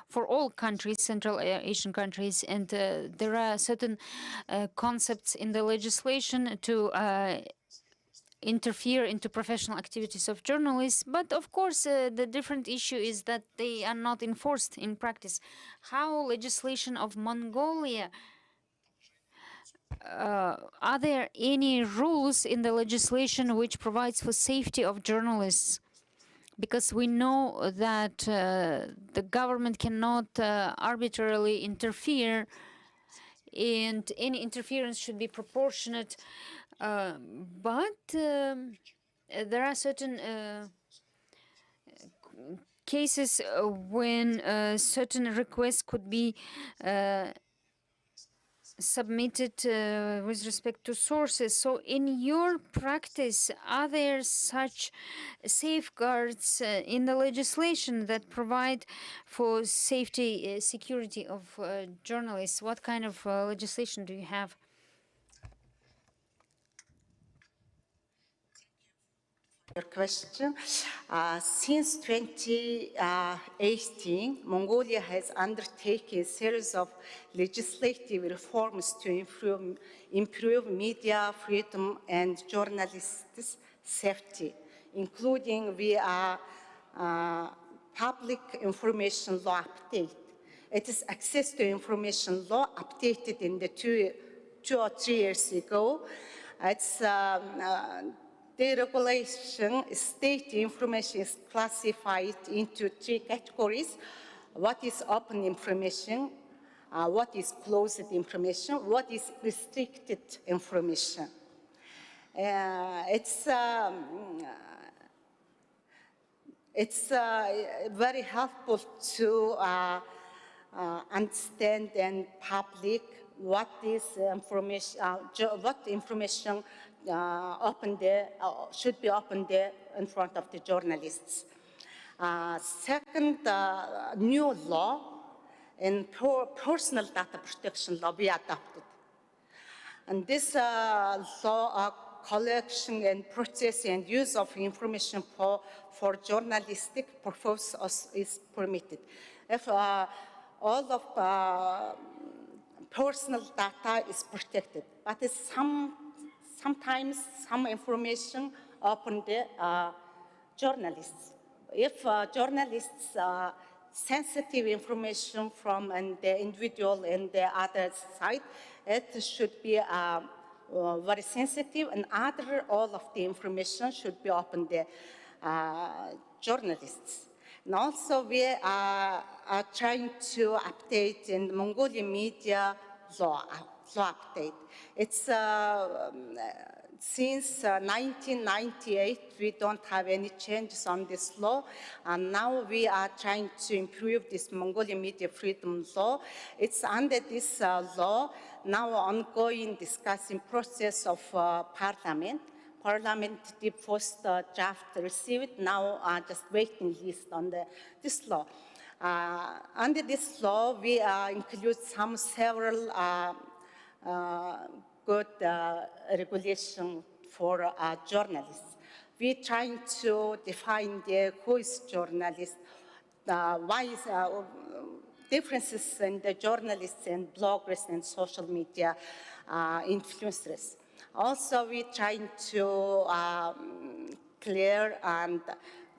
for all countries, Central Asian countries, and there are certain concepts in the legislation to interfere into professional activities of journalists, but of course the different issue is that they are not enforced in practice. How legislation of Mongolia, are there any rules in the legislation which provides for safety of journalists? Because we know that the government cannot arbitrarily interfere, and any interference should be proportionate. But there are certain cases when certain requests could be submitted with respect to sources. So in your practice, are there such safeguards in the legislation that provide for safety, security of journalists? What kind of legislation do you have? Your question. Since 2018, Mongolia has undertaken a series of legislative reforms to improve media freedom and journalists' safety, including via public information law update. It is access to information law updated in the two or 3 years ago. It's the regulation state information is classified into 3 categories. What is open information, what is closed information, what is restricted information. It's very helpful to understand and public what is information, what information open there, should be open there in front of the journalists. Second, new law in personal data protection law we adopted. And this law collection and processing and use of information for journalistic purposes is permitted. If all of personal data is protected, but sometimes some information open the journalists. If journalists sensitive information from the individual and the other side, it should be very sensitive, and all of the information should be open the journalists. And also we are trying to update in the Mongolian media law update. It's since 1998, we don't have any changes on this law, and now we are trying to improve this Mongolian media freedom law. It's under this law, now ongoing discussing process of Parliament. Parliament did first draft received, now just waiting list on this law. Under this law, we include several good regulation for journalists. We're trying to define who is journalist, why is differences in the journalists and bloggers and social media influencers. Also, we trying to clear and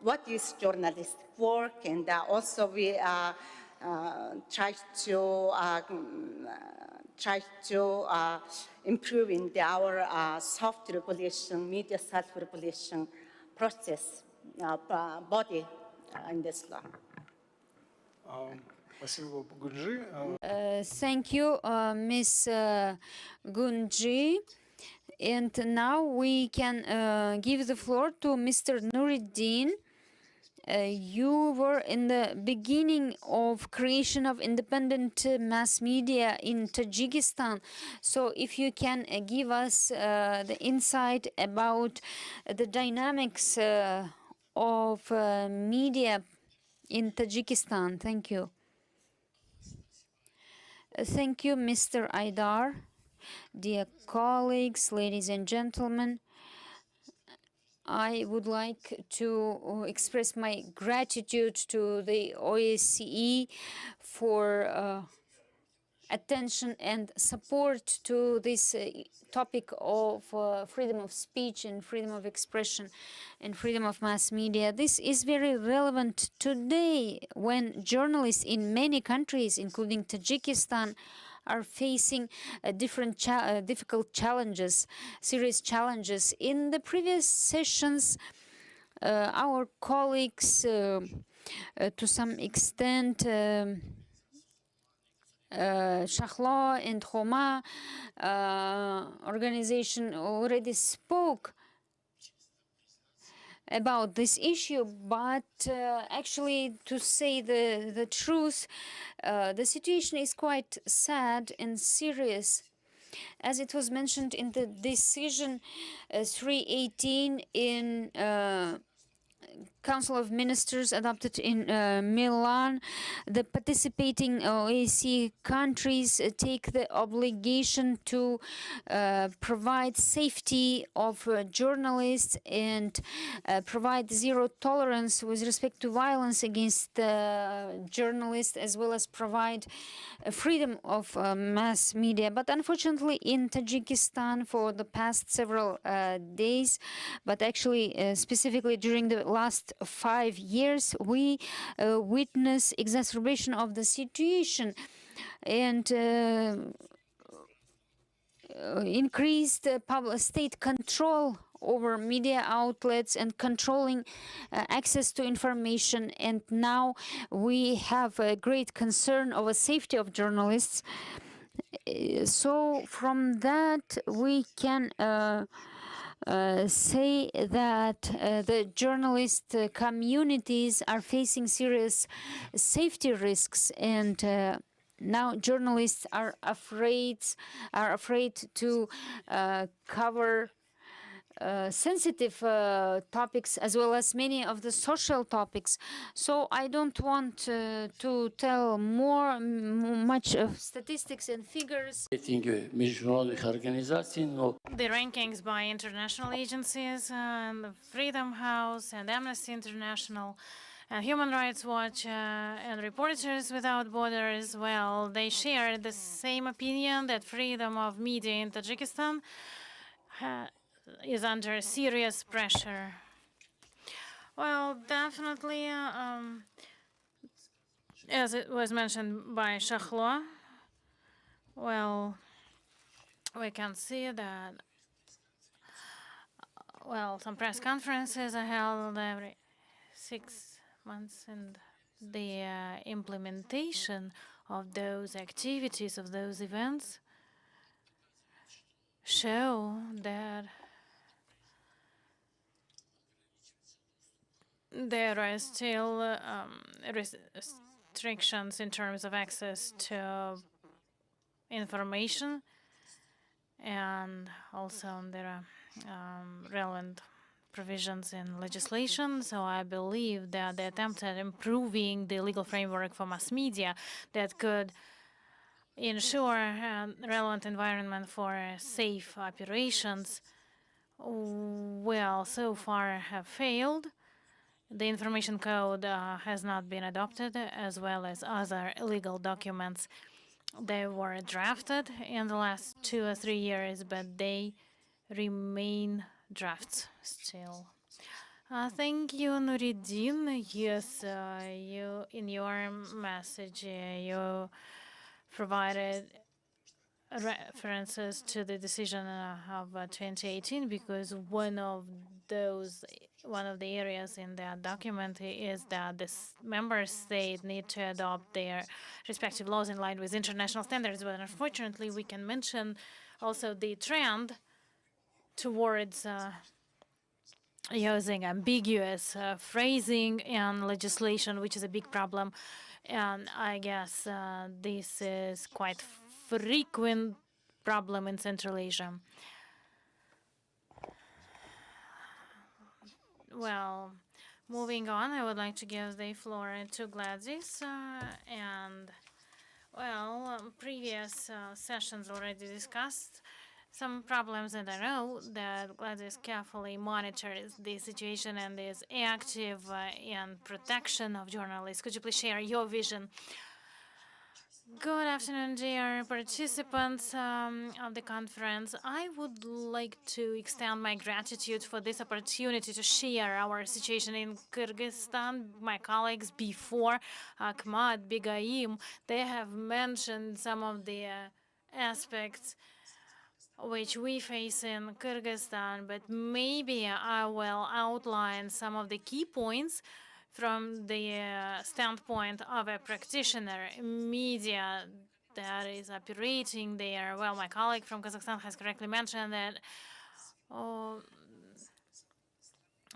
what is journalistic work, and also we try to improve in our soft regulation, media self-regulation process body in this law. Thank you, Ms. Gunji. And now we can give the floor to Mr. Nuruddin. You were in the beginning of creation of independent mass media in Tajikistan. So if you can give us the insight about the dynamics of media in Tajikistan. Thank you. Thank you, Mr. Aidar. Dear colleagues, ladies and gentlemen, I would like to express my gratitude to the OSCE for attention and support to this topic of freedom of speech and freedom of expression and freedom of mass media. This is very relevant today when journalists in many countries, including Tajikistan, are facing difficult challenges, serious challenges. In the previous sessions, our colleagues, to some extent, Shahla and Homa organization already spoke about this issue, but actually, to say the truth, the situation is quite sad and serious. As it was mentioned in the decision 318 in Council of Ministers adopted in Milan, the participating OSCE countries take the obligation to provide safety of journalists and provide zero tolerance with respect to violence against journalists, as well as provide freedom of mass media. But unfortunately, in Tajikistan, for the past several days, but actually specifically during the last 5 years, we witness exacerbation of the situation and increased public state control over media outlets and controlling access to information. And now we have a great concern over safety of journalists. So from that, we can say that the journalist communities are facing serious safety risks, and now journalists are afraid to cover sensitive topics as well as many of the social topics. So I don't want to tell much of statistics and figures. The rankings by international agencies, and the Freedom House and Amnesty International and Human Rights Watch and Reporters Without Borders, well, they share the same opinion that freedom of media in Tajikistan is under serious pressure. Well, definitely, as it was mentioned by Shahla, well, we can see that, well, some press conferences are held every 6 months, and the implementation of those activities, of those events, show that there are still restrictions in terms of access to information, and also there are relevant provisions in legislation. So I believe that the attempt at improving the legal framework for mass media that could ensure a relevant environment for safe operations, well, so far have failed. The information code has not been adopted, as well as other legal documents. They were drafted in the last 2 or 3 years, but they remain drafts still. Thank you, Nuruddin. Yes, you in your message you provided references to the decision of 2018 because one of the areas in that document is that the member state need to adopt their respective laws in line with international standards. But unfortunately, we can mention also the trend towards using ambiguous phrasing in legislation, which is a big problem. And I guess this is quite frequent problem in Central Asia. Well, moving on, I would like to give the floor to Gladys. Previous sessions already discussed some problems, and I know that Gladys carefully monitors the situation and is active in protection of journalists. Could you please share your vision? Good afternoon, dear participants of the conference. I would like to extend my gratitude for this opportunity to share our situation in Kyrgyzstan. My colleagues before, Akhmat, Bigaim, they have mentioned some of the aspects which we face in Kyrgyzstan, but maybe I will outline some of the key points from the standpoint of a practitioner, media that is operating there. Well, my colleague from Kazakhstan has correctly mentioned that,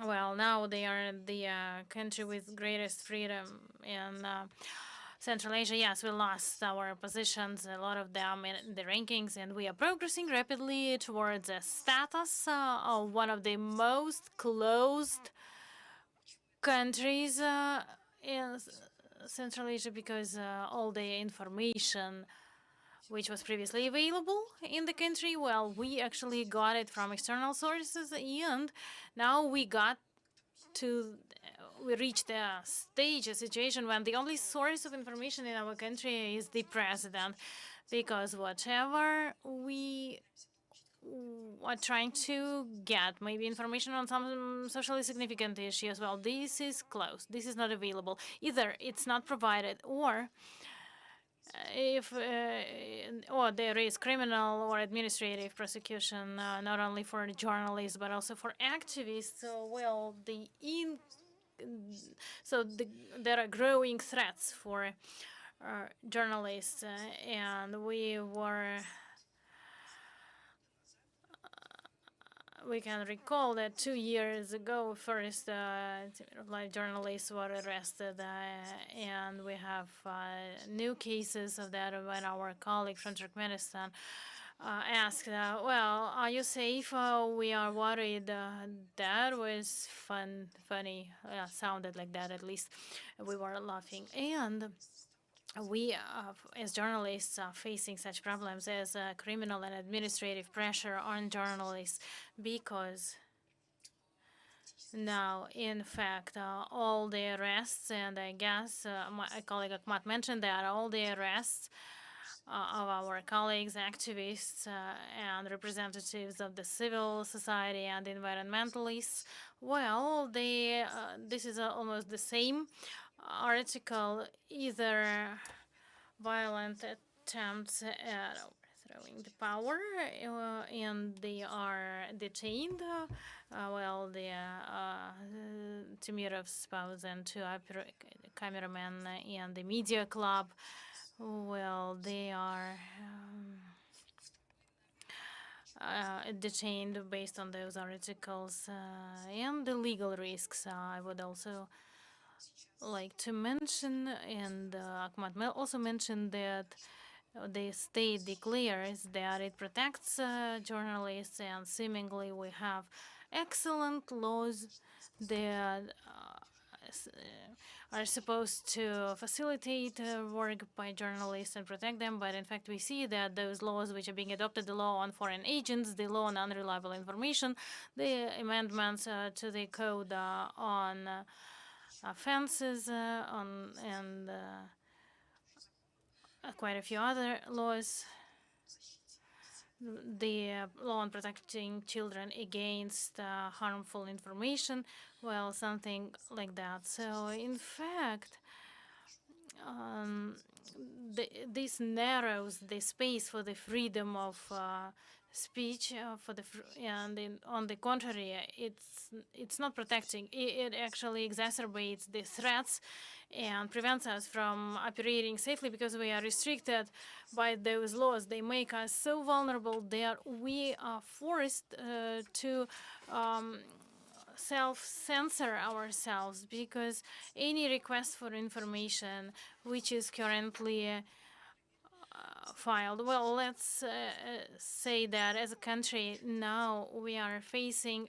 now they are the country with greatest freedom in Central Asia. Yes, we lost our positions, a lot of them in the rankings, and we are progressing rapidly towards a status of one of the most closed countries in Central Asia, because all the information which was previously available in the country, well, we actually got it from external sources, and now we reached a situation when the only source of information in our country is the president, because whatever we are trying to get, maybe information on some socially significant issues, well, this is closed. This is not available. Either it's not provided, or there is criminal or administrative prosecution, not only for journalists but also for activists. There are growing threats for journalists, and we can recall that 2 years ago, first journalists were arrested, and we have new cases of that when our colleague from Turkmenistan asked, well, are you safe? We are worried. That was funny. Sounded like that, at least. We were laughing. And we, as journalists, are facing such problems as criminal and administrative pressure on journalists, because now, in fact, all the arrests, and I guess my colleague Akhmat mentioned that, all the arrests of our colleagues, activists, and representatives of the civil society and environmentalists, well, this is almost the same article, either violent attempts at overthrowing the power, and they are detained. The Temirov's spouse and two cameramen and the media club, well, they are detained based on those articles, and the legal risks. I would also like to mention, and Akhmat also mentioned, that the state declares that it protects journalists, and seemingly we have excellent laws that are supposed to facilitate work by journalists and protect them, but in fact we see that those laws which are being adopted, the law on foreign agents, the law on unreliable information, the amendments to the code on offenses and quite a few other laws. The law on protecting children against harmful information, well, something like that. So, in fact, this narrows the space for the freedom of speech, on the contrary, it's not protecting. It actually exacerbates the threats and prevents us from operating safely because we are restricted by those laws. They make us so vulnerable that we are forced to self-censor ourselves because any request for information which is currently filed. Well, let's say that as a country now we are facing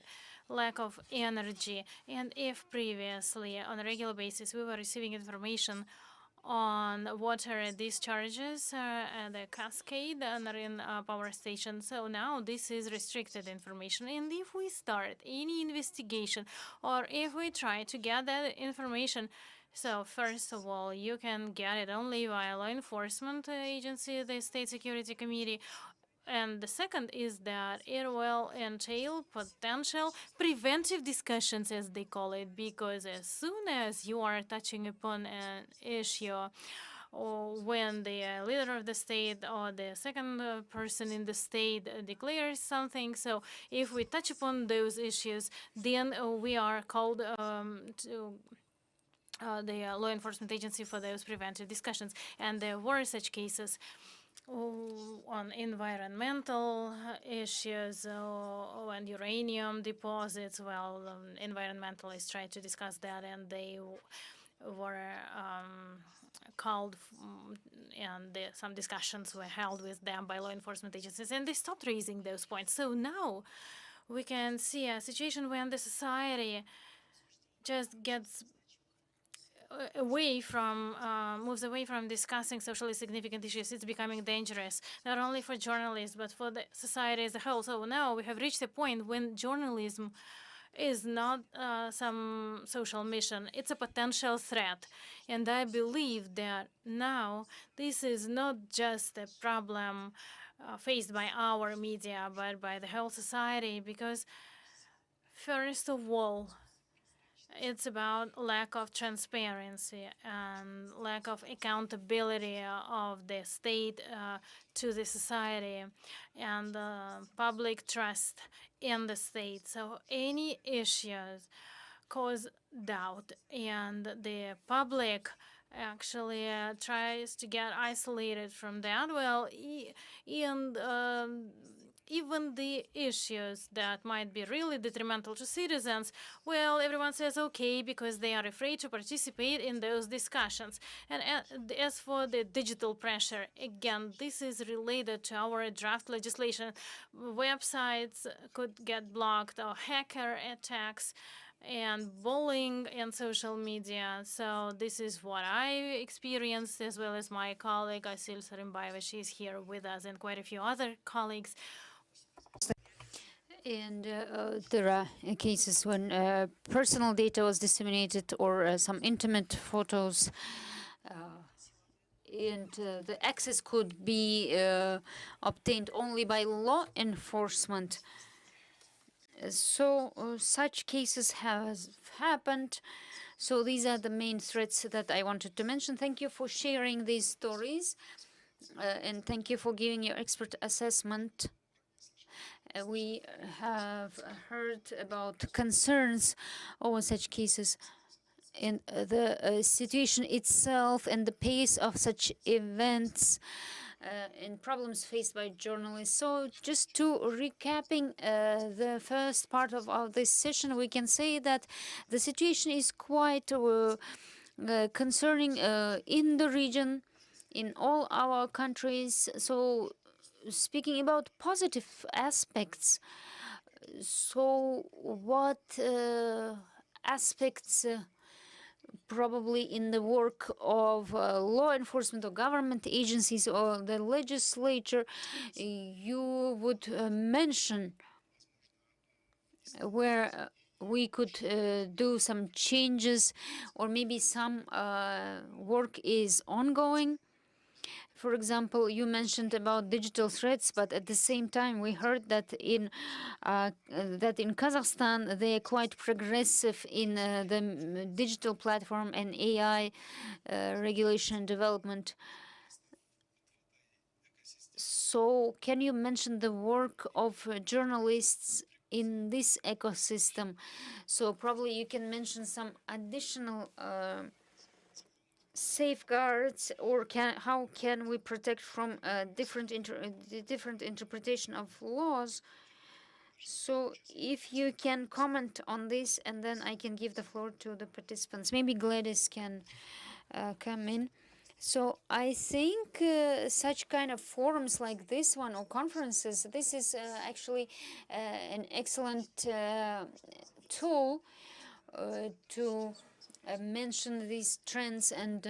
lack of energy, and if previously on a regular basis we were receiving information on water discharges and a cascade and in power stations. So now this is restricted information. And if we start any investigation or if we try to get that information, so first of all, you can get it only via law enforcement agency, the State Security Committee, and the second is that it will entail potential preventive discussions, as they call it, because as soon as you are touching upon an issue, or when the leader of the state or the second person in the state declares something, so if we touch upon those issues, then we are called to the law enforcement agency for those preventive discussions. And there were such cases on environmental issues and uranium deposits. Well, environmentalists tried to discuss that, and they were called, and some discussions were held with them by law enforcement agencies, and they stopped raising those points. So now we can see a situation when the society just gets moves away from discussing socially significant issues. It's becoming dangerous, not only for journalists, but for the society as a whole. So now we have reached a point when journalism is not some social mission. It's a potential threat. And I believe that now this is not just a problem faced by our media, but by the whole society, because first of all, it's about lack of transparency and lack of accountability of the state to the society and public trust in the state. So any issues cause doubt, and the public actually tries to get isolated from that. Well, and even the issues that might be really detrimental to citizens, well, everyone says okay because they are afraid to participate in those discussions. And as for the digital pressure, again, this is related to our draft legislation. Websites could get blocked, or hacker attacks, and bullying in social media. So this is what I experienced, as well as my colleague Asil Sarimbayeva. She's here with us, and quite a few other colleagues. And there are cases when personal data was disseminated, or some intimate photos, and the access could be obtained only by law enforcement. So such cases have happened. So these are the main threats that I wanted to mention. Thank you for sharing these stories, and thank you for giving your expert assessment. We have heard about concerns over such cases, and the situation itself and the pace of such events and problems faced by journalists. So just to recapping the first part of this session, we can say that the situation is quite concerning in the region, in all our countries. So speaking about positive aspects, so what aspects probably in the work of law enforcement or government agencies or the legislature you would mention where we could do some changes, or maybe some work is ongoing. For example, you mentioned about digital threats, but at the same time, we heard that in Kazakhstan they are quite progressive in the digital platform and AI regulation and development. So, can you mention the work of journalists in this ecosystem? So, probably you can mention some additional safeguards, or how can we protect from different interpretation of laws. So if you can comment on this, and then I can give the floor to the participants. Maybe Gladys can come in. So I think such kind of forums like this one, or conferences, this is actually an excellent tool to mention these trends and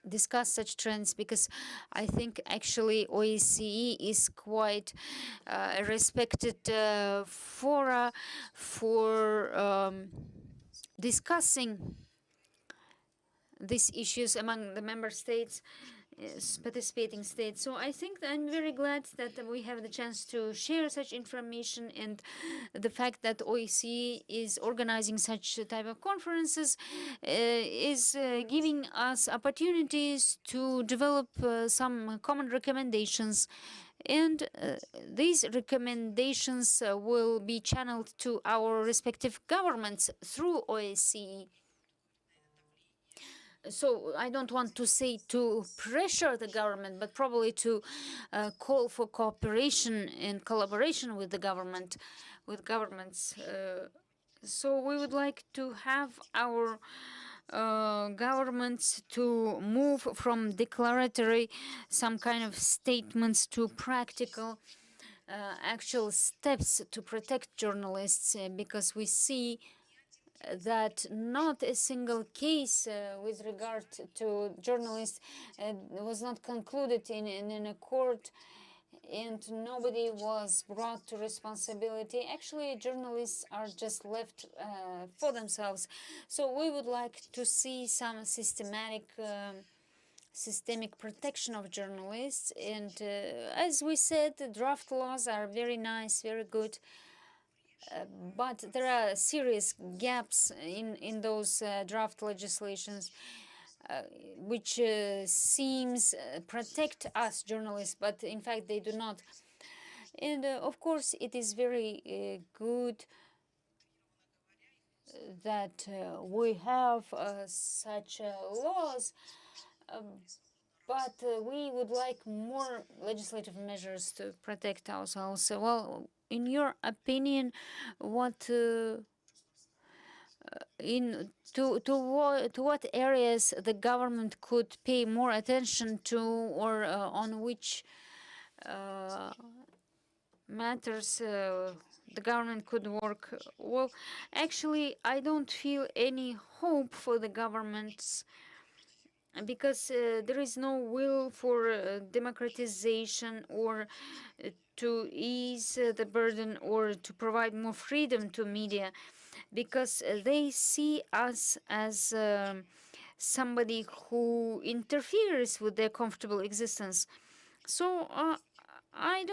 discuss such trends, because I think actually OSCE is quite a respected fora for discussing these issues among the member states, participating states. So I think that I'm very glad that we have the chance to share such information, and the fact that OEC is organizing such type of conferences is giving us opportunities to develop some common recommendations. And these recommendations will be channeled to our respective governments through OSCE. So I don't want to say to pressure the government, but probably to call for cooperation and collaboration with the government, with governments. So we would like to have our governments to move from declaratory, some kind of statements, to practical actual steps to protect journalists, because we see that not a single case with regard to journalists was not concluded in a court, and nobody was brought to responsibility. Actually, journalists are just left for themselves. So we would like to see some systemic protection of journalists. And as we said, the draft laws are very nice, very good. But there are serious gaps in those draft legislations, which seems protect us journalists, but in fact they do not. And of course, it is very good that we have such laws, but we would like more legislative measures to protect ourselves. Well, in your opinion, what to what areas the government could pay more attention to, or on which matters the government could work? Well, actually, I don't feel any hope for the governments, because there is no will for democratization, or to ease the burden, or to provide more freedom to media, because they see us as somebody who interferes with their comfortable existence. So I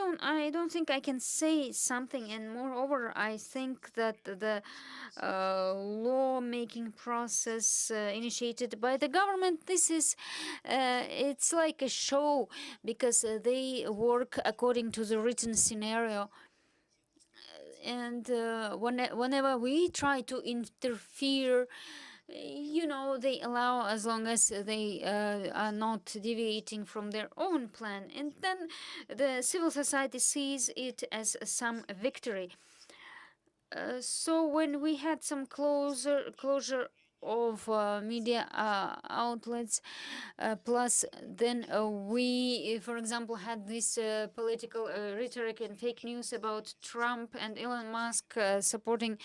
don't think I can say something. And moreover, I think that the law-making process initiated by the government, this is it's like a show, because they work according to the written scenario. And whenever we try to interfere, they allow, as long as they are not deviating from their own plan. And then the civil society sees it as some victory. So when we had some closure of media outlets, plus then we, for example, had this political rhetoric and fake news about Trump and Elon Musk supporting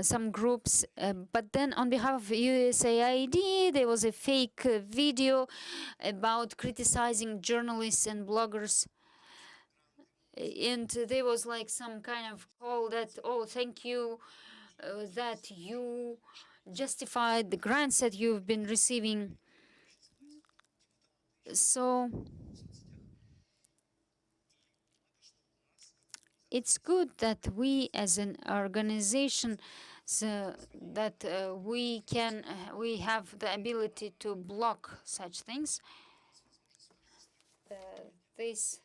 some groups, but then on behalf of USAID, there was a fake video about criticizing journalists and bloggers. and there was like some kind of call that, oh, thank you, that you justified the grants that you've been receiving. So it's good that we as an organization, that we have the ability to block such things. This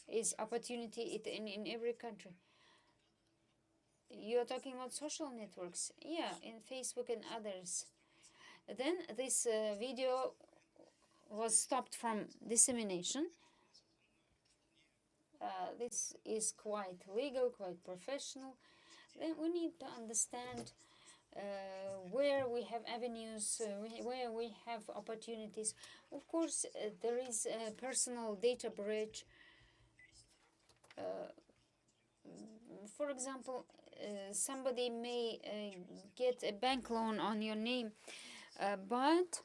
is opportunity in every country. You're talking about social networks, yeah, in Facebook and others. Then this video was stopped from dissemination. This is quite legal, quite professional. Then we need to understand where we have avenues, where we have opportunities. Of course, there is a personal data breach. For example, somebody may get a bank loan on your name, but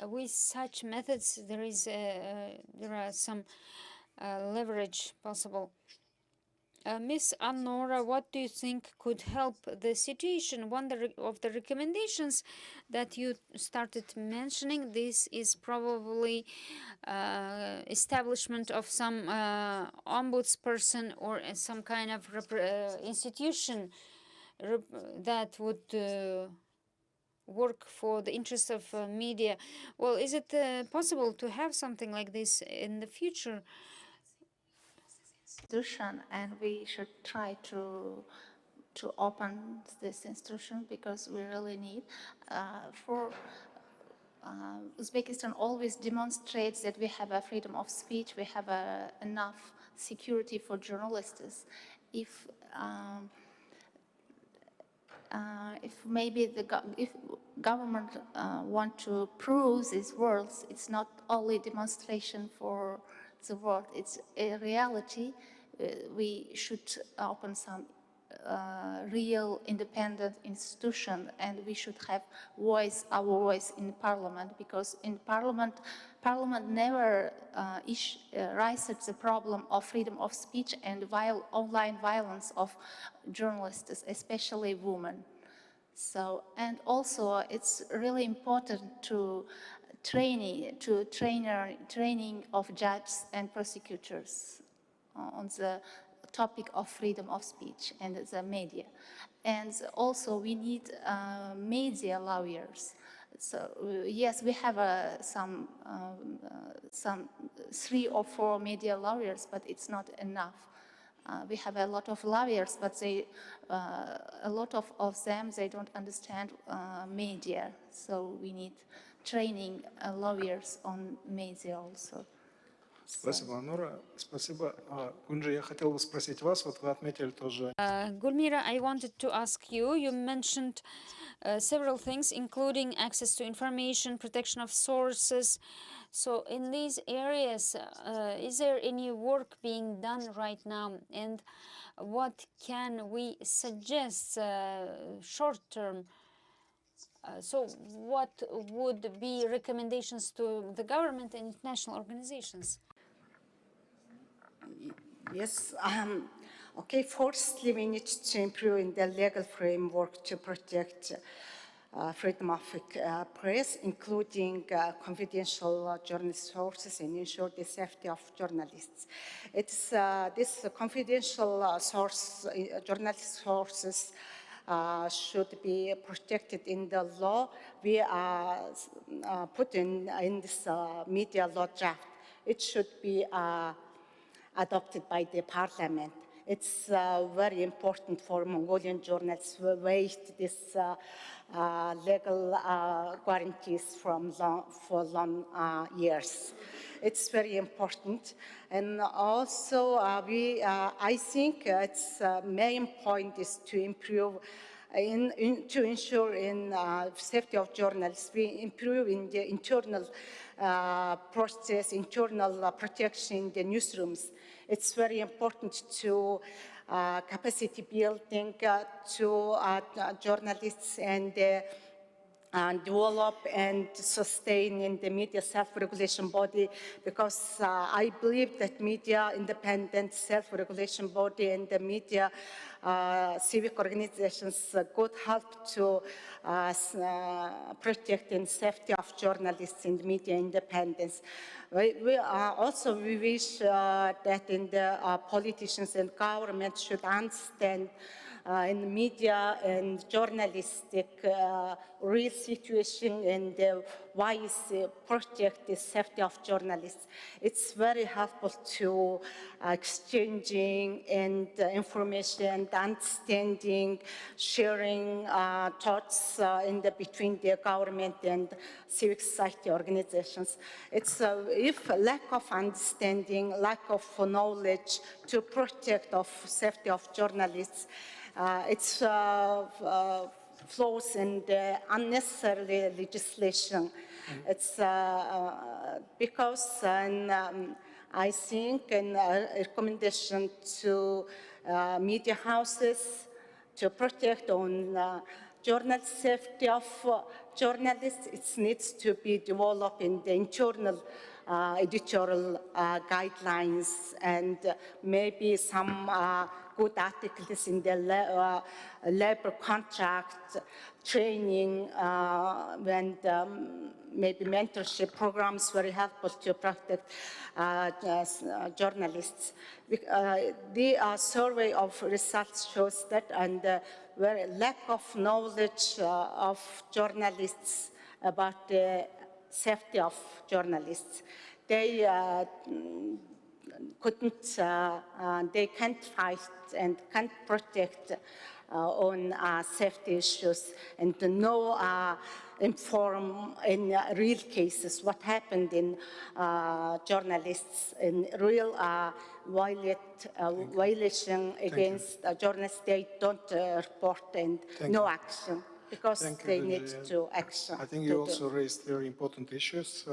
with such methods, there are some leverage possible. Miss Anora, what do you think could help the situation? One of the recommendations that you started mentioning, this is probably establishment of some ombudsperson or some kind of institution that would work for the interests of media. Well, is it possible to have something like this in the future? Institution, and we should try to open this institution because we really need Uzbekistan always demonstrates that we have a freedom of speech, we have enough security for journalists. If maybe if government want to prove these words, it's not only demonstration for the world, it's a reality. We should open some real independent institution, and we should have our voice in parliament, because in parliament never raises the problem of freedom of speech and online violence of journalists, especially women. So, and also it's really important to training of judges and prosecutors on the topic of freedom of speech and the media. And also we need media lawyers. So yes, we have some 3 or 4 media lawyers, but it's not enough. We have a lot of lawyers, but a lot of them, they don't understand media. So we need training lawyers on media also. Спасибо, Анура. Спасибо. Гунджи, я хотел бы спросить вас, вот вы отметили тоже... Gulmira, I wanted to ask you, you mentioned several things, including access to information, protection of sources. So in these areas, is there any work being done right now? And what can we suggest short term? So what would be recommendations to the government and international organizations? Yes. Okay, firstly, we need to improve in the legal framework to protect freedom of press, including confidential journalist sources, and ensure the safety of journalists. It's this confidential journalist sources should be protected in the law. We put in this media law draft. It should be adopted by the parliament. It's very important for Mongolian journalists to wait this legal guarantees for long years. It's very important. And also, I think its main point is to improve to ensure in safety of journalists, we improve in the internal process, internal protection in the newsrooms. It's very important to capacity building to journalists and and develop and sustain in the media self-regulation body, because I believe that media independent self-regulation body and the media civic organizations could help to protect and safety of journalists and media independence. We wish that in the politicians and government should understand in media and journalistic real situation and why is protect the safety of journalists. It's very helpful to exchanging and information, understanding, sharing thoughts in between the government and civic society organizations. It's if lack of understanding, lack of knowledge to protect of safety of journalists, it's flaws in the unnecessary legislation. It's because I think in a recommendation to media houses to protect on journal safety of journalists, it needs to be developed in the internal editorial guidelines and maybe some good articles in the labor contract, training, and maybe mentorship programs very helpful to protect journalists. The survey of results shows that, and very lack of knowledge of journalists about the safety of journalists. They they can't fight and can't protect on safety issues and to know inform in real cases what happened in journalists in real violation against journalists. They don't report and no action because they need to action. I think you also raised very important issues,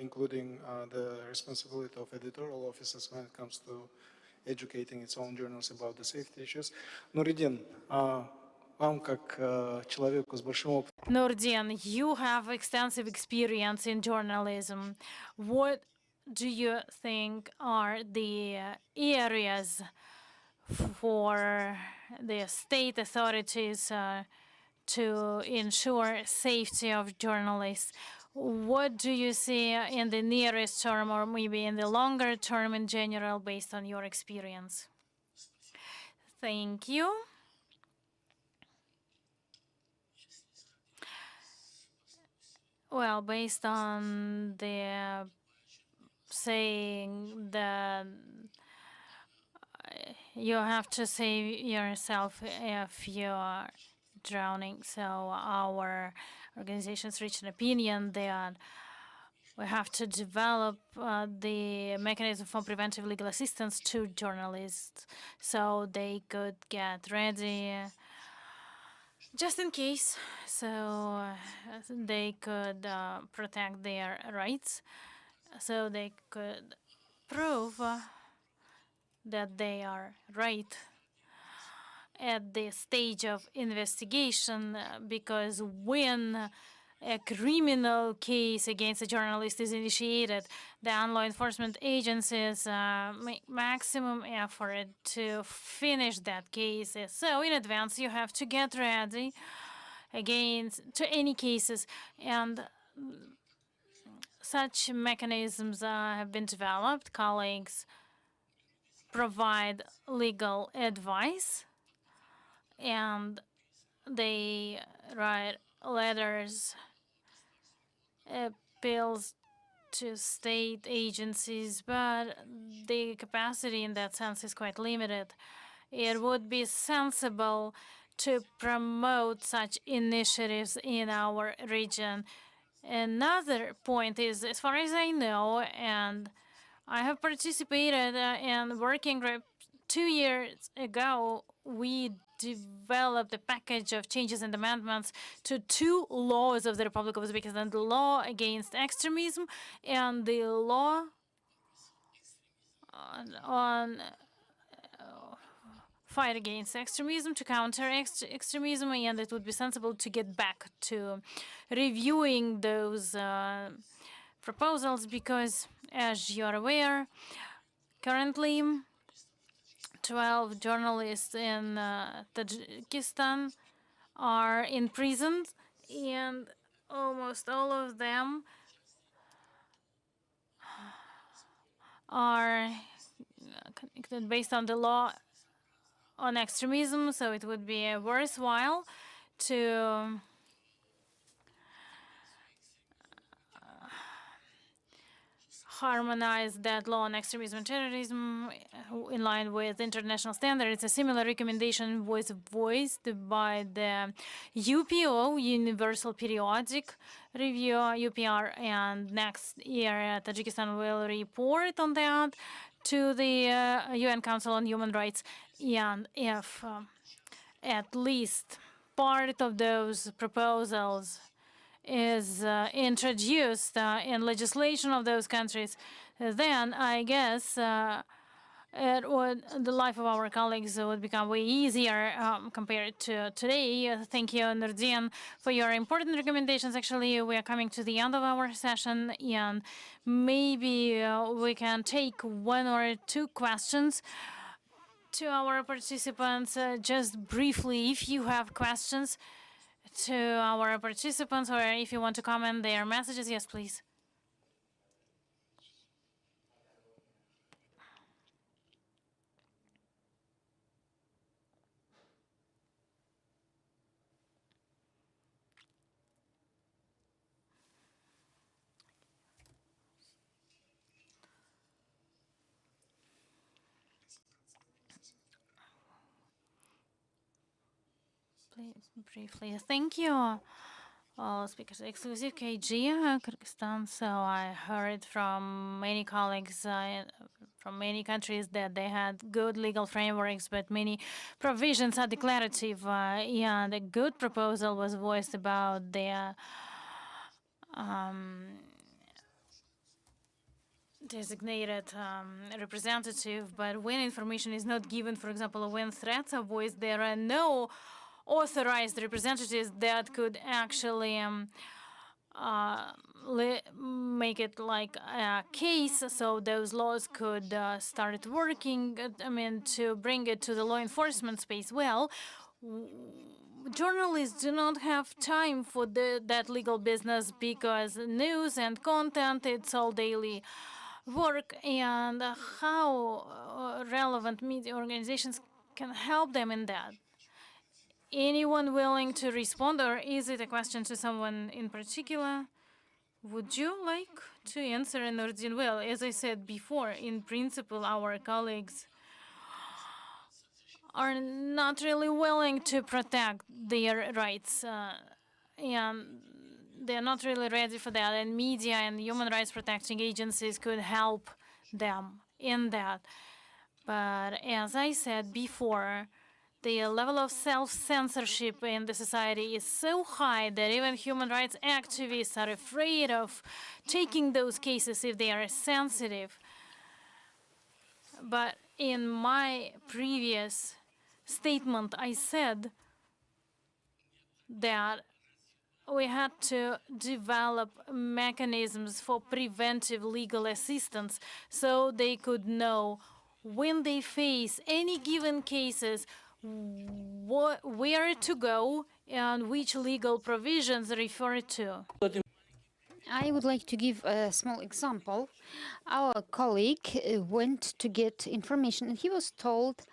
including the responsibility of editorial offices when it comes to educating its own journals about the safety issues. Нуридин, вам как человеку с большим опытом. Nurdin, you have extensive experience in journalism. What do you think are the areas for the state authorities to ensure safety of journalists? What do you see in the nearest term or maybe in the longer term in general based on your experience? Thank you. Well, based on the saying that you have to save yourself if you are drowning, so our organizations reached an opinion that we have to develop the mechanism for preventive legal assistance to journalists so they could get ready just in case, so they could protect their rights, so they could prove that they are right at the stage of investigation, because when a criminal case against a journalist is initiated, the law enforcement agencies make maximum effort to finish that case. So in advance, you have to get ready against to any cases, and such mechanisms have been developed. Colleagues provide legal advice, and they write letters, appeals to state agencies, but the capacity in that sense is quite limited. It would be sensible to promote such initiatives in our region. Another point is, as far as I know, and I have participated in working group 2 years ago, we developed a package of changes and amendments to 2 laws of the Republic of Uzbekistan, the law against extremism and the law on fight against extremism, to counter extremism, and it would be sensible to get back to reviewing those proposals because, as you're aware, currently 12 journalists in Tajikistan are imprisoned, and almost all of them are convicted based on the law on extremism, so it would be worthwhile to harmonize that law on extremism and terrorism in line with international standards. A similar recommendation was voiced by the UPO, Universal Periodic Review, UPR, and next year Tajikistan will report on that to the UN Council on Human Rights. And if at least part of those proposals is introduced in legislation of those countries, then I guess the life of our colleagues would become way easier compared to today. Thank you, Nurdin, for your important recommendations. Actually, we are coming to the end of our session, and maybe we can take one or two questions to our participants. Just briefly, if you have questions to our participants, or if you want to comment their messages, yes, please. Please, briefly. Thank you. All speakers, exclusive KG, Kyrgyzstan. So I heard from many colleagues from many countries that they had good legal frameworks, but many provisions are declarative. And a good proposal was voiced about the designated representative, but when information is not given, for example, when threats are voiced, there are no authorized representatives that could actually make it like a case, so those laws could start working, to bring it to the law enforcement space. Well, journalists do not have time for that legal business because news and content, it's all daily work, and how relevant media organizations can help them in that. Anyone willing to respond, or is it a question to someone in particular? Would you like to answer, Nurdin? Well, as I said before, in principle, our colleagues are not really willing to protect their rights, and they're not really ready for that, and media and human rights protecting agencies could help them in that. But as I said before, the level of self-censorship in the society is so high that even human rights activists are afraid of taking those cases if they are sensitive. But in my previous statement, I said that we had to develop mechanisms for preventive legal assistance so they could know when they face any given cases where to go and which legal provisions refer to. I would like to give a small example. Our colleague went to get information, and he was told,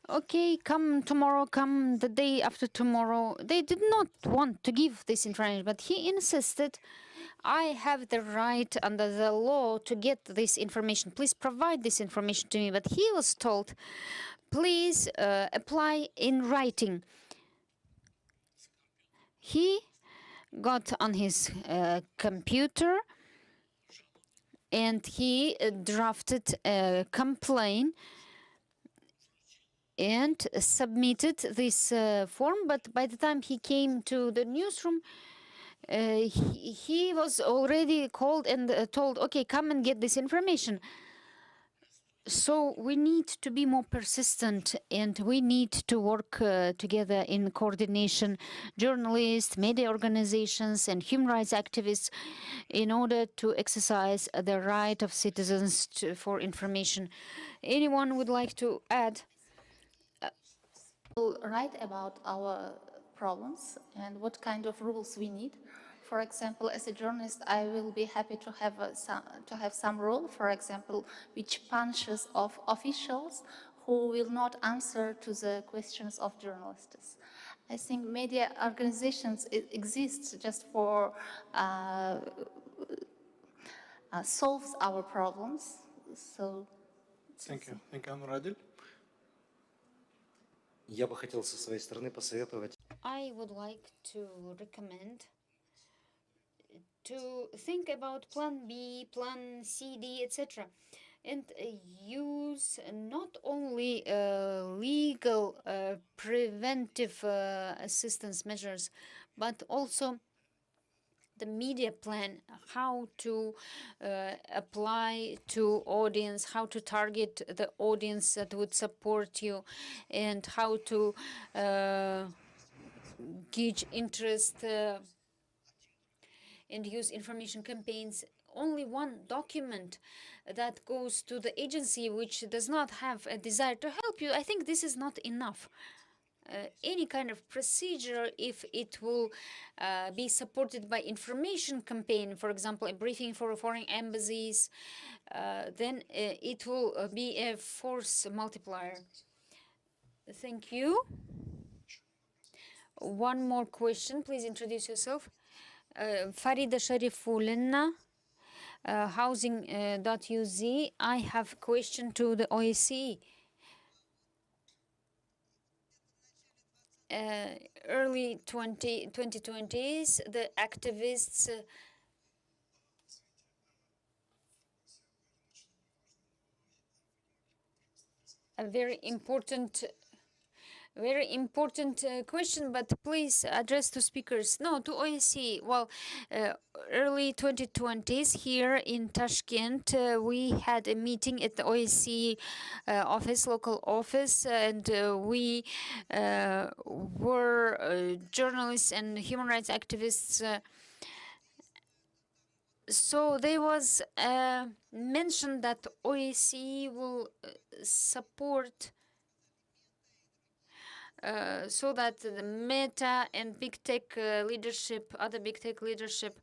okay, come tomorrow, come the day after tomorrow. They did not want to give this information, but he insisted, I have the right under the law to get this information. Please provide this information to me. But he was told, please apply in writing. He got on his computer and he drafted a complaint and submitted this form, but by the time he came to the newsroom, he was already called and told, okay, come and get this information. So we need to be more persistent, and we need to work together in coordination, journalists, media organizations, and human rights activists, in order to exercise the right of citizens for information. Anyone would like to add? Write about our problems and what kind of rules we need. For example, as a journalist, I will be happy to have some rule, for example, which punishes of officials who will not answer to the questions of journalists. I think media organizations exist just for solves our problems. So, Thank you. Thank you, Anur. Я бы хотел со своей стороны посоветовать. I would like to recommend to think about plan B, plan C, D, etc. And use not only legal preventive assistance measures, but also the media plan, how to apply to audience, how to target the audience that would support you, and how to gauge interest and use information campaigns. Only one document that goes to the agency which does not have a desire to help you, I think this is not enough. Any kind of procedure, if it will be supported by information campaign, for example, a briefing for foreign embassies, then it will be a force multiplier. Thank you. One more question. Please introduce yourself. Farida Sharifulina, housing.uz. I have a question to the OSCE. Early 2020s, the activists a very important question, but please address to speakers. No, to OSCE. Well, early 2020s here in Tashkent, we had a meeting at the OSCE office, local office, and we were journalists and human rights activists. So there was mentioned that OSCE will support so that the Meta and big tech leadership, other big tech leadership,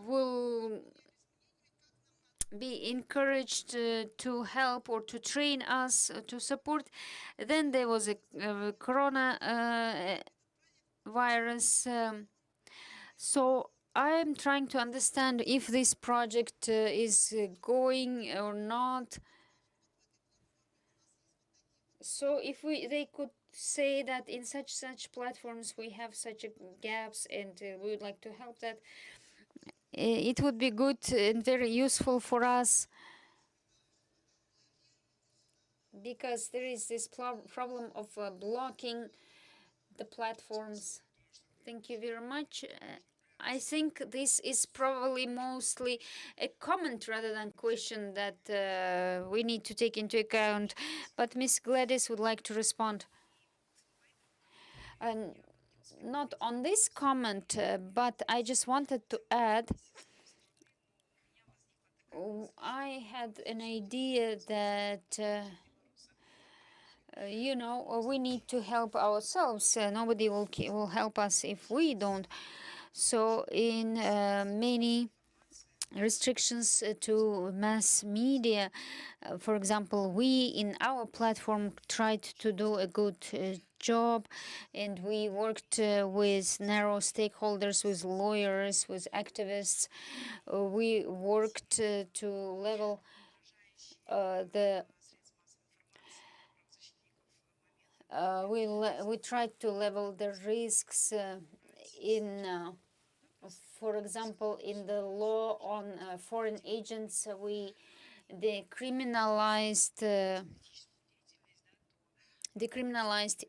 will be encouraged to help or to train us to support. Then there was a corona virus. So I'm trying to understand if this project is going or not. So if they could say that in such platforms we have such gaps, and we would like to help that, it would be good and very useful for us, because there is this problem of blocking the platforms. Thank you very much. I think this is probably mostly a comment rather than question that we need to take into account. But Ms. Gladys would like to respond. Not on this comment, but I just wanted to add, I had an idea that you know, we need to help ourselves. Nobody will help us if we don't. So in many restrictions to mass media, for example, we in our platform tried to do a good job, and we worked with narrow stakeholders, with lawyers, with activists. We worked to level we tried to level the risks in for example, in the law on foreign agents, we decriminalized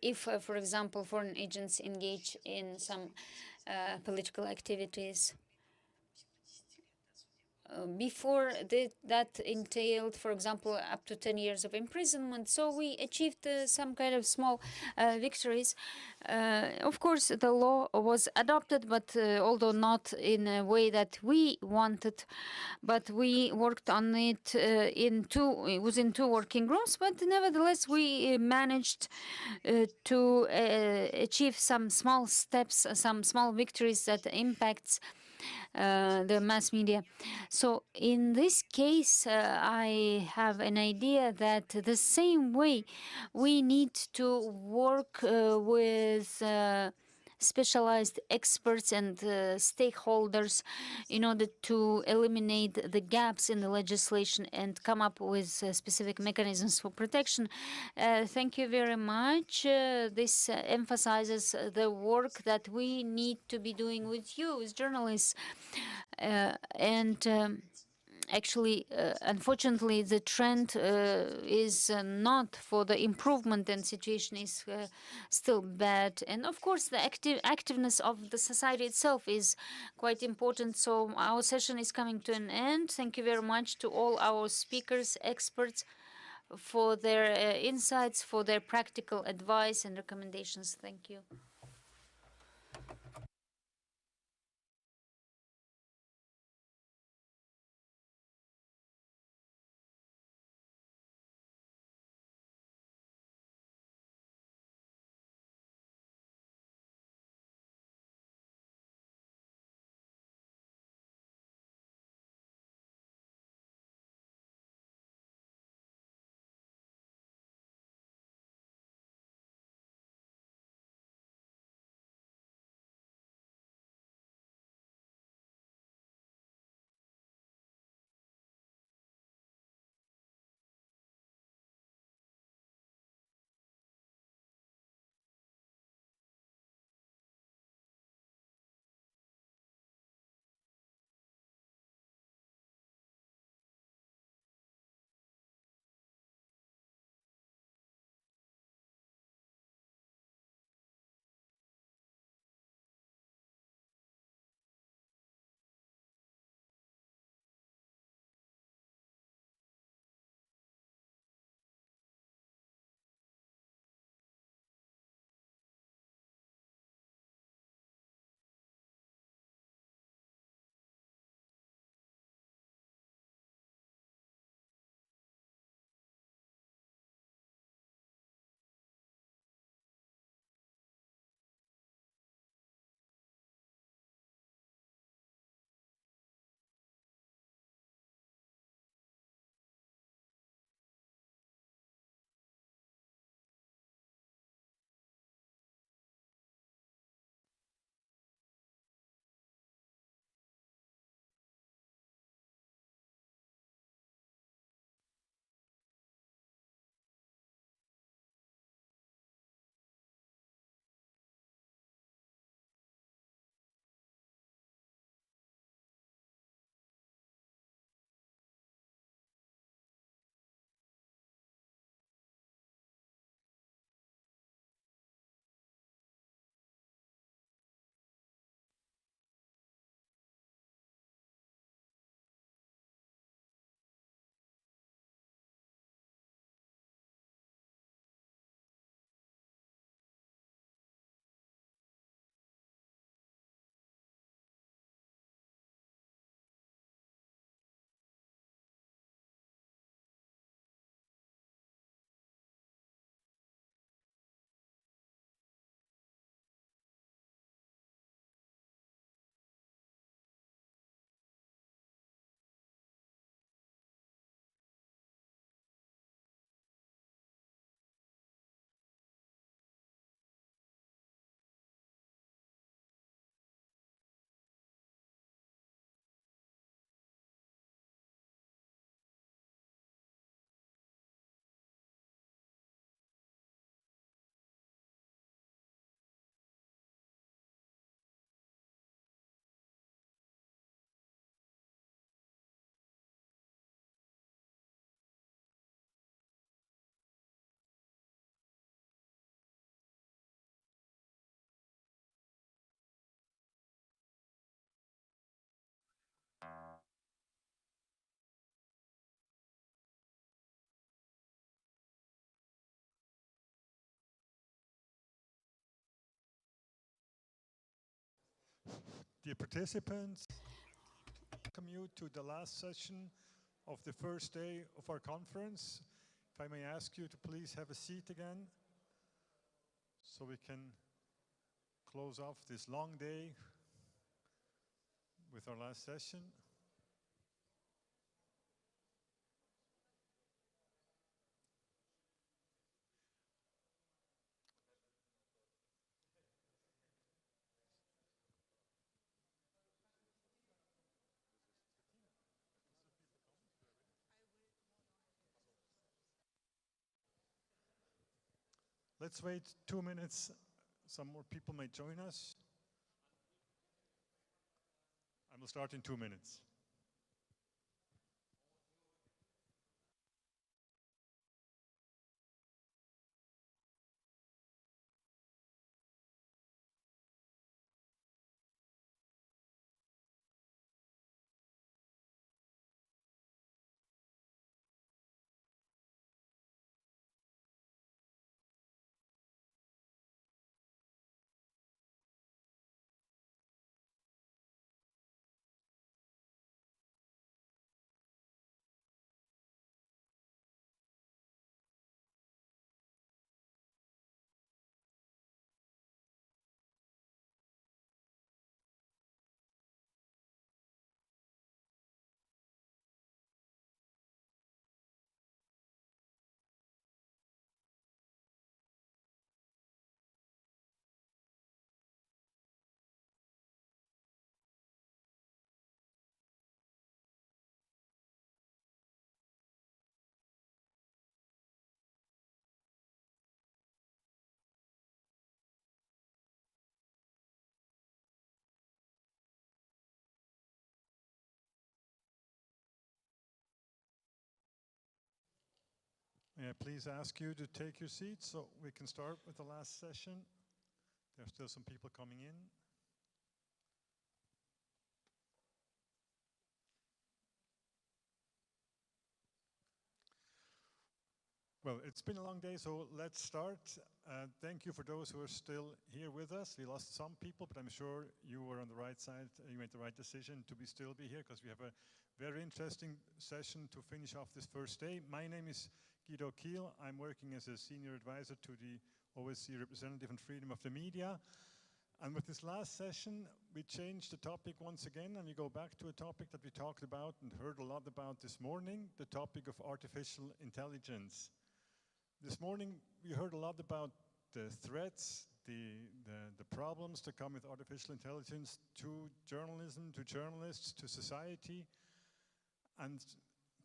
if, for example, foreign agents engage in some political activities. Before that entailed, for example, up to 10 years of imprisonment. So we achieved some kind of small victories. Of course, the law was adopted, but although not in a way that we wanted, but we worked on it within two working groups. But nevertheless, we managed to achieve some small steps, some small victories that impacts the mass media. So in this case, I have an idea that the same way we need to work with specialized experts and stakeholders in order to eliminate the gaps in the legislation and come up with specific mechanisms for protection. Thank you very much. This emphasizes the work that we need to be doing with you as journalists. Actually, unfortunately, the trend is not for the improvement, and situation is still bad. And of course, the activeness of the society itself is quite important. So our session is coming to an end. Thank you very much to all our speakers, experts, for their insights, for their practical advice and recommendations. Thank you. Dear participants, welcome you to the last session of the first day of our conference. If I may ask you to please have a seat again so we can close off this long day with our last session. Let's wait 2 minutes. Some more people may join us. I will start in 2 minutes. May I please ask you to take your seats so we can start with the last session? There are still some people coming in. Well, it's been a long day, so let's start. Thank you for those who are still here with us. We lost some people, but I'm sure you were on the right side. You made the right decision to still be here because we have a very interesting session to finish off this first day. My name is Guido Kiel. I'm working as a senior advisor to the OSCE representative on freedom of the media. And with this last session, we changed the topic once again, and we go back to a topic that we talked about and heard a lot about this morning, the topic of artificial intelligence. This morning, we heard a lot about the threats, the problems that come with artificial intelligence to journalism, to journalists, to society. And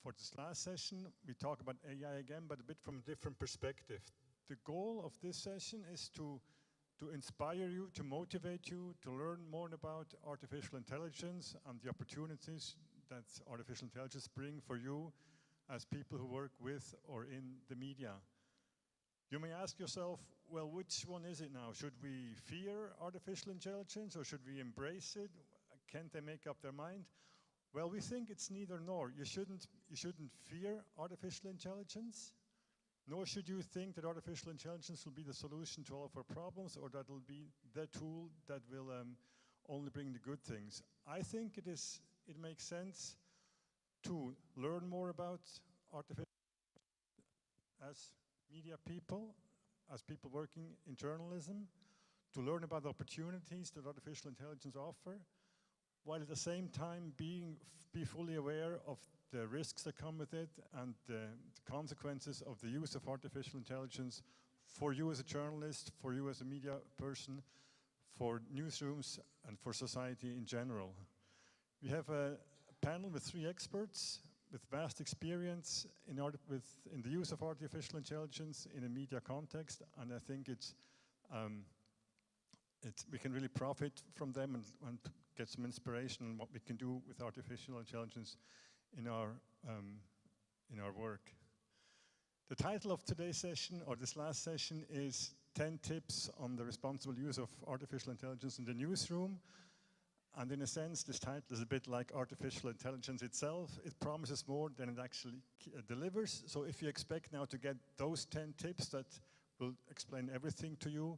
for this last session, we talk about AI again, but a bit from a different perspective. The goal of this session is to inspire you, to motivate you, to learn more about artificial intelligence and the opportunities that artificial intelligence bring for you as people who work with or in the media. You may ask yourself, well, which one is it now? Should we fear artificial intelligence or should we embrace it? Can't they make up their mind? Well, we think it's neither nor. You shouldn't fear artificial intelligence, nor should you think that artificial intelligence will be the solution to all of our problems or that will be the tool that will only bring the good things. I think it makes sense to learn more about artificial as media people, as people working in journalism, to learn about the opportunities that artificial intelligence offer, while at the same time be fully aware of the risks that come with it and the consequences of the use of artificial intelligence for you as a journalist, for you as a media person, for newsrooms, and for society in general. We have a panel with 3 experts with vast experience in the use of artificial intelligence in a media context, and I think we can really profit from them and get some inspiration on what we can do with artificial intelligence in our work. The title of today's session, or this last session, is 10 tips on the responsible use of artificial intelligence in the newsroom. And in a sense, this title is a bit like artificial intelligence itself. It promises more than it actually delivers. So if you expect now to get those 10 tips that will explain everything to you,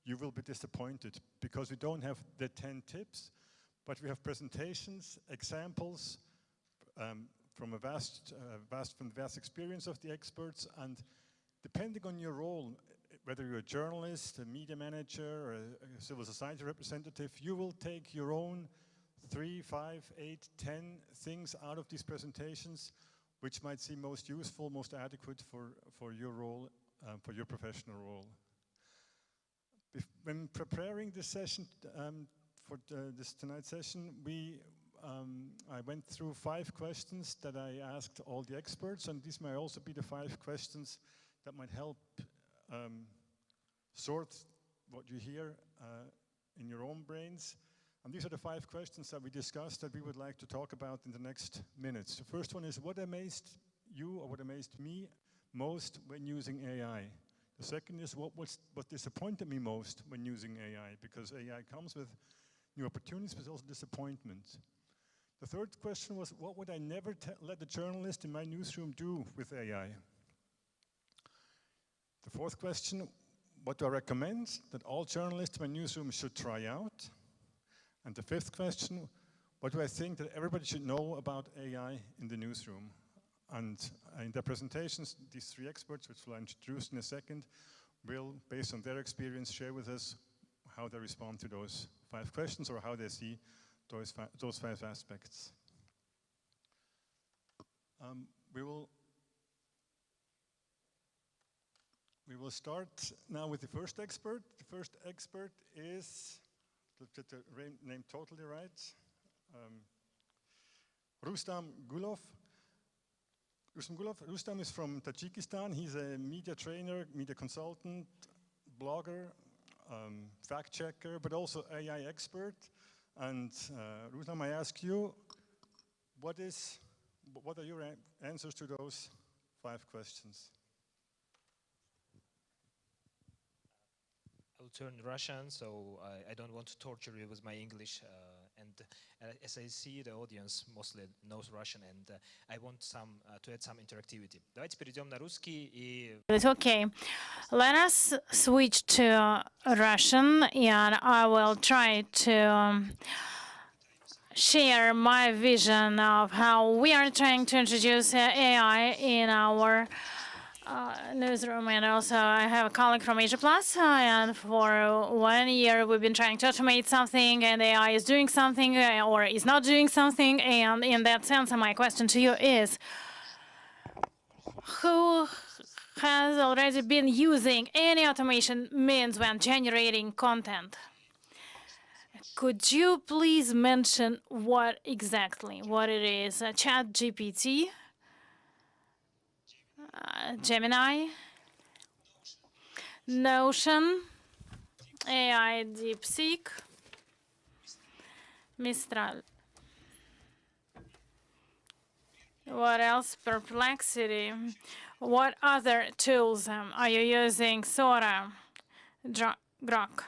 you will be disappointed because we don't have the 10 tips, But we have presentations, examples from the vast experience of the experts, and depending on your role, whether you're a journalist, a media manager, or a civil society representative, you will take your own 3, 5, 8, 10 things out of these presentations which might seem most useful, most adequate for your role, for your professional role. When preparing this session, for this tonight's session, I went through 5 questions that I asked all the experts, and these may also be the 5 questions that might help sort what you hear in your own brains. And these are the 5 questions that we discussed that we would like to talk about in the next minutes. The first one is, what amazed you or what amazed me most when using AI? The second is, what disappointed me most when using AI? Because AI comes with new opportunities, but also disappointment. The third question was, what would I never let a journalist in my newsroom do with AI? The fourth question, what do I recommend that all journalists in my newsroom should try out? And the fifth question, what do I think that everybody should know about AI in the newsroom? And in their presentations, these 3 experts, which we'll introduce in a second, will, based on their experience, share with us how they respond to those 5 questions or how they see those 5 aspects. We will start now with the first expert. The first expert is, to get the name totally right, Rustam Gulov. Rustam is from Tajikistan. He's a media trainer, media consultant, blogger, fact checker, but also AI expert. And Rustam, I ask you, what are your answers to those 5 questions? I will turn Russian, so I don't want to torture you with my English. As I see, the audience mostly knows Russian, and I want to add some interactivity. Давайте перейдем на русский и. Okay, let us switch to Russian, and I will try to share my vision of how we are trying to introduce AI in our newsroom. And also I have a colleague from Asia Plus, and for 1 year we've been trying to automate something, and AI is doing something or is not doing something. And in that sense, my question to you is, who has already been using any automation means when generating content? Could you please mention what exactly, what it is? ChatGPT, Gemini, Notion, AI DeepSeek, Mistral. What else? Perplexity. What other tools are you using? Sora, Grok.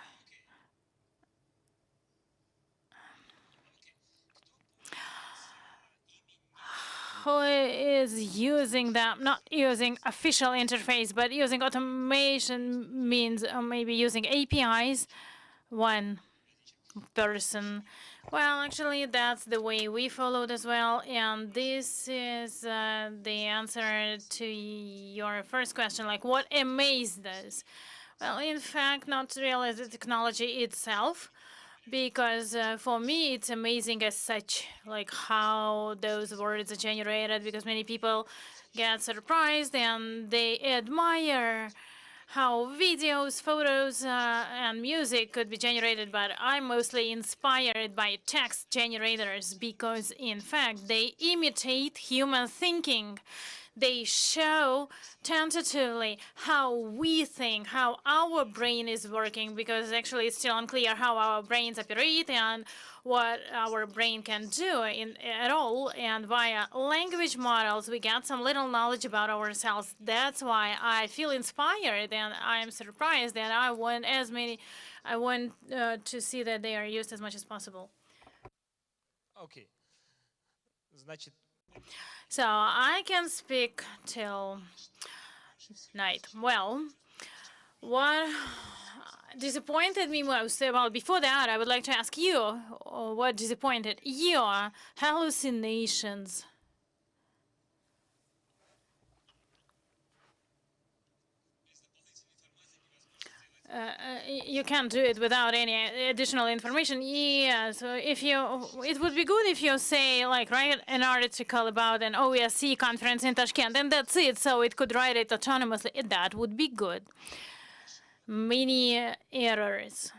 Who is using them, not using official interface, but using automation means maybe using APIs? 1 person. Well, actually, that's the way we followed as well. And this is the answer to your first question, like what amazed us? Well, in fact, not really the technology itself, because for me, it's amazing as such, like how those words are generated, because many people get surprised and they admire how videos, photos, and music could be generated, but I'm mostly inspired by text generators because, in fact, they imitate human thinking. They show tentatively how we think, how our brain is working, because actually it's still unclear how our brains operate and what our brain can do at all. And via language models, we get some little knowledge about ourselves. That's why I feel inspired, and I am surprised that I want to see that they are used as much as possible. Okay. Значит. So I can speak till night. Well, what disappointed me most? Well, before that, I would like to ask you what disappointed you are hallucinations. You can't do it without any additional information. Yeah, so if you, it would be good if you say, like, write an article about an OSCE conference in Tashkent, and that's it, so it could write it autonomously. That would be good. Many errors.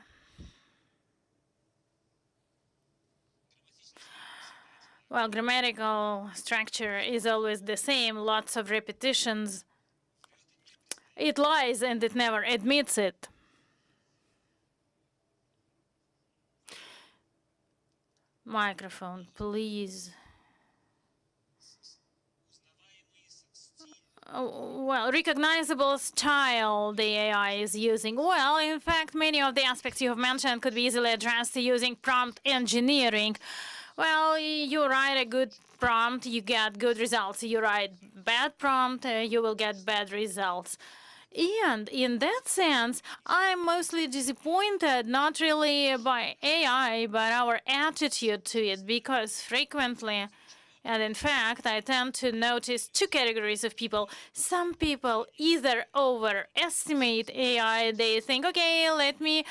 Well, grammatical structure is always the same, lots of repetitions. It lies and it never admits it. Microphone, please. Well, recognizable style the AI is using. Well, in fact, many of the aspects you have mentioned could be easily addressed using prompt engineering. Well, you write a good prompt, you get good results. You write bad prompt, you will get bad results. And in that sense, I'm mostly disappointed, not really by AI, but our attitude to it, because frequently, and in fact, I tend to notice two categories of people. Some people either overestimate AI, they think, okay, let me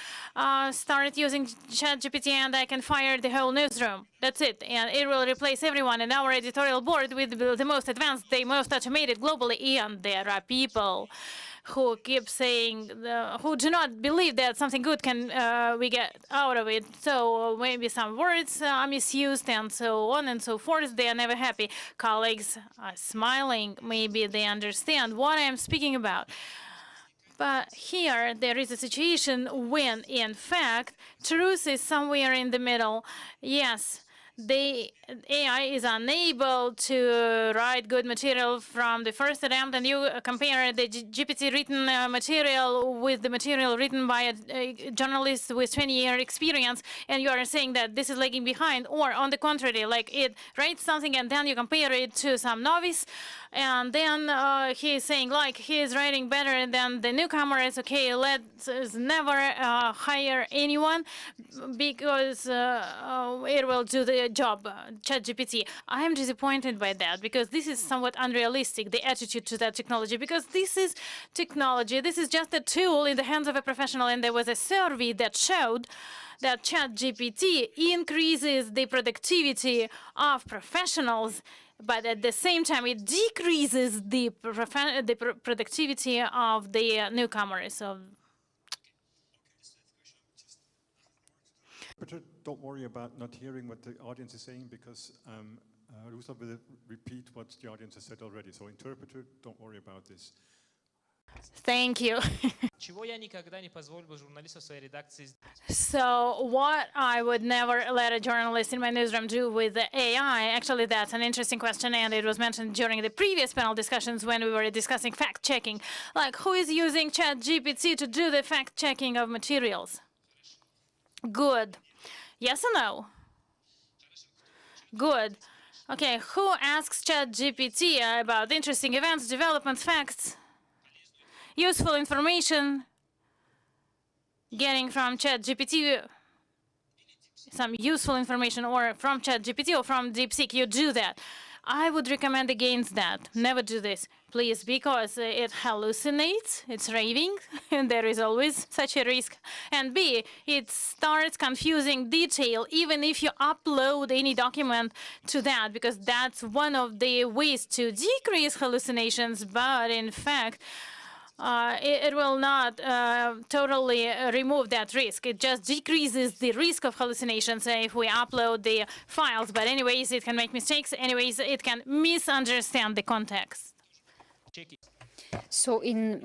start using ChatGPT and I can fire the whole newsroom. That's it. And it will replace everyone in our editorial board with the most advanced, the most automated globally. And there are people who keep saying, who do not believe that something good can we get out of it. So maybe some words are misused and so on and so forth. They are never happy. Colleagues are smiling. Maybe they understand what I'm speaking about. But here there is a situation when, in fact, truth is somewhere in the middle. Yes, the AI is unable to write good material from the first attempt, and you compare the GPT written material with the material written by a journalist with 20-year experience, and you are saying that this is lagging behind, or on the contrary, like it writes something and then you compare it to some novice, and then he is saying like he is writing better than the newcomer. It's okay, let's never hire anyone because it will do the job, ChatGPT. I am disappointed by that because this is somewhat unrealistic, the attitude to that technology, because this is technology. This is just a tool in the hands of a professional, and there was a survey that showed that ChatGPT increases the productivity of professionals, but at the same time, it decreases the productivity of the newcomers. So, don't worry about not hearing what the audience is saying, because Rusa will repeat what the audience has said already. So interpreter, don't worry about this. Thank you. Чего я никогда не позволил бы журналисту в своей редакции. So what I would never let a journalist in my newsroom do with the AI, actually that's an interesting question, and it was mentioned during the previous panel discussions when we were discussing fact-checking. Like, who is using ChatGPT to do the fact-checking of materials? Good. Yes or no? Good. Okay, who asks ChatGPT about interesting events, developments, facts, useful information, getting from ChatGPT some useful information, or from ChatGPT or from DeepSeek? You do that. I would recommend against that. Never do this, please, because it hallucinates, it's raving, and there is always such a risk. And B, it starts confusing detail, even if you upload any document to that, because that's one of the ways to decrease hallucinations, but in fact, it will not totally remove that risk. It just decreases the risk of hallucinations if we upload the files. But anyways, it can make mistakes. Anyways, it can misunderstand the context. So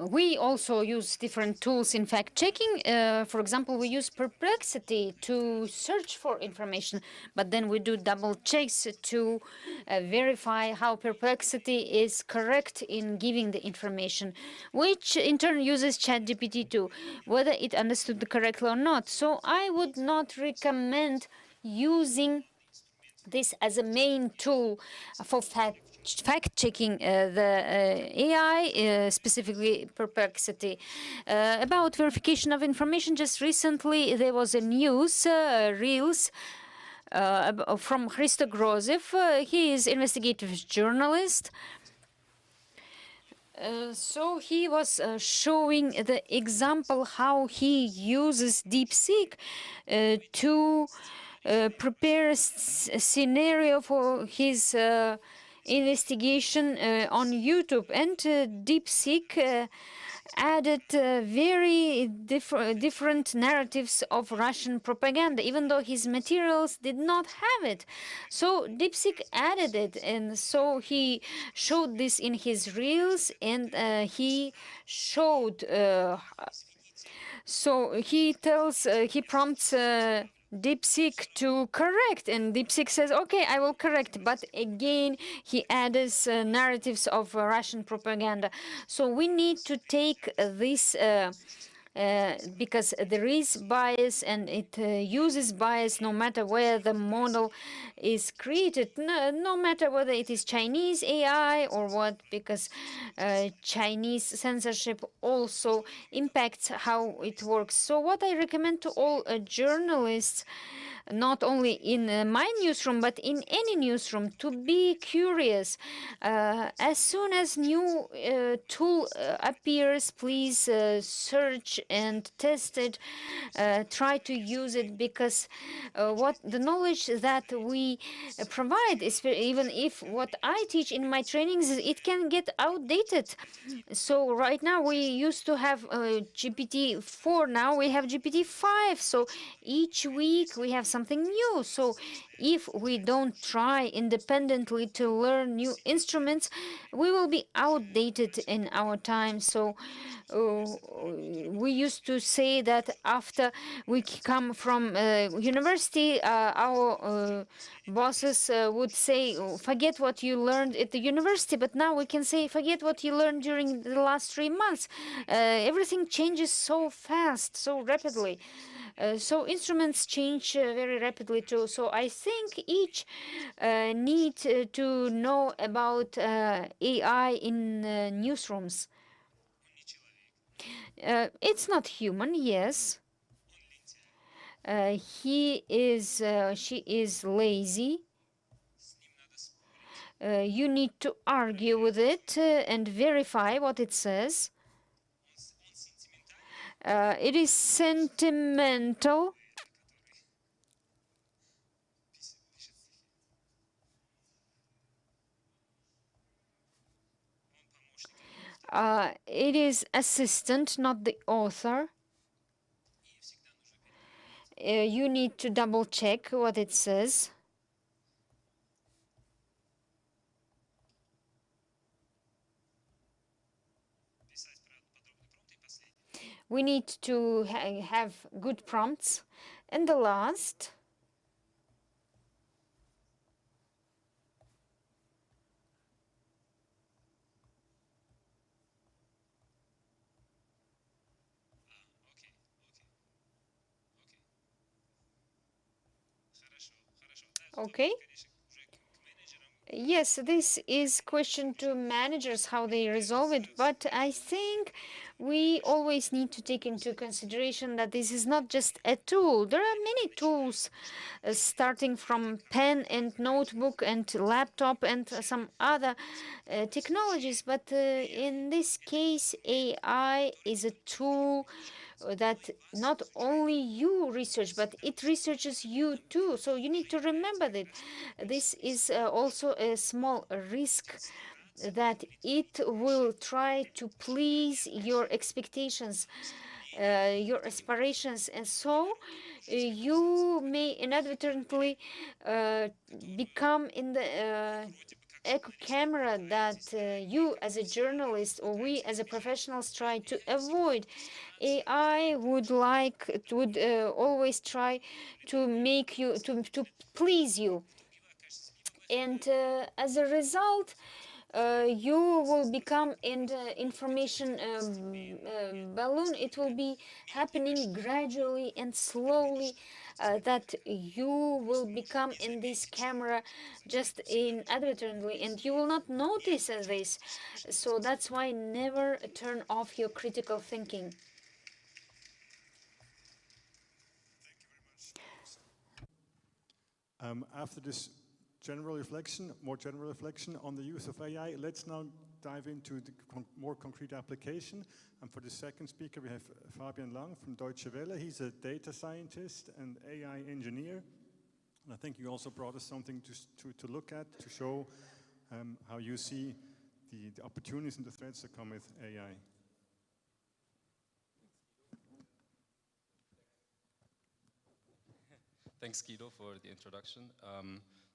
we also use different tools in fact-checking. For example, we use Perplexity to search for information, but then we do double checks to verify how Perplexity is correct in giving the information, which in turn uses ChatGPT too, whether it understood correctly or not. So I would not recommend using this as a main tool for fact-checking the AI, specifically Perplexity. About verification of information, just recently there was a news, reels, from Hristo Grozev. He is investigative journalist. So he was showing the example how he uses DeepSeek to prepare a scenario for his investigation on YouTube. And DeepSeek added very different narratives of Russian propaganda, even though his materials did not have it. So DeepSeek added it, and so he showed this in his reels, and he showed. So he prompts DeepSeek to correct, and DeepSeek says, "Okay, I will correct." But again, he adds narratives of Russian propaganda. So we need to take this. Because there is bias, and it uses bias no matter where the model is created, no matter whether it is Chinese AI or what, because Chinese censorship also impacts how it works. So what I recommend to all journalists, not only in my newsroom but in any newsroom, to be curious. As soon as new tool appears, please search and test it, try to use it, because what the knowledge that we provide is, even if what I teach in my trainings, it can get outdated. So right now we used to have GPT-4, now we have GPT-5, so each week we have something new. So if we don't try independently to learn new instruments, we will be outdated in our time. So we used to say that after we come from university, our bosses would say, "Oh, forget what you learned at the university," but now we can say, "Forget what you learned during the last 3 months." Everything changes so fast, so rapidly. So instruments change very rapidly too. So I think each need to know about AI in newsrooms. It's not human, yes. She is lazy. You need to argue with it and verify what it says. It is sentimental. It is assistant, not the author. You need to double check what it says. We need to have good prompts. And the last, okay. Yes, this is question to managers how they resolve it, but I think we always need to take into consideration that this is not just a tool. There are many tools, starting from pen and notebook and laptop and some other technologies, but in this case, AI is a tool that not only you research, but it researches you too. So you need to remember that this is also a small risk, that it will try to please your expectations, your aspirations, and so you may inadvertently become in the echo camera that you as a journalist or we as a professionals try to avoid. AI would always try to make you to please you, and as a result, you will become in the information balloon. It will be happening gradually and slowly, that you will become in this camera just inadvertently, and you will not notice this. So that's why never turn off your critical thinking. After this more general reflection on the use of AI, let's now dive into the more concrete application. And for the second speaker, we have Fabian Lang from Deutsche Welle. He's a data scientist and AI engineer. And I think you also brought us something to look at, to show how you see the opportunities and the threats that come with AI. Thanks, Guido, for the introduction.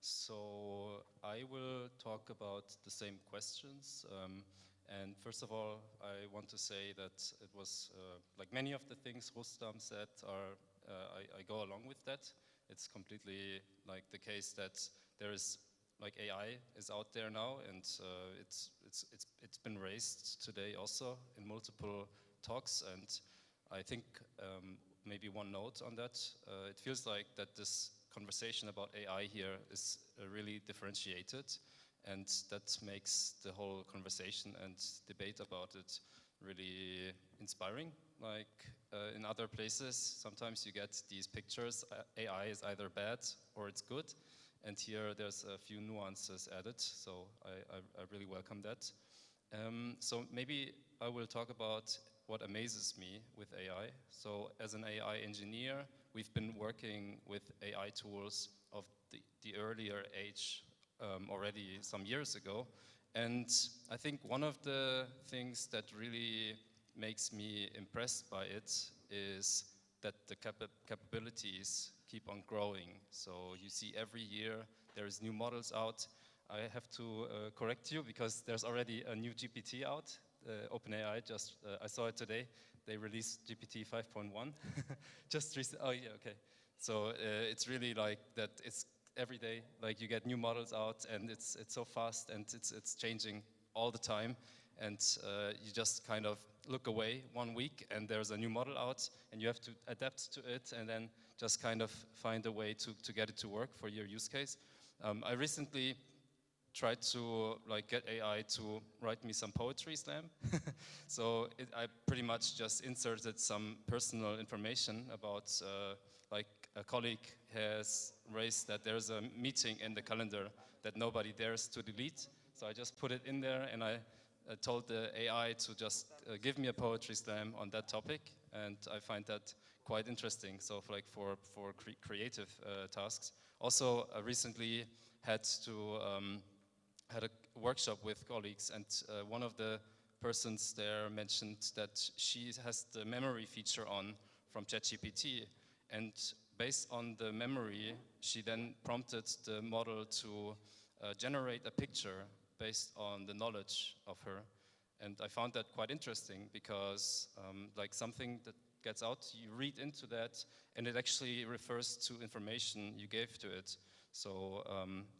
So I will talk about the same questions. And first of all, I want to say that it was, like many of the things Rustam said, I go along with that. It's completely like the case that there is, like AI is out there now, and it's been raised today also in multiple talks. And I think maybe one note on that, it feels like that this conversation about AI here is really differentiated, and that makes the whole conversation and debate about it really inspiring. Like in other places, sometimes you get these pictures, AI is either bad or it's good, and here there's a few nuances added, so I really welcome that. So maybe I will talk about what amazes me with AI. So as an AI engineer, we've been working with AI tools of the earlier age already some years ago. And I think one of the things that really makes me impressed by it is that the capabilities keep on growing. So you see every year there's new models out. I have to correct you because there's already a new GPT out. OpenAI just, I saw it today. They released GPT 5.1 just recently. Oh yeah, okay. So it's really like that. It's every day, like you get new models out, and it's so fast, and it's changing all the time. And you just kind of look away 1 week, and there's a new model out, and you have to adapt to it, and then just kind of find a way to get it to work for your use case. I recently tried to like get AI to write me some poetry slam. So I pretty much just inserted some personal information about like a colleague has raised that there's a meeting in the calendar that nobody dares to delete. So I just put it in there, and I told the AI to just give me a poetry slam on that topic, and I find that quite interesting. So for creative tasks. Also, I recently had a workshop with colleagues, and one of the persons there mentioned that she has the memory feature on from ChatGPT, and based on the memory, she then prompted the model to generate a picture based on the knowledge of her. And I found that quite interesting because like something that gets out, you read into that, and it actually refers to information you gave to it. So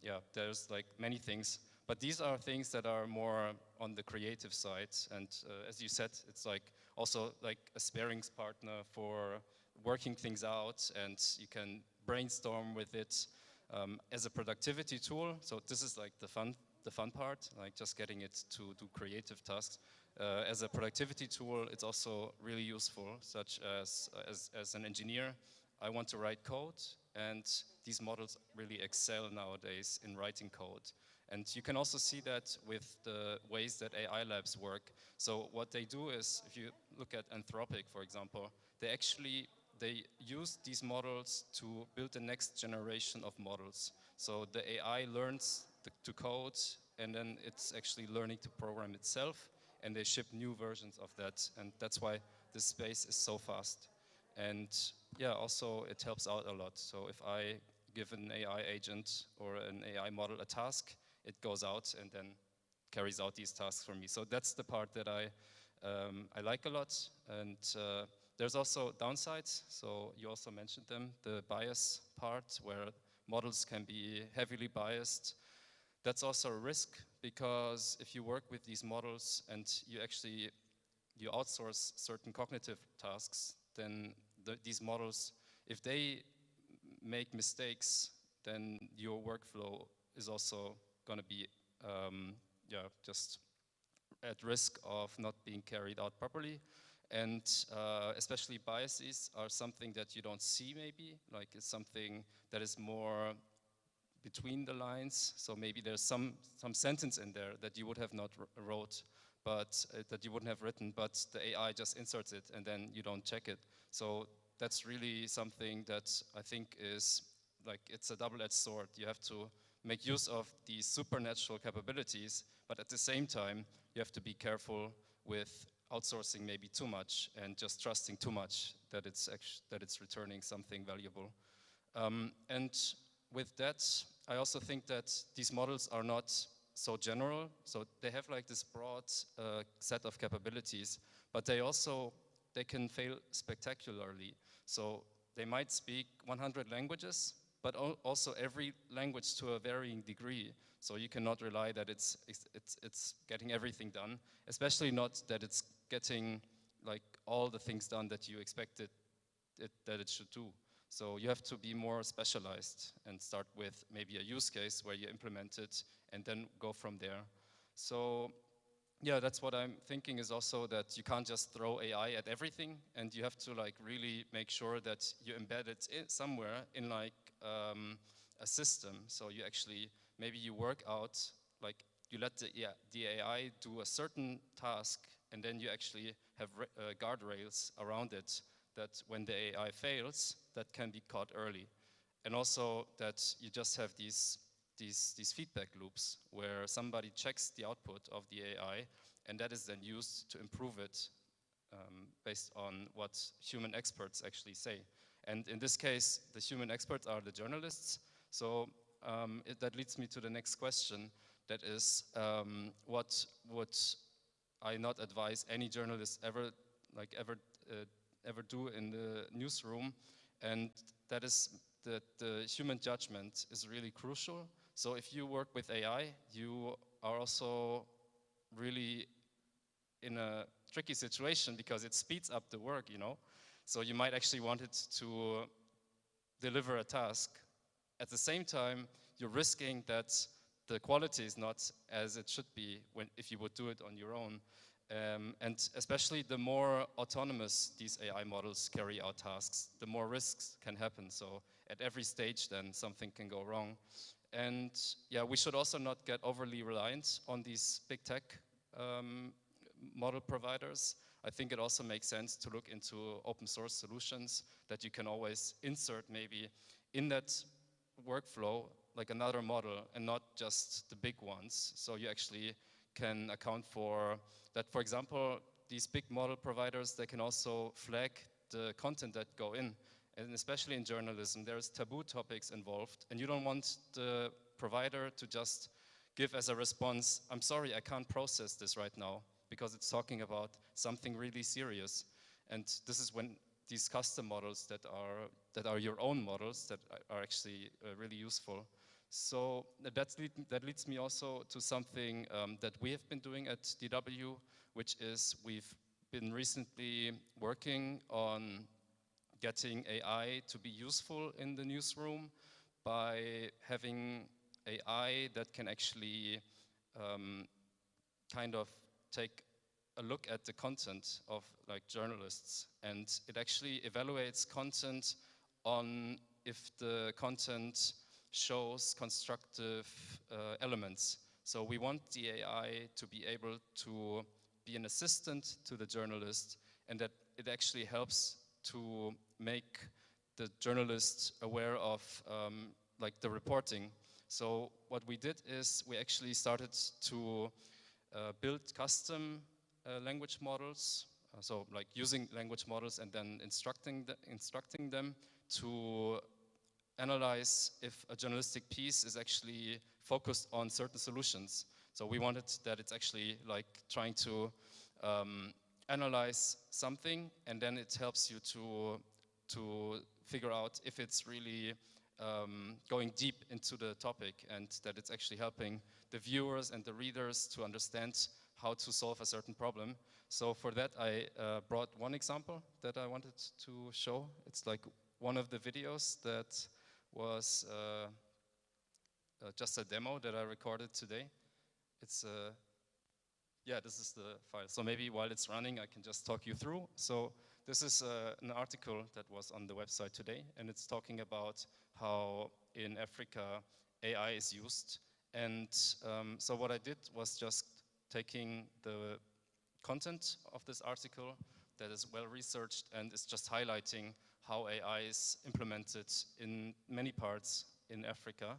yeah, there's like many things, but these are things that are more on the creative side. And as you said, it's like also like a sparings partner for working things out, and you can brainstorm with it as a productivity tool. So this is like the fun part, like just getting it to do creative tasks. As a productivity tool, it's also really useful, such as an engineer, I want to write code, and these models really excel nowadays in writing code. And you can also see that with the ways that AI labs work. So what they do is, if you look at Anthropic, for example, they use these models to build the next generation of models. So the AI learns to code, and then it's actually learning to program itself, and they ship new versions of that. And that's why this space is so fast. And yeah, also it helps out a lot. So if I give an AI agent or an AI model a task, it goes out and then carries out these tasks for me. So that's the part that I like a lot. And there's also downsides. So you also mentioned them, the bias part where models can be heavily biased. That's also a risk, because if you work with these models and you outsource certain cognitive tasks, then these models, if they make mistakes, then your workflow is also going to be yeah, just at risk of not being carried out properly. And especially biases are something that you don't see maybe, like it's something that is more between the lines. So maybe there's some sentence in there that you would have not wrote, but that you wouldn't have written, but the AI just inserts it and then you don't check it. So that's really something that I think is like, it's a double-edged sword. You have to make use of these supernatural capabilities, but at the same time, you have to be careful with outsourcing maybe too much and just trusting too much that it's returning something valuable. And with that, I also think that these models are not so general. So they have like this broad set of capabilities, but they can fail spectacularly. So they might speak 100 languages, but also every language to a varying degree. So you cannot rely that it's getting everything done, especially not that it's getting like all the things done that you expected that it should do. So you have to be more specialized and start with maybe a use case where you implement it and then go from there. So yeah, that's what I'm thinking, is also that you can't just throw AI at everything, and you have to like really make sure that you embed it somewhere in like a system. So you actually, maybe you work out, like you let the AI do a certain task, and then you actually have guardrails around it, that when the AI fails, that can be caught early. And also that you just have these feedback loops where somebody checks the output of the AI, and that is then used to improve it based on what human experts actually say. And in this case, the human experts are the journalists. So that leads me to the next question. That is, what would I not advise any journalist ever do in the newsroom? And that is that the human judgment is really crucial. So if you work with AI, you are also really in a tricky situation because it speeds up the work, you know? So you might actually want it to deliver a task. At the same time, you're risking that the quality is not as it should be if you would do it on your own. And especially the more autonomous these AI models carry out tasks, the more risks can happen. So at every stage then something can go wrong. And yeah, we should also not get overly reliant on these big tech model providers. I think it also makes sense to look into open source solutions that you can always insert maybe in that workflow, like another model, and not just the big ones. So you actually can account for that. For example, these big model providers, they can also flag the content that go in. And especially in journalism, there's taboo topics involved, and you don't want the provider to just give as a response, I'm sorry, I can't process this right now, because it's talking about something really serious. And this is when these custom models that are your own models that are actually really useful. So that leads me also to something that we have been doing at DW, which is we've been recently working on getting AI to be useful in the newsroom by having AI that can actually kind of take a look at the content of like journalists, and it actually evaluates content on if the content shows constructive elements. So we want the AI to be able to be an assistant to the journalist, and that it actually helps to make the journalist aware of like the reporting. So what we did is we actually started to build custom language models, so like using language models and then instructing them to analyze if a journalistic piece is actually focused on certain solutions. So we wanted that it's actually like trying to analyze something, and then it helps you to figure out if it's really going deep into the topic, and that it's actually helping the viewers and the readers to understand how to solve a certain problem. So for that, I brought one example that I wanted to show. It's like one of the videos that was just a demo that I recorded today. It's yeah, this is the file. So maybe while it's running, I can just talk you through. So this is an article that was on the website today, and it's talking about how in Africa AI is used. And so what I did was just taking the content of this article that is well researched and is just highlighting how AI is implemented in many parts in Africa.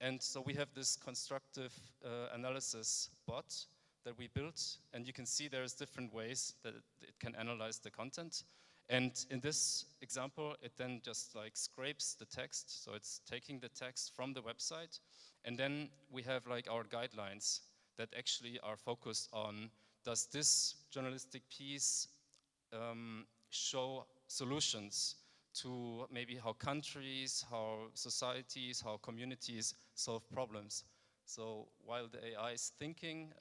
And so we have this constructive analysis bot that we built, and you can see there's different ways that it can analyze the content. And in this example, it then just like scrapes the text, so it's taking the text from the website, and then we have like our guidelines that actually are focused on, does this journalistic piece show solutions to maybe how countries, how societies, how communities solve problems. So while the AI is thinking,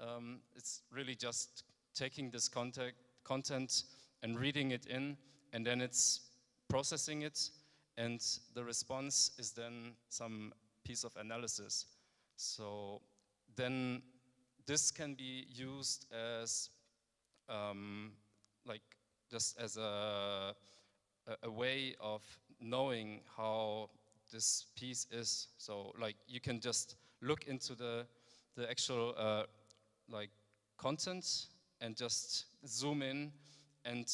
it's really just taking this content and reading it in, and then it's processing it, and the response is then some piece of analysis. So then this can be used as like just as a way of knowing how this piece is. So like you can just look into the actual like content and just zoom in, and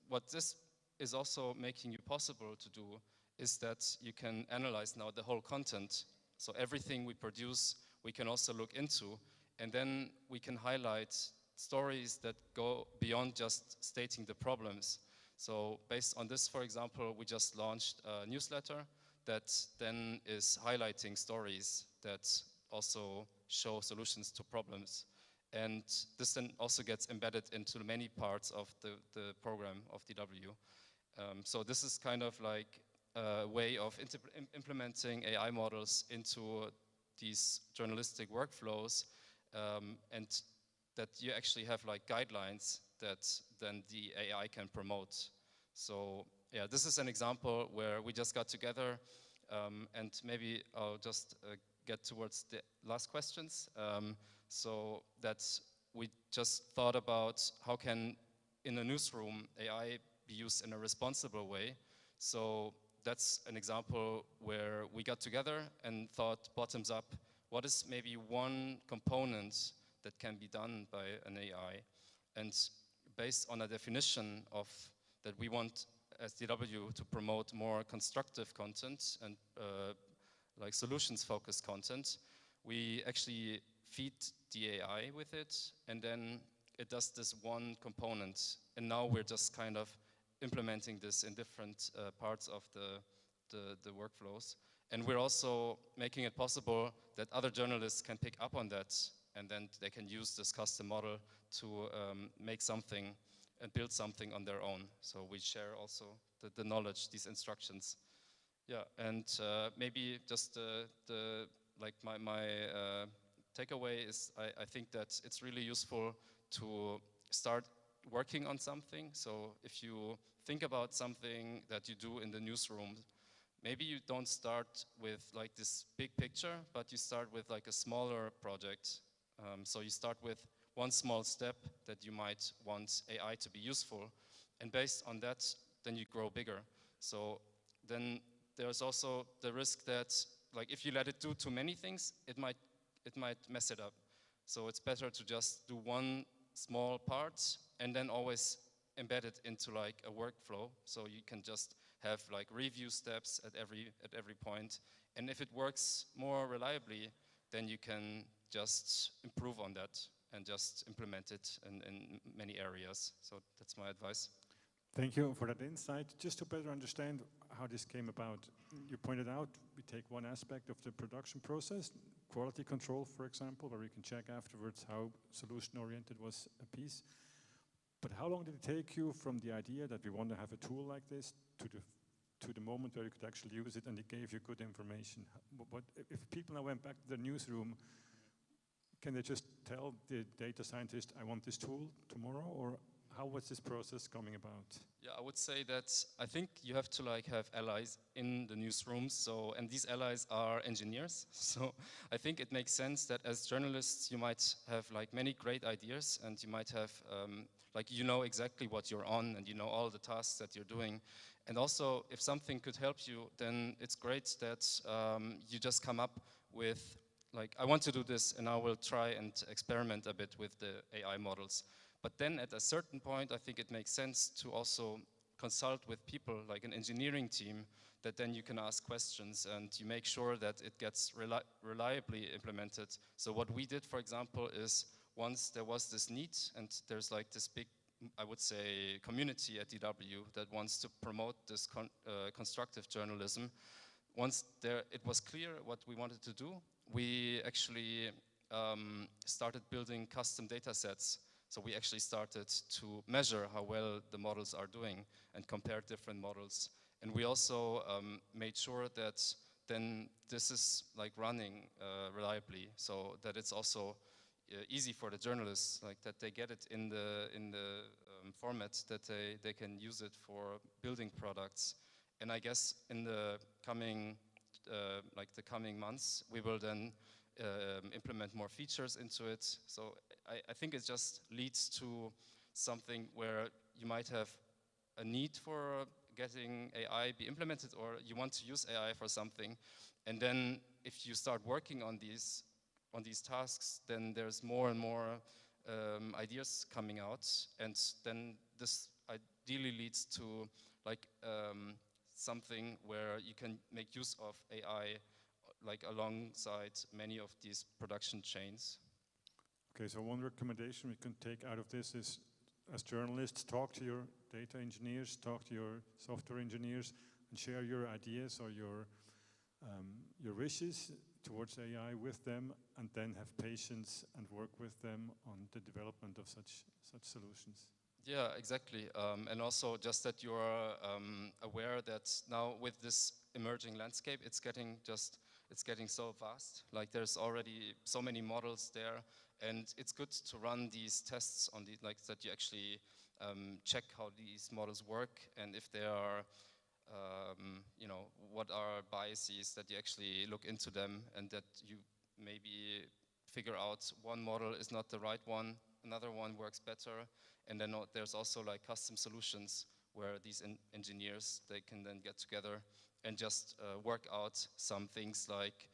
what this is also making you possible to do is that you can analyze now the whole content. So everything we produce, we can also look into, and then we can highlight stories that go beyond just stating the problems. So based on this, for example, we just launched a newsletter that then is highlighting stories that also show solutions to problems. And this then also gets embedded into many parts of the program of DW. So this is kind of like a way of implementing AI models into these journalistic workflows, and that you actually have like guidelines that then the AI can promote. So yeah, this is an example where we just got together, and maybe I'll just get towards the last questions. So that we just thought about how can, in a newsroom, AI be used in a responsible way. So that's an example where we got together and thought bottoms up, what is maybe one component that can be done by an AI? And based on a definition of that we want as DW to promote more constructive content and like solutions-focused content, we actually feed the AI with it, and then it does this one component. And now we're just kind of implementing this in different parts of the workflows. And we're also making it possible that other journalists can pick up on that, and then they can use this custom model to make something and build something on their own. So we share also the knowledge, these instructions. Yeah, and maybe just like my takeaway is I think that it's really useful to start working on something. So if you think about something that you do in the newsroom, maybe you don't start with like this big picture, but you start with like a smaller project. So you start with one small step that you might want AI to be useful, and based on that, then you grow bigger. So then there's also the risk that, like, if you let it do too many things, it might mess it up. So it's better to just do one small part and then always embed it into like a workflow. So you can just have like review steps at every point. And if it works more reliably, then you can just improve on that and just implement it in many areas. So that's my advice. Thank you for that insight. Just to better understand how this came about, you pointed out we take one aspect of the production process, quality control, for example, where we can check afterwards how solution-oriented was a piece. But how long did it take you from the idea that we want to have a tool like this to the moment where you could actually use it and it gave you good information? What if people now went back to the newsroom, can they just tell the data scientist, I want this tool tomorrow, or how was this process coming about? Yeah, I would say that I think you have to like have allies in the newsrooms. So, and these allies are engineers. So I think it makes sense that as journalists, you might have like many great ideas, and you might have like, you know exactly what you're on, and you know all the tasks that you're doing. And also, if something could help you, then it's great that you just come up with like, I want to do this, and I will try and experiment a bit with the AI models. But then at a certain point, I think it makes sense to also consult with people like an engineering team, that then you can ask questions and you make sure that it gets reliably implemented. So what we did, for example, is once there was this need, and there's like this big, I would say, community at DW that wants to promote this constructive journalism. Once it was clear what we wanted to do, we actually started building custom data sets. So we actually started to measure how well the models are doing and compare different models. And we also made sure that then this is like running reliably, so that it's also easy for the journalists, like that they get it in the format that they can use it for building products. And I guess in the coming the coming months, we will then implement more features into it. So I think it just leads to something where you might have a need for getting AI be implemented, or you want to use AI for something. And then if you start working on these tasks, then there's more and more ideas coming out. And then this ideally leads to like something where you can make use of AI like alongside many of these production chains. Okay, so one recommendation we can take out of this is, as journalists, talk to your data engineers, talk to your software engineers, and share your ideas or your wishes towards AI with them, and then have patience and work with them on the development of such solutions. Yeah, exactly. And also just that you're aware that now with this emerging landscape, it's getting so fast. Like there's already so many models there, and it's good to run these tests on the, like that you actually check how these models work, and if they are, you know, what are biases, that you actually look into them, and that you maybe figure out one model is not the right one, another one works better. And then there's also like custom solutions where these engineers, they can then get together and just work out some things like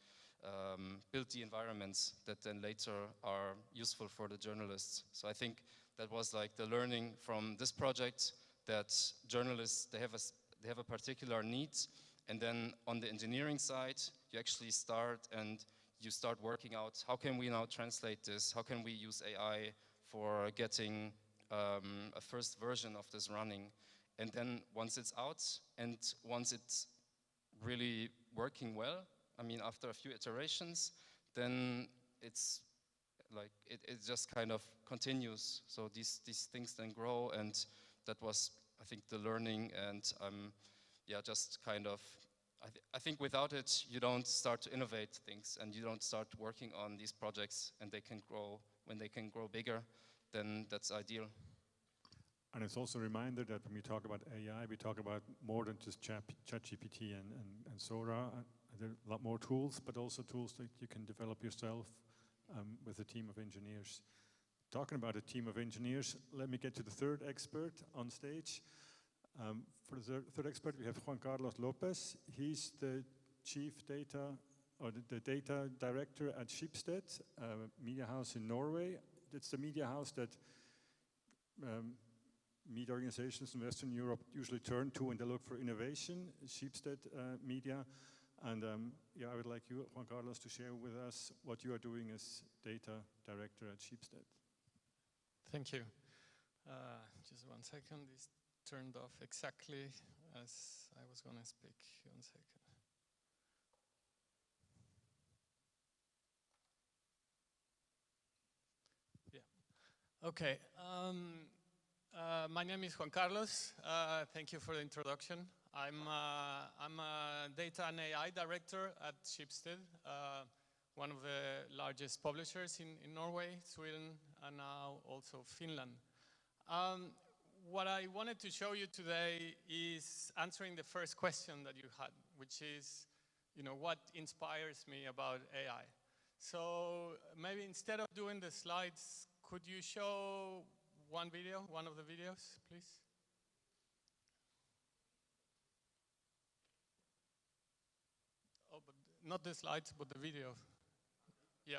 build the environments that then later are useful for the journalists. So I think that was like the learning from this project, that journalists, they have a particular need, and then on the engineering side, you actually start working out, how can we now translate this? How can we use AI for getting a first version of this running? And then once it's out, and once it's really working well, I mean, after a few iterations, then it's like, it just kind of continues. So these things then grow, and that was, I think, the learning. And yeah, just kind of, I think without it, you don't start to innovate things, and you don't start working on these projects, and they can grow. When they can grow bigger, then that's ideal. And it's also a reminder that when we talk about AI, we talk about more than just ChatGPT and Sora. There are a lot more tools, but also tools that you can develop yourself with a team of engineers. Talking about a team of engineers, let me get to the third expert on stage. For the third expert, we have Juan Carlos Lopez. He's the chief data, or the data director at Schibsted, a media house in Norway. It's the media house that media organizations in Western Europe usually turn to when they look for innovation, Schibsted Media. And yeah, I would like you, Juan Carlos, to share with us what you are doing as data director at Schibsted. Thank you. Just 1 second, this turned off exactly as I was going to speak. 1 second. Yeah. Okay. My name is Juan Carlos. Thank you for the introduction. I'm a data and AI director at Schibsted, one of the largest publishers in Norway, Sweden, and now also Finland. what I wanted to show you today is answering the first question that you had, which is, what inspires me about AI? So maybe instead of doing the slides, could you show one of the videos, please? Oh, but not the slides, but the video. Yeah.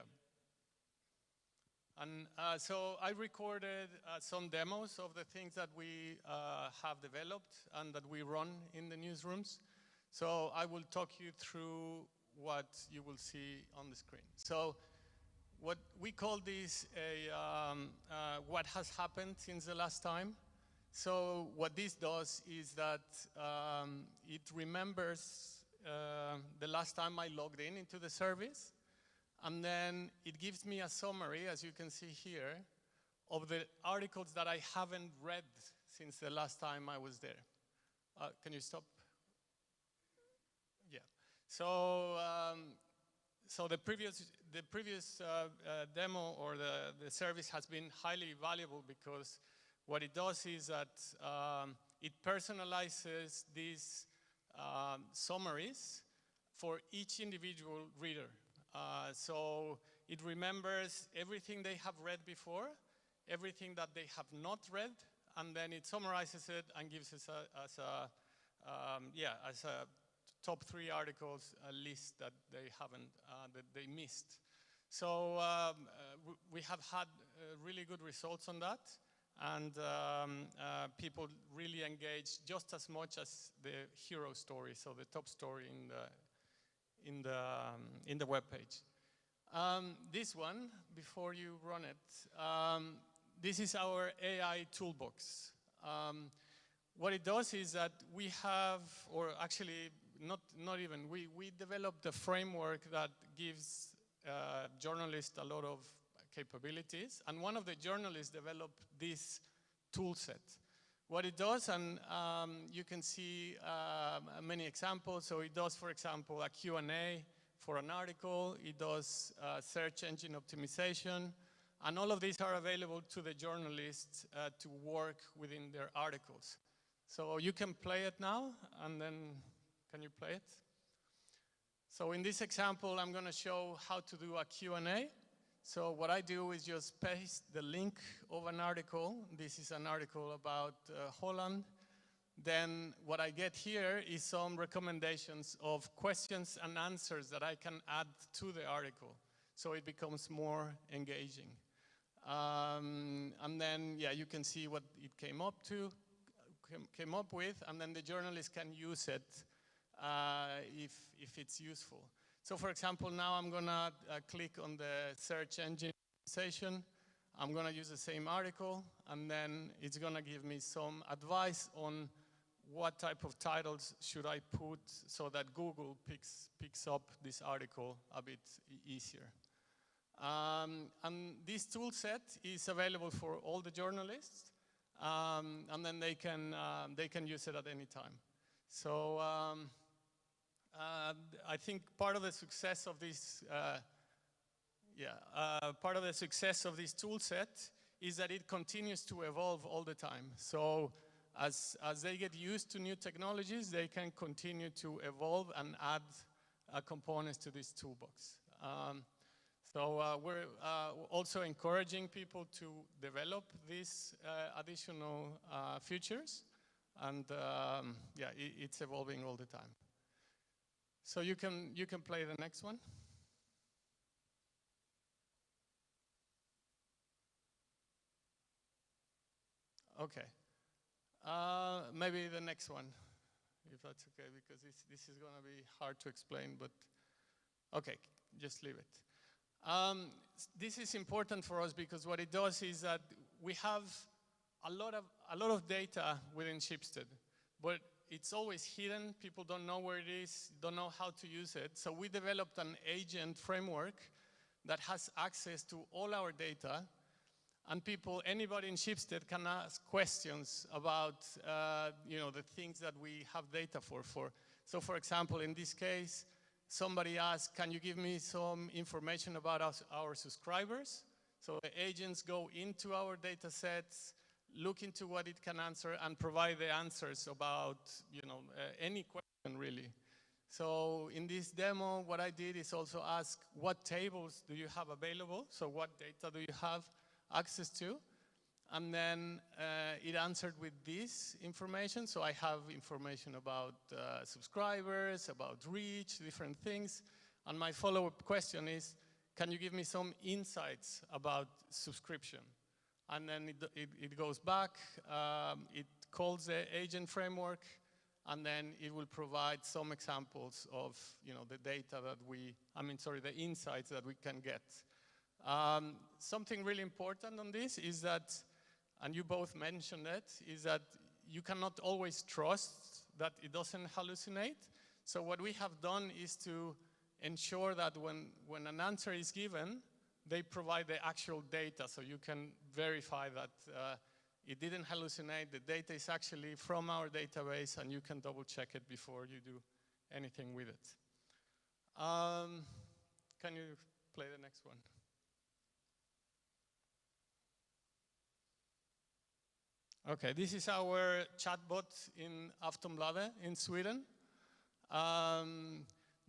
And so I recorded some demos of the things that we have developed and that we run in the newsrooms. So I will talk you through what you will see on the screen. So what we call this what has happened since the last time. So what this does is that it remembers the last time I logged into the service. And then it gives me a summary, as you can see here, of the articles that I haven't read since the last time I was there. Can you stop? Yeah. So, so the previous demo or the service has been highly valuable because what it does is that it personalizes these summaries for each individual reader. So it remembers everything they have read before, everything that they have not read, and then it summarizes it and gives us as a top 3 articles a list that they haven't, that they missed. So we have had really good results on that, and people really engage just as much as the hero story, so the top story in the web page. This one, before you run it, this is our AI toolbox. What it does is that we have, or actually not even, we developed a framework that gives journalists a lot of capabilities, and one of the journalists developed this tool set. What it does, and you can see many examples. So it does, for example, a Q&A for an article. It does search engine optimization. And all of these are available to the journalists to work within their articles. So you can play it now, and then can you play it? So in this example, I'm going to show how to do a Q&A. So what I do is just paste the link of an article. This is an article about Holland. Then what I get here is some recommendations of questions and answers that I can add to the article, so it becomes more engaging. And then, yeah, you can see what it came up with, and then the journalist can use it if it's useful. So for example, now I'm gonna click on the search engine optimization. I'm gonna use the same article, and then it's gonna give me some advice on what type of titles should I put so that Google picks up this article a bit easier. And this tool set is available for all the journalists, and then they can use it at any time. So I think part of the success of this, tool set is that it continues to evolve all the time. So as they get used to new technologies, they can continue to evolve and add components to this toolbox. So we're also encouraging people to develop these additional features, and yeah, it's evolving all the time. So you can play the next one. Okay. Maybe the next one, if that's okay, because this is going to be hard to explain, but okay, just leave it. This is important for us because what it does is that we have a lot of data within Schibsted, but it's always hidden. People don't know where it is, don't know how to use it. So we developed an agent framework that has access to all our data, and anybody in Schibsted can ask questions about the things that we have data for. So for example, in this case, somebody asked, can you give me some information about our subscribers? So the agents go into our data sets, look into what it can answer and provide the answers about, any question really. So in this demo, what I did is also ask what tables do you have available? So what data do you have access to? And then it answered with this information. So I have information about subscribers, about reach, different things. And my follow-up question is, can you give me some insights about subscription? And then it goes back, it calls the agent framework, and then it will provide some examples of the data that the insights that we can get. Something really important on this is that, and you both mentioned it, is that you cannot always trust that it doesn't hallucinate. So what we have done is to ensure that when an answer is given, they provide the actual data, so you can verify that it didn't hallucinate. The data is actually from our database, and you can double check it before you do anything with it. Can you play the next one? Okay, this is our chatbot in Aftonbladet in Sweden.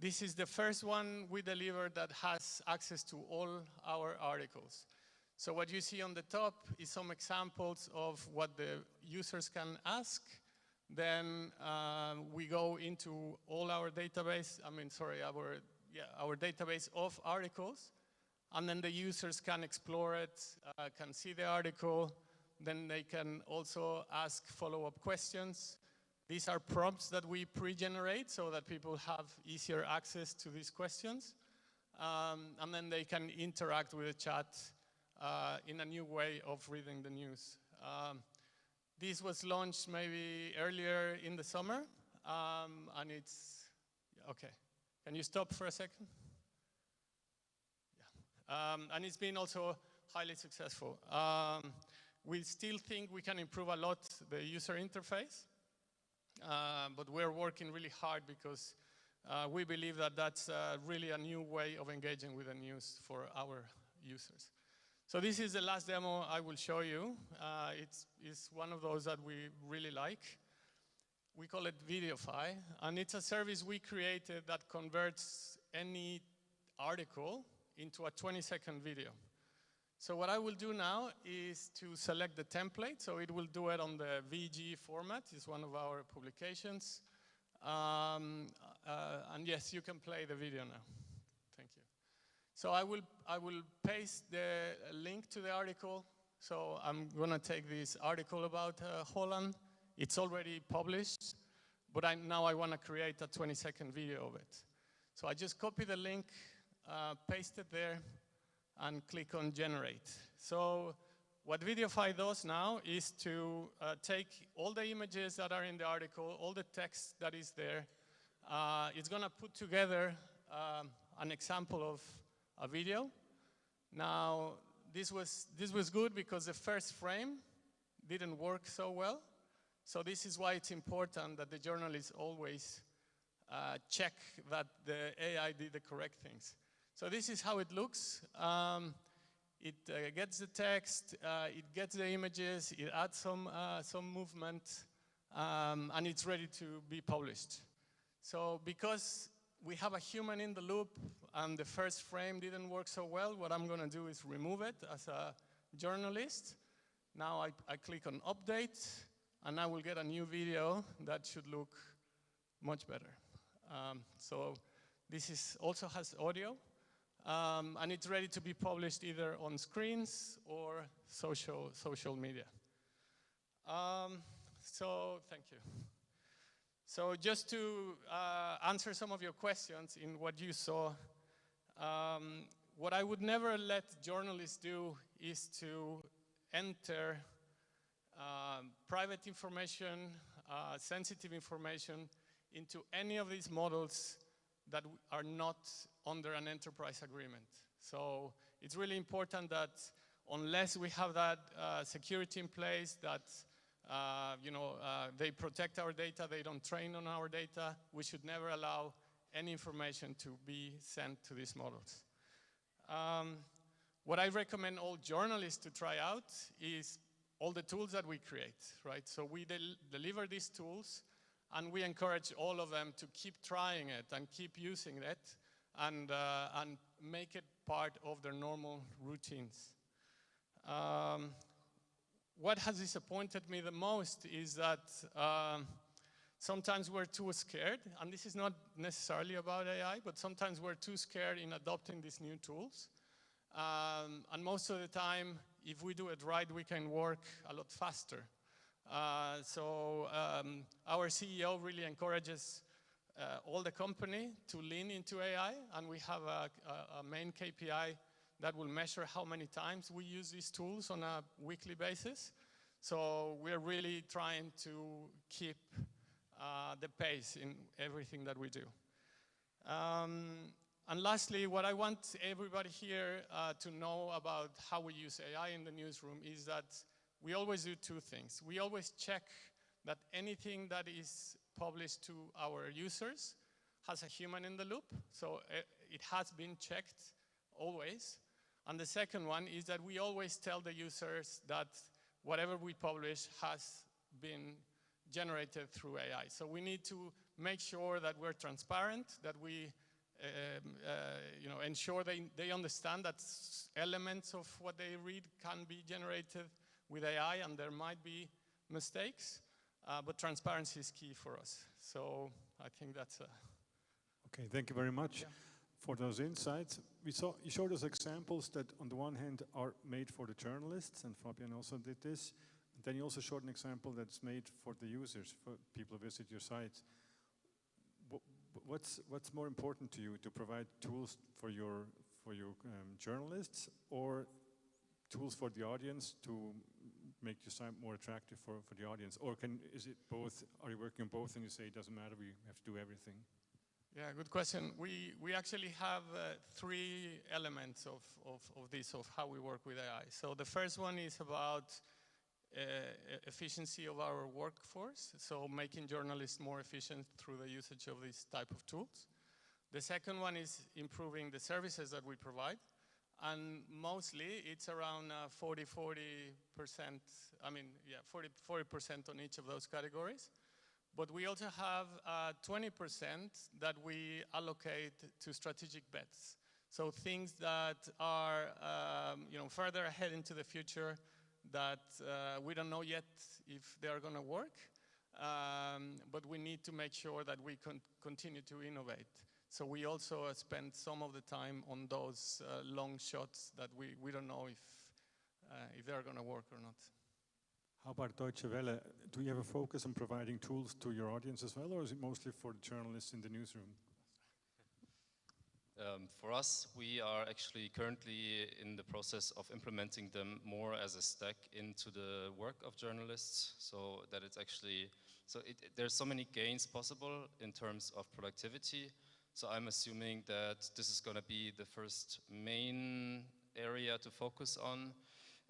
This is the first one we delivered that has access to all our articles. So what you see on the top is some examples of what the users can ask. Then we go into all our database, our database of articles. And then the users can explore it, can see the article. Then they can also ask follow-up questions. These are prompts that we pre-generate so that people have easier access to these questions. And then they can interact with the chat in a new way of reading the news. This was launched maybe earlier in the summer, and it's, okay. Can you stop for a second? Yeah. And it's been also highly successful. We still think we can improve a lot the user interface, but we're working really hard because we believe that that's really a new way of engaging with the news for our users. So this is the last demo I will show you. It's one of those that we really like. We call it Videofy, and it's a service we created that converts any article into a 20-second video. So what I will do now is to select the template. So it will do it on the VG format. It's one of our publications. And yes, you can play the video now. Thank you. So I will paste the link to the article. So I'm going to take this article about Holland. It's already published, but now I want to create a 20-second video of it. So I just copy the link, paste it there, and click on generate. So what Videofy does now is to take all the images that are in the article, all the text that is there. It's going to put together an example of a video. Now, this was good because the first frame didn't work so well. So this is why it's important that the journalists always check that the AI did the correct things. So this is how it looks. It gets the text, it gets the images, it adds some movement, and it's ready to be published. So because we have a human in the loop and the first frame didn't work so well, what I'm going to do is remove it as a journalist. Now I click on update, and I will get a new video that should look much better. So this also has audio. And it's ready to be published either on screens or social media. So thank you. So just to answer some of your questions in what you saw, what I would never let journalists do is to enter private information, sensitive information into any of these models that are not under an enterprise agreement. So it's really important that unless we have that security in place, that they protect our data, they don't train on our data, we should never allow any information to be sent to these models. What I recommend all journalists to try out is all the tools that we create, right? So we deliver these tools, and we encourage all of them to keep trying it and keep using it, and make it part of their normal routines. What has disappointed me the most is that sometimes we're too scared, and this is not necessarily about AI, but sometimes we're too scared in adopting these new tools. And most of the time, if we do it right, we can work a lot faster. Our CEO really encourages all the company to lean into AI, and we have a main KPI that will measure how many times we use these tools on a weekly basis. So we're really trying to keep the pace in everything that we do. And lastly, what I want everybody here to know about how we use AI in the newsroom is that we always do two things. We always check that anything that is published to our users has a human in the loop, so it has been checked always. And the second one is that we always tell the users that whatever we publish has been generated through AI. So we need to make sure that we're transparent, that we ensure they understand that elements of what they read can be generated with AI, and there might be mistakes, but transparency is key for us. So I think that's Okay, thank you very much for those insights. You showed us examples that on the one hand are made for the journalists, and Fabian also did this. And then you also showed an example that's made for the users, for people who visit your site. What's more important to you, to provide tools for your journalists, or tools for the audience to make your site more attractive for the audience? Or is it both? Are you working on both and you say it doesn't matter, we have to do everything? Yeah, good question. We actually have three elements of this, of how we work with AI. So the first one is about efficiency of our workforce, so making journalists more efficient through the usage of these type of tools. The second one is improving the services that we provide, and mostly it's around 40%, I mean, yeah, 40% on each of those categories. But we also have 20% that we allocate to strategic bets. So things that are further ahead into the future, that we don't know yet if they are going to work, but we need to make sure that we continue to innovate. So we also spend some of the time on those long shots that we don't know if they're going to work or not. How about Deutsche Welle? Do you have a focus on providing tools to your audience as well, or is it mostly for the journalists in the newsroom? For us, we are actually currently in the process of implementing them more as a stack into the work of journalists, so that it's actually, there's so many gains possible in terms of productivity. So I'm assuming that this is going to be the first main area to focus on.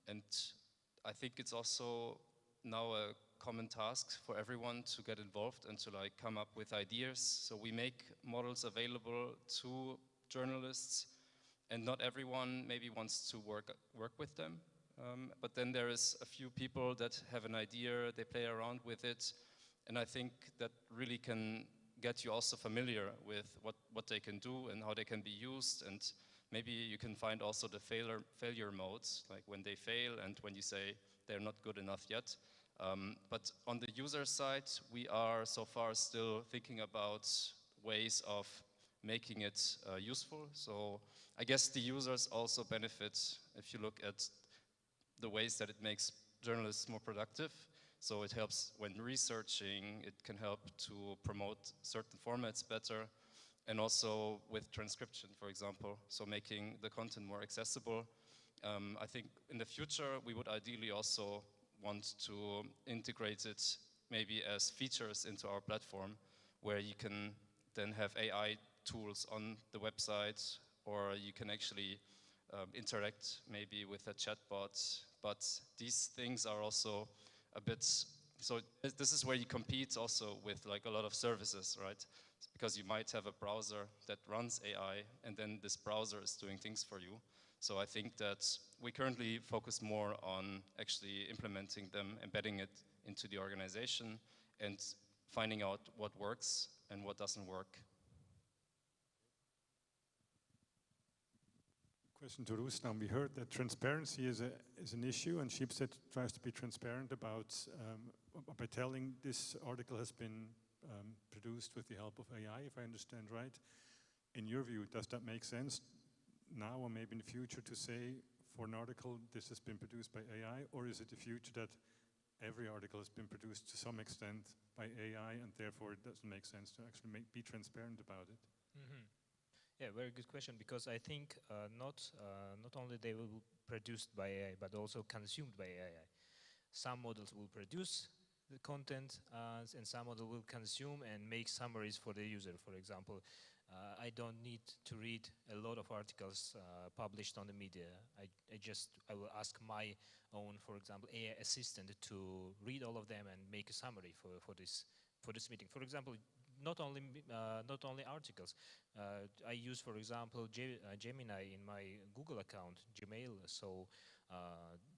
And I think it's also now a common task for everyone to get involved and to come up with ideas. So we make models available to journalists, and not everyone maybe wants to work with them. But then there is a few people that have an idea, they play around with it, and I think that really can get you also familiar with what they can do and how they can be used, and maybe you can find also the failure modes, like when they fail and when you say they're not good enough yet. But on the user side, we are so far still thinking about ways of making it useful. So I guess the users also benefit if you look at the ways that it makes journalists more productive. So it helps when researching, it can help to promote certain formats better, and also with transcription, for example, so making the content more accessible. I think in the future, we would ideally also want to integrate it maybe as features into our platform, where you can then have AI tools on the website, or you can actually interact maybe with a chatbot. But these things are also a bit, so this is where you compete also with a lot of services, right? Because you might have a browser that runs AI, and then this browser is doing things for you. So I think that we currently focus more on actually implementing them, embedding it into the organization, and finding out what works and what doesn't work. Question to Rustam. We heard that transparency is an issue, and Schibsted tries to be transparent about by telling this article has been produced with the help of AI, if I understand right. In your view, does that make sense now or maybe in the future to say for an article this has been produced by AI, or is it the future that every article has been produced to some extent by AI and therefore it doesn't make sense to actually be transparent about it? Mm-hmm. Yeah, very good question, because I think not only they will be produced by AI, but also consumed by AI. Some models will produce the content and some model will consume and make summaries for the user. For example, I don't need to read a lot of articles published on the media. I will ask my own, for example, AI assistant to read all of them and make a summary for this meeting. For example, not only articles. I use, for example, Gemini in my Google account, Gmail. So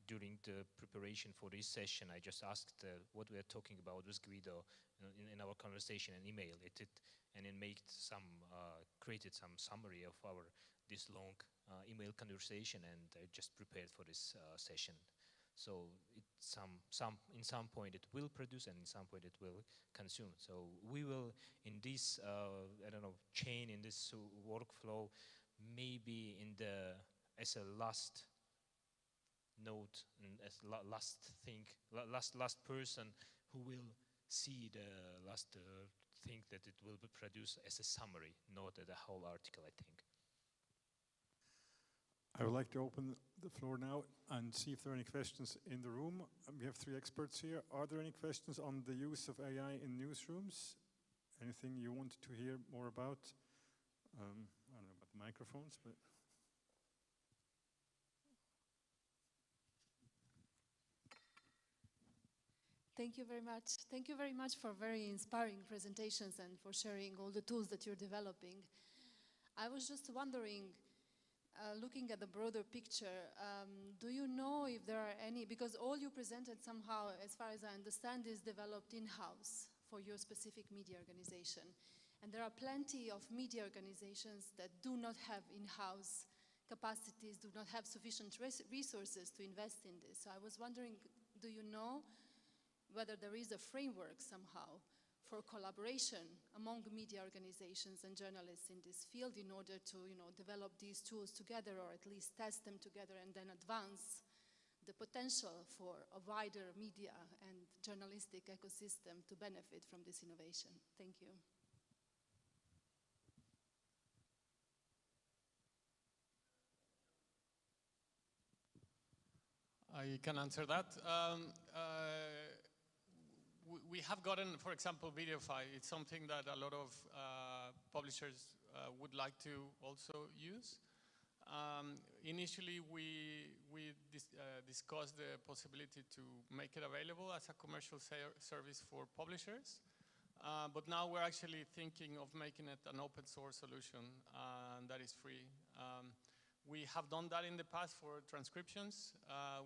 during the preparation for this session, I just asked what we are talking about with Guido in our conversation and email it, and it created some summary of this long email conversation, and I just prepared for this session. So in some point it will produce and in some point it will consume. So we will in this chain, in this workflow, maybe as a last note and as last person who will see the last thing that it will be produced as a summary, not the whole article, I think. I would like to open the floor now and see if there are any questions in the room. We have 3 experts here. Are there any questions on the use of AI in newsrooms? Anything you want to hear more about? I don't know about the microphones, but... Thank you very much. Thank you very much for very inspiring presentations and for sharing all the tools that you're developing. I was just wondering, looking at the broader picture, do you know if there are any, because all you presented somehow, as far as I understand, is developed in-house for your specific media organization. And there are plenty of media organizations that do not have in-house capacities, do not have sufficient resources to invest in this. So I was wondering, do you know whether there is a framework somehow for collaboration among media organizations and journalists in this field in order to, develop these tools together, or at least test them together and then advance the potential for a wider media and journalistic ecosystem to benefit from this innovation? Thank you. I can answer that. We have gotten, for example, Videofy. It's something that a lot of publishers would like to also use. Initially, we discussed the possibility to make it available as a commercial service for publishers. But now we're actually thinking of making it an open source solution that is free. We have done that in the past for transcriptions.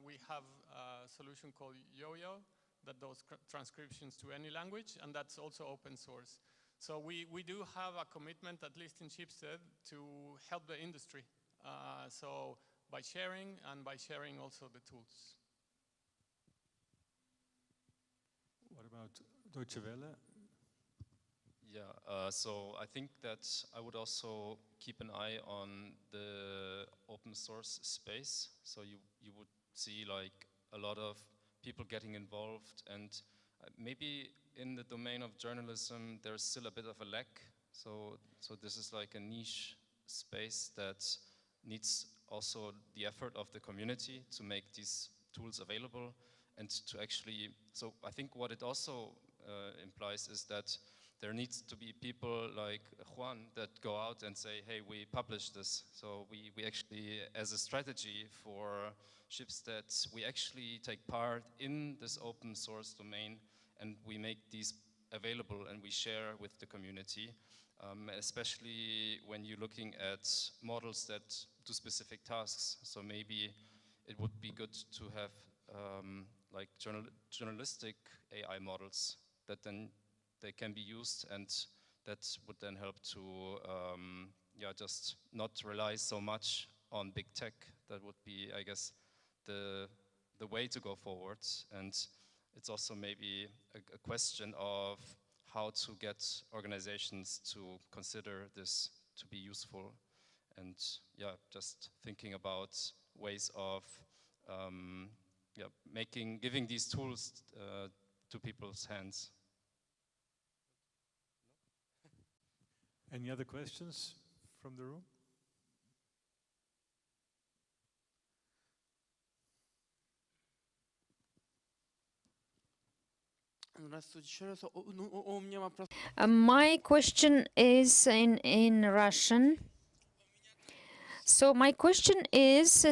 We have a solution called YoYo that does transcriptions to any language, and that's also open source. So we do have a commitment, at least in Schibsted, to help the industry. So by sharing and by sharing also the tools. What about Deutsche Welle? Yeah, so I think that I would also keep an eye on the open source space. So you would see like a lot of people getting involved, and maybe in the domain of journalism there's still a bit of a lack. So this is like a niche space that needs also the effort of the community to make these tools available and to actually, so I think what it also implies is that there needs to be people like Juan that go out and say, hey, we publish this. So we actually, as a strategy for Schibsted, we actually take part in this open source domain and we make these available and we share with the community, especially when you're looking at models that do specific tasks. So maybe it would be good to have like journalistic AI models that then they can be used, and that would then help to yeah, just not rely so much on big tech. That would be, I guess, the way to go forward. And it's also maybe a question of how to get organizations to consider this to be useful, and yeah, just thinking about ways of yeah, giving these tools to people's hands. Any other questions from the room? My question is in Russian. So my question is,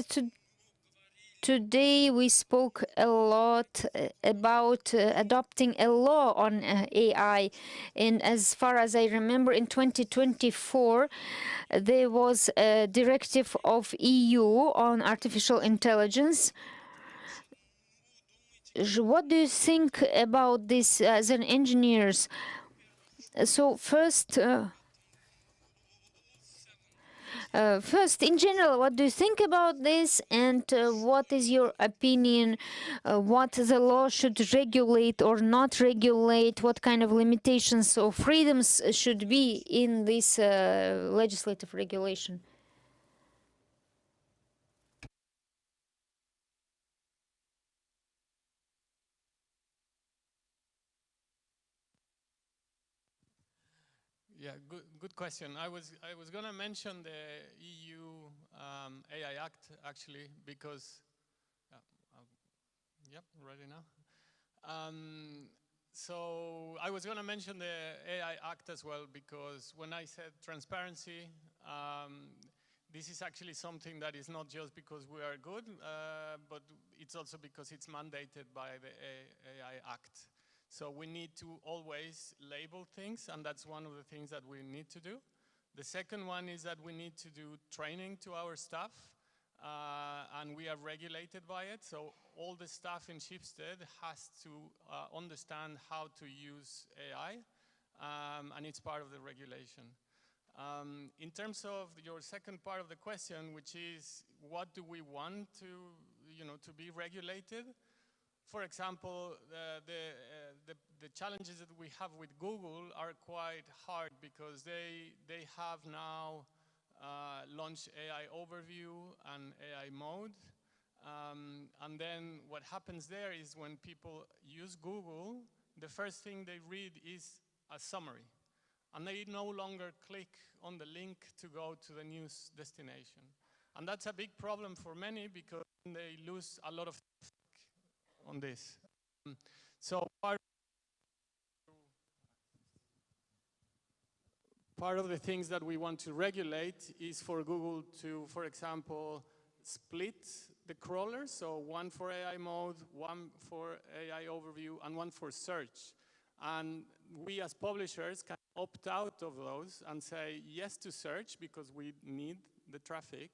today we spoke a lot about adopting a law on AI. And as far as I remember, in 2024, there was a directive of EU on artificial intelligence. What do you think about this as an engineers? So first, in general, what do you think about this, and what is your opinion? What the law should regulate or not regulate? What kind of limitations or freedoms should be in this legislative regulation? Yeah, good question. I was going to mention the EU AI Act actually, because yep, ready now. So I was going to mention the AI Act as well, because when I said transparency, this is actually something that is not just because we are good, but it's also because it's mandated by the AI Act. So we need to always label things, and that's one of the things that we need to do. The second one is that we need to do training to our staff, and we are regulated by it. So all the staff in Schibsted has to understand how to use AI, and it's part of the regulation. In terms of your second part of the question, which is what do we want to be regulated? For example, the challenges that we have with Google are quite hard, because they have now launched AI Overview and AI Mode. And then what happens there is when people use Google, the first thing they read is a summary. And they no longer click on the link to go to the news destination. And that's a big problem for many, because they lose a lot of on this. So part of the things that we want to regulate is for Google to, for example, split the crawlers. So one for AI Mode, one for AI Overview, and one for search. And we as publishers can opt out of those and say yes to search, because we need the traffic,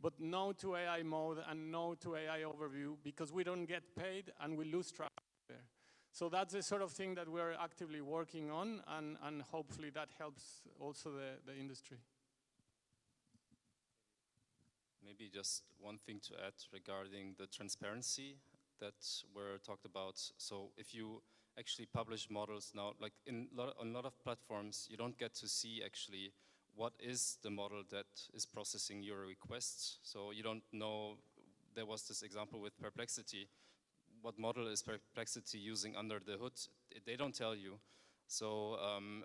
but no to AI Mode and no to AI Overview, because we don't get paid and we lose traffic there. So that's the sort of thing that we're actively working on, and hopefully that helps also the industry. Maybe just one thing to add regarding the transparency that were talked about. So if you actually publish models now, like on a lot of platforms, you don't get to see actually what is the model that is processing your requests. So you don't know. There was this example with Perplexity. What model is Perplexity using under the hood? They don't tell you. So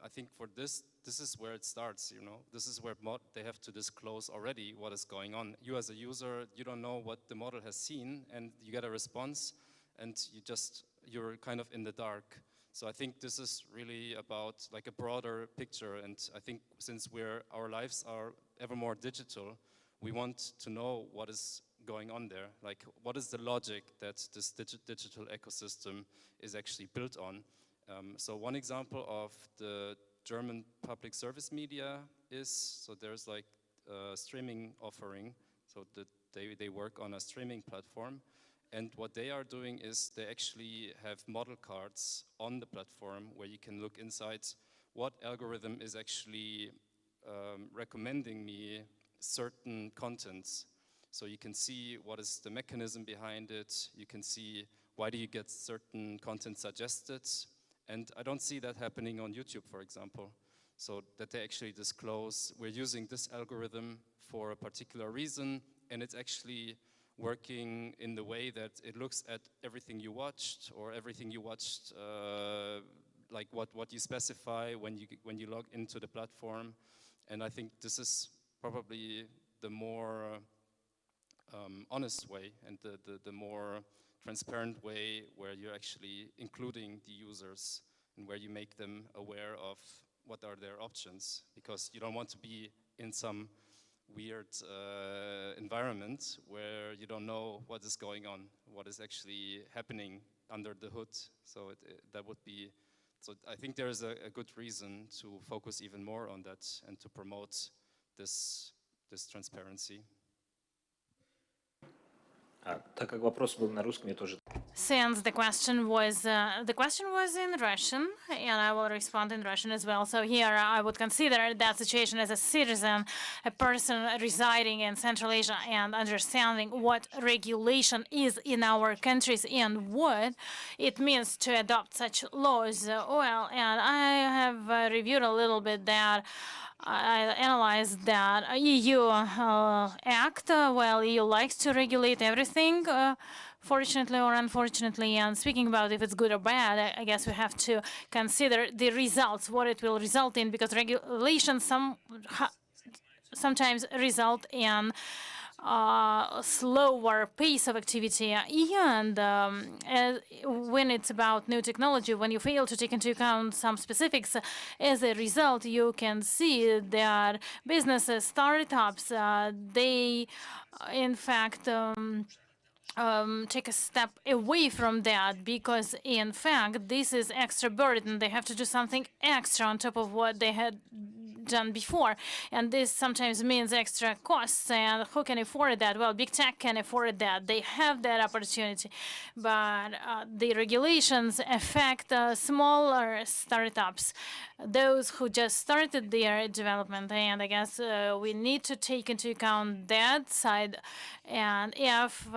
I think for this is where it starts, This is where they have to disclose already what is going on. You as a user, you don't know what the model has seen, and you get a response, and you're kind of in the dark. So I think this is really about like a broader picture, and I think since our lives are ever more digital, we want to know what is going on there. Like, what is the logic that this digital ecosystem is actually built on? So one example of the German public service media is, so there's like a streaming offering. So they work on a streaming platform. And what they are doing is they actually have model cards on the platform where you can look inside what algorithm is actually recommending me certain contents. So you can see what is the mechanism behind it. You can see why do you get certain content suggested. And I don't see that happening on YouTube, for example. So that they actually disclose, we're using this algorithm for a particular reason, and it's actually working in the way that it looks at everything you watched, or everything you watched, like what you specify when you log into the platform. And I think this is probably the more honest way and the more transparent way where you're actually including the users and where you make them aware of what are their options, because you don't want to be in some weird environment where you don't know what is going on, what is actually happening under the hood. So that would be, so I think there is a good reason to focus even more on that and to promote this transparency. Так как вопрос был на русском, я тоже. Since the question was in Russian, and I will respond in Russian as well. So here I would consider that situation as a citizen, a person residing in Central Asia and understanding what regulation is in our countries and what it means to adopt such laws. Well, and I have reviewed a little bit that. I analyzed that EU act, well, EU likes to regulate everything, fortunately or unfortunately, and speaking about if it's good or bad, I guess we have to consider the results, what it will result in, because regulations sometimes result in slower pace of activity, and when it's about new technology, when you fail to take into account some specifics, as a result, you can see that businesses, startups, they in fact take a step away from that, because in fact this is extra burden. They have to do something extra on top of what they had done before, and this sometimes means extra costs. And who can afford that? Well, big tech can afford that. They have that opportunity, but the regulations affect smaller startups, those who just started their development, and I guess we need to take into account that side. And if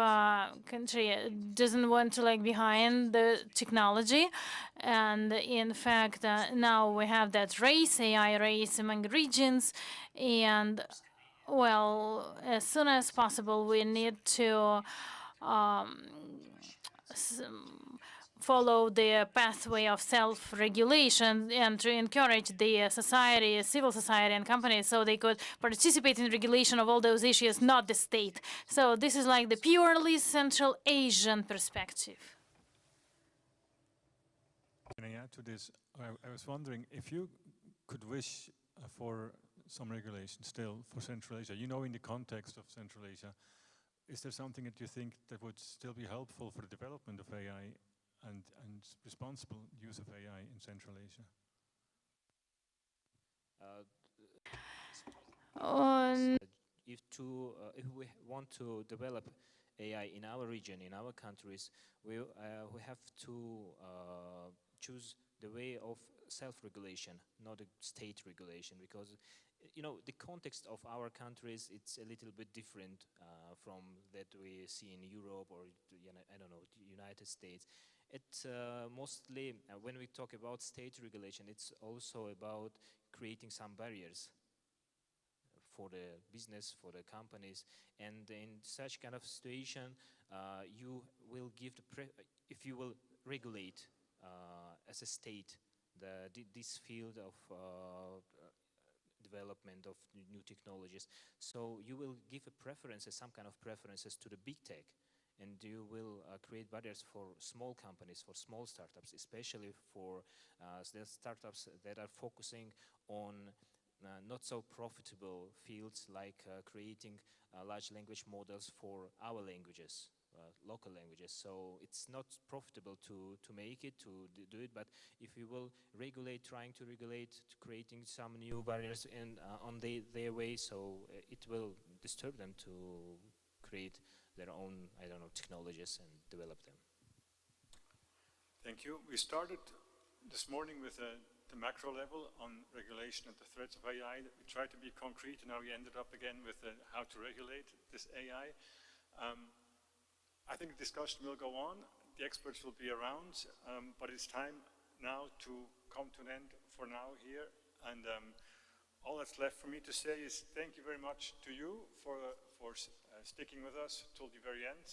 country doesn't want to lag behind the technology, and in fact now we have that race, AI race among regions, and well, as soon as possible we need to follow the pathway of self-regulation and to encourage the society, civil society and companies so they could participate in regulation of all those issues, not the state. So this is like the purely Central Asian perspective. Can I add to this? I was wondering if you could wish for some regulation still for Central Asia, you know, in the context of Central Asia, is there something that you think that would still be helpful for the development of AI and responsible use of AI in Central Asia? If we want to develop AI in our region, in our countries, we have to choose the way of self-regulation, not a state regulation, because you know the context of our countries, it's a little bit different from that we see in Europe or I don't know, the United States. It's mostly when we talk about state regulation, it's also about creating some barriers for the business, for the companies, and in such kind of situation, you will give if you will regulate as a state this field of development of new technologies, so you will give a preferences, some kind of preferences to the big tech, and you will create barriers for small companies, for small startups, especially for the startups that are focusing on not so profitable fields like creating large language models for our languages, local languages. So it's not profitable to make it, to do it, but if you will regulate, trying to regulate, to creating some new barriers on their way, so it will disturb them to create their own, I don't know, technologies and develop them. Thank you. We started this morning with the macro level on regulation and the threats of AI. We tried to be concrete, and now we ended up again with how to regulate this AI. I think the discussion will go on. The experts will be around, but it's time now to come to an end for now here. And all that's left for me to say is thank you very much to you for sticking with us till the very end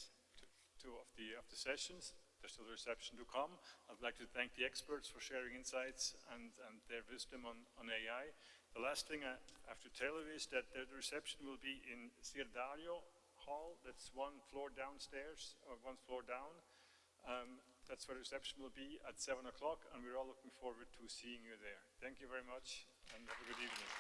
of the sessions. There's still the reception to come. I'd like to thank the experts for sharing insights and their wisdom on AI. The last thing I have to tell you is that the reception will be in Sir Dario Hall. That's one floor downstairs, or one floor down. That's where the reception will be at 7 o'clock, and we're all looking forward to seeing you there. Thank you very much, and have a good evening.